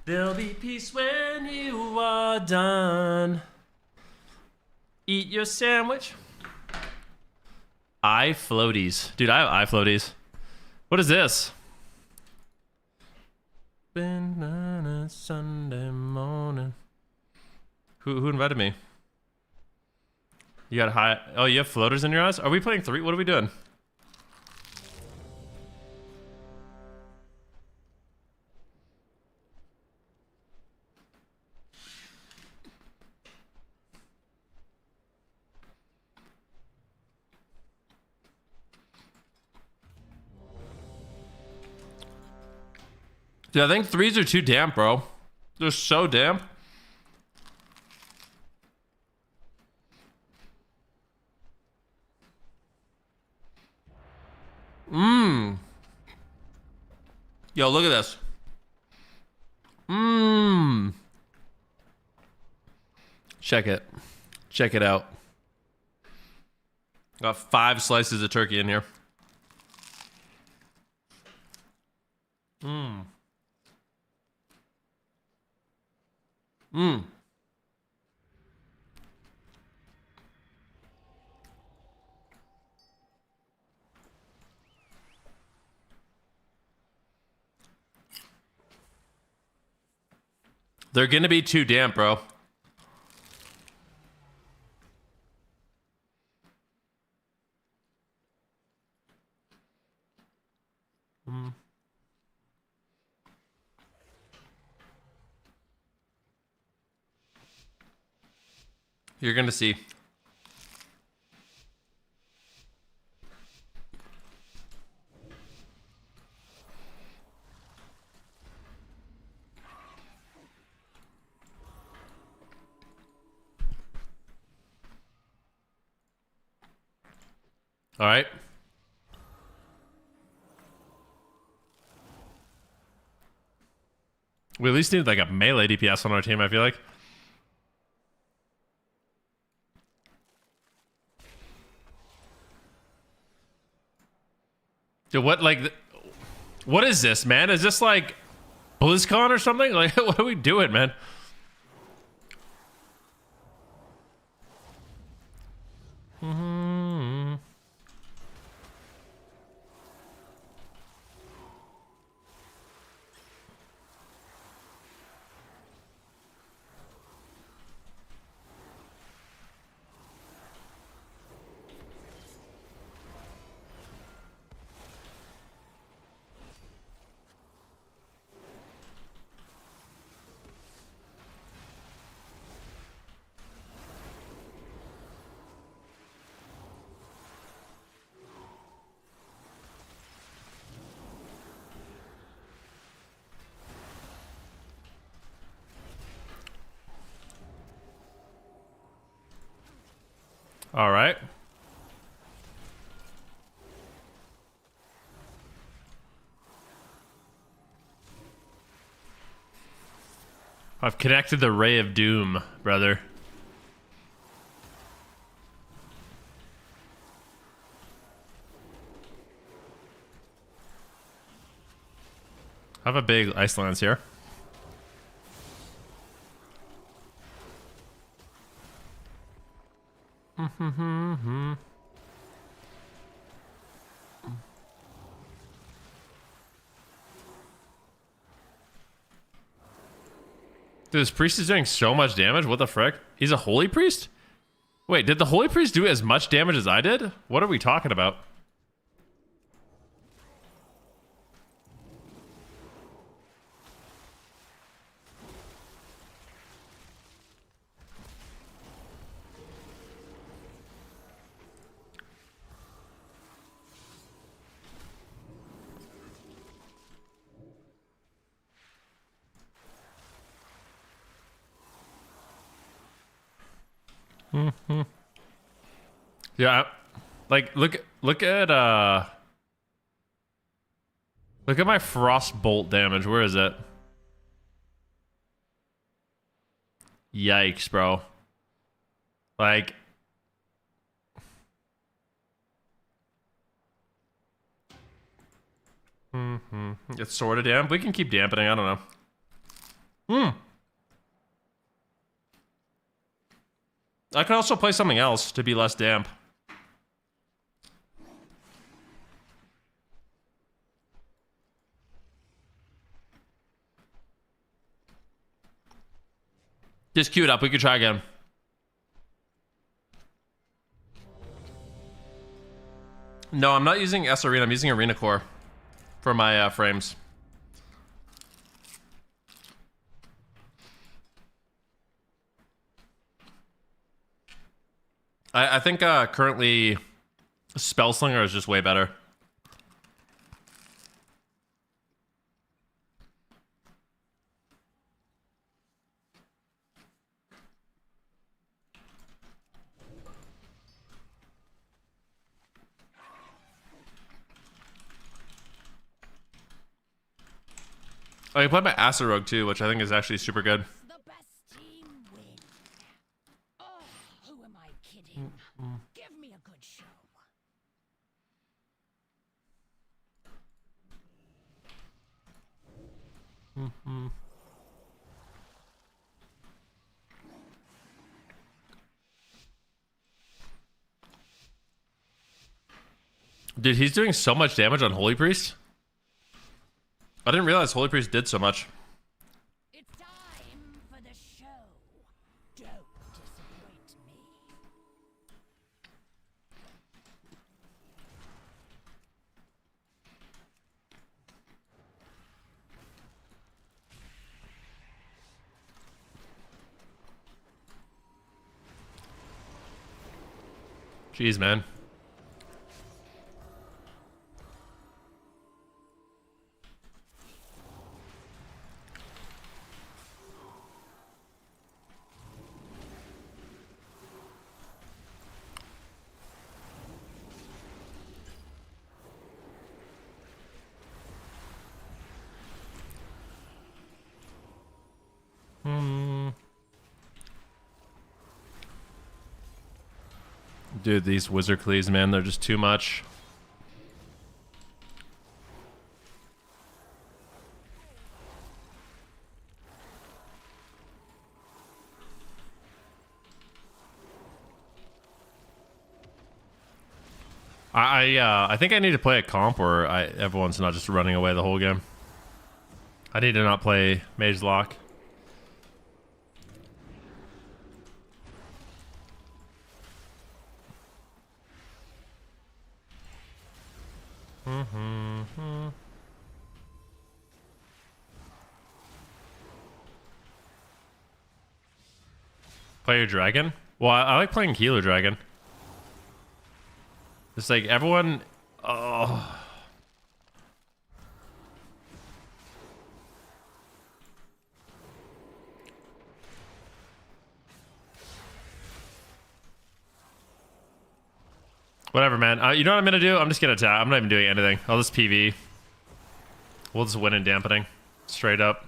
There'll be peace when you are done. Eat your sandwich. Eye floaties. Dude, I have eye floaties. What is this? Banana Sunday morning. Who invited me? You got high. Oh, you have floaters in your eyes? Are we playing 3? What are we doing? Dude, I think 3s are too damp, bro. They're so damp. Mmm. Yo, look at this. Mmm. Check it. Check it out. Got 5 slices of turkey in here. Mmm. Mmm. They're gonna be too damp, bro. Mm. You're gonna see. All right. We at least need like a melee DPS on our team, I feel like. Dude, what is this, man? Is this like BlizzCon or something? Like, what are we doing, man? Mm-hmm. All right. I've connected the Ray of Doom, brother. I have a big ice lance here. Dude, this priest is doing so much damage. What the frick? He's a holy priest? Wait, did the holy priest do as much damage as I did? What are we talking about? Yeah, like look at my frostbolt damage. Where is it? Yikes, bro. Like It's sort of damp. We can keep dampening. I don't know. I could also play something else to be less damp. Just queue it up. We could try again. No, I'm not using S Arena. I'm using Arena Core for my frames. I think currently Spellslinger is just way better. I can play my Acid Rogue too, which I think is actually super good. The best team win. Oh, who am I kidding? Give me a good show. Dude, he's doing so much damage on Holy Priest. I didn't realize Holy Priest did so much. It's time for the show. Don't disappoint me. Jeez, man. Dude, these Wizard Cleaves, man, they're just too much. I think I need to play a comp where everyone's not just running away the whole game. I need to not play Mage Lock. Play your dragon? Well, I like playing Healer Dragon. It's like everyone... Oh. Whatever, man. You know what I'm going to do? I'm just going to attack. I'm not even doing anything. I'll just PV. We'll just win in dampening. Straight up.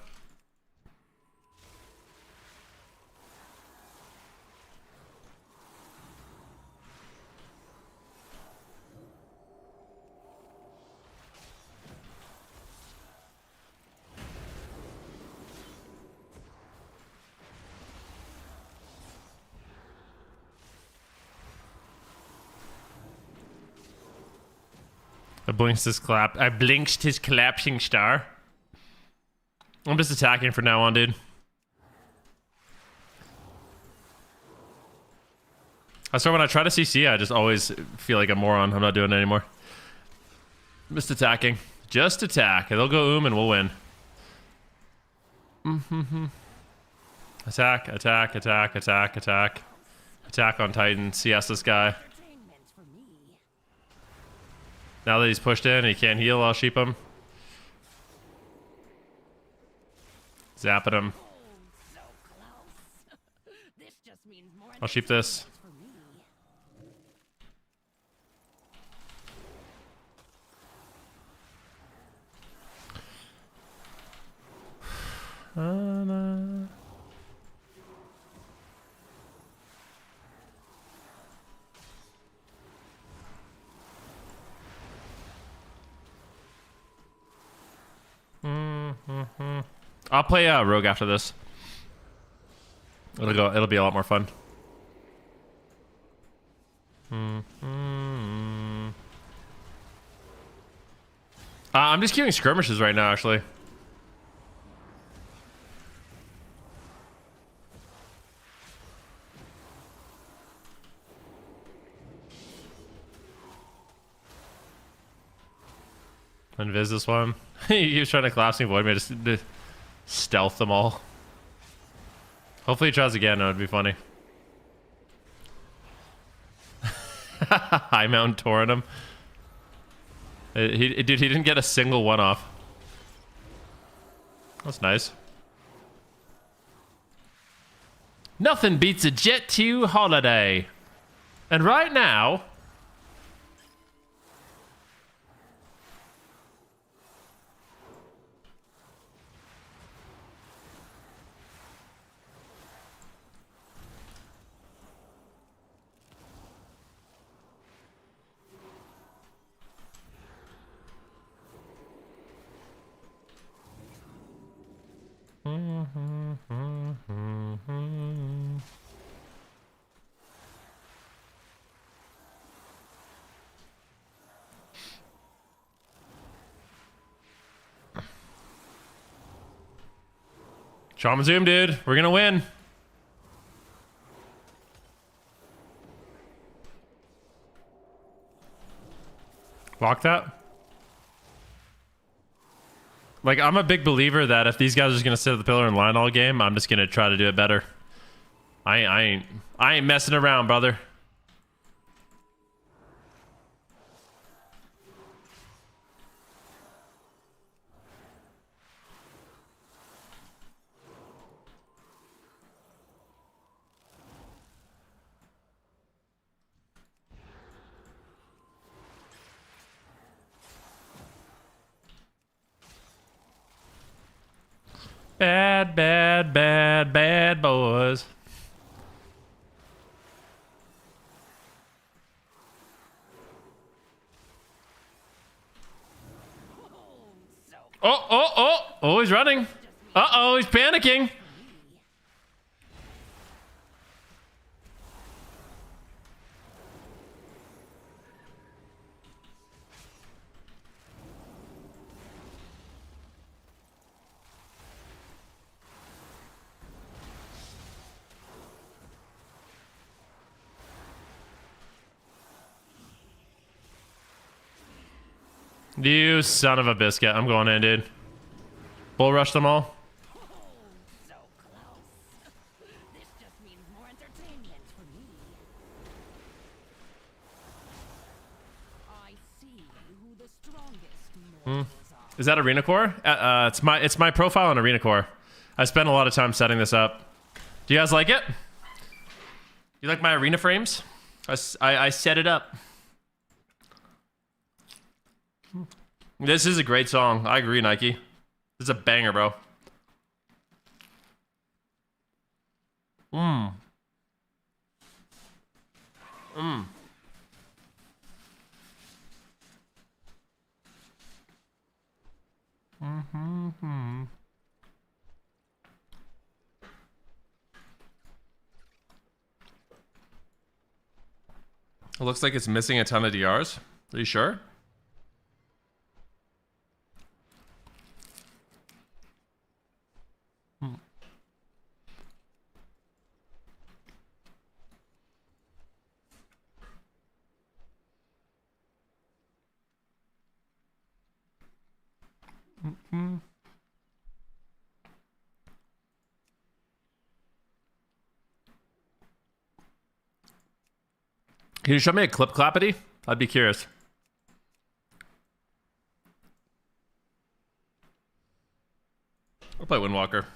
I blinked his collapsing star. I'm just attacking from now on, dude. I swear when I try to CC, I just always feel like a moron. I'm not doing it anymore. I'm just attacking. Just attack. They'll go and we'll win. Attack, attack, attack, attack, attack. Attack on Titan. CS this guy. Entertainment for me. Now that he's pushed in, he can't heal, I'll sheep him. Zapping him. Oh, so close. This just means more I'll sheep this. for me. I'll play Rogue after this. It'll be a lot more fun. I'm just queuing skirmishes right now, actually. Invis this one. He was trying to collapse me, void me, just to stealth them all. Hopefully he tries again, it would be funny. High Mount touring him. Dude, he didn't get a single one off. That's nice. Nothing beats a Jet 2 holiday. And right now... Shaman Zoom, dude. We're gonna win. Lock that. Like, I'm a big believer that if these guys are just gonna sit at the pillar and line all game, I'm just gonna try to do it better. I ain't messing around, brother. Bad, bad, bad, bad boys. Oh, he's running. Uh-oh, he's panicking. You son of a biscuit. I'm going in, dude. Bull rush them all. So close. This just means more entertainment for me. I see who the strongest mortals are. Is that Arena Core? It's my profile on Arena Core. I spent a lot of time setting this up. Do you guys like it? You like my arena frames? I set it up. This is a great song. I agree, Nike. This is a banger, bro. It looks like it's missing a ton of DRs. Are you sure? Can you show me a clip clappity? I'd be curious. I'll play Windwalker.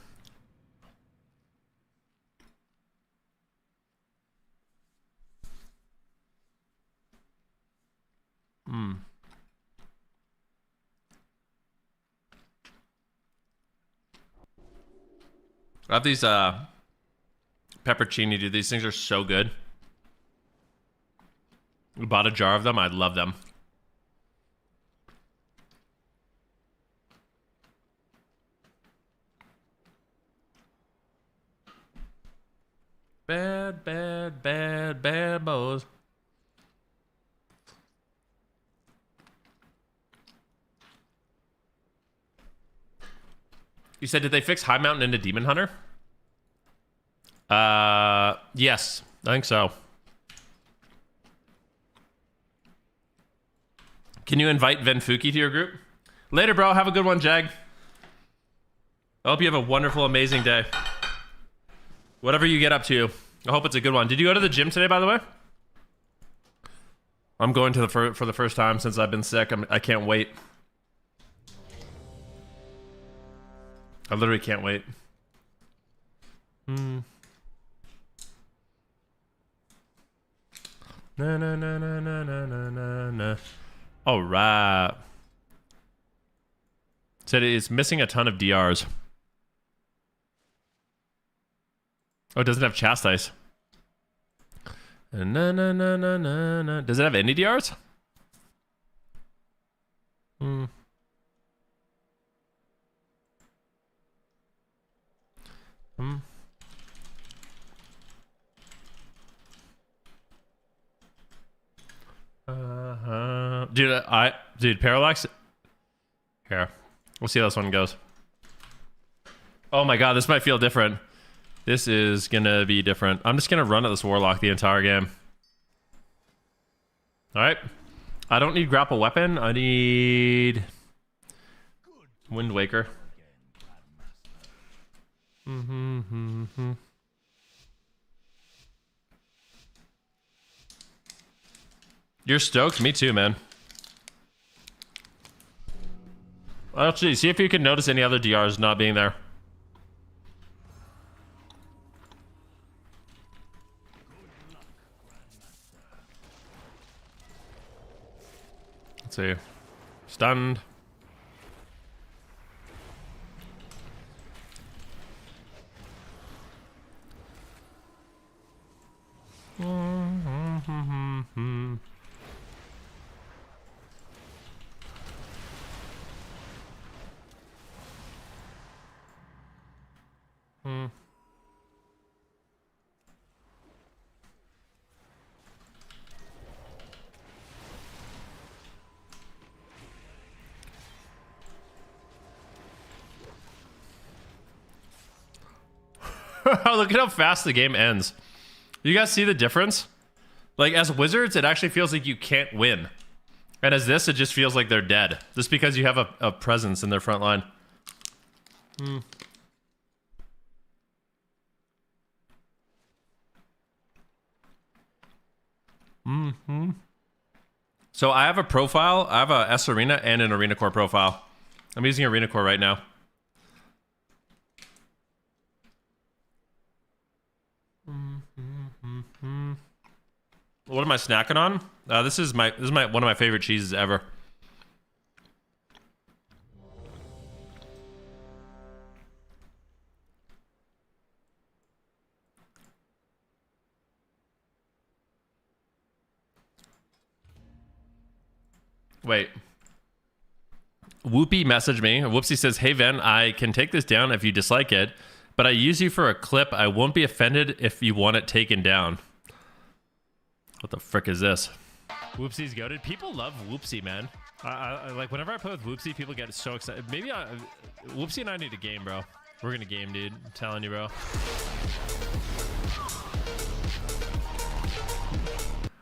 I have these peppercini, dude. These things are so good. We bought a jar of them. I love them. Bad, bad, bad, bad boys. You said, did they fix High Mountain into Demon Hunter? Yes, I think so. Can you invite Venruki to your group? Later, bro. Have a good one, Jag. I hope you have a wonderful, amazing day. Whatever you get up to, I hope it's a good one. Did you go to the gym today, by the way? I'm going to for the first time since I've been sick. I can't wait. I literally can't wait. Na na na na na na na na na. All right. Said it's missing a ton of DRs. Oh, it doesn't have Chastise. Na na na na na na. Does it have any DRs? Hmm. Hmm. Dude, Parallax. Here, we'll see how this one goes. Oh my god, this might feel different. This is gonna be different. I'm just gonna run at this Warlock the entire game. Alright. I don't need grapple weapon. I need Wind Waker. You're stoked? Me too, man. Actually, see if you can notice any other DRs not being there. Let's see. Stunned. Look at how fast the game ends. You guys see the difference? Like, as wizards, it actually feels like you can't win. And as this, it just feels like they're dead. Just because you have a presence in their front line. So I have a profile. I have a S Arena and an Arena Core profile. I'm using Arena Core right now. What am I snacking on? This is one of my favorite cheeses ever. Wait. Whoopie messaged me. Whoopsie says, "Hey Ven, I can take this down if you dislike it, but I use you for a clip. I won't be offended if you want it taken down." What the frick is this? Whoopsie's goated. People love Whoopsie, man. I like whenever I play with Whoopsie, people get so excited. Maybe Whoopsie and I need a game, bro. We're gonna game, dude. I'm telling you, bro.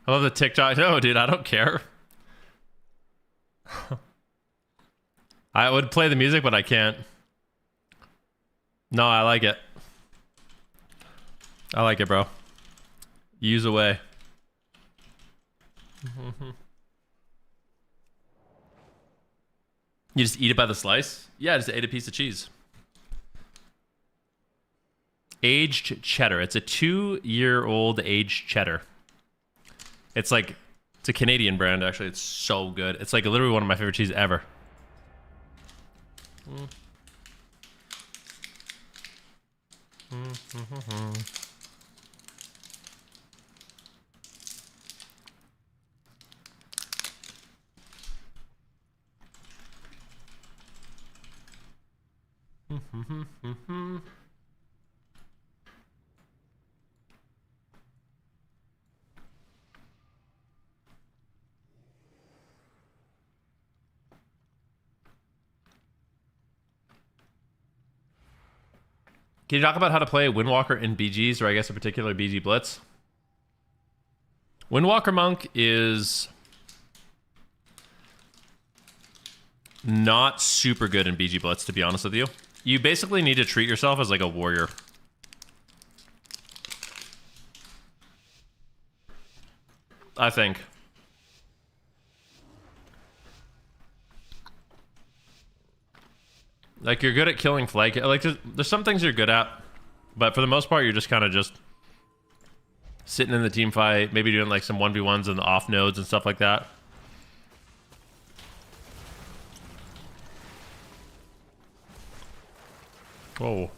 I love the TikTok. No, dude, I don't care. I would play the music, but I can't. No, I like it. I like it, bro. Use away. You just eat it by the slice? Yeah, I just ate a piece of cheese. Aged cheddar. It's a 2-year-old aged cheddar. It's like, it's a Canadian brand, actually. It's so good. It's like literally one of my favorite cheeses ever. Can you talk about how to play Windwalker in BGs, or I guess a particular BG Blitz? Windwalker Monk is not super good in BG Blitz, to be honest with you. You basically need to treat yourself as like a warrior. I think. Like, you're good at killing flag. Like, there's some things you're good at, but for the most part, you're just kind of just sitting in the team fight, maybe doing like some 1v1s in the off nodes and stuff like that. Whoa.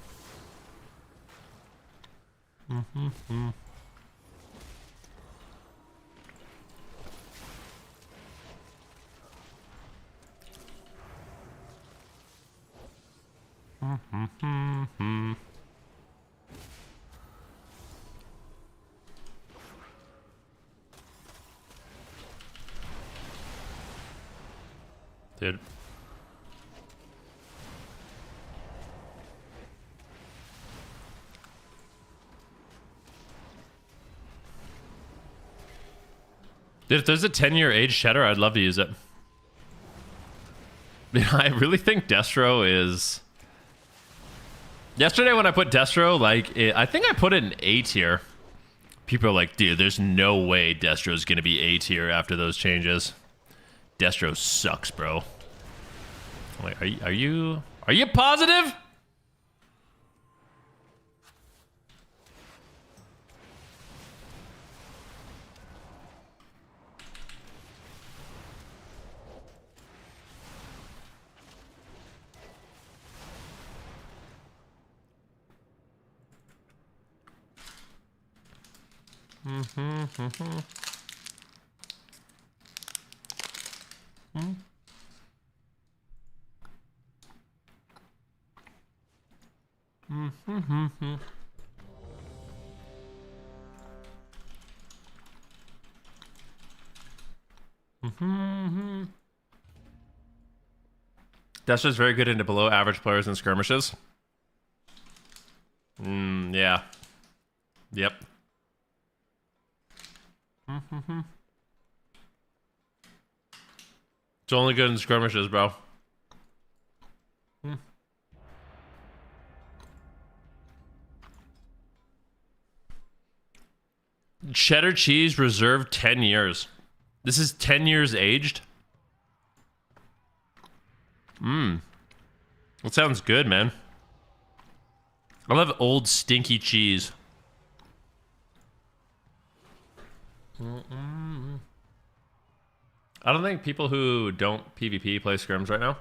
Dude. Dude, if there's a 10-year age cheddar, I'd love to use it. I really think Destro is... Yesterday when I put Destro, like, I think I put it in A tier. People are like, dude, there's no way Destro's gonna be A tier after those changes. Destro sucks, bro. I'm like, are you positive? Destro's very good into below average players in skirmishes. Yeah. Yep. It's only good in skirmishes, bro. Cheddar cheese reserved 10 years. This is 10 years aged. That sounds good, man. I love old stinky cheese. I don't think people who don't PvP play scrims right now.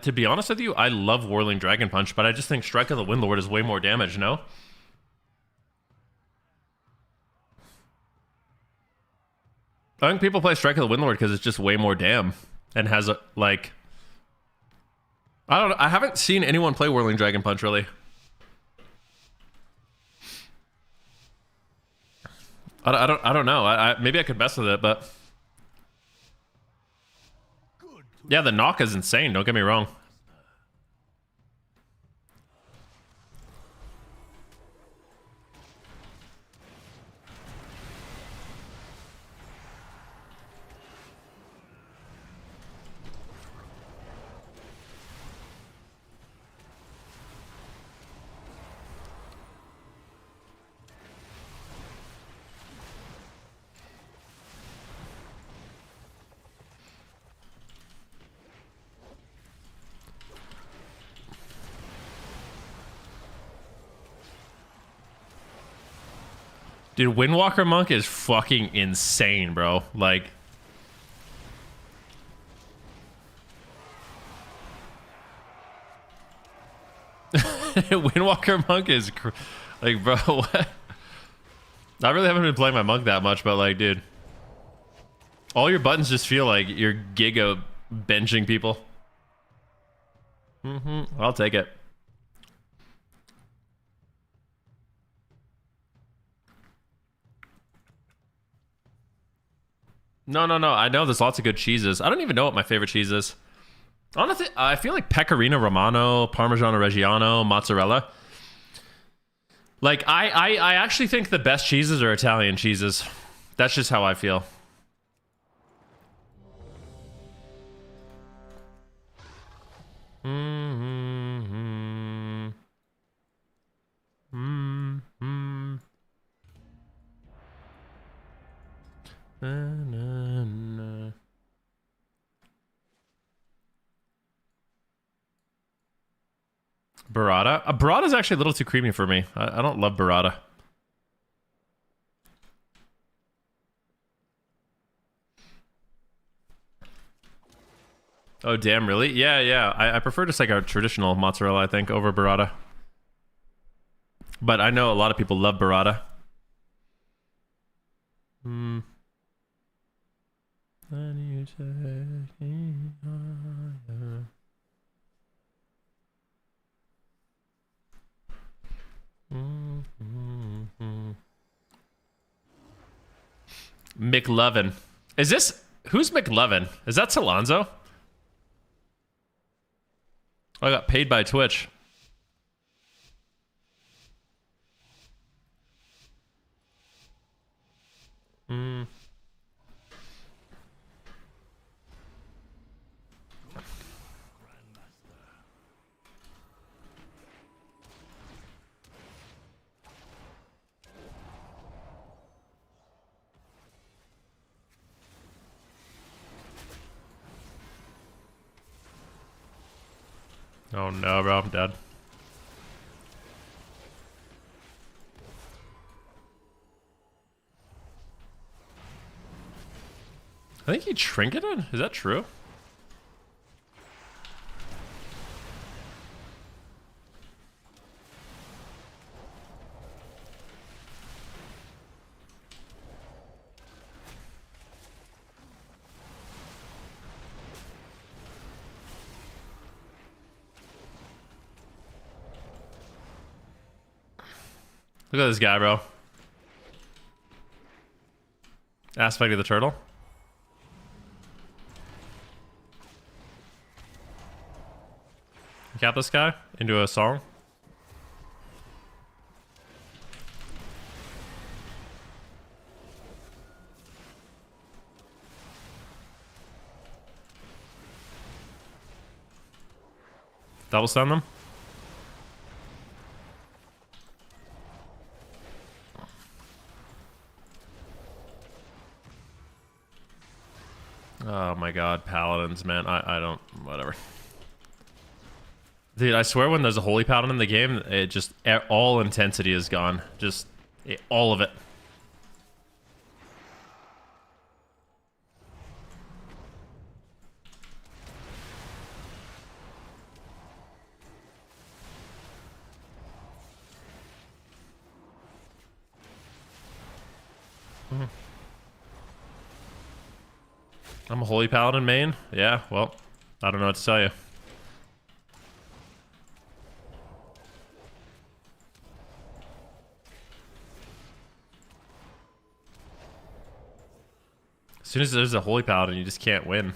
To be honest with you, I love Whirling Dragon Punch, but I just think Strike of the Windlord is way more damage, no? I think people play Strike of the Windlord because it's just way more damn and has a, like... I don't know. I haven't seen anyone play Whirling Dragon Punch, really. I don't know. Maybe I could mess with it, but... Yeah, the knock is insane, don't get me wrong. Dude, Windwalker Monk is fucking insane, bro. Like... Windwalker Monk is... Like, bro, what? I really haven't been playing my Monk that much, but like, dude. All your buttons just feel like you're giga benching people. I'll take it. No, no, no. I know there's lots of good cheeses. I don't even know what my favorite cheese is. Honestly, I feel like Pecorino Romano, Parmigiano Reggiano, mozzarella. Like, I actually think the best cheeses are Italian cheeses. That's just how I feel. Mm-hmm. Mm-hmm. Na, na, na. Burrata? Burrata is actually a little too creamy for me. I don't love burrata. Oh, damn, really? Yeah, yeah. I prefer just like a traditional mozzarella, I think, over burrata. But I know a lot of people love burrata. Hmm. Then you take me higher. McLovin. Is this... Who's McLovin? Is that Salonzo? I got paid by Twitch. Oh no, bro, I'm dead. I think he trinketed? Is that true? Look at this guy, bro. Aspect of the turtle. Cap this guy into a song. Double stun them. Oh my god, paladins, man. I don't... Whatever. Dude, I swear when there's a holy paladin in the game, it just... All intensity is gone. Just... all of it. I'm a holy paladin main? Yeah, well, I don't know what to tell you. As soon as there's a holy paladin, you just can't win.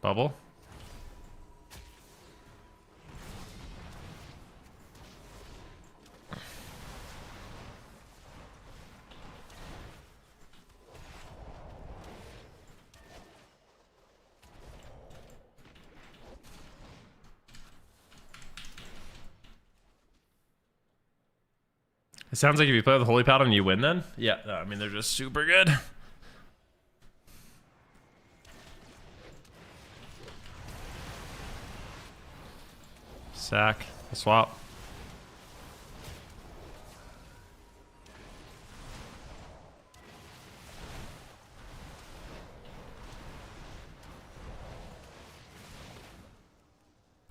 Bubble. It sounds like if you play with the Holy Paladin, you win then? Yeah, I mean, they're just super good. Sack. A swap.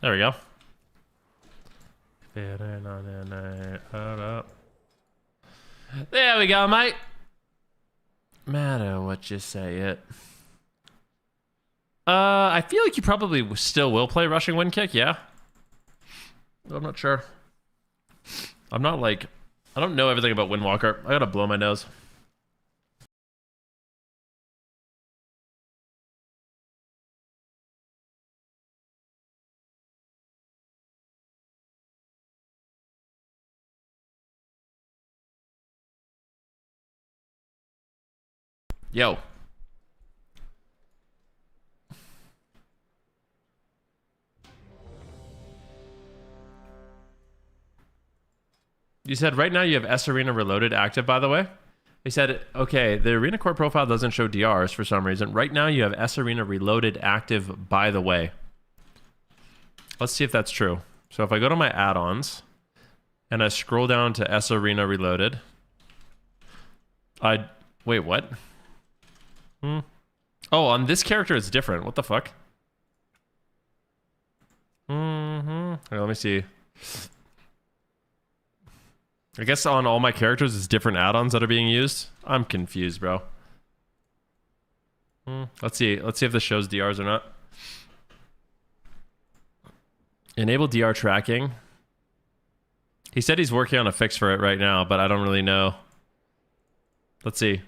There we go. There we go, mate. Matter what you say it. I feel like you probably still will play rushing wind kick, yeah? I'm not sure. I'm not like, I don't know everything about Windwalker. I gotta blow my nose. Yo. You said right now you have S Arena Reloaded active, by the way. He said, okay, the Arena Core profile doesn't show DRs for some reason. Right now you have S Arena Reloaded active, by the way. Let's see if that's true. So if I go to my add-ons and I scroll down to S Arena Reloaded, wait, what? Oh, on this character it's different. What the fuck? Okay, let me see. I guess on all my characters it's different add-ons that are being used. I'm confused, bro. Let's see. Let's see if this shows DRs or not. Enable DR tracking. He said he's working on a fix for it right now, but I don't really know. Let's see.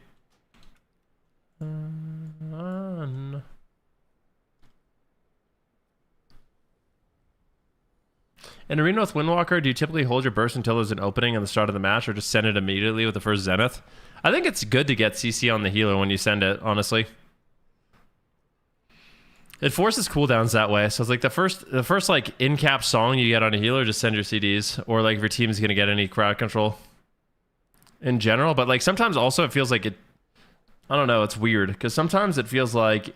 In Arena with Windwalker, do you typically hold your burst until there's an opening at the start of the match, or just send it immediately with the first Zenith? I think it's good to get CC on the healer when you send it, honestly. It forces cooldowns that way, so it's like the first like in-cap song you get on a healer, just send your CDs, or like if your team's gonna get any crowd control in general. But like sometimes also it feels like it, I don't know, it's weird, because sometimes it feels like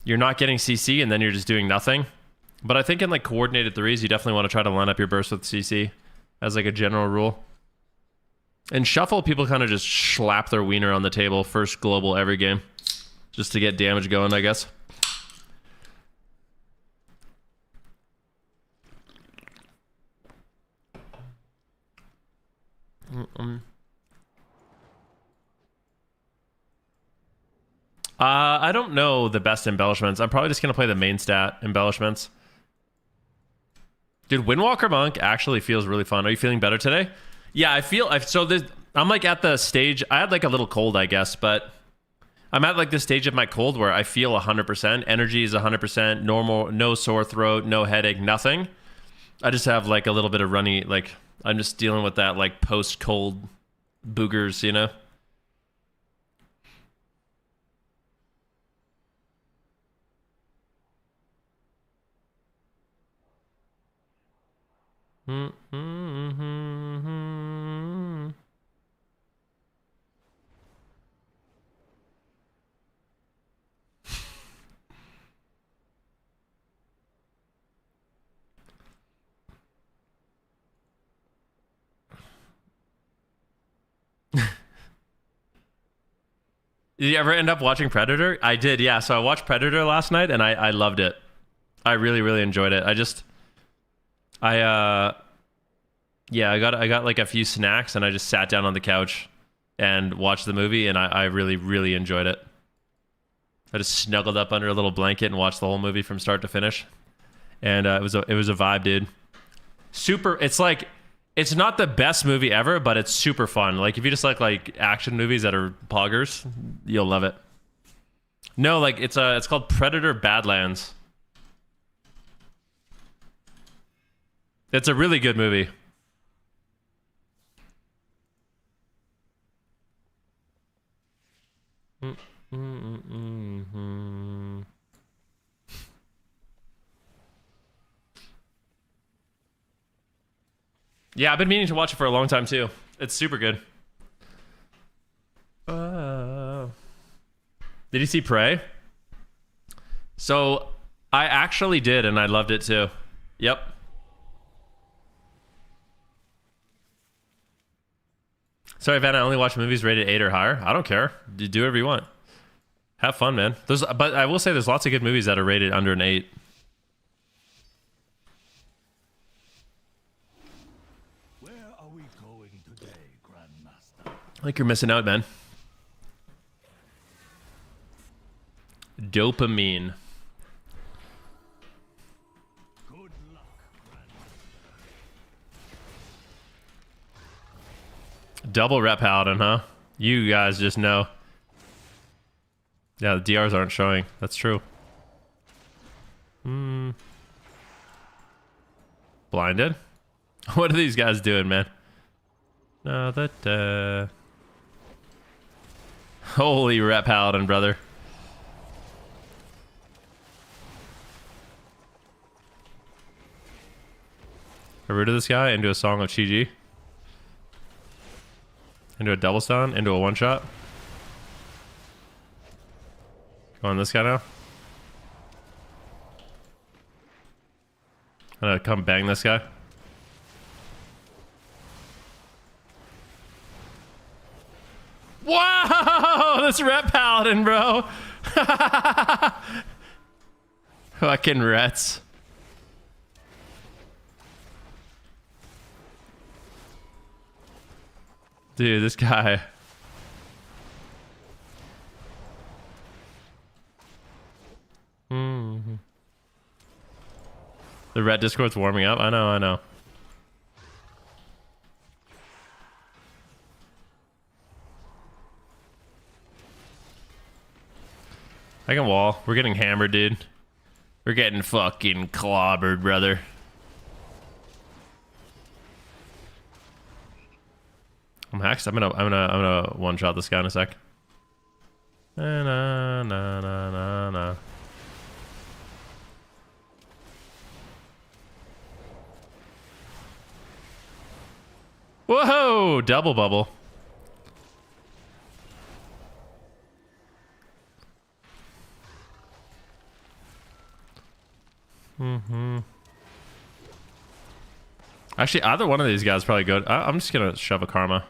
you're not getting CC and then you're just doing nothing. But I think in like coordinated threes, you definitely want to try to line up your burst with CC as like a general rule. In Shuffle, people kind of just slap their wiener on the table first global every game just to get damage going, I guess. I don't know the best embellishments. I'm probably just going to play the main stat embellishments. Dude, Windwalker Monk actually feels really fun. Are you feeling better today? Yeah, I'm like at the stage, I had like a little cold, I guess, but I'm at like the stage of my cold where I feel 100%. Energy is 100%, normal, no sore throat, no headache, nothing. I just have like a little bit of runny, like I'm just dealing with that like post-cold boogers, you know? Did you ever end up watching Predator? I did, yeah. So I watched Predator last night and I loved it. I really, really enjoyed it. Yeah, I got like a few snacks and I just sat down on the couch and watched the movie, and I really, really enjoyed it. I just snuggled up under a little blanket and watched the whole movie from start to finish. And it was a vibe, dude. Super, it's like, it's not the best movie ever, but it's super fun. Like if you just like action movies that are poggers, you'll love it. No, like it's called Predator Badlands. It's a really good movie. Yeah, I've been meaning to watch it for a long time too. It's super good. Did you see Prey? So I actually did, and I loved it too. Yep. Sorry, Van, I only watch movies rated 8 or higher. I don't care. You do whatever you want. Have fun, man. But I will say there's lots of good movies that are rated under an 8. Where are we going today, Grandmaster? I think you're missing out, man. Dopamine. Good luck, Grandmaster. Double rep paladin, huh? You guys just know. Yeah, the DRs aren't showing. That's true. Blinded? What are these guys doing, man? No, that, Holy rep paladin, brother. I rooted this guy into a song of Chi-Ji. Into a double stun, into a one-shot. Go on this guy now. I'm gonna come bang this guy. Wow! This rep paladin, bro! Fucking rats. Dude, this guy. The red Discord's warming up. I know. I can wall. We're getting hammered, dude. We're getting fucking clobbered, brother. I'm hexed. I'm gonna one shot this guy in a sec. Na. Whoa! Double bubble. Actually, either one of these guys is probably good. I'm just gonna shove a karma.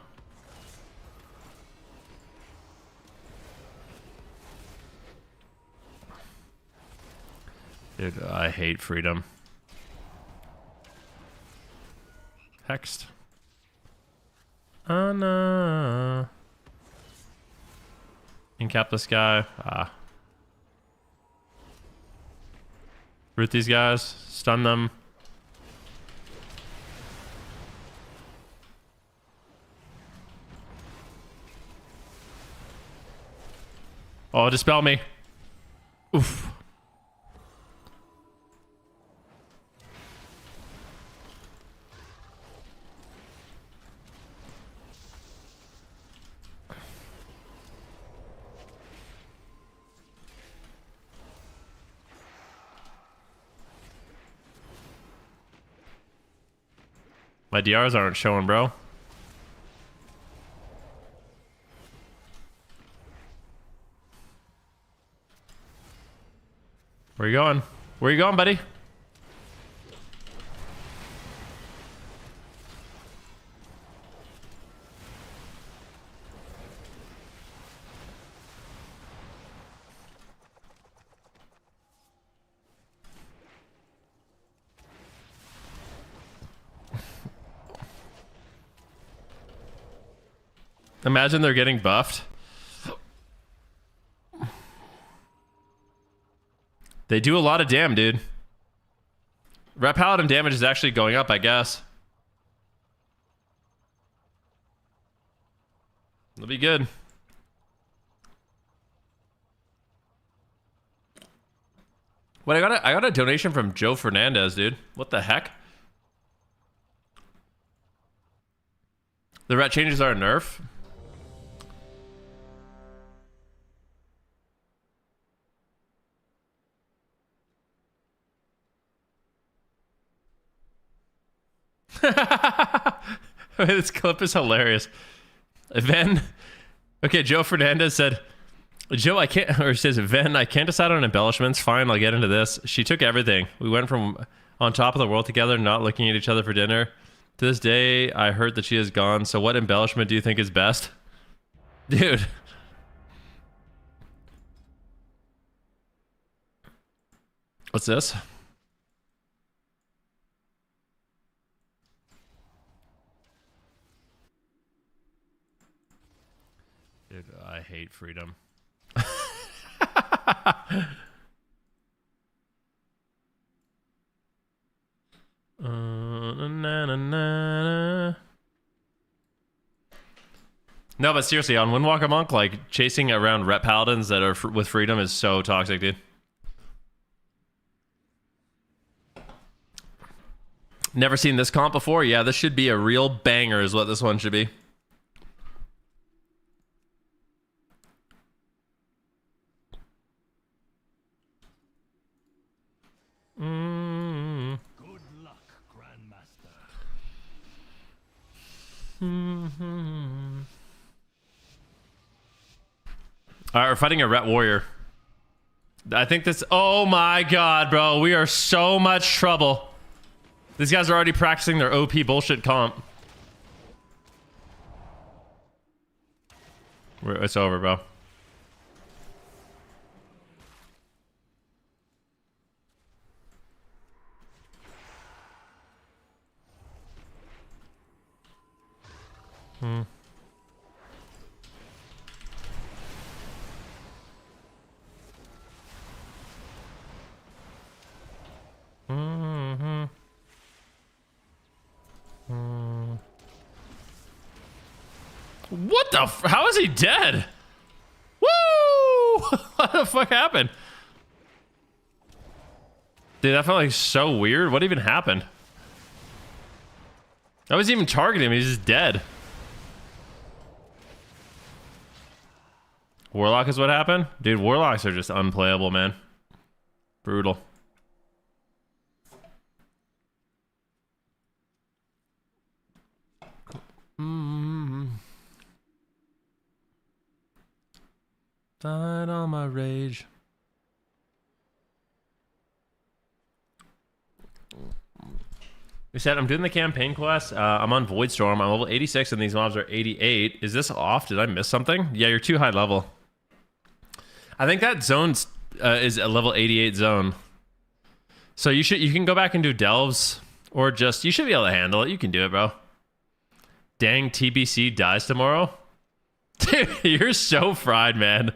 Dude, I hate freedom. Hexed. Oh no. Incap this guy. Root these guys. Stun them. Oh, dispel me. Oof. My DRs aren't showing, bro. Where you going? Where you going, buddy? Imagine they're getting buffed. They do a lot of damn, dude. Rep paladin damage is actually going up, I guess. It'll be good. Wait, I got a donation from Joe Fernandez, dude. What the heck? The ret changes are a nerf. This clip is hilarious. Ven, okay, Joe Fernandez said, Joe, I can't, or says, Ven, I can't decide on embellishments. Fine, I'll get into this. She took everything. We went from on top of the world together, not looking at each other for dinner. To this day, I heard that she is gone. So what embellishment do you think is best? Dude. What's this? Dude, I hate freedom. Na, na, na, na. No, but seriously, on Windwalker Monk, like, chasing around rep paladins that are with freedom is so toxic, dude. Never seen this comp before? Yeah, this should be a real banger is what this one should be. Good luck, Grandmaster. Alright, we're fighting a Ret Warrior. I think this... Oh my god, bro. We are so much trouble. These guys are already practicing their OP bullshit comp. It's over, bro. What the how is he dead? Woo! What the fuck happened? Dude, that felt like so weird. What even happened? I wasn't even targeting him. He's just dead. Warlock is what happened? Dude, Warlocks are just unplayable, man. Brutal. Fight on my rage. We said I'm doing the campaign quest. I'm on Voidstorm. I'm level 86 and these mobs are 88. Is this off? Did I miss something? Yeah, you're too high level. I think that zone is a level 88 zone. So you can go back and do delves or just you should be able to handle it. You can do it, bro. Dang, TBC dies tomorrow. Dude, you're so fried, man.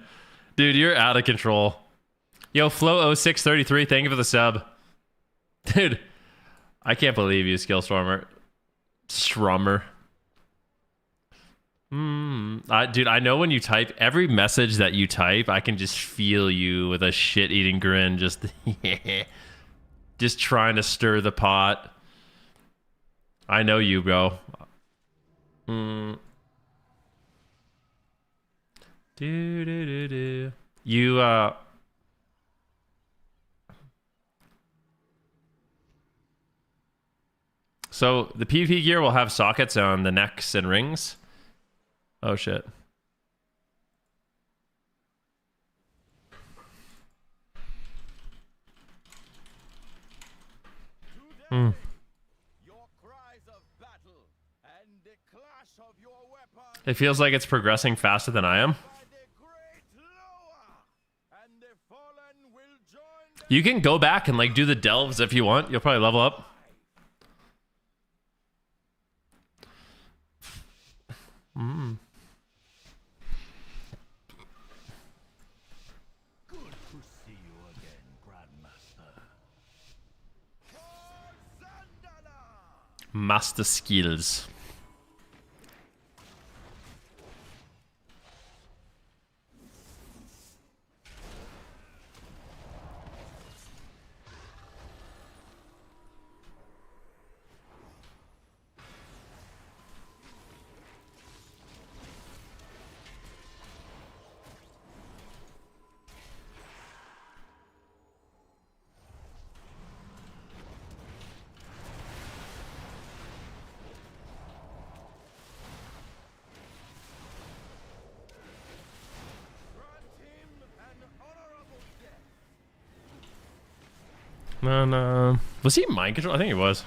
Dude, you're out of control. Yo, Flow0633, thank you for the sub. Dude, I can't believe you, Skill Stormer. Strummer. Dude, I know when you type, every message that you type, I can just feel you with a shit-eating grin, just, just trying to stir the pot. I know you, bro. You, so the PvP gear will have sockets on the necks and rings. Oh shit. Your cries of battle and the clash of your weapons It feels like it's progressing faster than I am. by the great lower, and the fallen will join them. You can go back and like do the delves if you want. You'll probably level up. Good to see you again, Grandmaster. Master skills. Grant him an honorable death. No. Was he mind control? I think he was.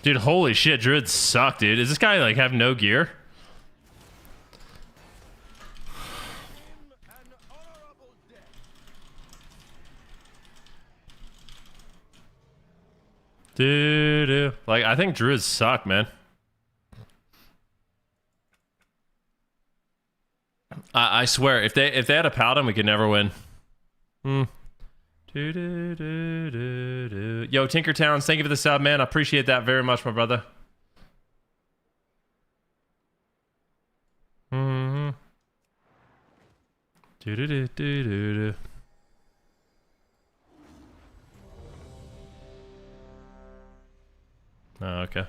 Dude, holy shit, druids suck, dude. Does this guy like have no gear? An honorable death. Dude, like I think druids suck, man. I swear, if they had a paladin, we could never win. Yo, Tinker Towns, thank you for the sub, man. I appreciate that very much, my brother. Oh, okay.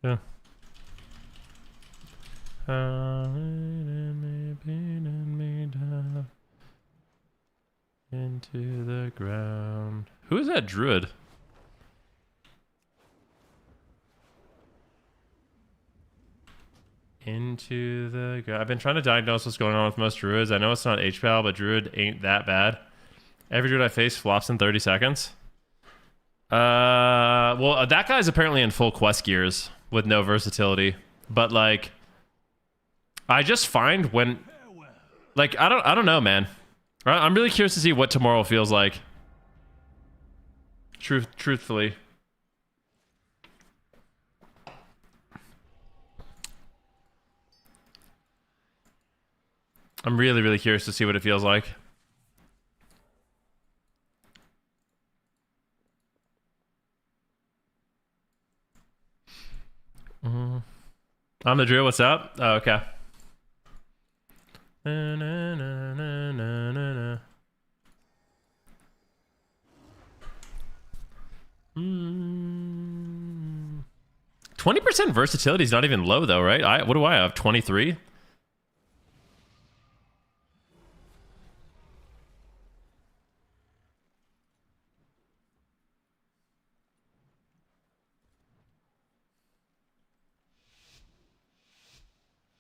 Yeah. Into the ground. Who is that druid? Into the ground. I've been trying to diagnose what's going on with most druids. I know it's not HPAL, but druid ain't that bad. Every druid I face flops in 30 seconds. Well, that guy's apparently in full quest gears with no versatility. But like, I just find when, like, I don't know, man. I'm really curious to see what tomorrow feels like. Truthfully. I'm really, really curious to see what it feels like. I'm the Drew. What's up? Oh, okay. Na, na, na, na, na, na, na. 20% versatility is not even low, though, right? What do I have? 23?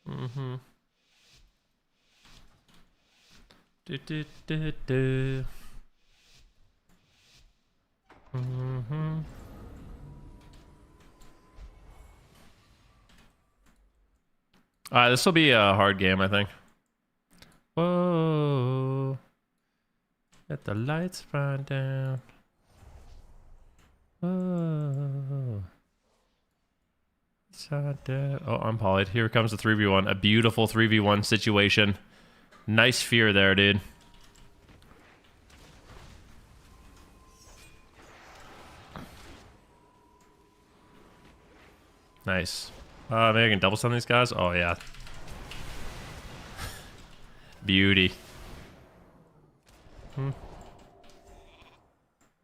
Mm-hmm. Do. Mm-hmm. Alright, this will be a hard game, I think. Whoa. Let the lights run down. Whoa. Oh, I'm polyed. Here comes the 3v1. A beautiful 3v1 situation. Nice fear there, dude. Nice. Maybe I can double stun these guys? Oh, yeah. Beauty. Na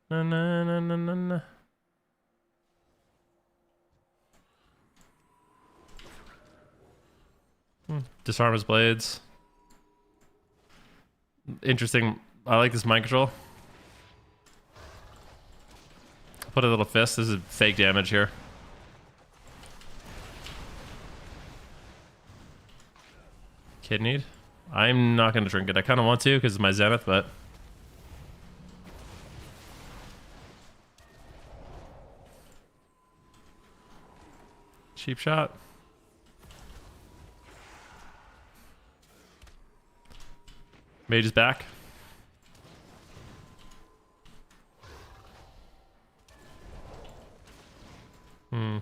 na na na na na. Disarm his blades. Interesting. I like this mind control. Put a little fist. This is fake damage here. Kidneyed. I'm not going to drink it. I kind of want to because it's my Zenith, but... Cheap shot. Mage is back. I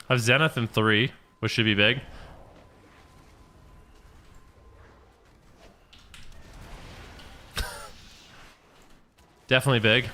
have Zenith in 3, which should be big. Definitely big.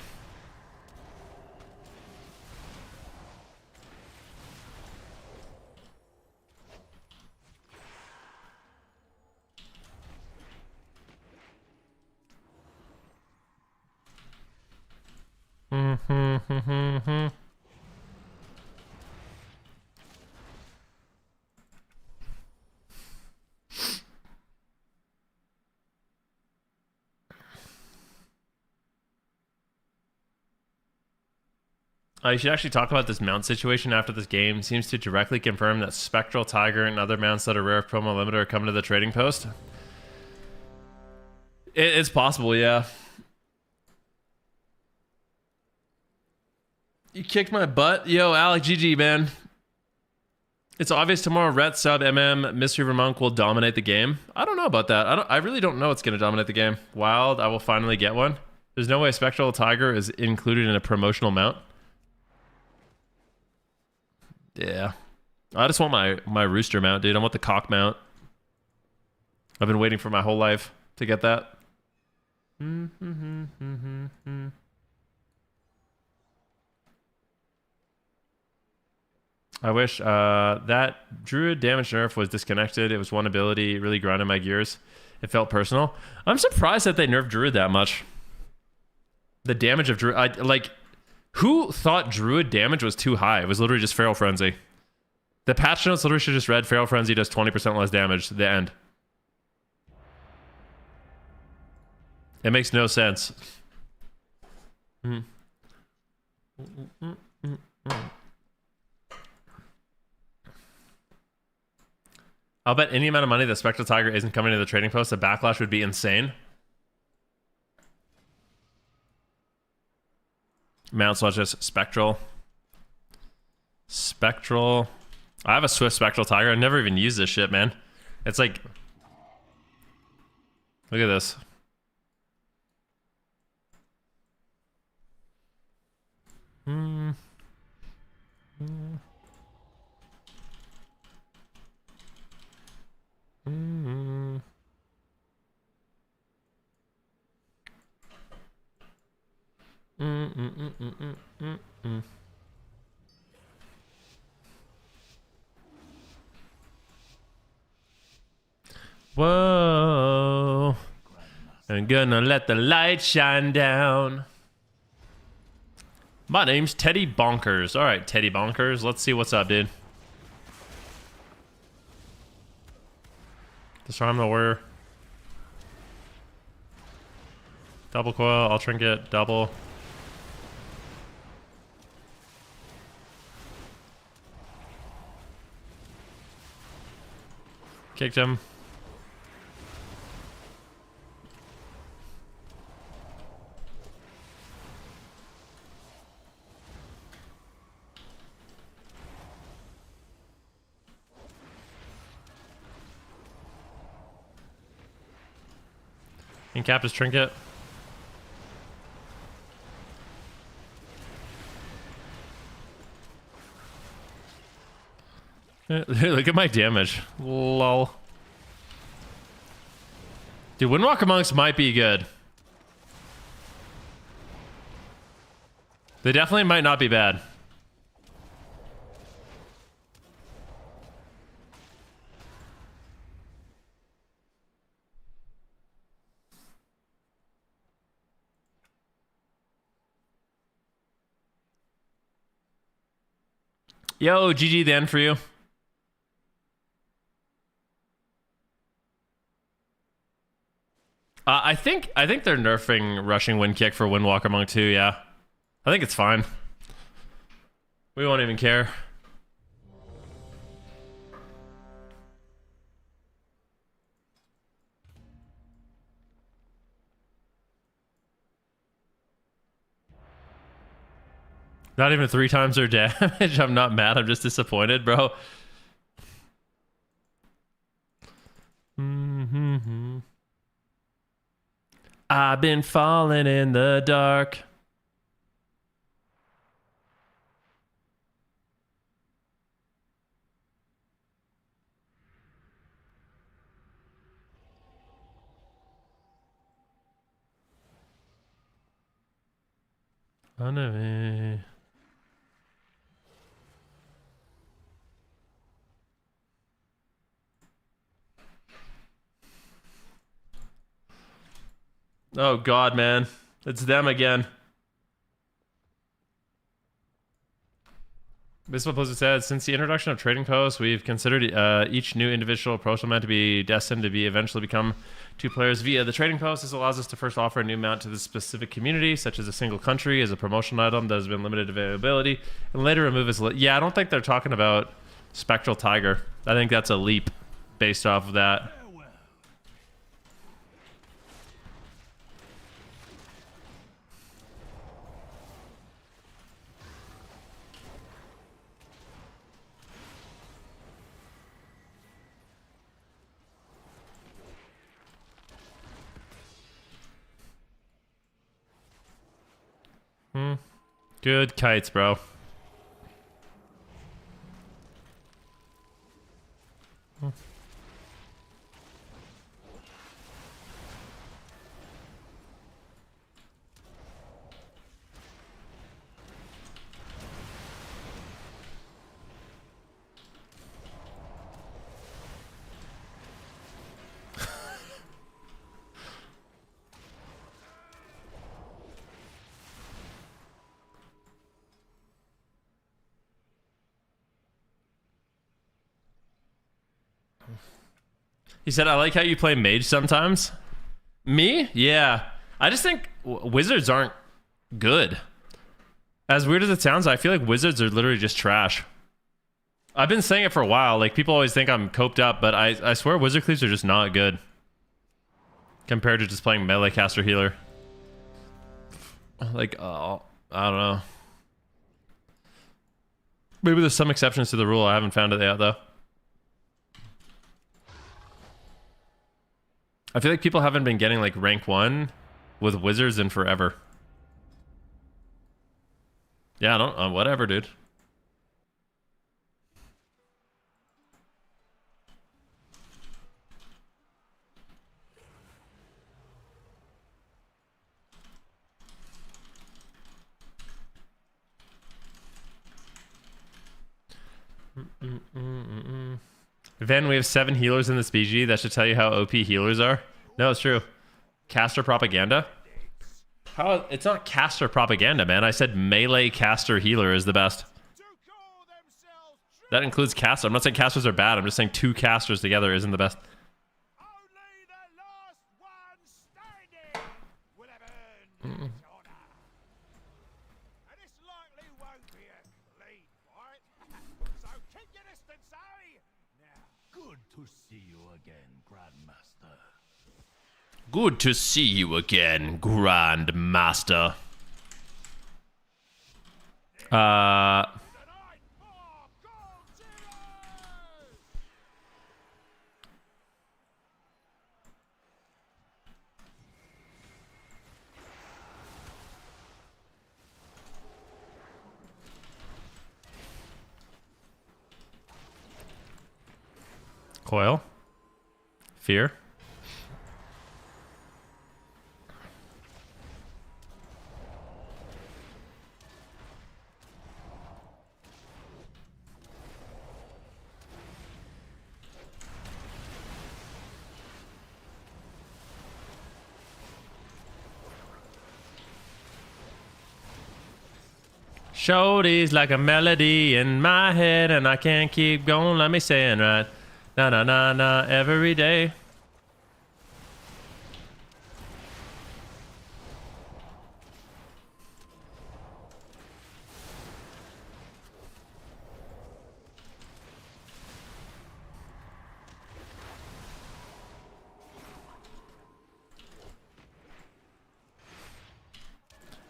You should actually talk about this mount situation after this game. Seems to directly confirm that Spectral, Tiger, and other mounts that are rare promo limiter are coming to the trading post. It's possible, yeah. You kicked my butt? Yo, Alec GG, man. It's obvious tomorrow Ret Sub MM Mystery Vermonk will dominate the game. I don't know about that. I really don't know what's going to dominate the game. Wild, I will finally get one. There's no way Spectral Tiger is included in a promotional mount. Yeah. I just want my rooster mount, dude. I want the cock mount. I've been waiting for my whole life to get that. I wish that Druid damage nerf was disconnected. It was one ability. It really grinded my gears. It felt personal. I'm surprised that they nerfed Druid that much. The damage of Druid... like, who thought Druid damage was too high? It was literally just Feral Frenzy. The patch notes literally should just read Feral Frenzy does 20% less damage. The end. It makes no sense. I'll bet any amount of money that Spectral Tiger isn't coming to the trading post, the backlash would be insane. Mounts watch this. Spectral. Spectral. I have a Swift Spectral Tiger. I never even used this shit, man. It's like... Look at this. Whoa. I'm gonna let the light shine down. My name's Teddy Bonkers. All right, Teddy Bonkers. Let's see what's up, dude. Disarm the warrior. Double coil. I'll trinket. Double. Kicked him. Incap his trinket. Look at my damage. Lol. Dude, Windwalker Monks might be good. They definitely might not be bad. Yo, GG the end for you. I think they're nerfing rushing wind kick for Windwalker Monk too, yeah. I think it's fine. We won't even care. Not even 3 times their damage. I'm not mad. I'm just disappointed, bro. I've been falling in the dark. Enemy. Oh god, man. It's them again. This is what Blizzard said. Since the introduction of trading posts, we've considered each new individual promotional mount to be destined to be eventually become 2 players via the trading post. This allows us to first offer a new mount to the specific community, such as a single country, as a promotional item that has been limited availability, and later remove its... Yeah, I don't think they're talking about Spectral Tiger. I think that's a leap based off of that. Good kites, bro. He said, I like how you play mage sometimes. Me? Yeah. I just think wizards aren't good. As weird as it sounds, I feel like wizards are literally just trash. I've been saying it for a while. Like, people always think I'm coped up, but I swear wizard cleaves are just not good. Compared to just playing melee caster healer. Like, I don't know. Maybe there's some exceptions to the rule. I haven't found it yet, though. I feel like people haven't been getting like rank 1 with wizards in forever. Yeah, I don't whatever, dude. Ven, we have 7 healers in this BG. That should tell you how OP healers are. No, it's true. Caster propaganda? How? It's not caster propaganda, man. I said melee caster healer is the best. That includes caster. I'm not saying casters are bad. I'm just saying 2 casters together isn't the best. Good to see you again, Grandmaster. Coil. Fear. Shorty's like a melody in my head, and I can't keep going. Let me say it right. Na na na na every day.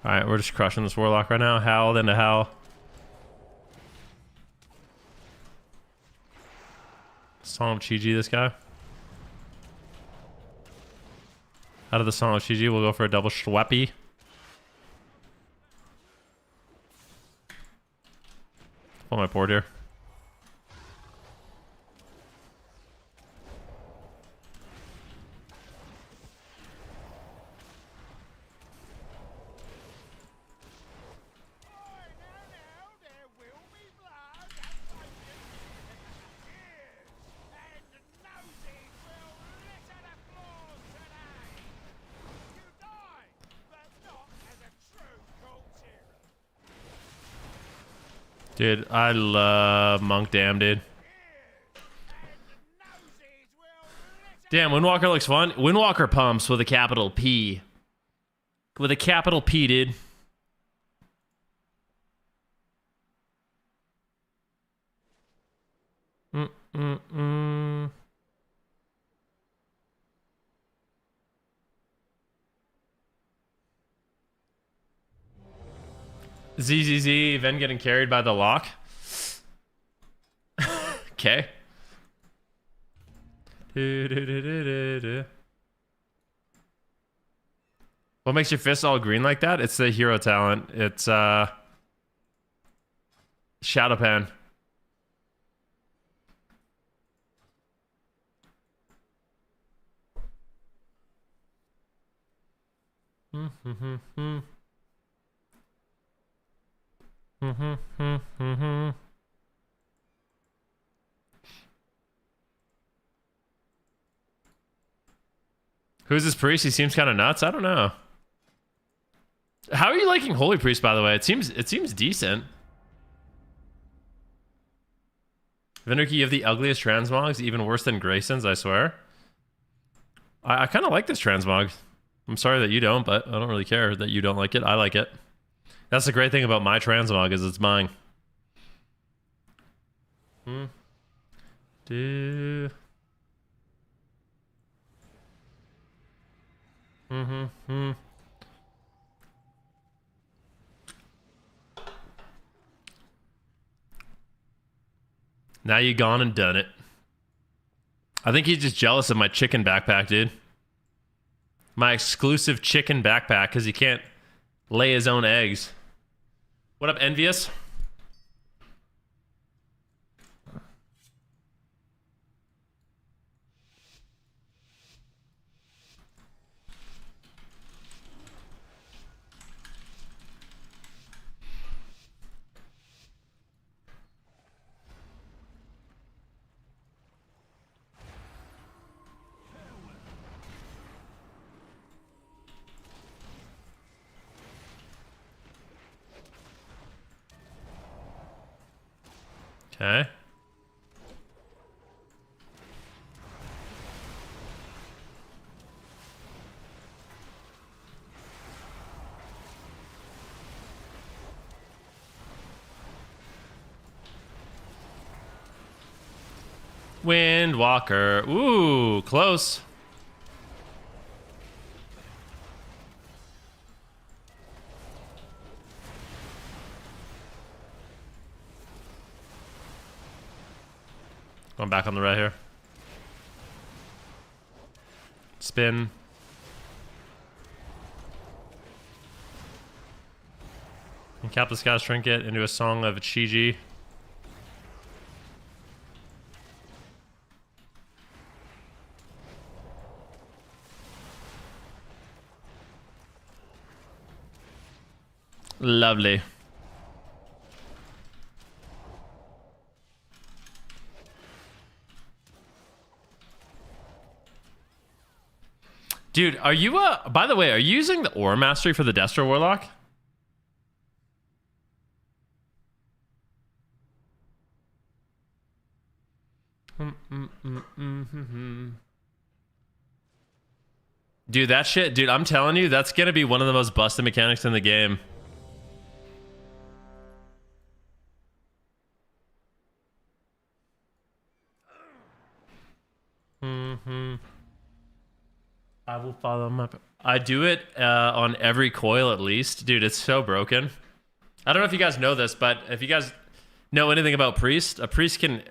Alright, we're just crushing this warlock right now. Howl into howl. Song of Chi-Ji, this guy. Out of the Song of Chi-Ji, we'll go for a double schwappy. Pull my board here. Dude, I love Monk Dam, dude. Damn, Windwalker looks fun. Windwalker pumps with a capital P. With a capital P, dude. ZZZ, Ven getting carried by the lock. Okay. What makes your fists all green like that? It's the hero talent. It's Shadowpan. Who's this priest? He seems kind of nuts. I don't know. How are you liking Holy Priest, by the way? It seems decent. Venruki, you have the ugliest transmogs, even worse than Grayson's, I swear. I kind of like this transmog. I'm sorry that you don't, but I don't really care that you don't like it. I like it. That's the great thing about my transmog is it's mine. Now you gone and done it. I think he's just jealous of my chicken backpack, dude. My exclusive chicken backpack, because he can't lay his own eggs. What up, Envious? Okay. Windwalker. Ooh, close. Going back on the right here. Spin. And cap the Scout's Trinket into a Song of Chi-Ji. Lovely. Dude, are you by the way, are you using the Aura Mastery for the Destro Warlock? Dude, that shit, dude, I'm telling you, that's gonna be one of the most busted mechanics in the game. I will follow my... I do it on every coil at least. Dude, it's so broken. I don't know if you guys know this, but if you guys know anything about Priest, a Priest can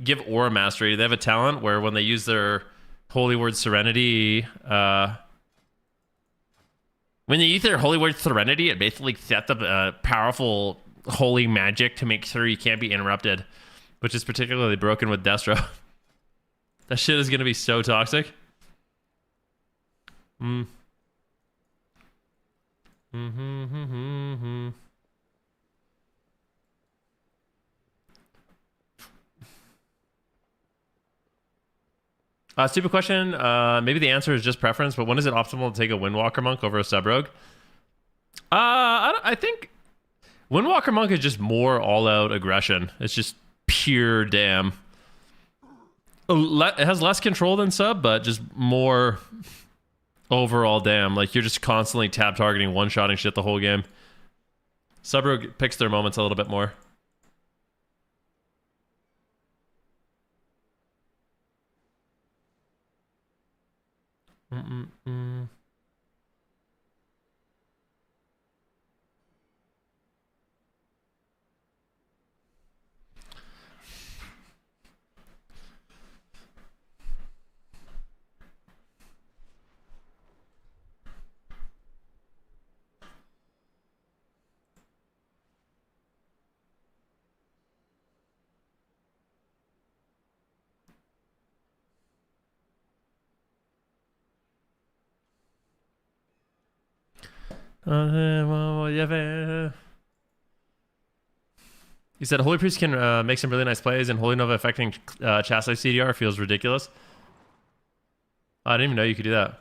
give Aura Mastery. They have a talent where when they use their Holy Word Serenity... when they use their Holy Word Serenity, it basically sets up a powerful holy magic to make sure you can't be interrupted, which is particularly broken with Destro. That shit is going to be so toxic. Stupid question. Maybe the answer is just preference, but when is it optimal to take a Windwalker Monk over a Sub-Rogue? I think Windwalker Monk is just more all-out aggression. It's just pure damn. It has less control than Sub, but just more overall damn. Like, you're just constantly tab targeting, one-shotting shit the whole game. Sub-Rogue picks their moments a little bit more. He said Holy Priest can make some really nice plays, and Holy Nova affecting Chastity CDR feels ridiculous. I didn't even know you could do that.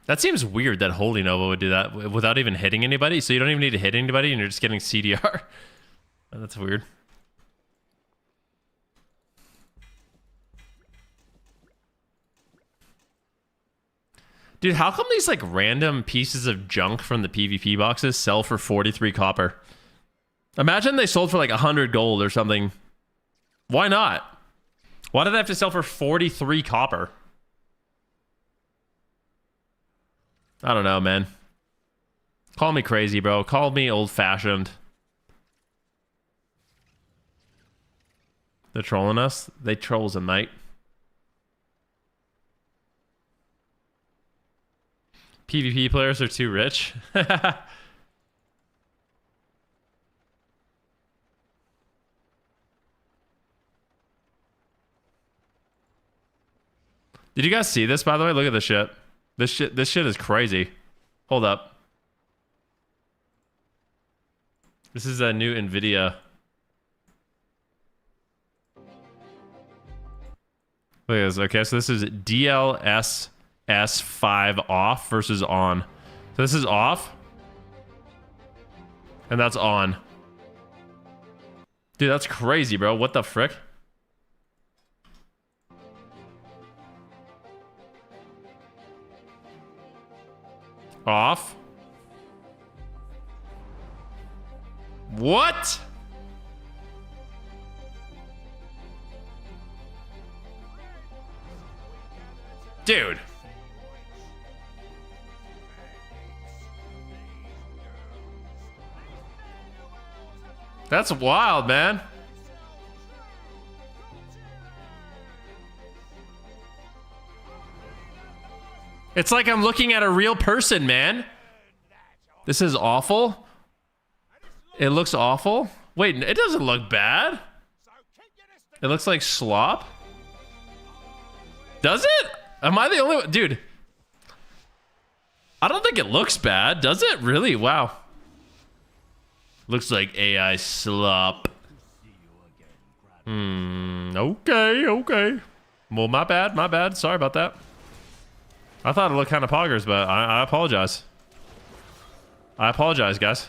That seems weird that Holy Nova would do that without even hitting anybody. So you don't even need to hit anybody, and you're just getting CDR. That's weird. Dude, how come these like random pieces of junk from the PvP boxes sell for 43 copper? Imagine they sold for like 100 gold or something. Why not? Why do they have to sell for 43 copper? I don't know, man. Call me crazy, bro. Call me old-fashioned. They're trolling us. They trolls a night. PvP players are too rich. Did you guys see this, by the way? Look at this shit. This shit is crazy. Hold up. This is a new NVIDIA. Look at this. Okay, so this is DLSS5 off versus on. So this is off. And that's on. Dude, that's crazy, bro. What the frick? Off. What? Dude. That's wild, man. It's like I'm looking at a real person, man. This is awful. It looks awful. Wait, it doesn't look bad. It looks like slop. Does it? Am I the only one? Dude. I don't think it looks bad. Does it? Really? Wow. Looks like AI slop. Okay. Well, my bad. Sorry about that. I thought it looked kind of poggers, but I apologize. I apologize, guys.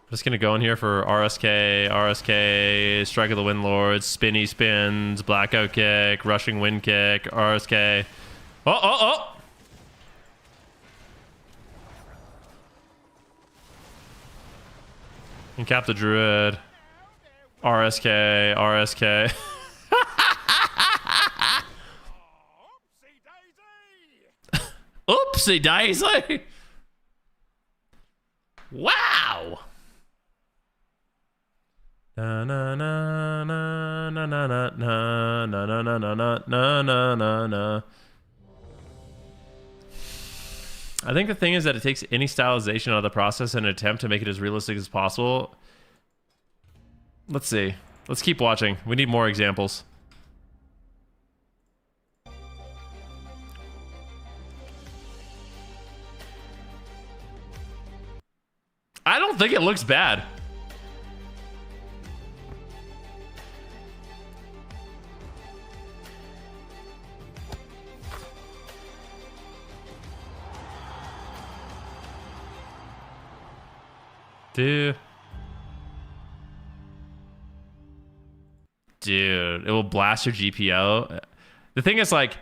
Just gonna go in here for RSK, Strike of the Windlords, Spinny Spins, Blackout Kick, Rushing Wind Kick, RSK. Oh! And Cap the Druid. RSK. Oopsie daisy! Wow! Na na na na na na na na na na na na na na na. I think the thing is that it takes any stylization out of the process in an attempt to make it as realistic as possible. Let's see. Let's keep watching. We need more examples. I don't think it looks bad. Dude, it will blast your GPO. The thing is, like,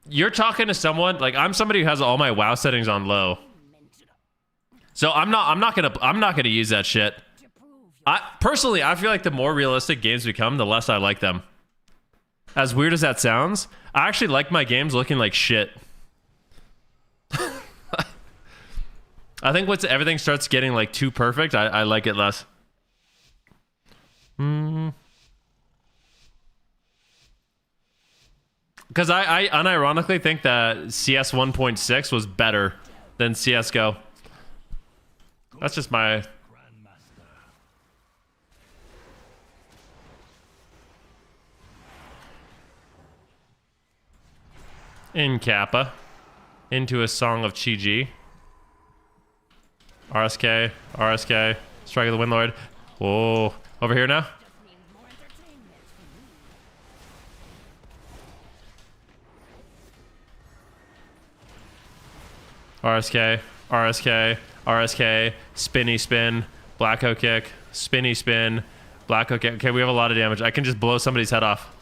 you're talking to someone, like, I'm somebody who has all my WoW settings on low. So I'm not gonna use that shit. Personally, I feel like the more realistic games become, the less I like them. As weird as that sounds, I actually like my games looking like shit. I think once everything starts getting like too perfect, I like it less. Because I unironically think that CS 1.6 was better than CSGO. That's just my... In Kappa. Into a song of Chi-Ji. RSK. RSK. Strike of the Windlord. Whoa. Over here now? RSK. RSK. RSK. Spinny spin. Blacko kick. Spinny spin. Blacko kick. Okay, we have a lot of damage. I can just blow somebody's head off.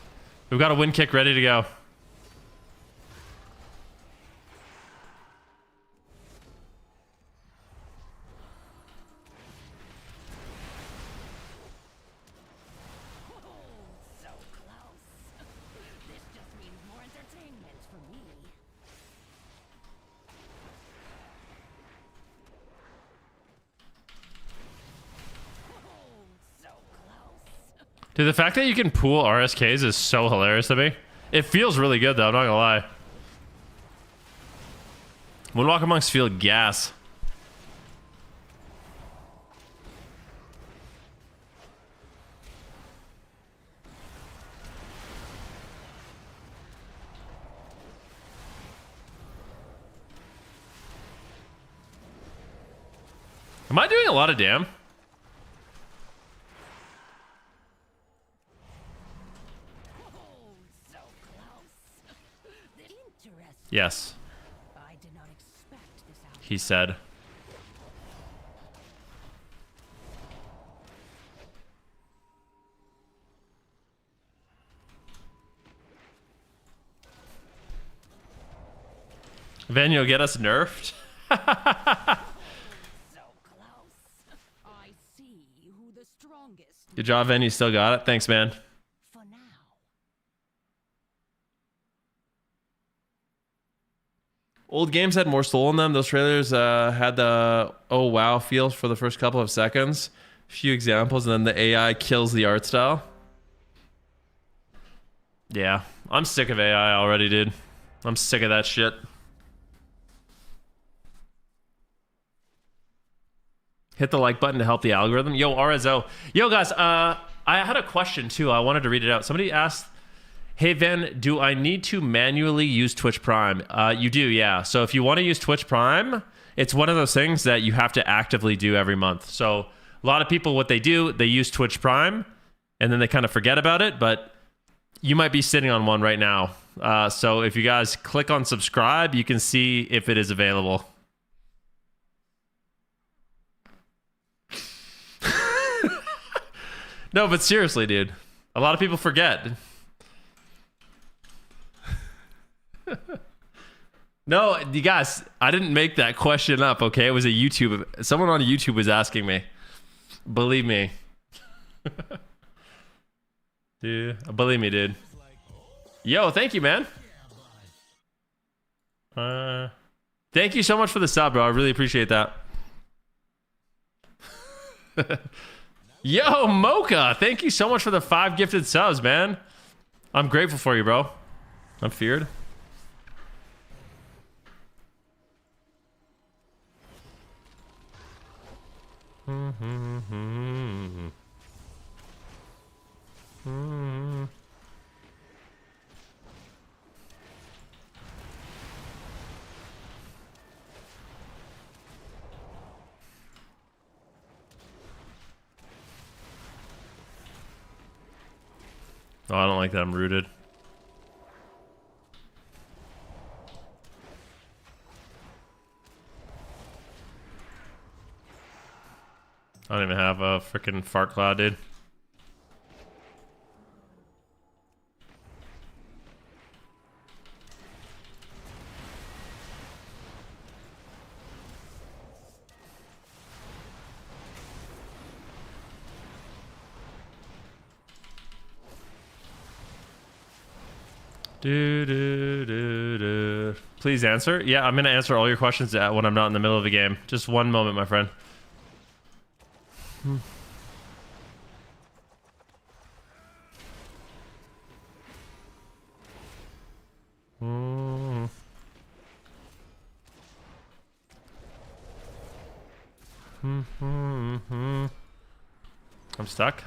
We've got a wind kick ready to go. Dude, the fact that you can pool RSKs is so hilarious to me. It feels really good, though. I'm not gonna lie. Moonwalk amongst field gas. Am I doing a lot of damn? Yes. I did not expect this out. He said. Ven, you'll get us nerfed? So close. I see who the strongest. Good job, Ven. You still got it. Thanks, man. For now. Old games had more soul in them. Those trailers had the oh wow feel for the first couple of seconds. A few examples, and then the AI kills the art style. Yeah, I'm sick of AI already, dude. I'm sick of that shit. Hit the like button to help the algorithm. Yo, RSO. Yo, guys, I had a question, too. I wanted to read it out. Somebody asked, hey, Ven, do I need to manually use Twitch Prime? You do, yeah. So if you want to use Twitch Prime, it's one of those things that you have to actively do every month. So a lot of people, what they do, they use Twitch Prime, and then they kind of forget about it, but you might be sitting on one right now. So if you guys click on subscribe, you can see if it is available. No, but seriously, dude. A lot of people forget. No, you guys, I didn't make that question up, okay? It was a YouTube. Someone on YouTube was asking me. Believe me. Dude, believe me, dude. Yo, thank you, man. Thank you so much for the sub, bro. I really appreciate that. Yo, Mocha, thank you so much for the 5 gifted subs, man. I'm grateful for you, bro. I'm feared. Oh, I don't like that I'm rooted. I don't even have a freaking fart cloud, dude. Please answer. Yeah, I'm gonna answer all your questions when I'm not in the middle of the game. Just one moment, my friend. I'm stuck.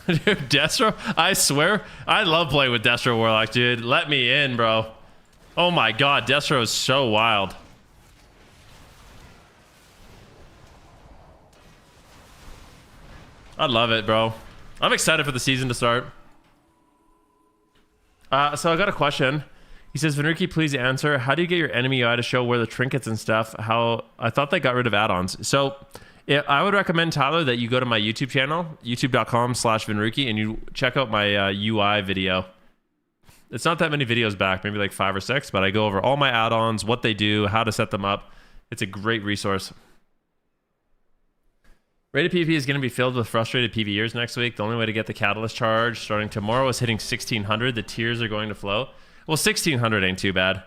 Dude, Destro, I swear, I love playing with Destro Warlock, dude. Let me in, bro. Oh my god, Destro is so wild. I love it, bro. I'm excited for the season to start. So I got a question. He says, Venruki, please answer. How do you get your enemy UI to show where the trinkets and stuff? How I thought they got rid of add-ons. So I would recommend, Tyler, that you go to my YouTube channel, youtube.com/Venruki, and you check out my UI video. It's not that many videos back, maybe like 5 or 6, but I go over all my add-ons, what they do, how to set them up. It's a great resource. Rated PvP is going to be filled with frustrated PvEers next week. The only way to get the Catalyst charge starting tomorrow is hitting 1600. The tiers are going to flow. Well, 1600 ain't too bad.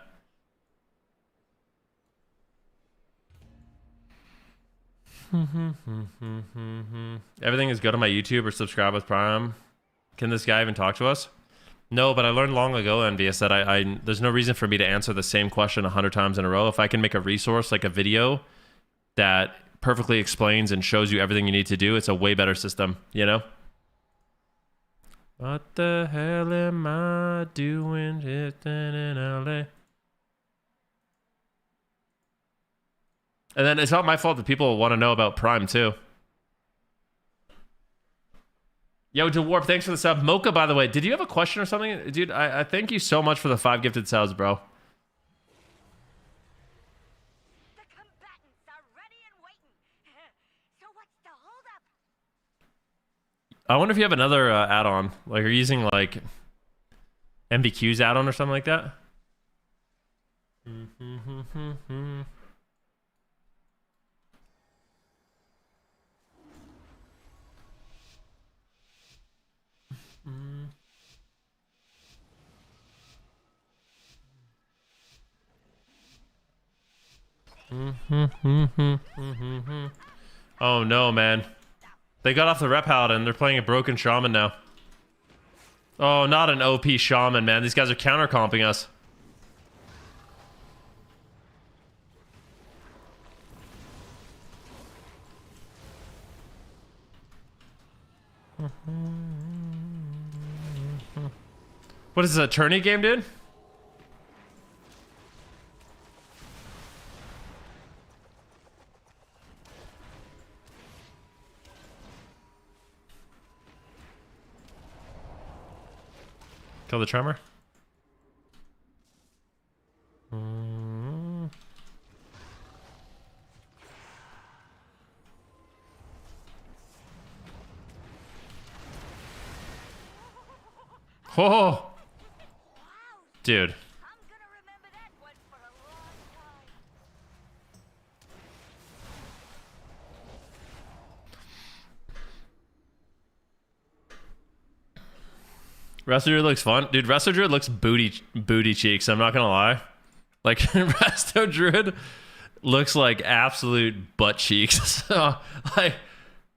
Everything is good on my YouTube or subscribe with Prime. Can this guy even talk to us? No, but I learned long ago, Envious, that there's no reason for me to answer the same question 100 times in a row. If I can make a resource like a video that perfectly explains and shows you everything you need to do, it's a way better system, you know? What the hell am I doing here in LA? And then it's not my fault that people want to know about Prime too. Yo, DeWarp, thanks for the sub. Mocha, by the way, did you have a question or something? Dude, I thank you so much for the 5 gifted subs, bro. I wonder if you have another add-on. Like, are you using, like, MBQ's add-on or something like that? Oh, no, man. They got off the rep paladin. They're playing a broken shaman now. Oh, not an OP shaman, man. These guys are counter-comping us. What is this, a tourney game, dude? Kill the tremor. Oh, dude. Resto Druid looks fun. Dude, Resto Druid looks booty cheeks, I'm not gonna lie. Like, Resto Druid looks like absolute butt cheeks. So, like,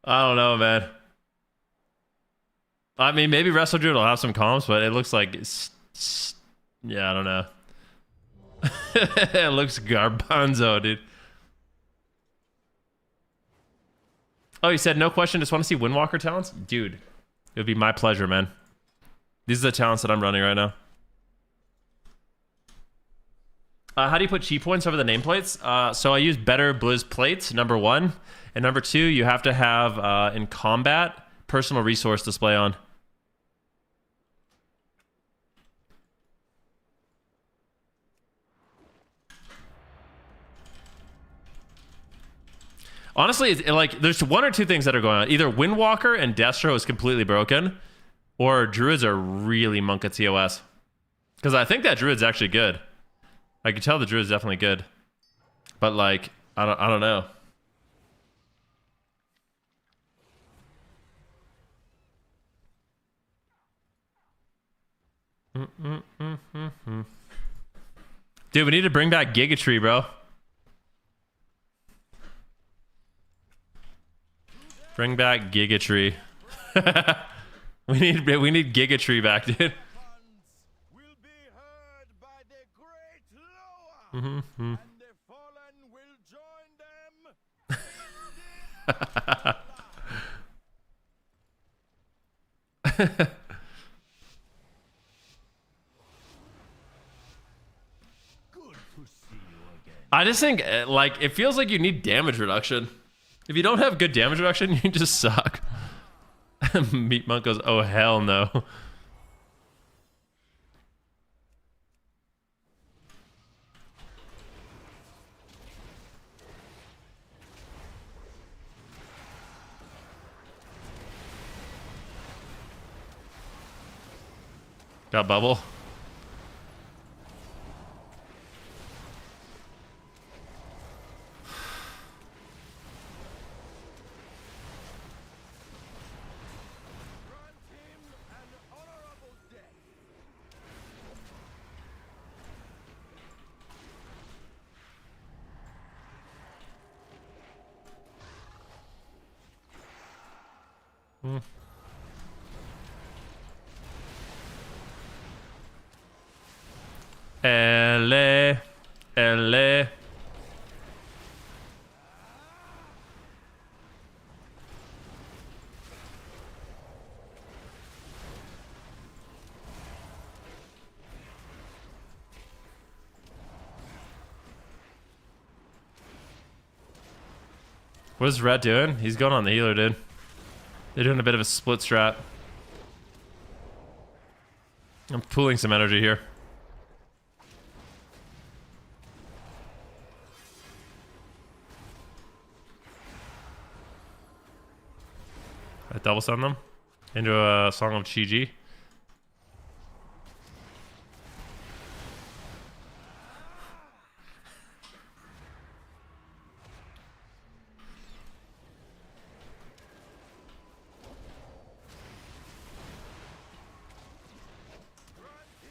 I don't know, man. I mean, maybe Resto Druid will have some comps, but it looks like... yeah, I don't know. It looks garbanzo, dude. Oh, you said no question, just want to see Windwalker talents? Dude, it would be my pleasure, man. These are the talents that I'm running right now. How do you put chi points over the nameplates? So I use better Blizz plates, number 1. And number 2, you have to have, in combat, personal resource display on. Honestly, like, there's 1 or 2 things that are going on. Either Windwalker and Destro is completely broken, or Druids are really monk at TOS. Because I think that Druid's actually good. I can tell the Druid's definitely good. But, like, I don't know. Dude, we need to bring back Gigatree, bro. Bring back Gigatree. we need Gigatree back, dude. Will be heard by the great Loa, and the fallen will join them. To see you again. I just think, like, it feels like you need damage reduction. If you don't have good damage reduction, you just suck. Meat Monk goes, oh, hell no. Got bubble. Grant him an honorable death. LA. LA. What is Red doing? He's going on the healer, dude. They're doing a bit of a split strat. I'm pooling some energy here. I double stun them into a Song of Chi-Ji. Grant him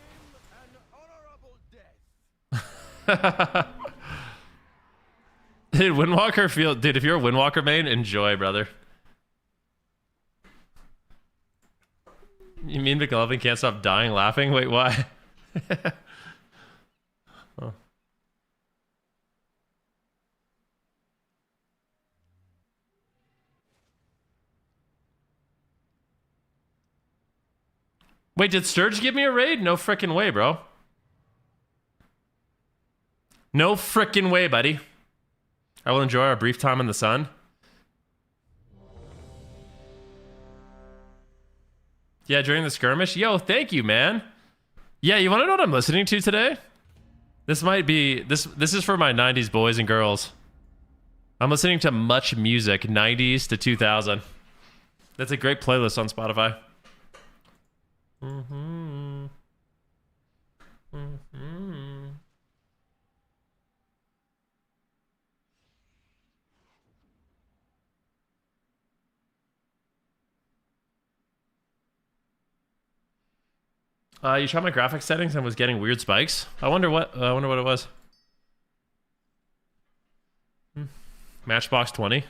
an honorable death. Dude, Windwalker feel... Dude, if you're a Windwalker main, enjoy, brother. You mean McLovin can't stop dying laughing? Wait, why? Oh. Wait, did Sturge give me a raid? No frickin' way, bro. No frickin' way, buddy. I will enjoy our brief time in the sun. Yeah, during the skirmish. Yo, thank you, man. Yeah, you want to know what I'm listening to today? This might be... This is for my 90s boys and girls. I'm listening to Much Music, 90s to 2000. That's a great playlist on Spotify. Mm-hmm. Mm-hmm. You tried my graphics settings and was getting weird spikes. I wonder what it was. Matchbox 20.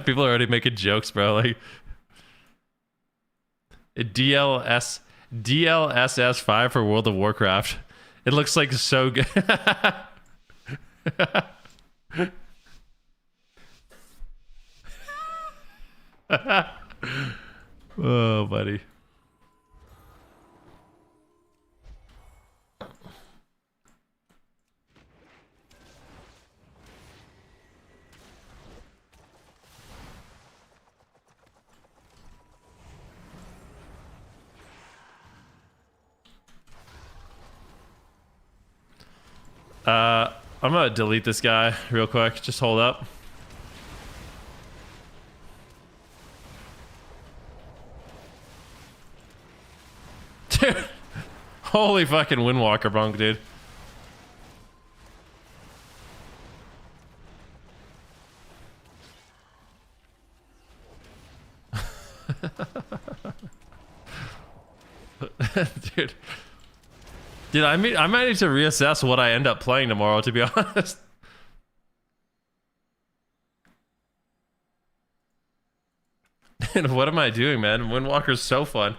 People are already making jokes, bro. Like DLSS 5 for World of Warcraft. It looks like so good. Oh, buddy. I'm gonna delete this guy real quick. Just hold up. Dude. Holy fucking Windwalker bunk, dude. Dude. Dude, I might need to reassess what I end up playing tomorrow, to be honest. And what am I doing, man? Windwalker's so fun.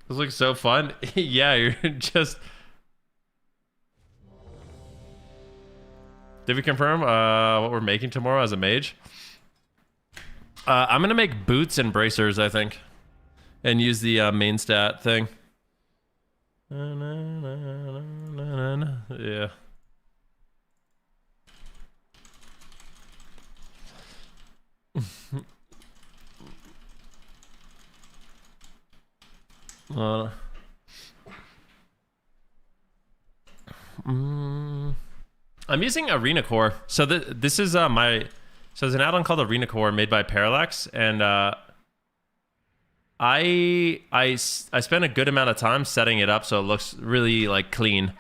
This looks so fun. Yeah, you're just... Did we confirm what we're making tomorrow as a mage? I'm going to make boots and bracers, I think. And use the main stat thing. Yeah. I'm using Arena Core. So this is so there's an add-on called Arena Core made by Parallax, and I spent a good amount of time setting it up so it looks really like clean.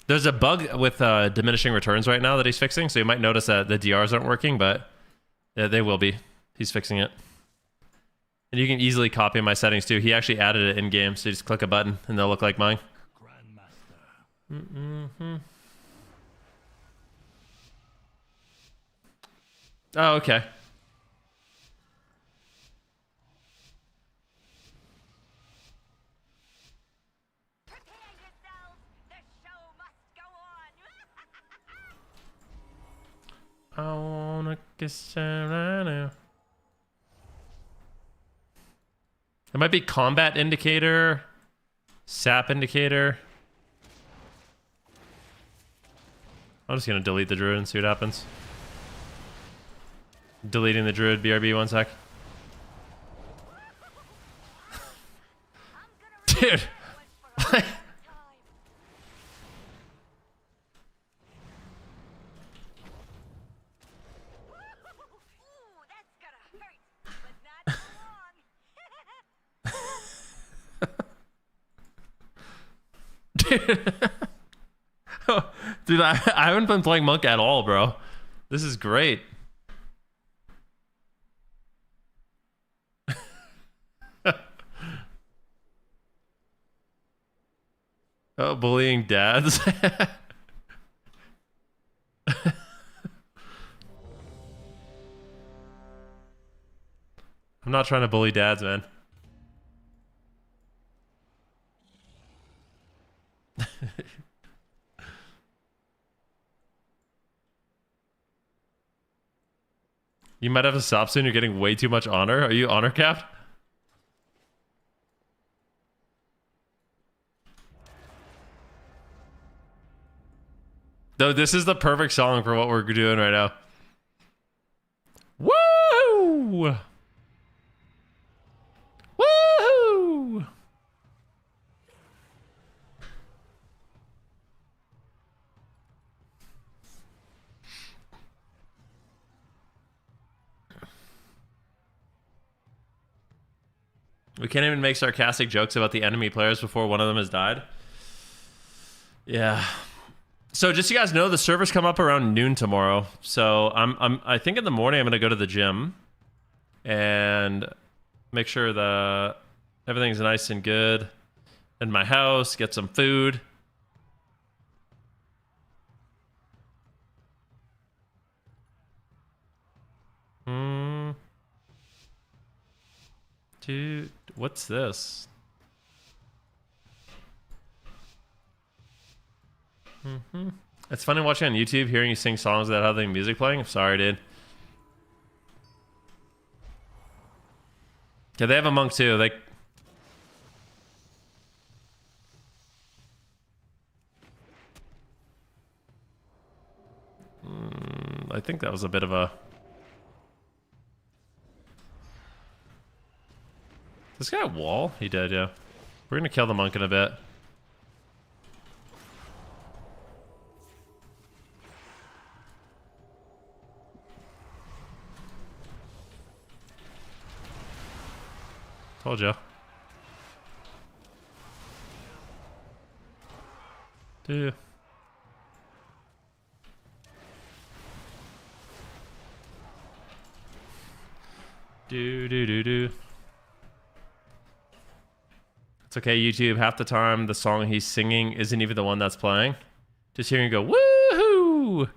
There's a bug with diminishing returns right now that he's fixing, so you might notice that the DRs aren't working, but they will be. He's fixing it. And you can easily copy my settings too. He actually added it in game, so you just click a button and they'll look like mine. Oh, okay. I wanna kiss her right now. It might be combat indicator, sap indicator. I'm just gonna delete the druid and see what happens. Deleting the druid, BRB, 1 sec. Dude. Dude, I haven't been playing Monk at all, bro. This is great. Oh, bullying dads. I'm not trying to bully dads, man. You might have to stop soon. You're getting way too much honor. Are you honor capped? Though this is the perfect song for what we're doing right now. Woo! Woohoo! We can't even make sarcastic jokes about the enemy players before one of them has died. Yeah. So just so you guys know, the servers come up around noon tomorrow. So I think in the morning I'm gonna go to the gym and make sure that everything's nice and good in my house, get some food. Dude, what's this? It's funny watching on YouTube, hearing you sing songs without having music playing. I'm sorry, dude. Yeah, they have a monk too. I think that was a bit of a... This guy wall? He did, yeah. We're gonna kill the monk in a bit. Told ya. Dude. Do. It's okay, YouTube. Half the time, the song he's singing isn't even the one that's playing. Just hearing you go, woohoo!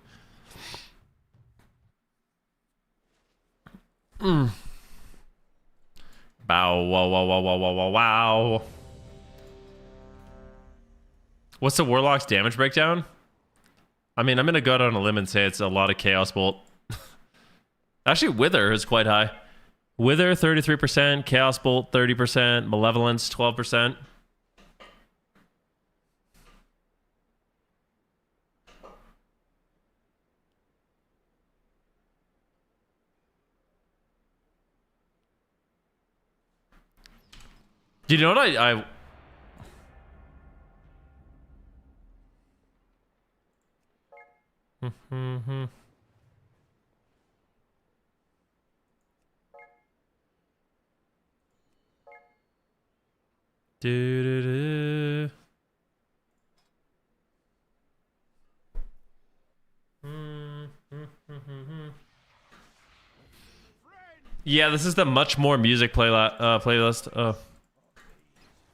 Bow, wow, wow, wow, wow, wow, wow, wow. What's the Warlock's damage breakdown? I mean, I'm going to go out on a limb and say it's a lot of Chaos Bolt. Actually, Wither is quite high. Wither, 33%. Chaos Bolt, 30%. Malevolence, 12%. Do you know what I Do-do-do. Yeah, this is the much more music playlist.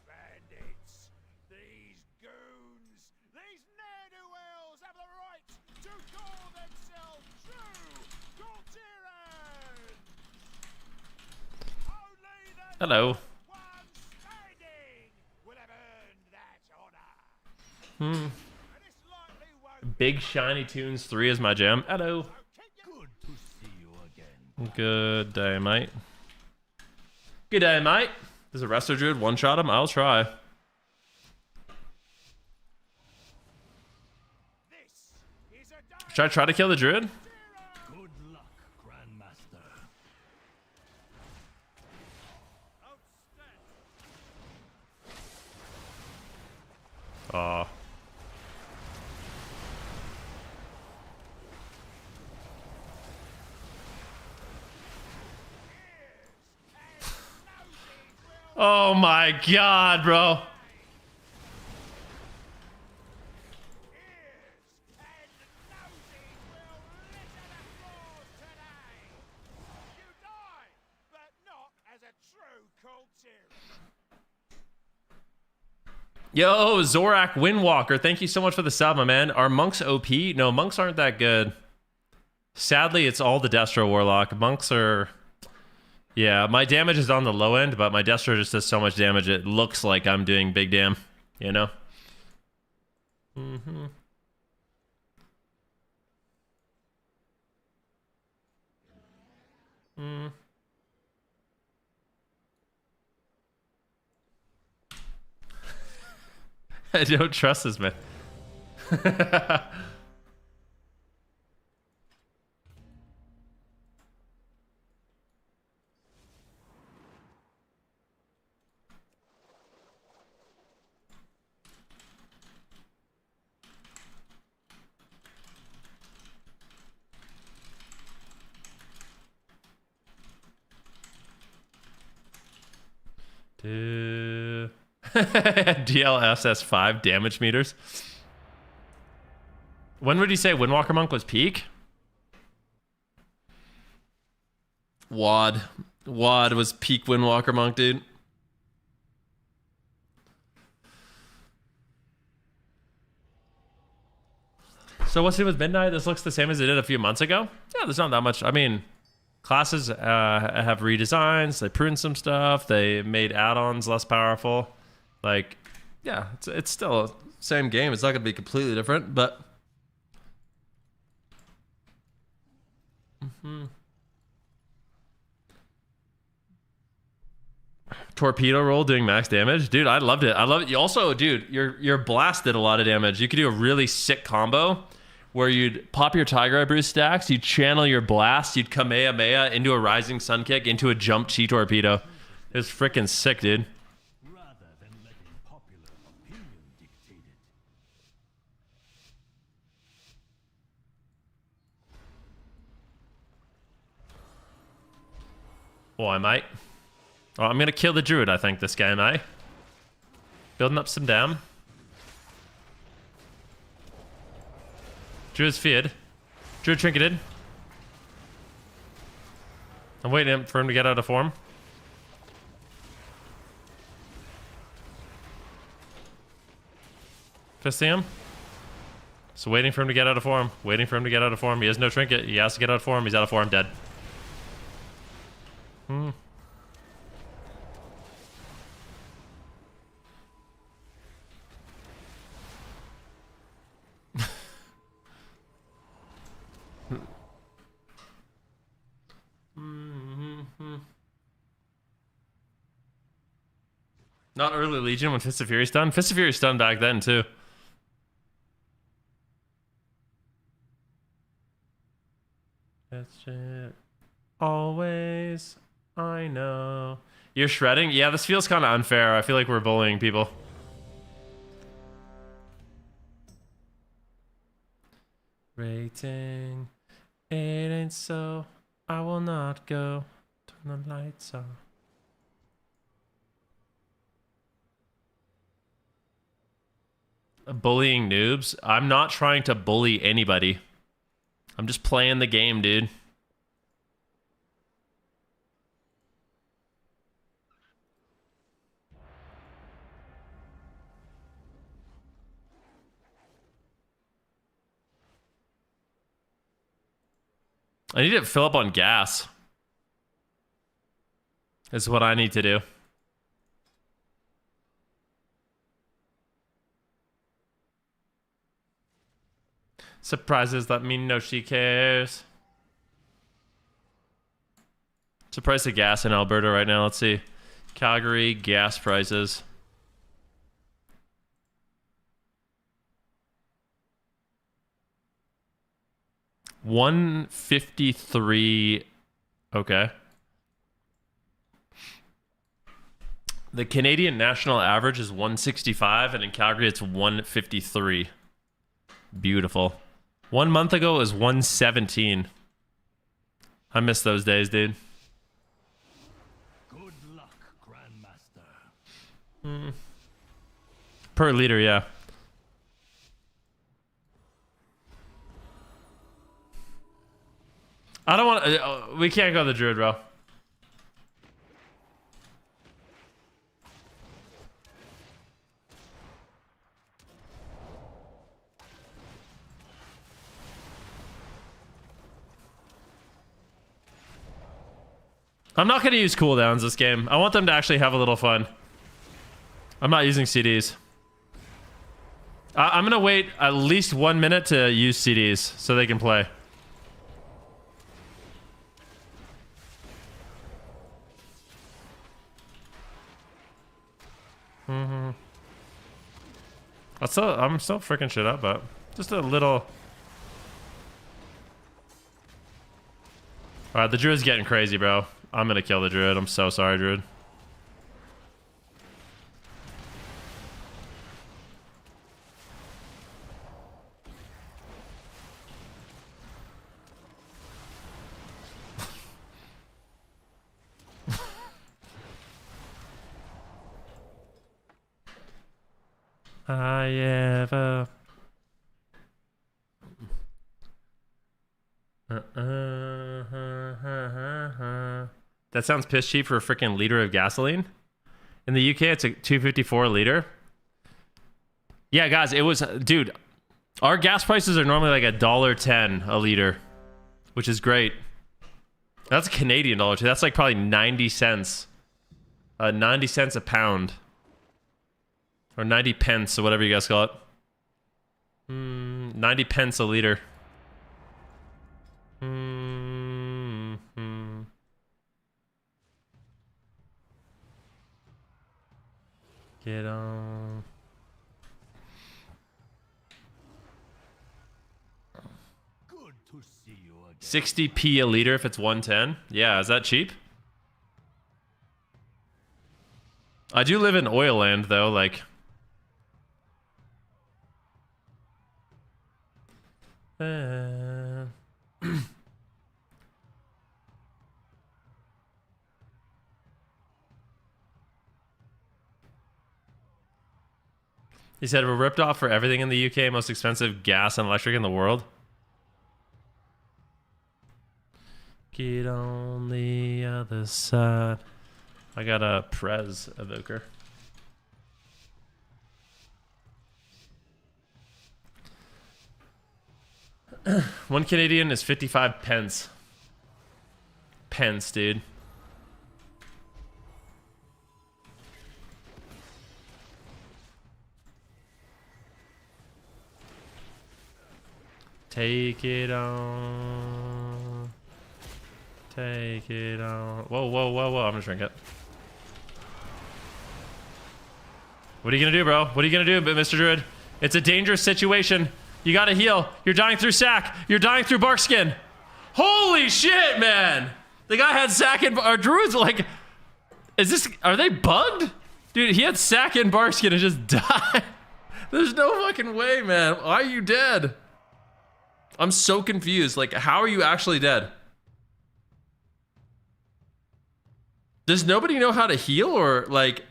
Bandits, these goons, these ne'er-do-wells have the right to call themselves true Galterians. Only the Hello. one standing will have earned that honor. And it's likely won't Big Shiny Tunes 3 is my jam. Hello. Good to see you again. Good day, mate. Good day, mate. Does a Resto Druid one-shot him? I'll try. this is a day. Should I try to kill the Druid? Good luck, Grandmaster. Aw. Oh my god, bro. Yo, Zorak Windwalker, thank you so much for the sub, my man. Are monks OP? No, monks aren't that good. Sadly, it's all the Destro Warlock. Monks are... Yeah, my damage is on the low end, but my Destro just does so much damage, it looks like I'm doing big damn, you know? Mm-hmm. Mm. I don't trust this man. DLSS 5 damage meters. When would you say Windwalker Monk was peak? Wad was peak Windwalker Monk, dude. So what's it with Midnight? This looks the same as it did a few months ago. Yeah, there's not that much. I mean, classes have redesigns. They pruned some stuff. They made add-ons less powerful. Like, yeah, it's still the same game. It's not going to be completely different, but... Torpedo roll doing max damage. Dude, I loved it. I love it. You also, dude, your blast did a lot of damage. You could do a really sick combo where you'd pop your Tiger Eye Brew stacks, you'd channel your blast, you'd Kamehameha into a Rising Sun Kick, into a Jump Chi Torpedo. It was freaking sick, dude. Rather than letting popular opinion dictate it. Oh, I might. Oh, I'm going to kill the Druid, I think, this game, eh? Building up some dam. Druid's feared. Druid trinketed. I'm waiting for him to get out of form. Fisting him. So waiting for him to get out of form. Waiting for him to get out of form. He has no trinket. He has to get out of form. He's out of form. Dead. Not early Legion when Fist of Fury's done. Fist of Fury's done back then too. That's it. Always, I know. You're shredding? Yeah, this feels kind of unfair. I feel like we're bullying people. Rating. It ain't so. I will not go. Turn the lights on. Bullying noobs? I'm not trying to bully anybody. I'm just playing the game, dude. I need to fill up on gas. Is what I need to do. Surprises let me know she cares. What's the price of gas in Alberta right now? Let's see. Calgary gas prices. $1.53. Okay. The Canadian national average is 165, and in Calgary it's 153. Beautiful. 1 month ago it was 117. I miss those days, dude. Good luck, Grandmaster. Per liter, yeah. I don't want to... we can't go the Druid, bro. I'm not going to use cooldowns this game. I want them to actually have a little fun. I'm not using CDs. I'm going to wait at least 1 minute to use CDs so they can play. I'm still freaking shit up, but just a little. Alright, the Druid's getting crazy, bro. I'm gonna kill the Druid. I'm so sorry, Druid. I ever. That sounds piss cheap for a freaking liter of gasoline. In the UK, it's a $2.54 a liter. Yeah, guys, it was, dude. Our gas prices are normally like $1.10 a liter, which is great. That's a Canadian dollar too. That's like probably 90 cents. 90 cents a pound. Or 90 pence, or whatever you guys call it. 90 pence a liter. Get on. Good to see you again. 60p a liter if it's 110. Yeah, is that cheap? I do live in oil land though, like. He said we're ripped off for everything in the UK, most expensive gas and electric in the world. Get on the other side. I got a Prez evoker. One Canadian is 55 pence. Pence, dude. Take it on. Take it on. Whoa, whoa, whoa, whoa. I'm gonna drink it. What are you gonna do, bro? What are you gonna do, Mr. Druid? It's a dangerous situation. You gotta heal. You're dying through sack. You're dying through barkskin. Holy shit, man! The guy had sack and Druid's like, are they bugged? Dude, he had sack and barkskin and just died. There's no fucking way, man. Why are you dead? I'm so confused. Like, how are you actually dead? Does nobody know how to heal or like?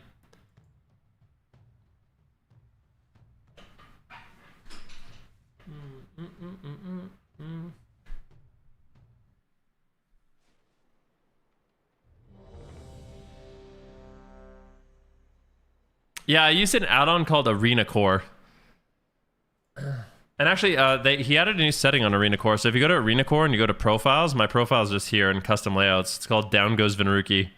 Yeah, I used an add-on called Arena Core. And actually, he added a new setting on Arena Core. So if you go to Arena Core and you go to Profiles, my profile is just here in Custom Layouts. It's called Down Goes Venruki.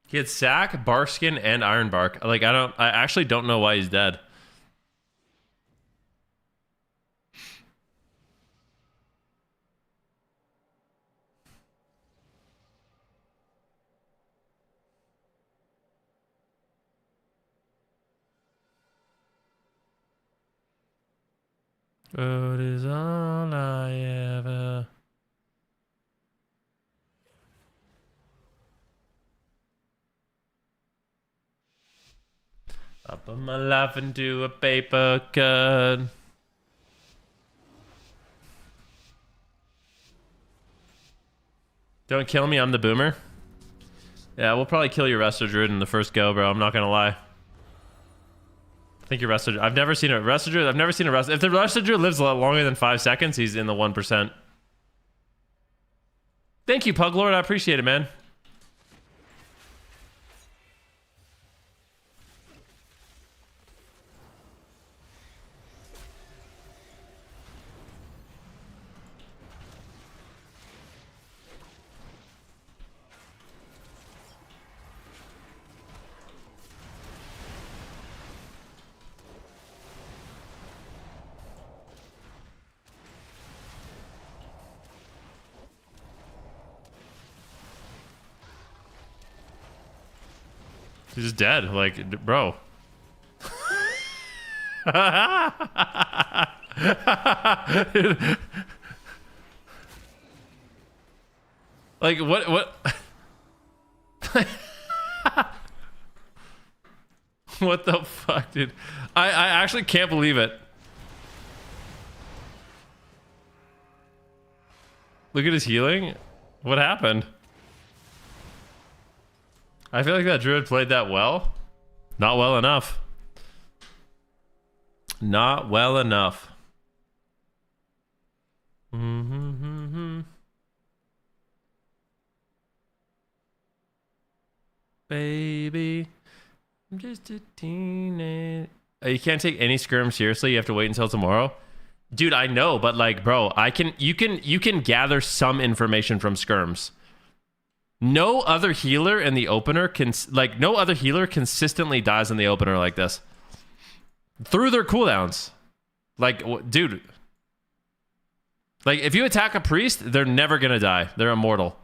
He had sack, barkskin, and ironbark. Like, I actually don't know why he's dead. What is all I ever... I put my life into a paper cut. Don't kill me, I'm the boomer. Yeah, we'll probably kill your Resto Druid in the first go, bro. I'm not gonna lie. I think your Resto Druid... I've never seen a Resto Druid... I've never seen a Resto... If the Resto Druid lives a lot longer than 5 seconds, he's in the 1%. Thank you, Puglord. I appreciate it, man. He's just dead. Like, bro. Like, what? What the fuck, dude? I actually can't believe it. Look at his healing. What happened? I feel like that druid played that well. Not well enough. Not well enough. Baby, I'm just a teenage... You can't take any skirm seriously. You have to wait until tomorrow. Dude, I know, but like, bro, you can gather some information from skirms. No other healer in the opener no other healer consistently dies in the opener like this. Through their cooldowns. Like, dude. Like, if you attack a priest, they're never gonna die. They're immortal.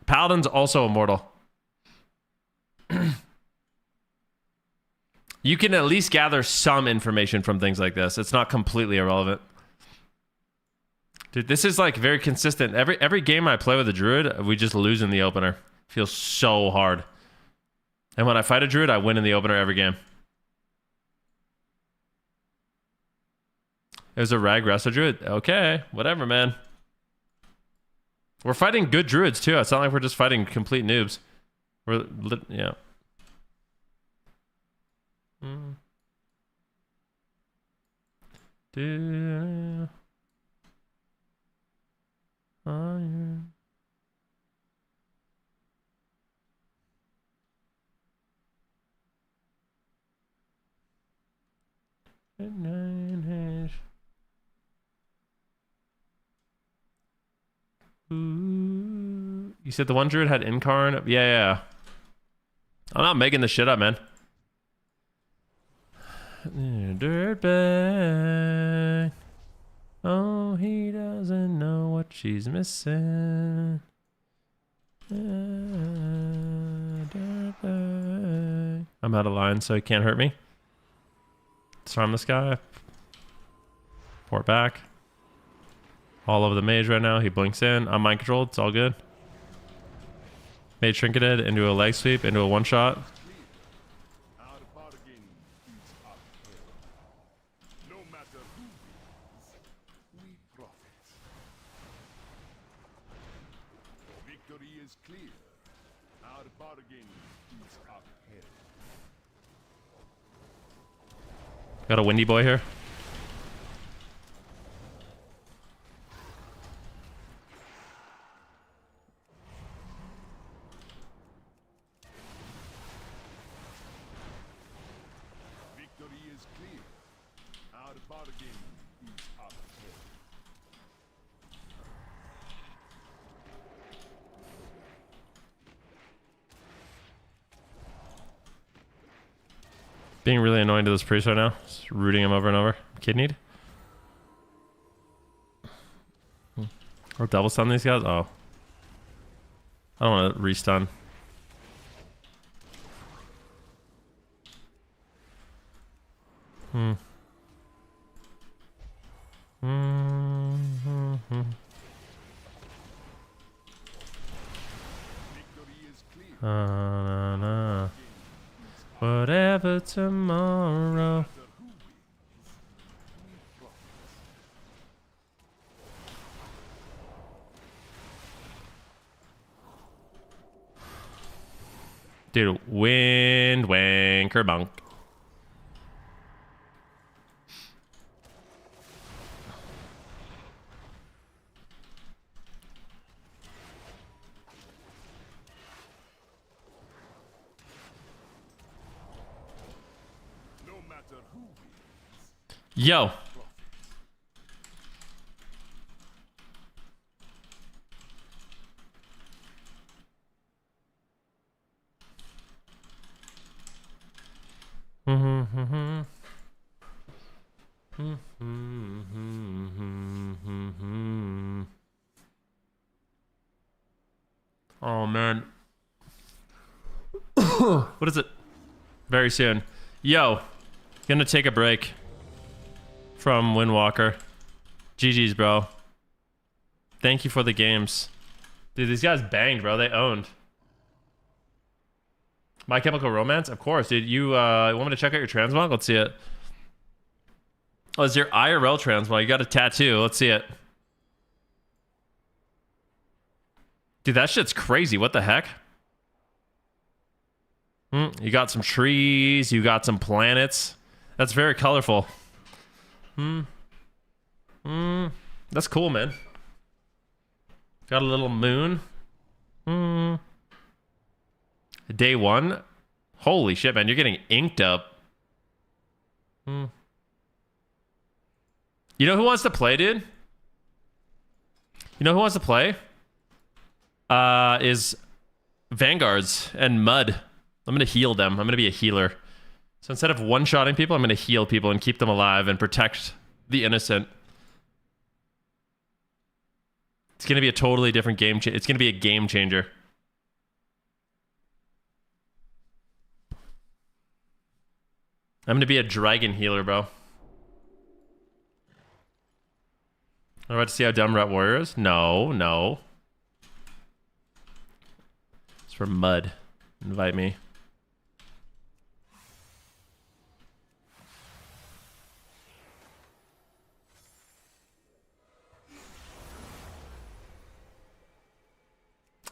Paladin's also immortal. You can at least gather some information from things like this. It's not completely irrelevant. Dude, this is like very consistent. Every game I play with a druid, we just lose in the opener. Feels so hard. And when I fight a druid, I win in the opener every game. It was a rag Resto Druid. Okay, whatever, man. We're fighting good druids too. It's not like we're just fighting complete noobs. Yeah. Do Ooh. You said the one druid had incarn? Yeah. I'm not making this shit up, man. Dirtbag. Oh, he doesn't know what she's missing. Dirtbag. I'm out of line, so he can't hurt me. Disarm this guy. Port back. All over the mage right now. He blinks in. I'm mind controlled. It's all good. Mage trinketed into a leg sweep, into a one shot. Got a windy boy here. Being really annoying to this priest right now. Just rooting him over and over. Kidneyed. Or double stun these guys? Oh. I don't want to restun. Nah. Whatever tomorrow. Dude, wind wanker bunk. Yo. Oh man. What is it? Very soon. Yo. Gonna take a break from Windwalker. GG's, bro. Thank you for the games. Dude, these guys banged, bro. They owned. My Chemical Romance? Of course, dude. You want me to check out your transmog? Let's see it. Oh, it's your IRL transmog. You got a tattoo. Let's see it. Dude, that shit's crazy. What the heck? You got some trees. You got some planets. That's very colorful. That's cool, man. Got a little moon. Day one. Holy shit, man. You're getting inked up. You know who wants to play, dude? You know who wants to play? Is Vanguards and Mud. I'm going to heal them. I'm going to be a healer. So instead of one-shotting people, I'm going to heal people and keep them alive and protect the innocent. It's going to be a totally different game. It's going to be a game changer. I'm going to be a dragon healer, bro. I'm about to see how dumb Ret Warrior is. No, no. It's for Mud. Invite me.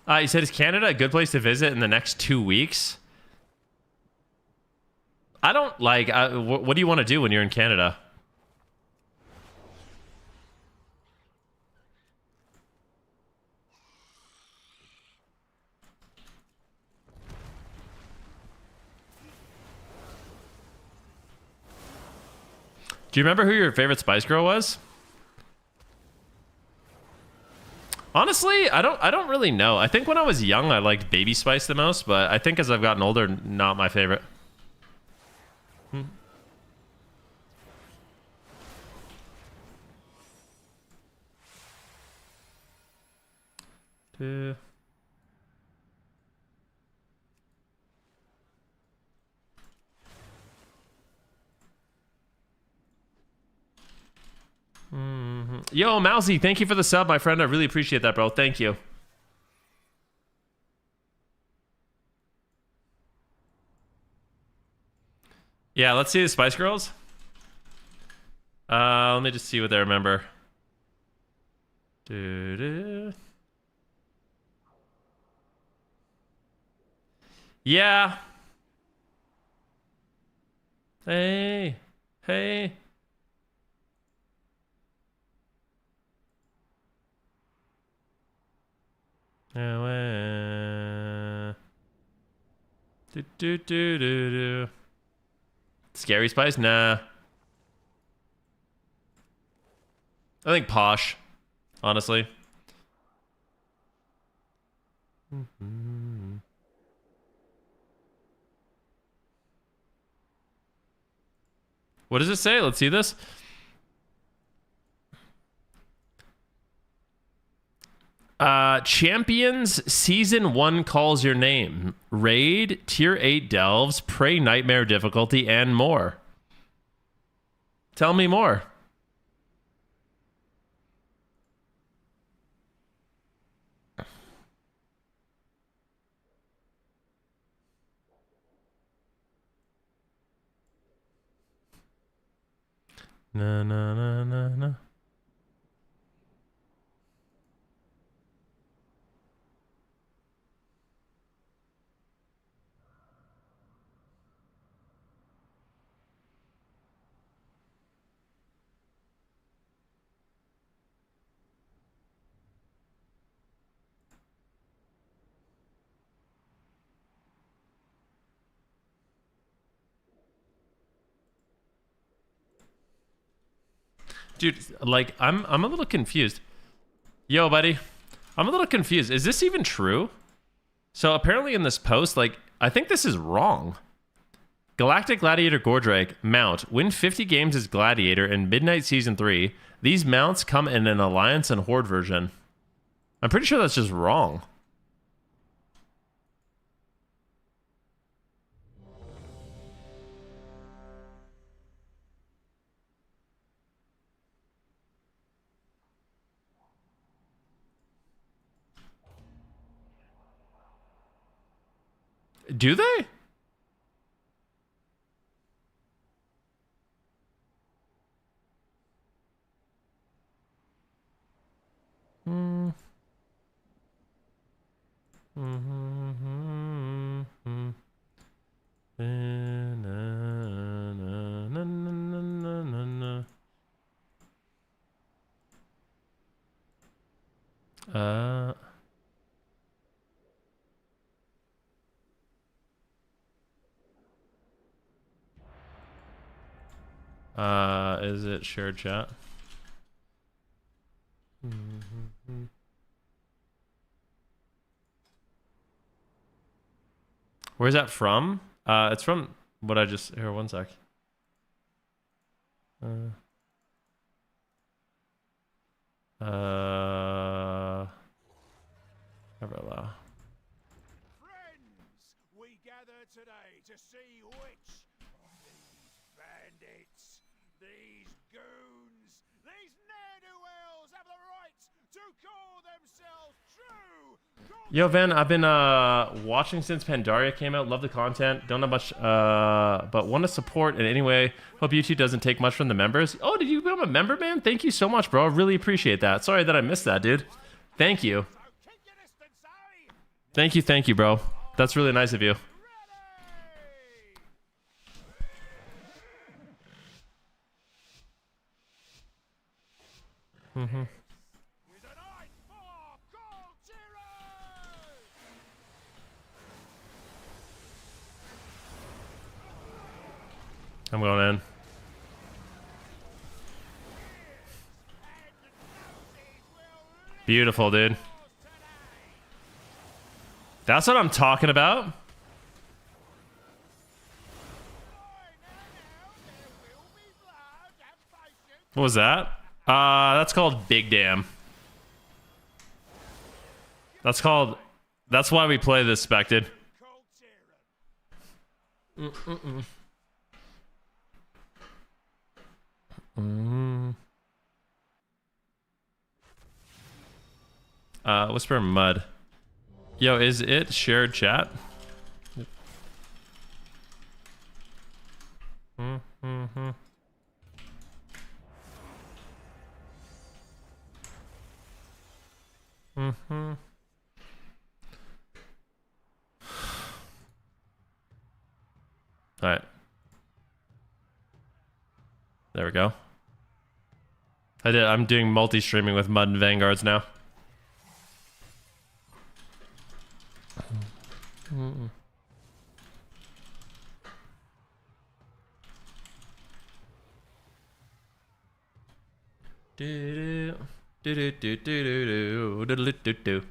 You said, is Canada a good place to visit in the next 2 weeks? I don't like... what do you want to do when you're in Canada? Do you remember who your favorite Spice Girl was? Honestly, I don't really know. I think when I was young, I liked Baby Spice the most, but I think as I've gotten older, not my favorite. Do. Yo, Mousy, thank you for the sub, my friend. I really appreciate that, bro. Thank you. Yeah, let's see the Spice Girls. Let me just see what they remember. Yeah. Hey. Hey. Scary Spice? Nah. I think Posh, honestly. What does it say? Let's see this. Champions Season 1 calls your name. Raid, Tier 8 delves, Prey Nightmare difficulty, and more. Tell me more. Na na na na na. Dude, like I'm a little confused. Yo, buddy. I'm a little confused. Is this even true? So apparently in this post, like, I think this is wrong. Galactic Gladiator Gordrake mount. Win 50 games as Gladiator in Midnight Season 3. These mounts come in an Alliance and Horde version. I'm pretty sure that's just wrong. Do they? Is it shared chat? Where's that from? It's from what I just... Here, one sec. Umbrella. Friends, we gather today to see which of these bandits, these goons, these ne'er-do-wells have the right to call themselves true. Yo, Van, I've been watching since Pandaria came out. Love the content. Don't know much, but want to support in any way. Hope YouTube doesn't take much from the members. Oh, did you become a member, man? Thank you so much, bro. I really appreciate that. Sorry that I missed that, dude. Thank you. Thank you, bro. That's really nice of you. I'm going in. Beautiful, dude. That's what I'm talking about. What was that? That's called Big Dam. That's called. That's why we play this, Spected. Whisper Mud. Yo, is it shared chat? All right. There we go. I'm doing multi-streaming with Mud and Vanguards now. Do do do do do do do do do do.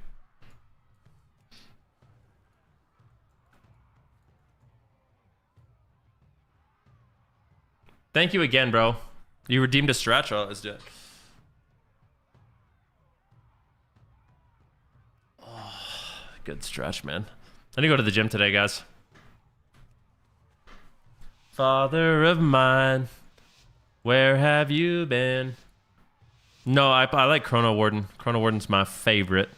Thank you again, bro. You redeemed a stretch. Oh, let's do it. Oh, good stretch, man. I need to go to the gym today, guys. Father of mine, where have you been? No, I like Chrono Warden. Chrono Warden's my favorite.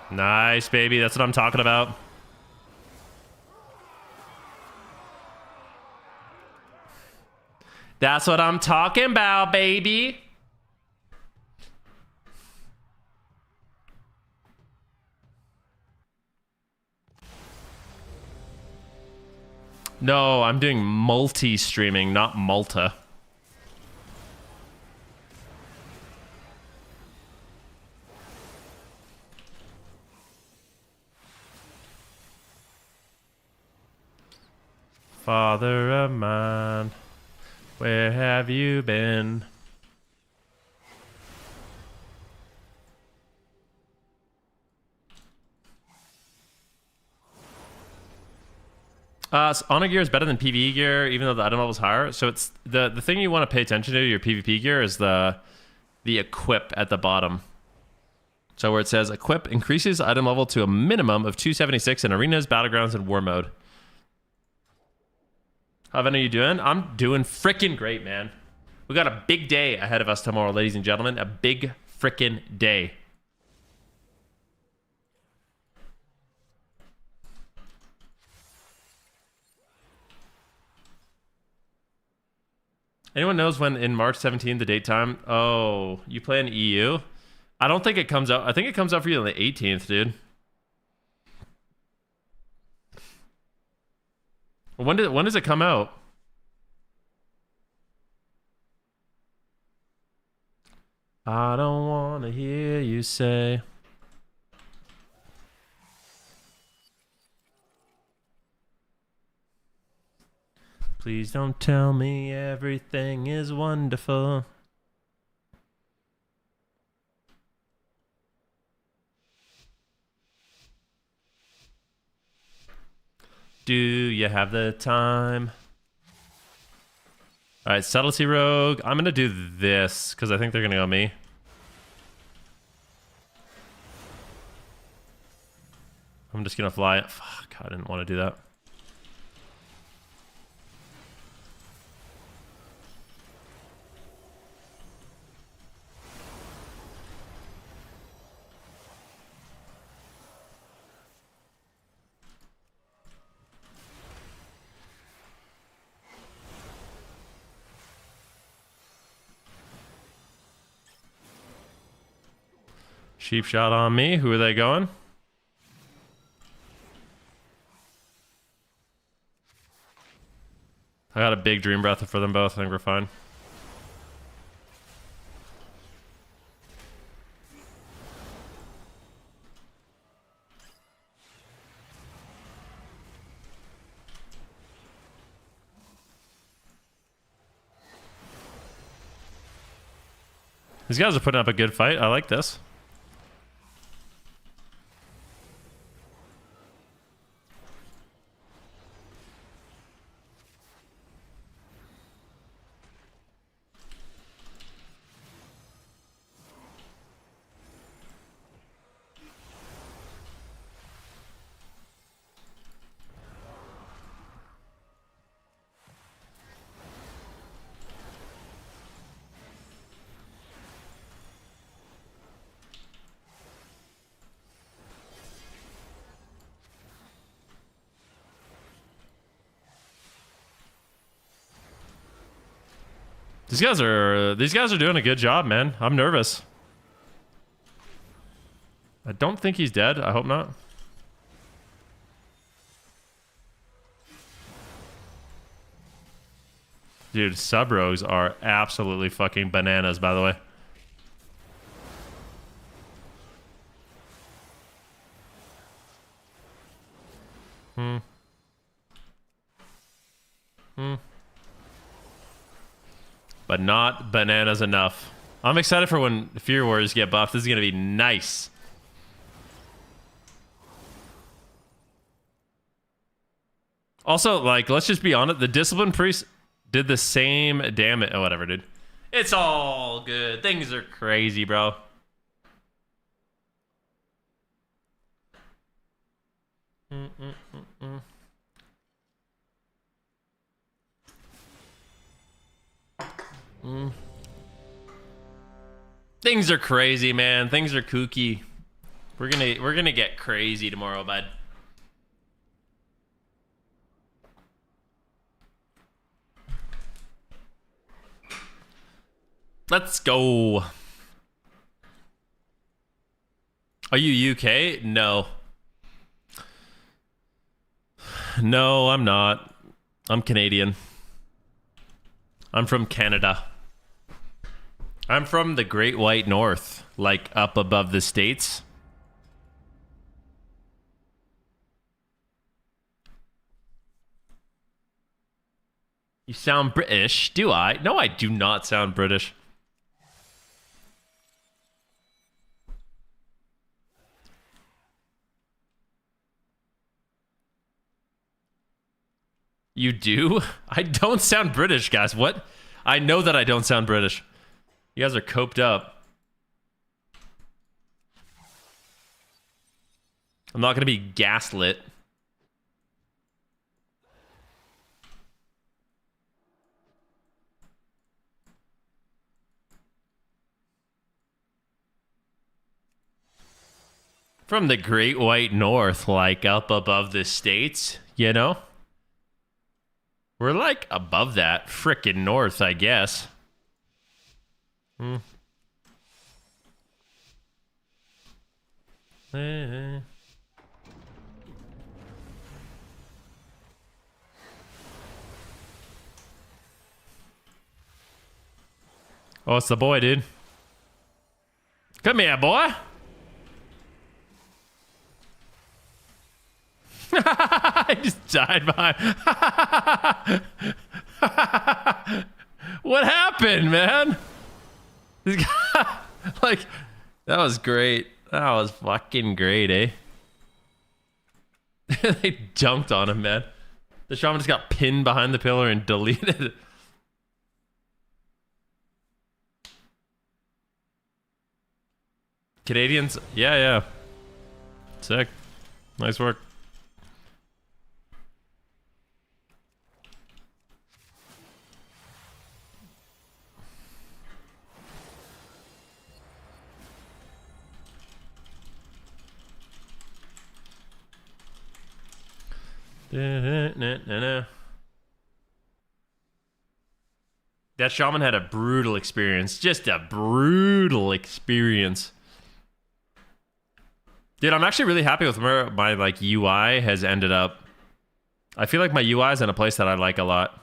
Nice, baby. That's what I'm talking about. That's what I'm talking about, baby. No, I'm doing multi-streaming, not Malta. Father of mine, where have you been? Honor gear is better than PvE gear, even though the item level is higher. So it's the thing you want to pay attention to your PvP gear is the equip at the bottom. So where it says equip increases item level to a minimum of 276 in arenas, battlegrounds, and war mode. How are you doing? I'm doing freaking great, man. We got a big day ahead of us tomorrow, ladies and gentlemen. A big freaking day. Anyone knows when in March 17th, the date time? Oh, you play in EU? I don't think it comes out. I think it comes out for you on the 18th, dude. When does it come out? I don't want to hear you say. Please don't tell me everything is wonderful. Do you have the time? All right, Subtlety Rogue. I'm going to do this because I think they're going to go me. I'm just going to fly. Fuck, I didn't want to do that. Cheap shot on me. Who are they going? I got a big dream breath for them both. I think we're fine. These guys are putting up a good fight. I like this. These guys are doing a good job, man. I'm nervous. I don't think he's dead. I hope not. Dude, sub rogues are absolutely fucking bananas, by the way. But not bananas enough. I'm excited for when Fury Warriors get buffed. This is going to be nice. Also, like, let's just be honest. The Discipline Priest did the same damage. Oh, whatever, dude. It's all good. Things are crazy, bro. Things are crazy, man. Things are kooky. We're gonna get crazy tomorrow, bud. Let's go. Are you UK? No. No, I'm not. I'm Canadian. I'm from Canada. I'm from the Great White North, like up above the States. You sound British, do I? No, I do not sound British. You do? I don't sound British, guys. What? I know that I don't sound British. You guys are coped up. I'm not going to be gaslit. From the Great White North, like up above the States, you know? We're like above that frickin' north, I guess. Oh, it's the boy, dude. Come here, boy. I just died behind. What happened, man? This guy, like, that was great. That was fucking great, eh? They jumped on him, man. The shaman just got pinned behind the pillar and deleted. Canadians? Yeah, yeah. Sick. Nice work. That shaman had a brutal experience. Just a brutal experience. Dude, I'm actually really happy with where my like UI has ended up. I feel like my UI is in a place that I like a lot.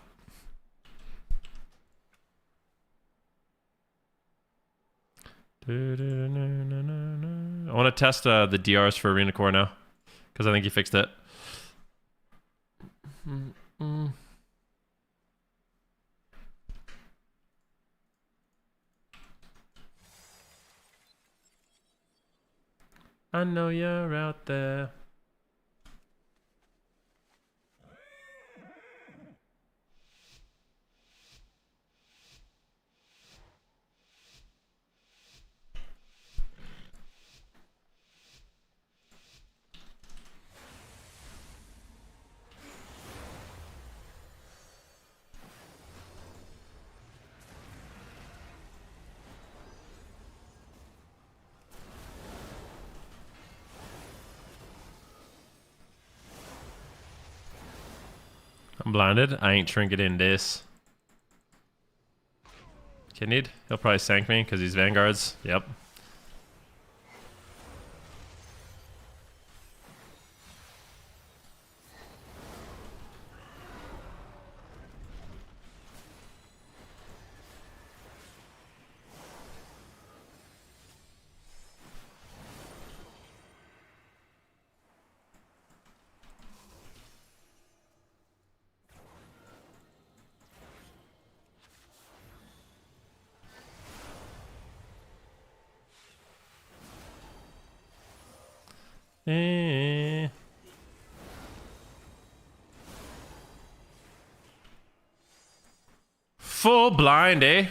I want to test the DRs for Arena Core now, because I think he fixed it. I know you're out there. I'm blinded. I ain't trinketing this. Kidneyed? He'll probably sank me because he's Vanguards. Yep. Full blind, eh?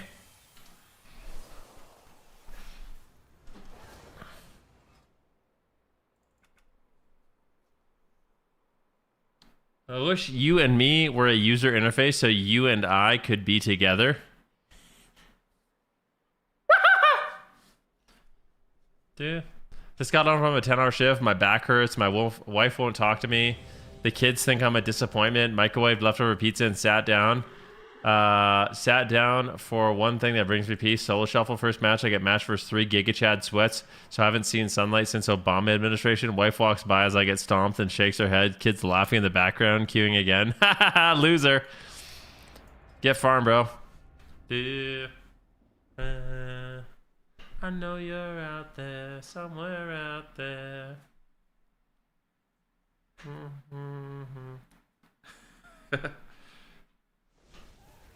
I wish you and me were a user interface so you and I could be together. Dude. Just got on from a 10-hour shift. My back hurts. My wife won't talk to me. The kids think I'm a disappointment. Microwaved leftover pizza and sat down. Sat down for one thing that brings me peace. Solo shuffle first match. I get matched versus 3 Giga Chad sweats. So I haven't seen sunlight since Obama administration. Wife walks by as I get stomped and shakes her head. Kids laughing in the background. Queuing again. Loser. Get farm, bro. I know you're out there, somewhere out there.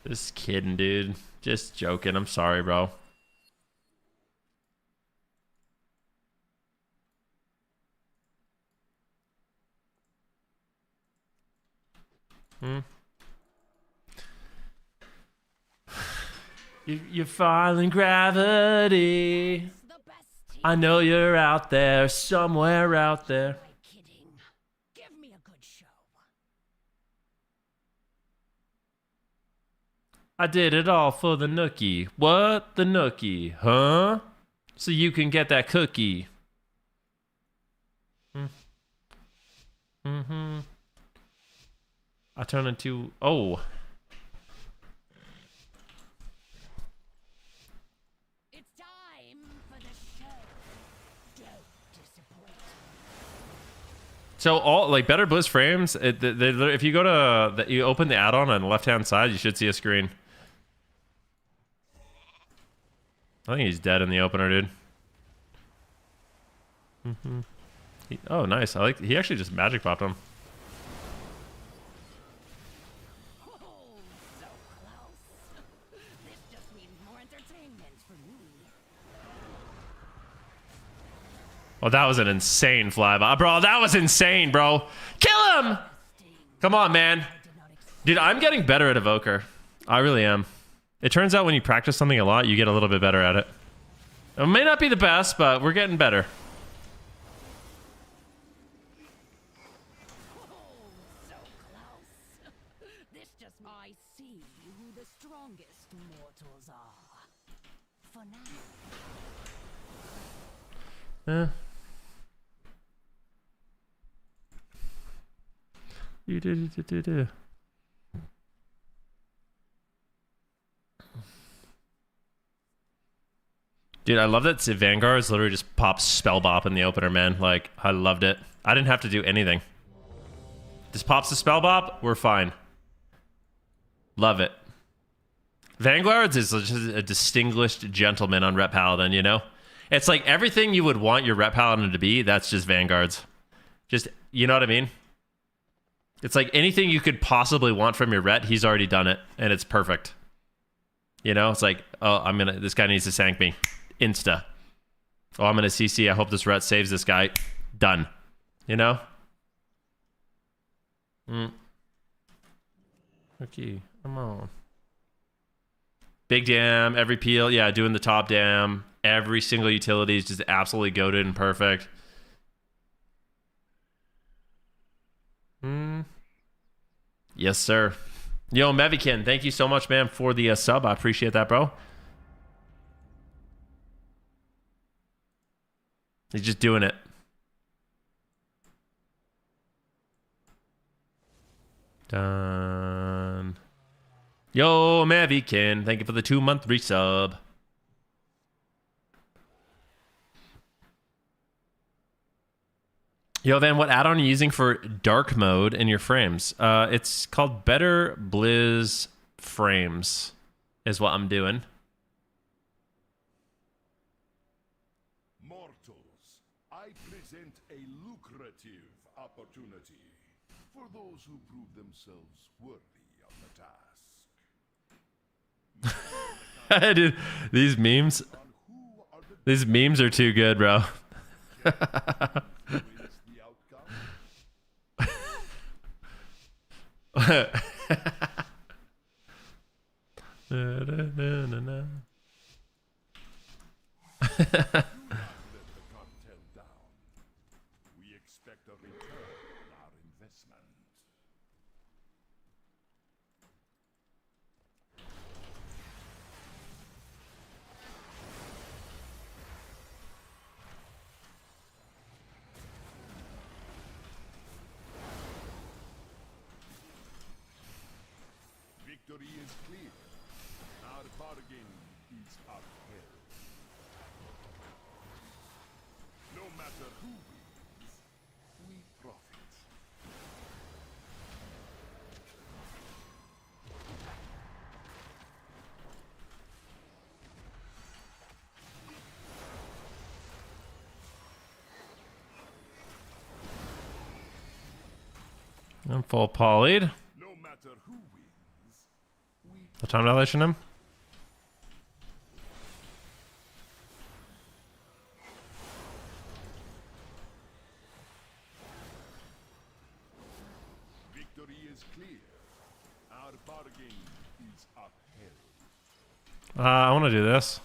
Just kidding, dude. Just joking. I'm sorry, bro. You're falling gravity. I know you're out there, somewhere out there. Kidding. Give me a good show. I did it all for the nookie. What? The nookie? Huh? So you can get that cookie. I turn into... Oh. It's time for the show. Don't disappoint. So all like Better Bliss frames, if you go to you open the add-on on the left-hand side, you should see a screen. I think he's dead in the opener, dude. Oh, nice. I like. He actually just magic popped him. Oh, so close. This just means more entertainment for me. Oh, that was an insane flyby, bro. That was insane, bro. Kill him! Come on, man. Dude, I'm getting better at Evoker. I really am. It turns out when you practice something a lot, you get a little bit better at it. It may not be the best, but we're getting better. So close. This just I see who the strongest mortals are. For now. You do. Dude, I love that Vanguards literally just pops spell bop in the opener, man. Like, I loved it. I didn't have to do anything. Just pops the spell bop, we're fine. Love it. Vanguards is just a distinguished gentleman on Rep Paladin, you know? It's like everything you would want your Rep Paladin to be, that's just Vanguards. Just, you know what I mean? It's like anything you could possibly want from your Ret, he's already done it, and it's perfect. You know, it's like, oh, this guy needs to sank me. Insta. Oh, I'm gonna CC. I hope this Ret saves this guy. Done. You know? Okay, come on. Big dam, every peel. Yeah, doing the top dam. Every single utility is just absolutely goated and perfect. Yes, sir. Yo, Mevikin, thank you so much, man, for the sub. I appreciate that, bro. He's just doing it. Done. Yo, Mavikin, thank you for the 2-month resub. Yo, Van, what add-on are you using for dark mode in your frames? It's called Better Blizz Frames, is what I'm doing. Mortals, I present a lucrative opportunity for those who prove themselves worthy of the task. Dude, these memes are too good, bro. We expect a return on our investment. Victory is clear. Our bargain is upheld. No matter who wins, we profit. I'm full polyed. No matter who wins, we What time dilation him? victory is clear. Our bargain is upheld. I want to do this.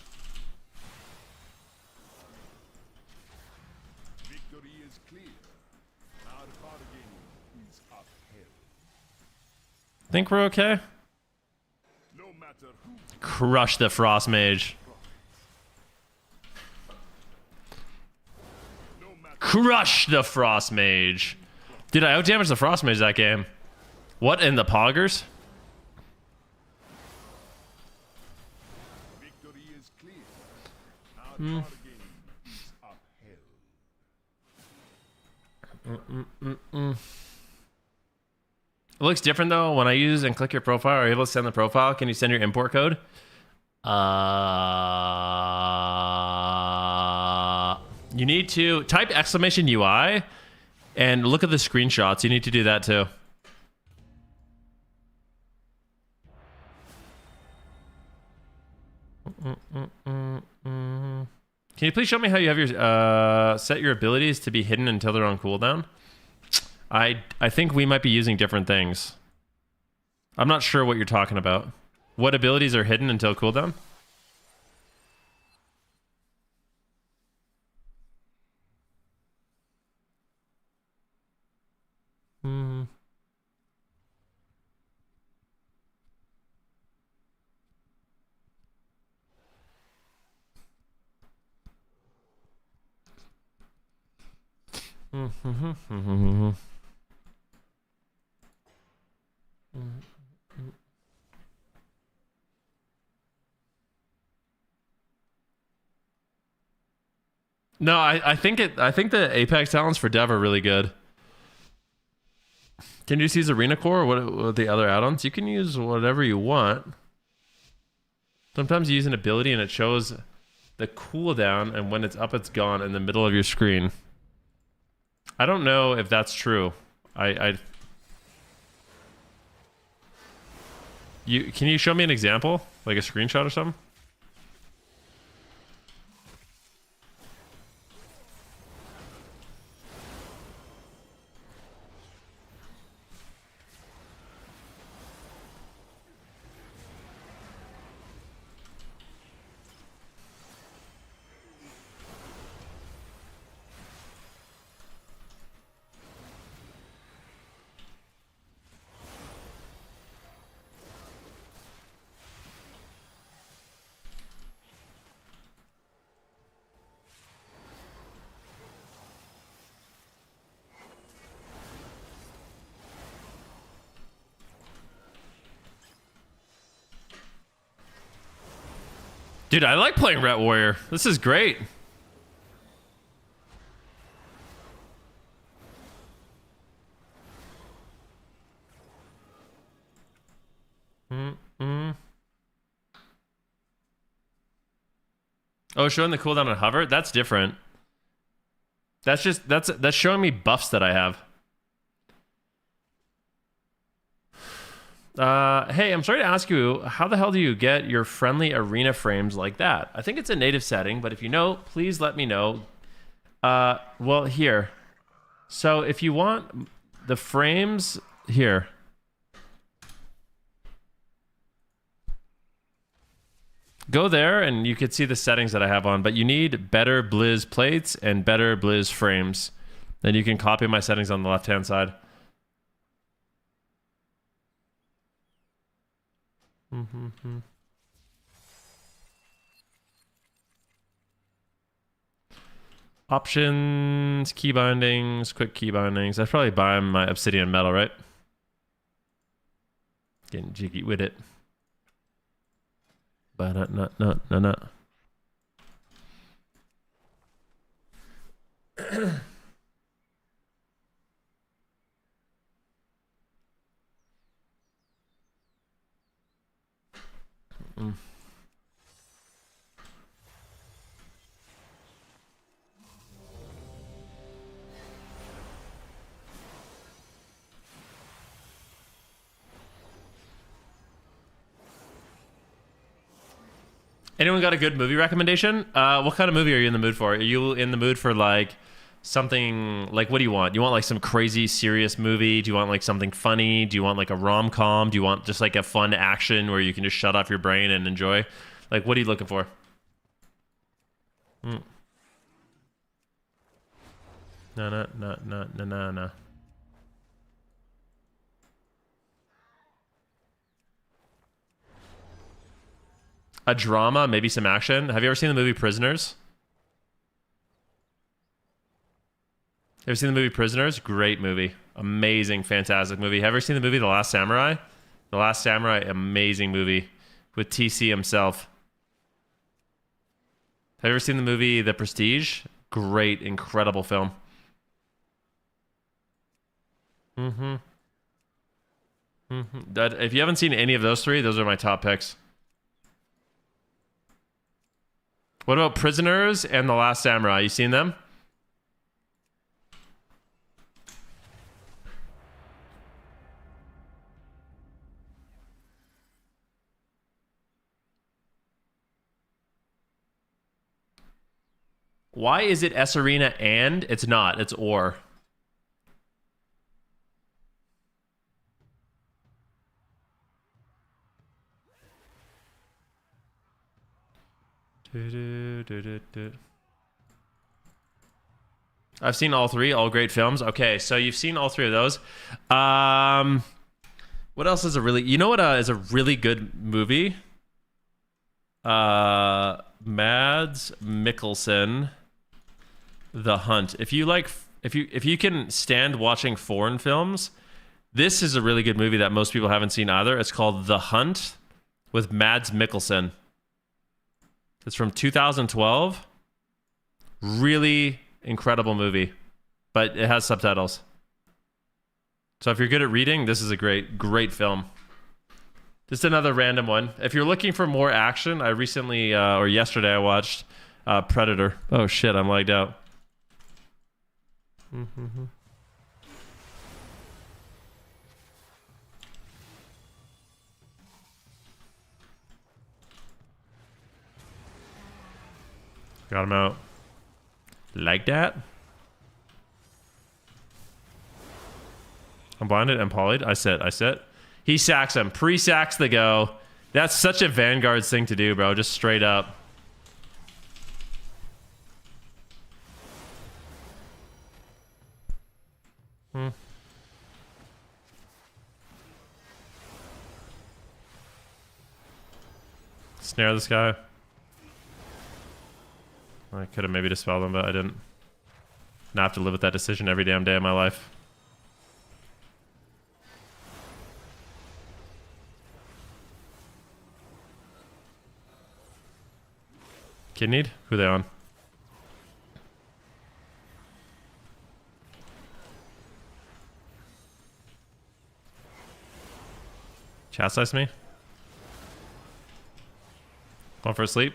Victory is clear. Our bargain is upheld. Think we're okay? No matter who Crush the Frost Mage. Crush the Frost Mage. Dude, I outdamaged the Frost Mage that game. What in the poggers? victory is clear. Our bargain is upheld. It looks different though. When I use and click your profile, are you able to send the profile? Can you send your import code? You need to type exclamation UI and look at the screenshots. You need to do that too. Can you please show me how you have your set your abilities to be hidden until they're on cooldown? I think we might be using different things. I'm not sure what you're talking about. What abilities are hidden until cooldown? No, I think the Apex talents for Dev are really good. Can you just use Arena Core or what the other add-ons? You can use whatever you want. Sometimes you use an ability and it shows the cooldown, and when it's up, it's gone in the middle of your screen. I don't know if that's true. Can you show me an example, like a screenshot or something? Dude, I like playing Rat Warrior. This is great. Oh, showing the cooldown on hover? That's different. That's showing me buffs that I have. Hey, I'm sorry to ask you, how the hell do you get your friendly arena frames like that? I think it's a native setting, but if you know, please let me know. Well, here. So if you want the frames here. Go there and you can see the settings that I have on, but you need better Blizz plates and better Blizz frames. Then you can copy my settings on the left-hand side. Options, key bindings, quick key bindings. I'd probably buy my obsidian metal, right? Getting jiggy with it. But no. Anyone got a good movie recommendation? What kind of movie are you in the mood for? Are you in the mood for like something like, what do you want? Do you want like some crazy serious movie? Do you want like something funny? Do you want like a rom-com? Do you want just like a fun action where you can just shut off your brain and enjoy? Like, what are you looking for? No. A drama, maybe some action. Have you ever seen the movie Prisoners? Ever seen the movie Prisoners? Great movie. Amazing, fantastic movie. Have you ever seen the movie The Last Samurai? The Last Samurai, amazing movie with TC himself. Have you ever seen the movie The Prestige? Great, incredible film. If you haven't seen any of those three, those are my top picks. What about Prisoners and The Last Samurai? You seen them? Why is it S Arena and? It's not. It's or. I've seen all three, all great films. Okay, so you've seen all three of those. What else is a really... You know what is a really good movie? Mads Mikkelsen, The Hunt. If you can stand watching foreign films, this is a really good movie that most people haven't seen either. It's called The Hunt with Mads Mikkelsen. It's from 2012. Really incredible movie, but it has subtitles. So if you're good at reading, this is a great film. Just another random one. If you're looking for more action, I recently, or yesterday, I watched Predator. Oh shit, I'm lagged out. Got him out. Like that? I'm blinded and polyed. I sit. He sacks him. Pre-sacks the go. That's such a Vanguard's thing to do, bro. Just straight up. Snare this guy. I could have maybe dispelled him, but I didn't. Now I have to live with that decision every damn day of my life. Kidneyed? Who they on? Chastise me? Going for a sleep?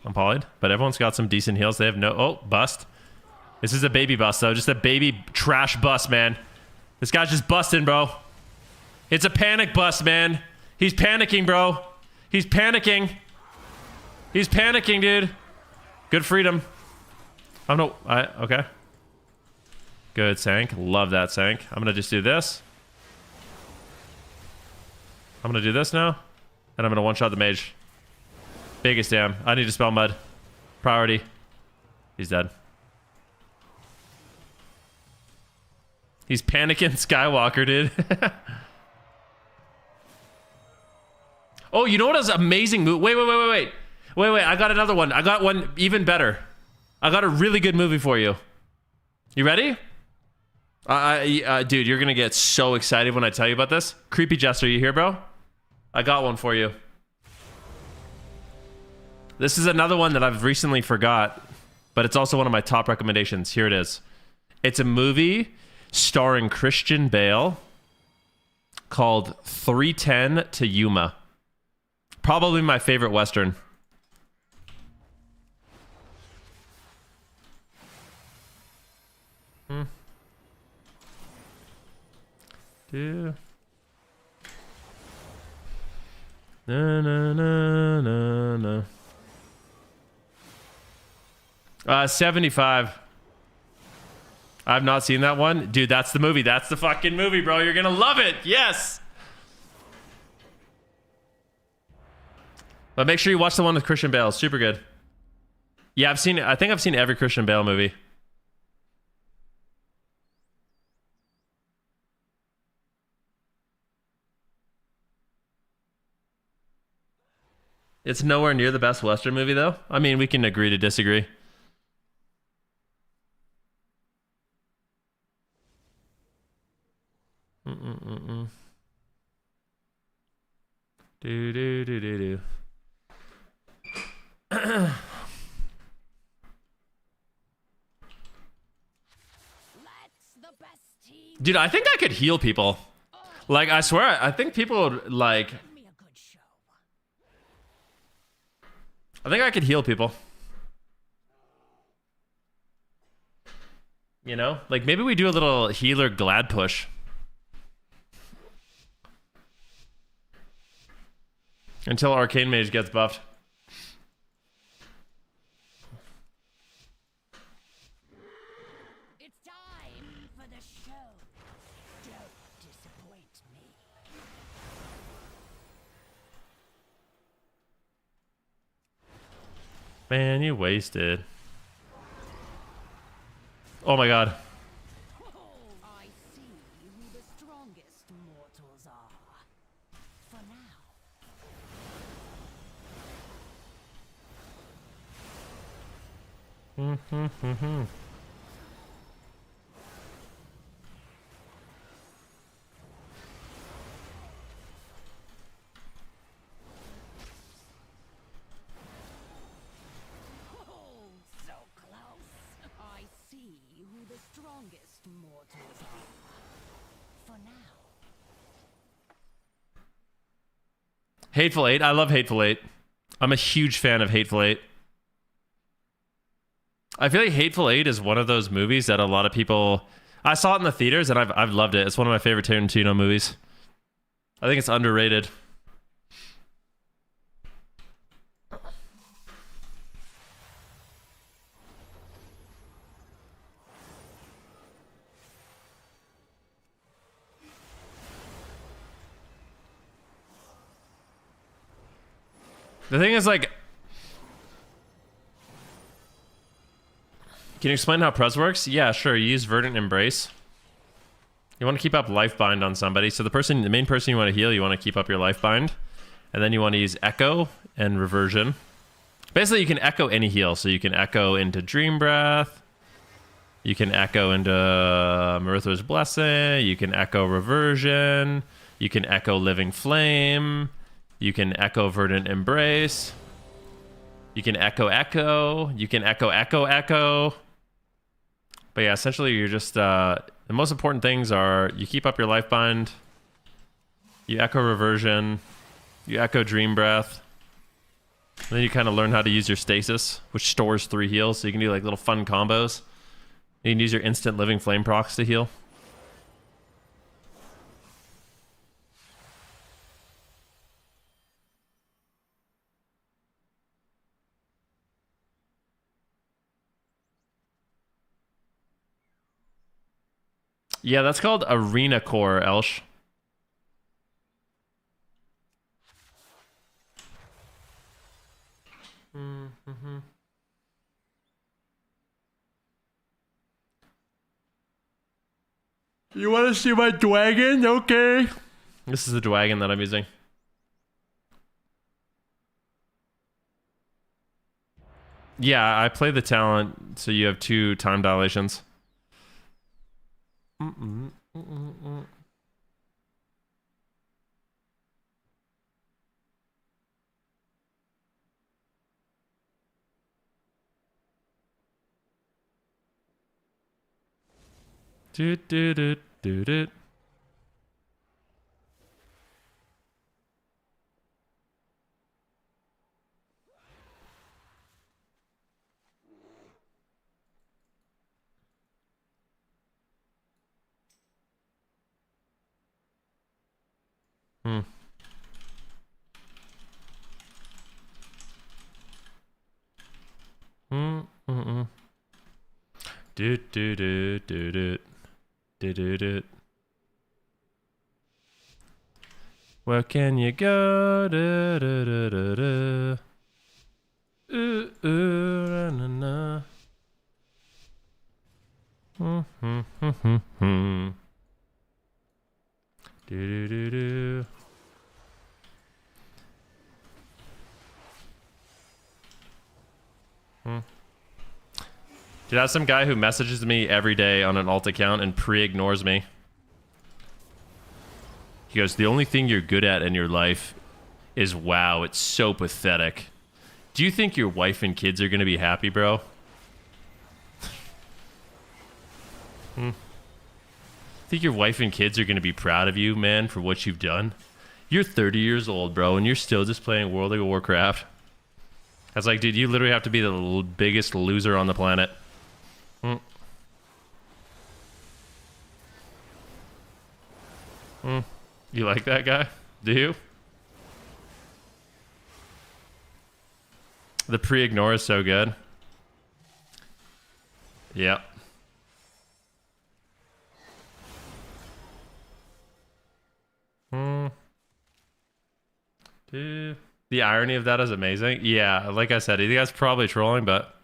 I'm polyed, but everyone's got some decent heals. They have no... Oh, bust. This is a baby bust, though. Just a baby trash bust, man. This guy's just busting, bro. It's a panic bust, man. He's panicking, bro. He's panicking. He's panicking, dude. Good freedom. Okay. Good, Sank. Love that, Sank. I'm gonna just do this. I'm gonna do this now. And I'm gonna one-shot the mage. Biggest damn. I need to spell mud. Priority. He's dead. He's panicking Skywalker, dude. Oh, you know what is amazing move? Wait. I got another one. I got one even better. I got a really good movie for you. You ready? Dude, you're gonna get so excited when I tell you about this. Creepy Jester, you here, bro? I got one for you. This is another one that I've recently forgot, but it's also one of my top recommendations. Here it is. It's a movie starring Christian Bale called 310 to Yuma. Probably my favorite Western. Yeah. No. 75. I've not seen that one. Dude, that's the movie. That's the fucking movie, bro. You're gonna love it. Yes. But make sure you watch the one with Christian Bale. Super good. Yeah, I think I've seen every Christian Bale movie. It's nowhere near the best Western movie, though. I mean, we can agree to disagree. Do. Dude, I think I could heal people. Like, I swear, I think people would, like... I think I could heal people. You know? Like, maybe we do a little healer glad push. Until Arcane Mage gets buffed. It's time for the show. Don't disappoint me. Man, you wasted. Oh my god. I see who the strongest mortals are. For now. So close. I see who the strongest mortals are. For now. Hateful Eight. I love Hateful Eight. I'm a huge fan of Hateful Eight. I feel like Hateful Eight is one of those movies that a lot of people... I saw it in the theaters and I've loved it. It's one of my favorite Tarantino movies. I think it's underrated. The thing is, like... Can you explain how Prez works? Yeah, sure. You use Verdant Embrace. You want to keep up Life Bind on somebody. So the main person you want to heal, you want to keep up your Life Bind. And then you want to use Echo and Reversion. Basically, you can Echo any heal. So you can Echo into Dream Breath. You can echo into Maruther's Blessing. You can echo Reversion. You can echo Living Flame. You can echo Verdant Embrace. You can echo Echo. You can echo Echo Echo. But yeah, essentially you're just... the most important things are you keep up your life bind. You echo Reversion. You echo Dream Breath. And then you kind of learn how to use your stasis, which stores 3 heals, so you can do like little fun combos. You can use your instant Living Flame procs to heal. Yeah, that's called Arena Core, Elsh. You want to see my dragon? Okay. This is the dragon that I'm using. Yeah, I play the talent, so you have 2 time dilations. Do do do do do. Do do do do do do do do. Where can you go? Do, do, do, do, do. Ooh, ooh, na, na, na. Do, do, do, do. Dude, that's some guy who messages me every day on an alt account and pre-ignores me. He goes, the only thing you're good at in your life is WoW. It's so pathetic. Do you think your wife and kids are going to be happy, bro? Think your wife and kids are going to be proud of you, man, for what you've done? You're 30 years old, bro, and you're still just playing World of Warcraft. I was like, dude, you literally have to be the biggest loser on the planet. You like that guy? Do you? The pre-ignore is so good. Yep. Dude. The irony of that is amazing. Yeah, like I said, the guy's probably trolling, but...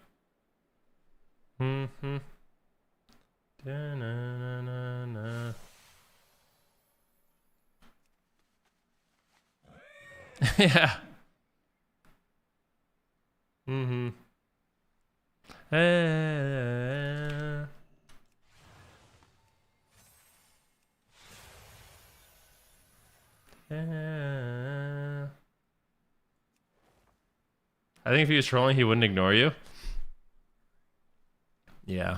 Yeah. I think if he was trolling, he wouldn't ignore you. Yeah.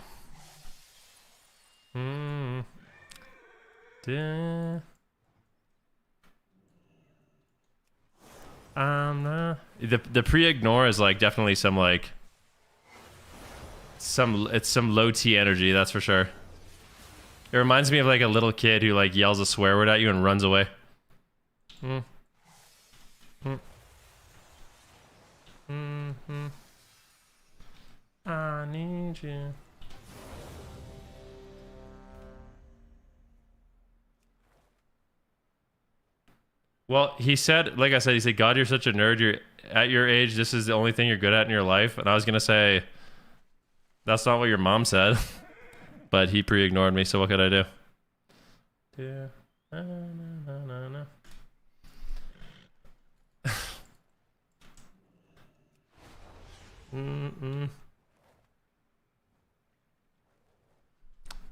The pre-ignore is like definitely some like it's some low T energy, that's for sure. It reminds me of like a little kid who like yells a swear word at you and runs away. I need you. Well, he said, like I said, he said, God, you're such a nerd. You're at your age, this is the only thing you're good at in your life. And I was gonna say, that's not what your mom said. But he pre-ignored me, so what could I do? Yeah.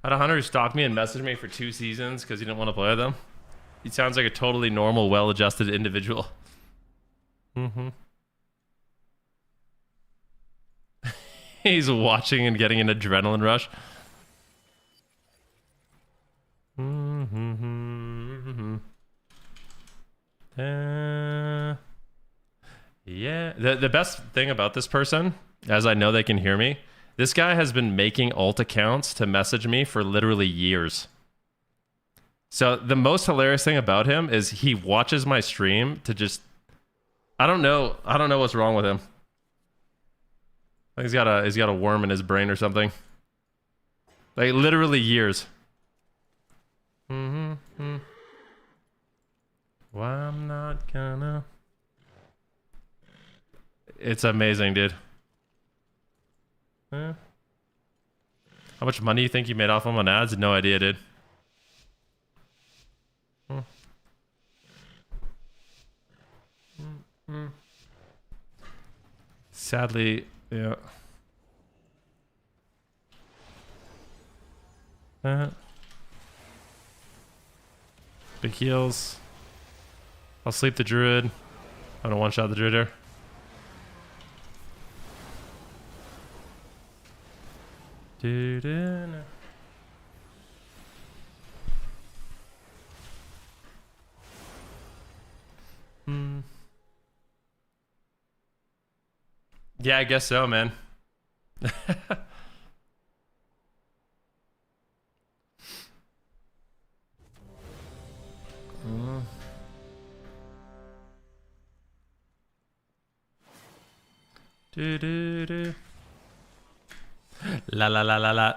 I had a hunter who stalked me and messaged me for 2 seasons because he didn't want to play with them. He sounds like a totally normal, well-adjusted individual. Mm-hmm. He's watching and getting an adrenaline rush. Mm-hmm. Yeah. The best thing about this person, as I know they can hear me, this guy has been making alt accounts to message me for literally years. So the most hilarious thing about him is he watches my stream to just... I don't know what's wrong with him. I think he's got a worm in his brain or something. Like literally years. Mm-hmm. Why I'm not gonna... It's amazing, dude. How much money do you think you made off him on ads? No idea, dude. Sadly, yeah. Big heals. I'll sleep the druid. I'm gonna one-shot the druid here. Yeah, I guess so, man. La la la la la.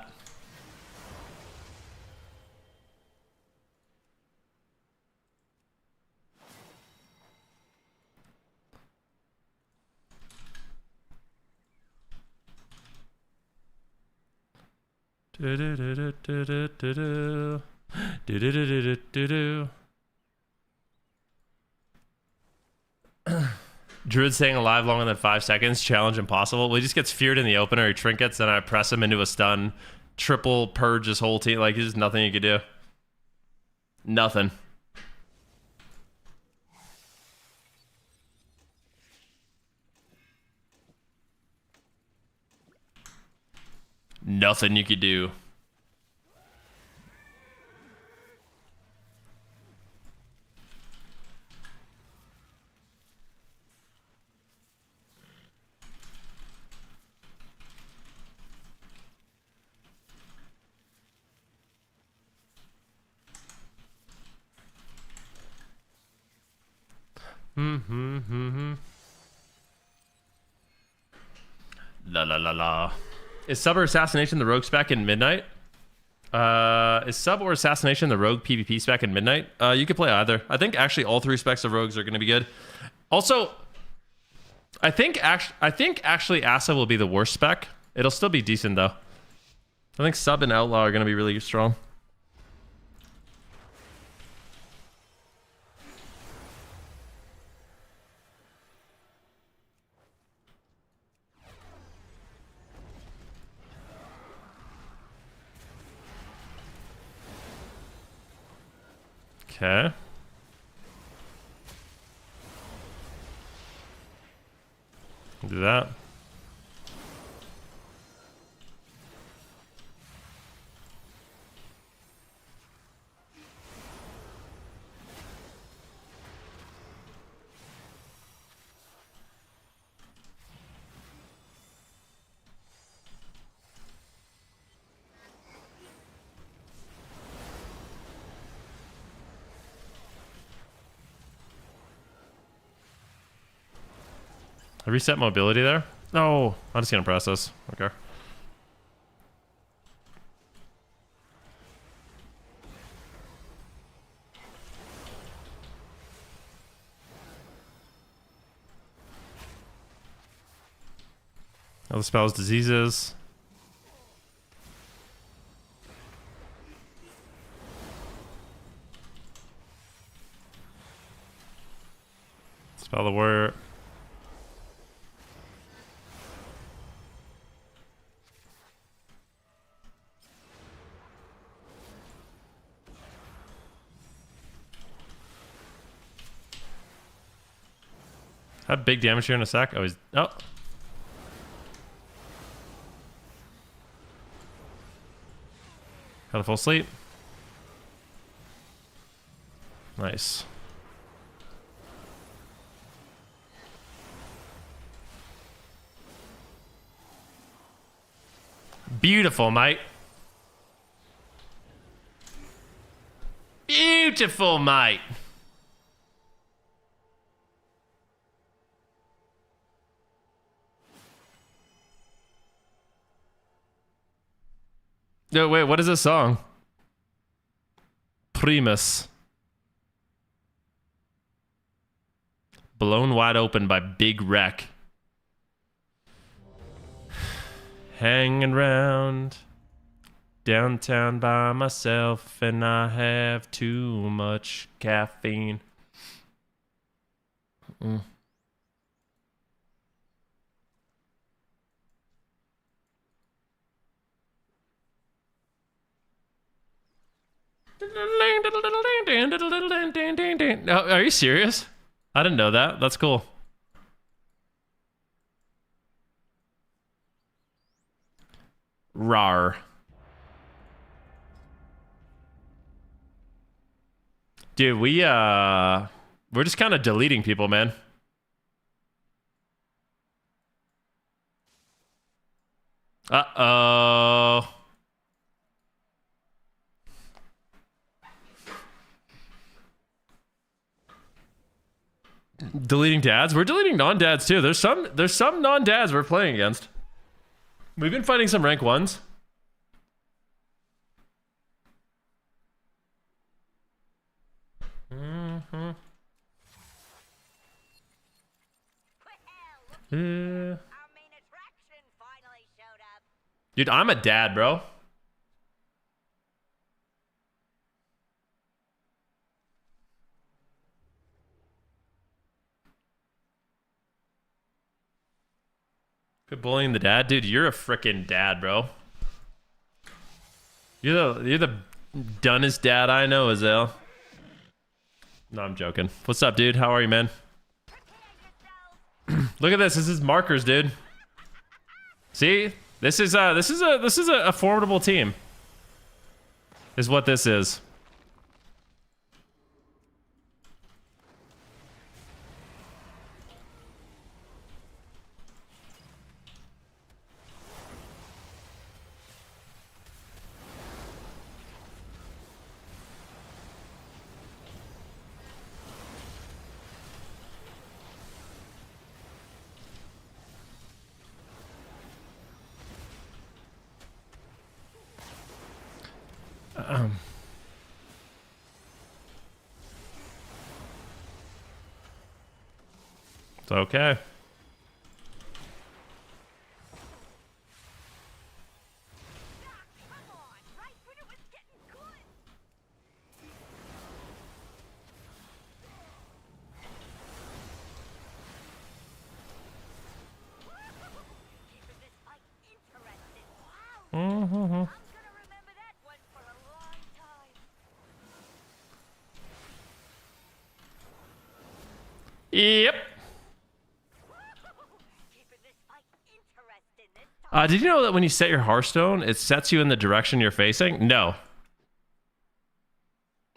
Druid staying alive longer than 5 seconds. Challenge impossible. Well, he just gets feared in the opener. He trinkets, then I press him into a stun. Triple purge his whole team. Like, there's nothing you could do. Nothing. Nothing you could do. La la la la. Is sub or assassination the rogue spec in midnight? Is sub or assassination the rogue PvP spec in midnight? You could play either. I think actually all 3 specs of rogues are going to be good. Also, I think actually Asa will be the worst spec. It'll still be decent though. I think sub and outlaw are going to be really strong. Okay. Do that. I reset mobility there? No, I'm just gonna press this. Okay. Other spells, diseases. Spell the warrior. Have big damage here in a sec. Oh, he's... Oh. Had a full sleep. Nice. Beautiful, mate. Beautiful, mate. No, wait, what is this song? Primus. Blown wide open by Big Wreck. Hanging round downtown by myself, and I have too much caffeine. Oh, are you serious? I didn't know that. That's cool. Rar. Dude, we're just kind of deleting people, man. Uh-oh. Deleting dads? We're deleting non-dads too. There's some non-dads we're playing against. We've been fighting some rank ones. Dude, I'm a dad, bro. Quit bullying the dad, dude. You're a freaking dad, bro. You're the dunnest dad I know, Azale. No, I'm joking. What's up, dude? How are you, man? Look at this. This is markers, dude. See, this is a formidable team. Is what this is. It's okay. Yep. Did you know that when you set your Hearthstone, it sets you in the direction you're facing? No.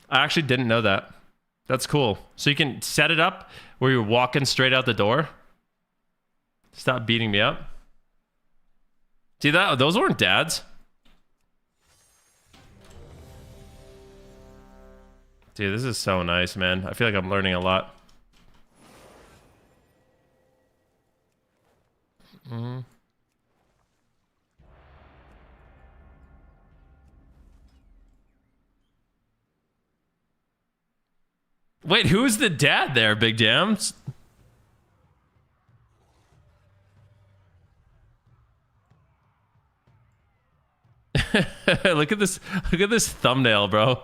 I actually didn't know that. That's cool. So you can set it up where you're walking straight out the door. Stop beating me up. See that? Those weren't dads. Dude, this is so nice, man. I feel like I'm learning a lot. Wait, who's the dad there, Big Jams? Look at this thumbnail, bro.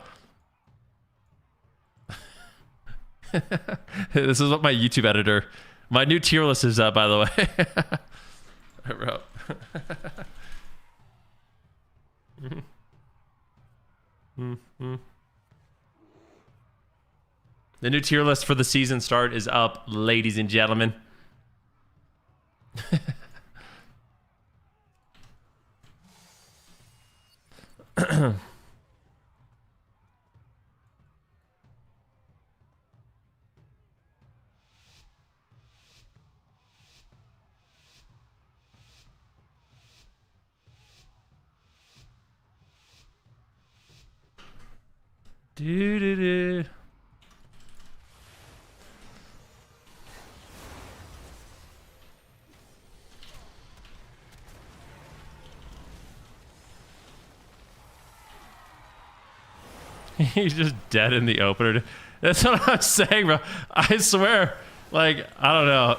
This is what my YouTube editor. My new tier list is up, by the way. I wrote. The new tier list for the season start is up, ladies and gentlemen. Do do do. He's just dead in the opener. That's what I'm saying, bro. I swear. Like, I don't know.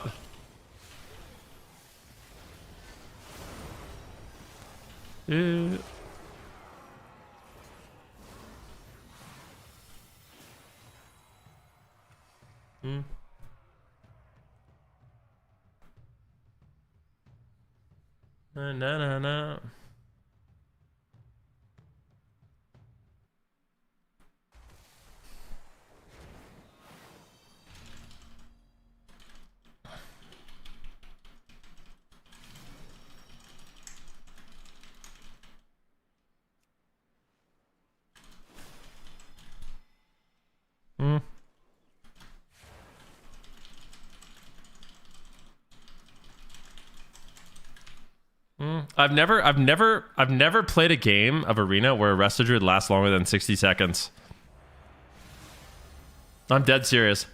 No, no, no. I've never played a game of Arena where a Rest of Druid lasts longer than 60 seconds. I'm dead serious.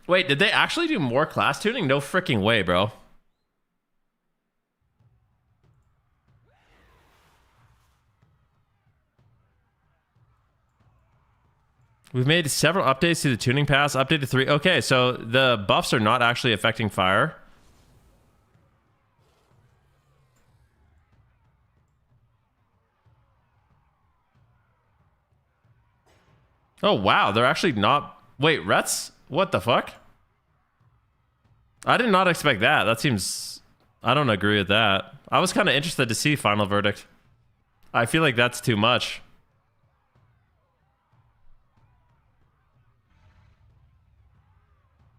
Wait, did they actually do more class tuning? No freaking way, bro. We've made several updates to the tuning pass. Update to 3. Okay, so the buffs are not actually affecting fire. Oh, wow. They're actually not... Wait, Rets? What the fuck? I did not expect that. That seems... I don't agree with that. I was kind of interested to see final verdict. I feel like that's too much.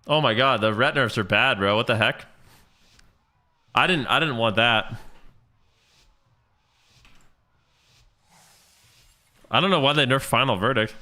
Oh my god, the ret nerfs are bad, bro. What the heck? I didn't want that. I don't know why they nerfed final verdict.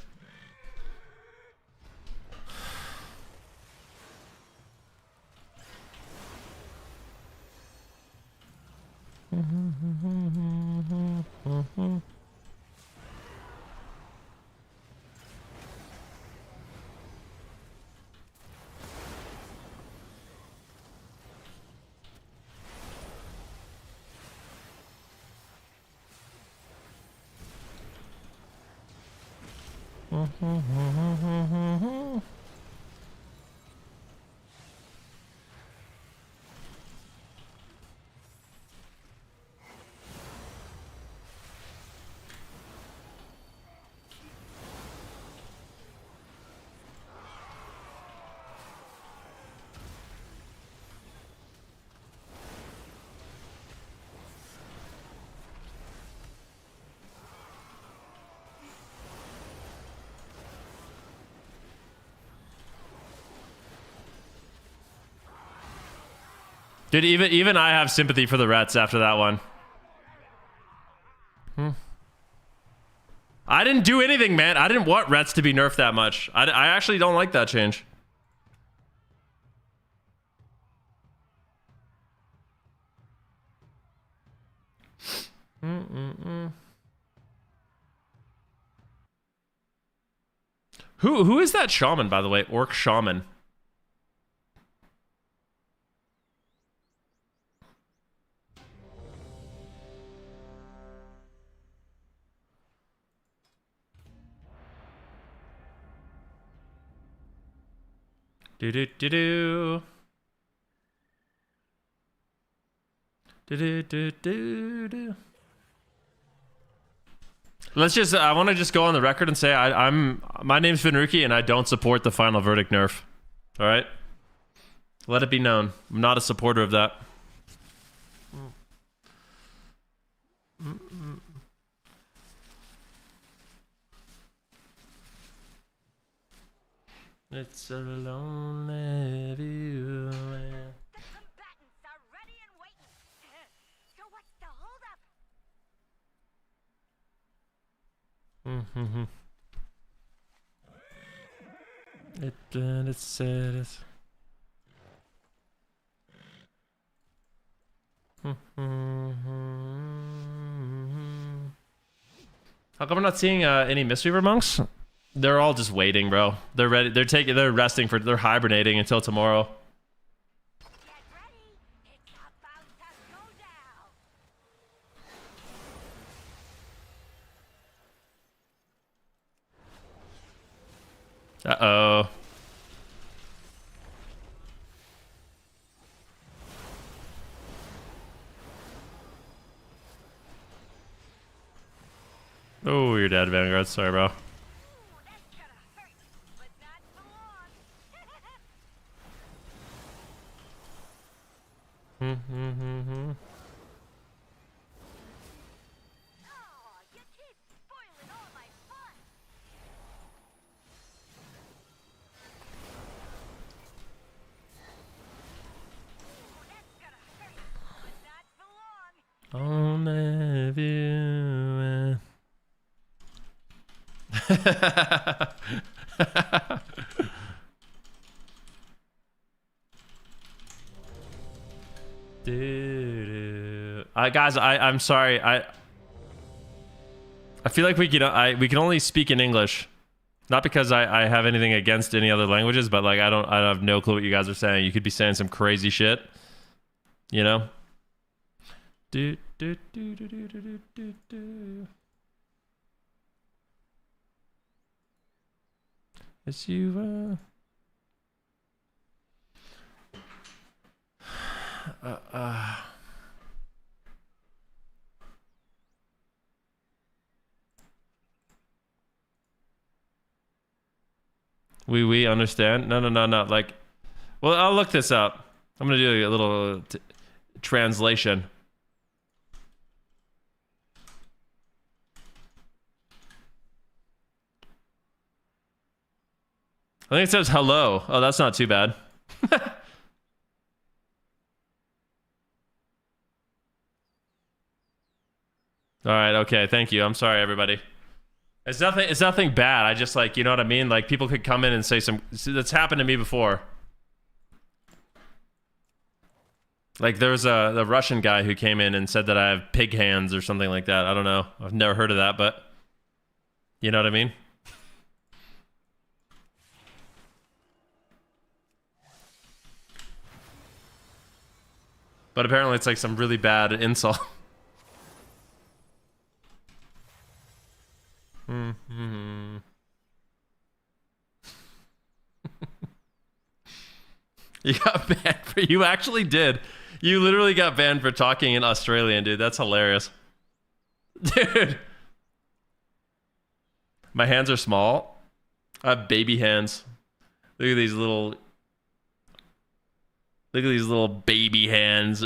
Dude, even I have sympathy for the Rets after that one. I didn't do anything, man. I didn't want Rets to be nerfed that much. I actually don't like that change. Who is that shaman, by the way? Orc shaman. Do do do do. Do do do do do. Let's just. I want to just go on the record and say my name's Venruki and I don't support the final verdict nerf. All right. Let it be known. I'm not a supporter of that. It's a lonely view. The combatants are ready and waiting. So what's the holdup? It said it. How come we're not seeing any Mistweaver monks? They're all just waiting, bro. They're ready. They're resting for. They're hibernating until tomorrow. Get ready. It's about to go down. Uh-oh. Oh, you're dead, Vanguard. Sorry, bro. Ooh, that's gonna hurt, but not for long. Oh, you keep spoiling all my fun. Ooh, that's gonna hurt, but not for long. Only view. Guys, I'm sorry. I feel like we can only speak in English. Not because I have anything against any other languages, but like I have no clue what you guys are saying. You could be saying some crazy shit. You know? As you we understand. No. Like, well, I'll look this up. I'm gonna do a little translation. I think it says hello. Oh, that's not too bad. All right, okay, thank you. I'm sorry, everybody. It's nothing bad. I just like, you know what I mean? Like people could come in and say some. That's happened to me before. Like there was the Russian guy who came in and said that I have pig hands or something like that. I don't know. I've never heard of that, but you know what I mean? But apparently it's like some really bad insult. You got banned for. You actually did. You literally got banned for talking in Australian, dude. That's hilarious. Dude. My hands are small. I have baby hands. Look at these little. Look at these little baby hands.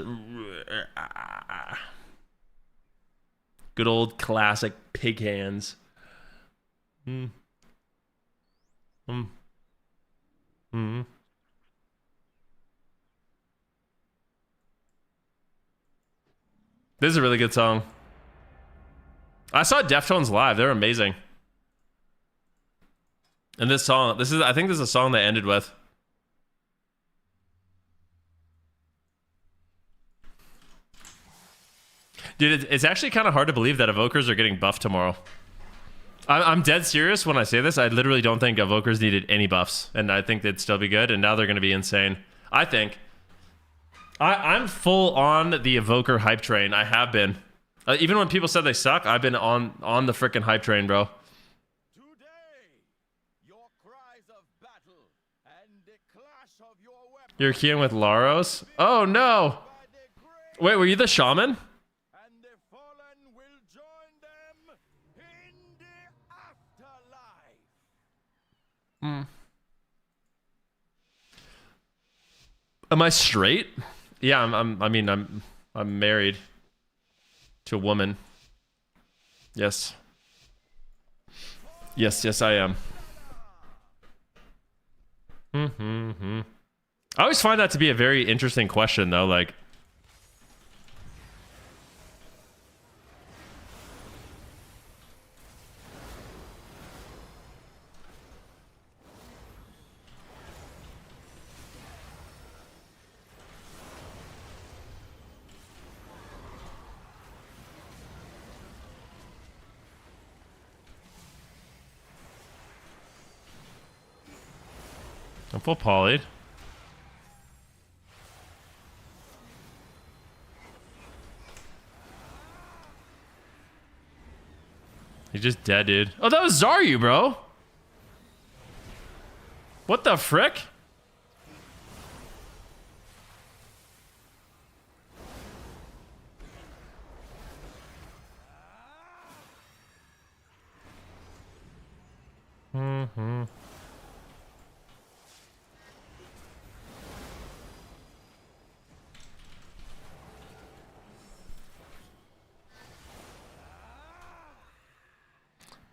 Good old classic pig hands. This is a really good song. I saw Deftones live. They're amazing. And this song, I think this is a song they ended with. Dude, it's actually kind of hard to believe that Evokers are getting buffed tomorrow. I'm dead serious when I say this. I literally don't think Evokers needed any buffs, and I think they'd still be good, and now they're going to be insane. I think. I'm full on the Evoker hype train. I have been. Even when people said they suck, I've been on the freaking hype train, bro. Today, your cries of battle and the clash of your weapons You're queuing with Laros? Oh, no. by the great, Wait, were you the shaman? and the fallen will join them in the afterlife. Am I straight? Yeah, I'm married to a woman. Yes. Yes, I am. I always find that to be a very interesting question, though. Like, I'm full polyed. He's just dead, dude. Oh, that was Zaryu, bro. What the frick?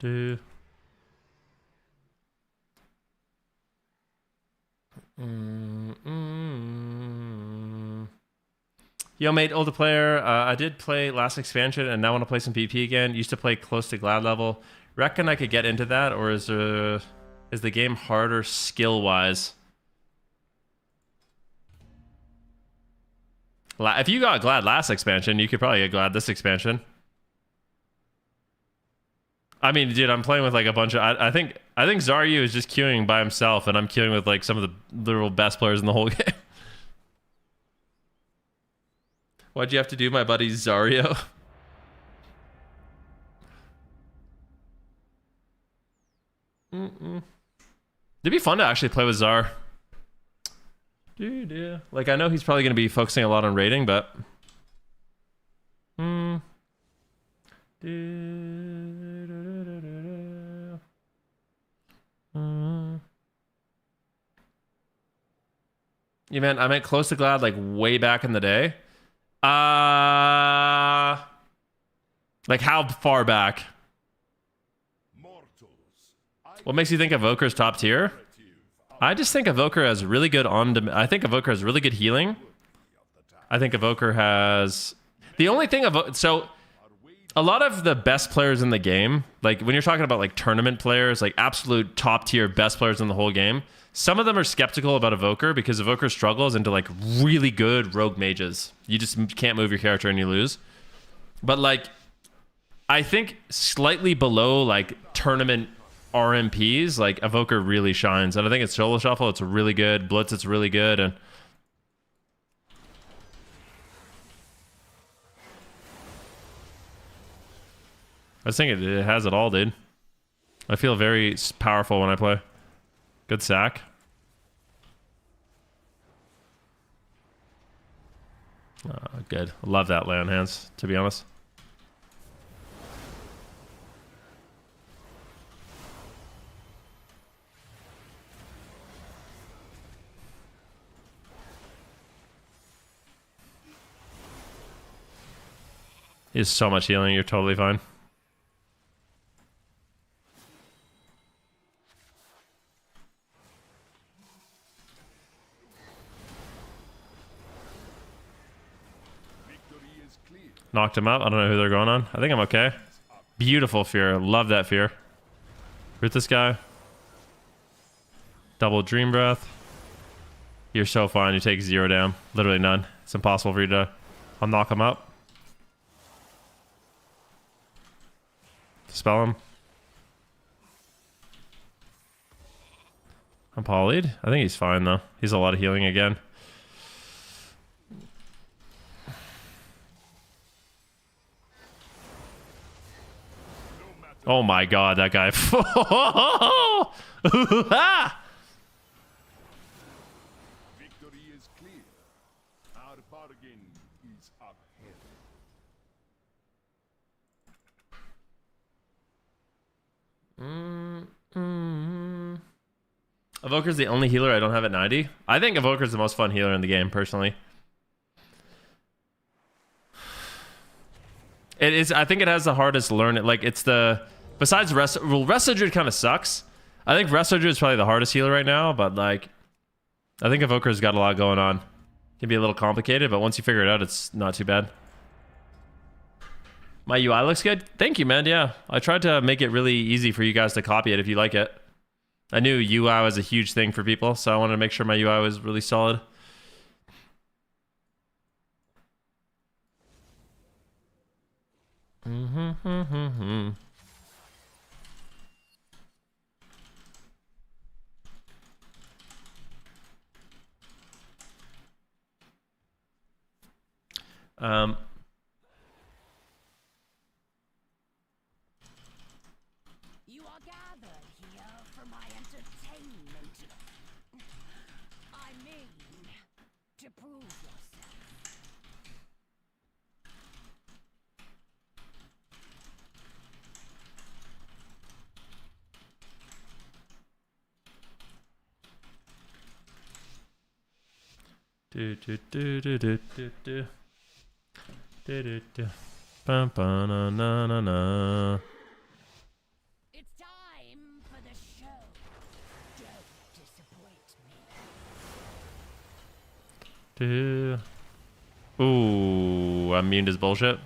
Dude. Yo, mate, older player. I did play last expansion and now want to play some PP again. Used to play close to Glad level. Reckon I could get into that, or is the game harder skill wise? If you got Glad last expansion, you could probably get Glad this expansion. I mean, dude, I'm playing with like a bunch of. I think Zaryu is just queuing by himself, and I'm queuing with like some of the literal best players in the whole game. Why'd you have to do my buddy Zaryu? It'd be fun to actually play with Zar. Dude, yeah. Like, I know he's probably going to be focusing a lot on raiding, but... Yeah, man, I meant close to Glad, like, way back in the day. Like, how far back? What makes you think Evoker's top tier? I just think Evoker has really good I think Evoker has really good healing. I think Evoker has... The only thing... So, a lot of the best players in the game, like, when you're talking about, like, tournament players, like, absolute top tier best players in the whole game, some of them are skeptical about Evoker because Evoker struggles into, like, really good rogue mages. You just can't move your character and you lose. But, like, I think slightly below, like, tournament RMPs, like, Evoker really shines. And I think it's Solo Shuffle, it's really good. Blitz, it's really good. And I just think it has it all, dude. I feel very powerful when I play. Good sack. Good. Love that land hands, to be honest. He has so much healing, you're totally fine. Knocked him out. I don't know who they're going on. I think I'm okay. Beautiful fear. Love that fear. Root this guy. Double dream breath. You're so fine. You take 0 down. Literally none. It's impossible for you to... I'll knock him up. Spell him. I'm polyed. I think he's fine though. He's a lot of healing again. Oh my god, that guy. Victory is clear. Our bargain is upheld. Evoker's the only healer I don't have at 90. I think Evoker's the most fun healer in the game, personally. It is. I think it has the hardest learn. Like, it's the... Besides Rest... Well, Rest Surgery kind of sucks. I think Rest Surgery is probably the hardest healer right now, but, like... I think Evoker's got a lot going on. Can be a little complicated, but once you figure it out, it's not too bad. My UI looks good? Thank you, man. Yeah, I tried to make it really easy for you guys to copy it if you like it. I knew UI was a huge thing for people, so I wanted to make sure my UI was really solid. You are gathered here for my entertainment. I mean, to prove yourself. Do do do do do do do do do do. Bum, ba, na, na, na, na. It's time for the show. Don't disappoint me. Do. Ooh, I'm immune to his bullshit.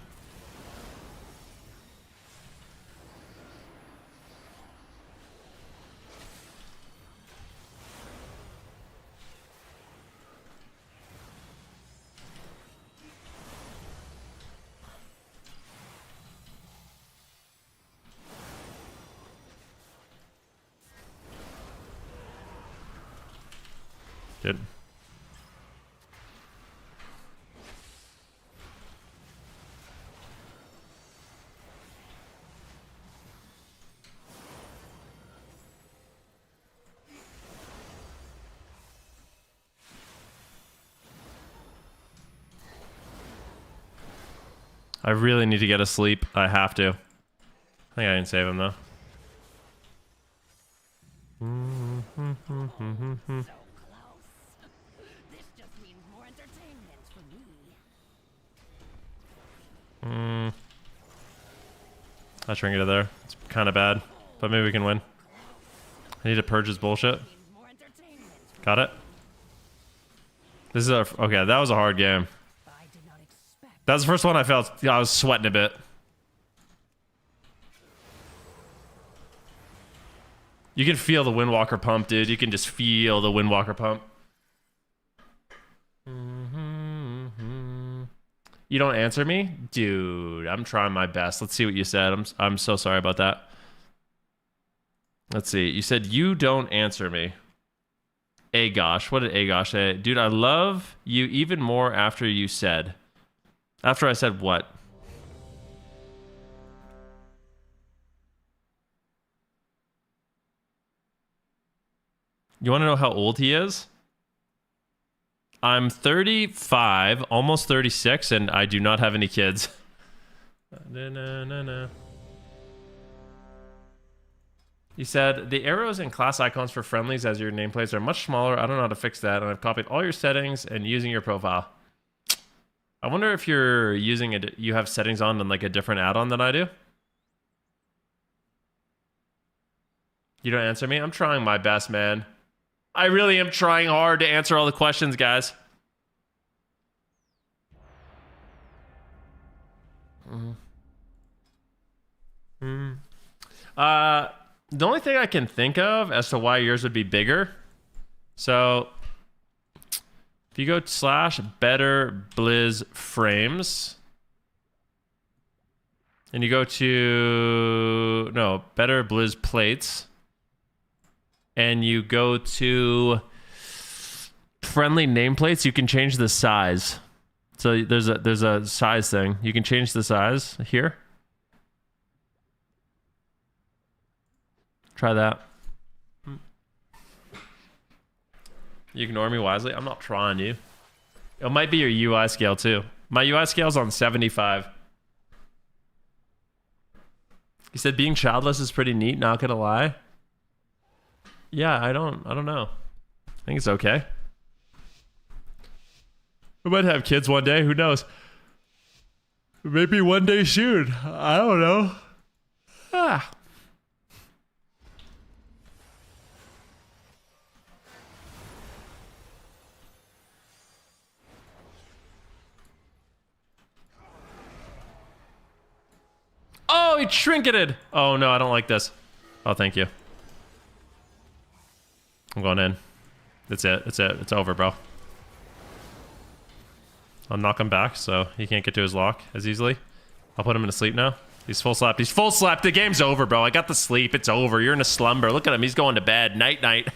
Good. I really need to get a sleep. I have to. I think I can save him though. So close. This just means more entertainment for me. I trinket it there. It's kind of bad, but maybe we can win. I need to purge his bullshit. More entertainment. Got it. This is a okay. That was a hard game. I did not expect. That was the first one I felt. I was sweating a bit. You can feel the Windwalker pump, dude. You can just feel the Windwalker pump. You don't answer me? Dude, I'm trying my best. Let's see what you said. I'm so sorry about that. Let's see. You said you don't answer me. Agosh. What did Agosh say? Dude, I love you even more after you said. After I said what? You want to know how old he is? I'm 35, almost 36, and I do not have any kids. He said, the arrows and class icons for friendlies as your nameplates are much smaller. I don't know how to fix that, and I've copied all your settings and using your profile. I wonder if you're using it, you have settings on like a different add-on than I do. You don't answer me? I'm trying my best, man. I really am trying hard to answer all the questions, guys. The only thing I can think of as to why yours would be bigger. So if you go / better blizz frames and you go to better blizz plates and you go to friendly nameplates, you can change the size. So there's a size thing. You can change the size here. Try that. You ignore me wisely. I'm not trying you. It might be your UI scale too. My UI scale's on 75. He said being childless is pretty neat, not gonna lie. Yeah, I don't know. I think it's okay. We might have kids one day, who knows? Maybe one day soon. I don't know. he trinketed. Oh no, I don't like this. Oh, thank you. I'm going in. That's it. It's it. It's over, bro. I'll knock him back so he can't get to his lock as easily. I'll put him to sleep now. He's full slapped. He's full slapped. The game's over, bro. I got the sleep. It's over. You're in a slumber. Look at him. He's going to bed. Night, night.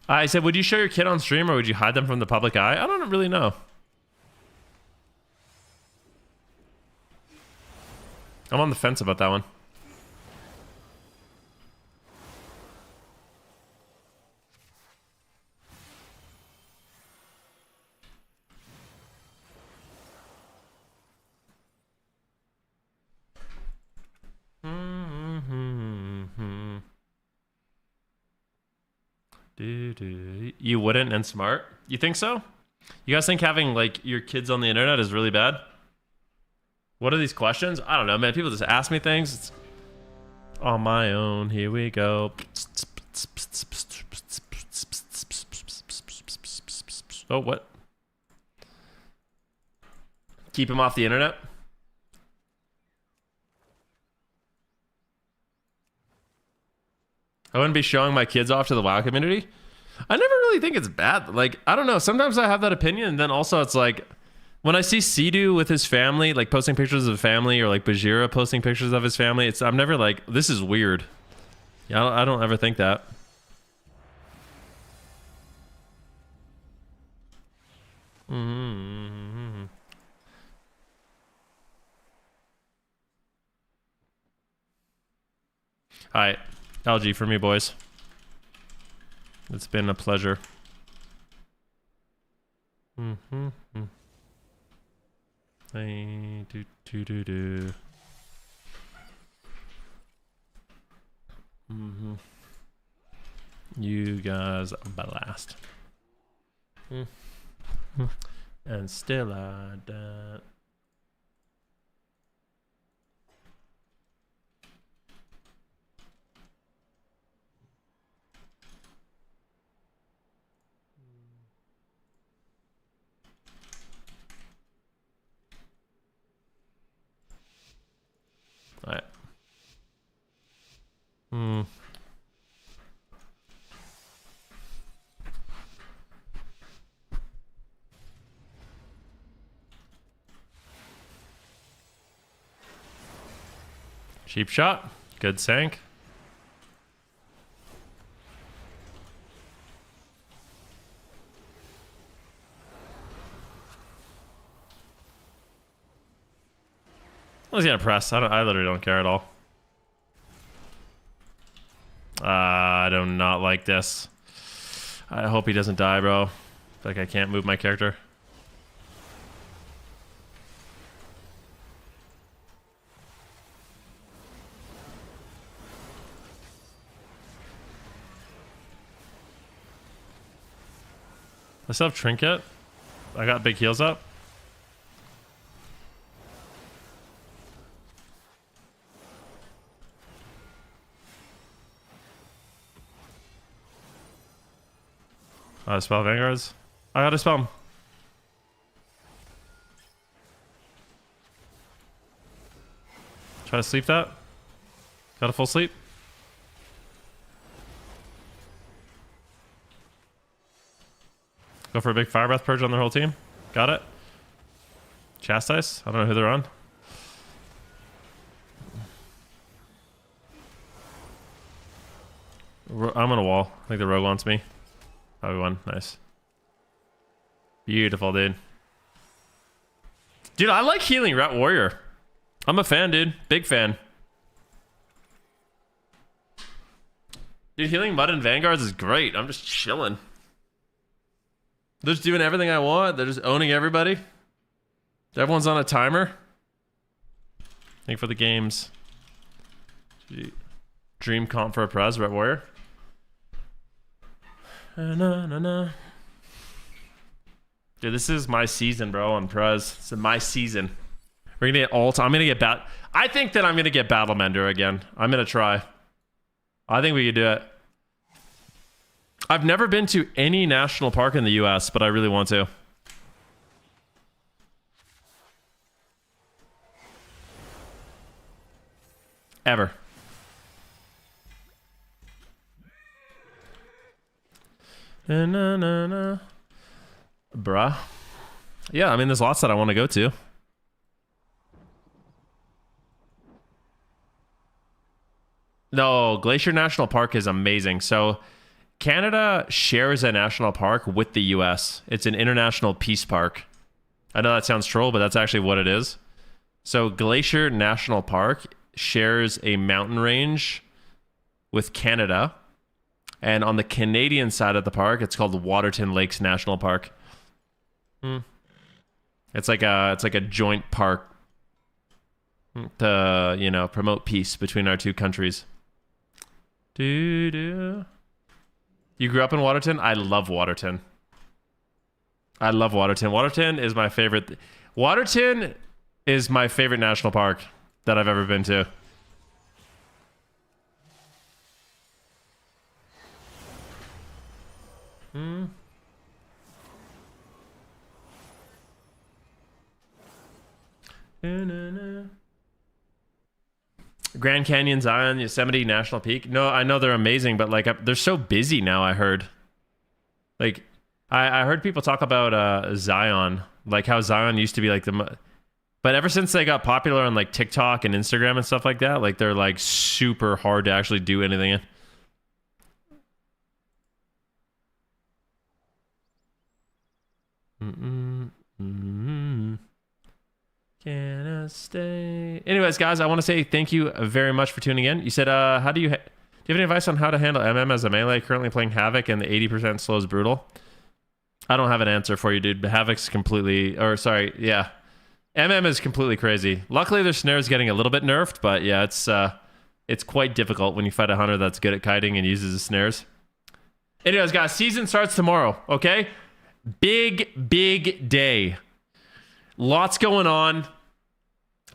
I said, would you show your kid on stream or would you hide them from the public eye? I don't really know. I'm on the fence about that one. You wouldn't and smart? You think so? You guys think having like your kids on the internet is really bad? What are these questions? I don't know, man. People just ask me things. It's on my own. Here we go. Oh, what? Keep him off the internet? I wouldn't be showing my kids off to the WoW community. I never really think it's bad. Like, I don't know. Sometimes I have that opinion, and then also it's like, when I see Sidhu with his family, like posting pictures of family, or like Bajira posting pictures of his family, I'm never like, this is weird. Yeah, I don't ever think that. Mm-hmm. All right. LG for me, boys. It's been a pleasure. Hey, do. You guys blast. And still I don't. All right. Cheap shot. Good sank. I was gonna press. I literally don't care at all. I do not like this. I hope he doesn't die, bro. Like I can't move my character. I still have trinket. I got big heals up. Spell Vanguards. I gotta spell them. Try to sleep that. Got a full sleep. Go for a big fire breath purge on their whole team. Got it. Chastise. I don't know who they're on. I'm on a wall. I think the rogue wants me. Oh, we won. Nice. Beautiful, dude. Dude, I like healing Rat Warrior. I'm a fan, dude. Big fan. Dude, healing Mud and Vanguards is great. I'm just chilling. They're just doing everything I want. They're just owning everybody. Everyone's on a timer. Thank you for the games. Dream comp for a Prez, Rat Warrior. Na, na, na. Dude, this is my season, bro, on Prez. It's my season. We're gonna get ult. I'm gonna get I think that I'm gonna get Battle Mender again. I'm gonna try. I think we could do it. I've never been to any national park in the US, but I really want to. Ever. Na, na, na, na. Bruh. Yeah, I mean, there's lots that I want to go to. No, Glacier National Park is amazing. So, Canada shares a national park with the US. It's an international peace park. I know that sounds troll, but that's actually what it is. So, Glacier National Park shares a mountain range with Canada. And on the Canadian side of the park, it's called Waterton Lakes National Park. It's like a joint park to, you know, promote peace between our two countries. You grew up in Waterton? I love Waterton. I love Waterton. Waterton is my favorite. Waterton is my favorite national park that I've ever been to. Grand Canyon, Zion, Yosemite, National Peak. No, I know they're amazing, but like they're so busy now. I heard, like, I heard people talk about Zion, like how Zion used to be like but ever since they got popular on like TikTok and Instagram and stuff like that, like they're like super hard to actually do anything in. Can I stay? Anyways, guys, I want to say thank you very much for tuning in. You said, do you have any advice on how to handle MM as a melee? Currently playing Havoc and the 80% slow is brutal. I don't have an answer for you, dude. Havoc's completely, or sorry, yeah. MM is completely crazy. Luckily, their snare is getting a little bit nerfed, but yeah, it's quite difficult when you fight a hunter that's good at kiting and uses his snares. Anyways, guys, season starts tomorrow, okay? Big day. Lots going on.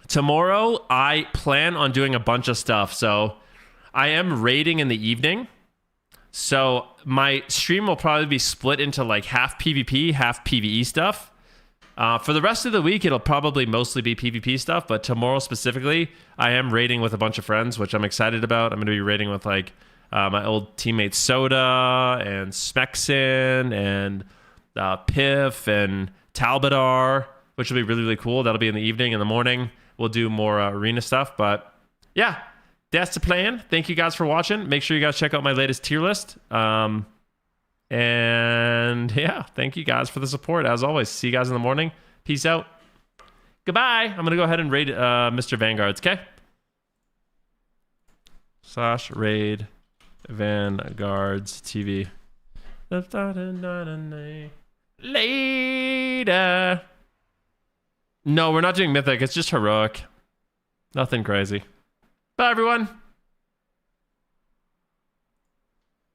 Tomorrow, I plan on doing a bunch of stuff. So, I am raiding in the evening. So, my stream will probably be split into like half PvP, half PvE stuff. For the rest of the week, it'll probably mostly be PvP stuff. But tomorrow specifically, I am raiding with a bunch of friends, which I'm excited about. I'm going to be raiding with like my old teammate Soda and Smexin and Piff and Talbadar, which will be really cool. That'll be in the evening. In the morning, we'll do more arena stuff. But yeah, that's the plan. Thank you guys for watching. Make sure you guys check out my latest tier list. And yeah, thank you guys for the support. As always, see you guys in the morning. Peace out. Goodbye. I'm going to go ahead and raid Mr. Vanguards, okay? / raid Vanguards TV. Later. No, we're not doing Mythic. It's just Heroic. Nothing crazy. Bye, everyone.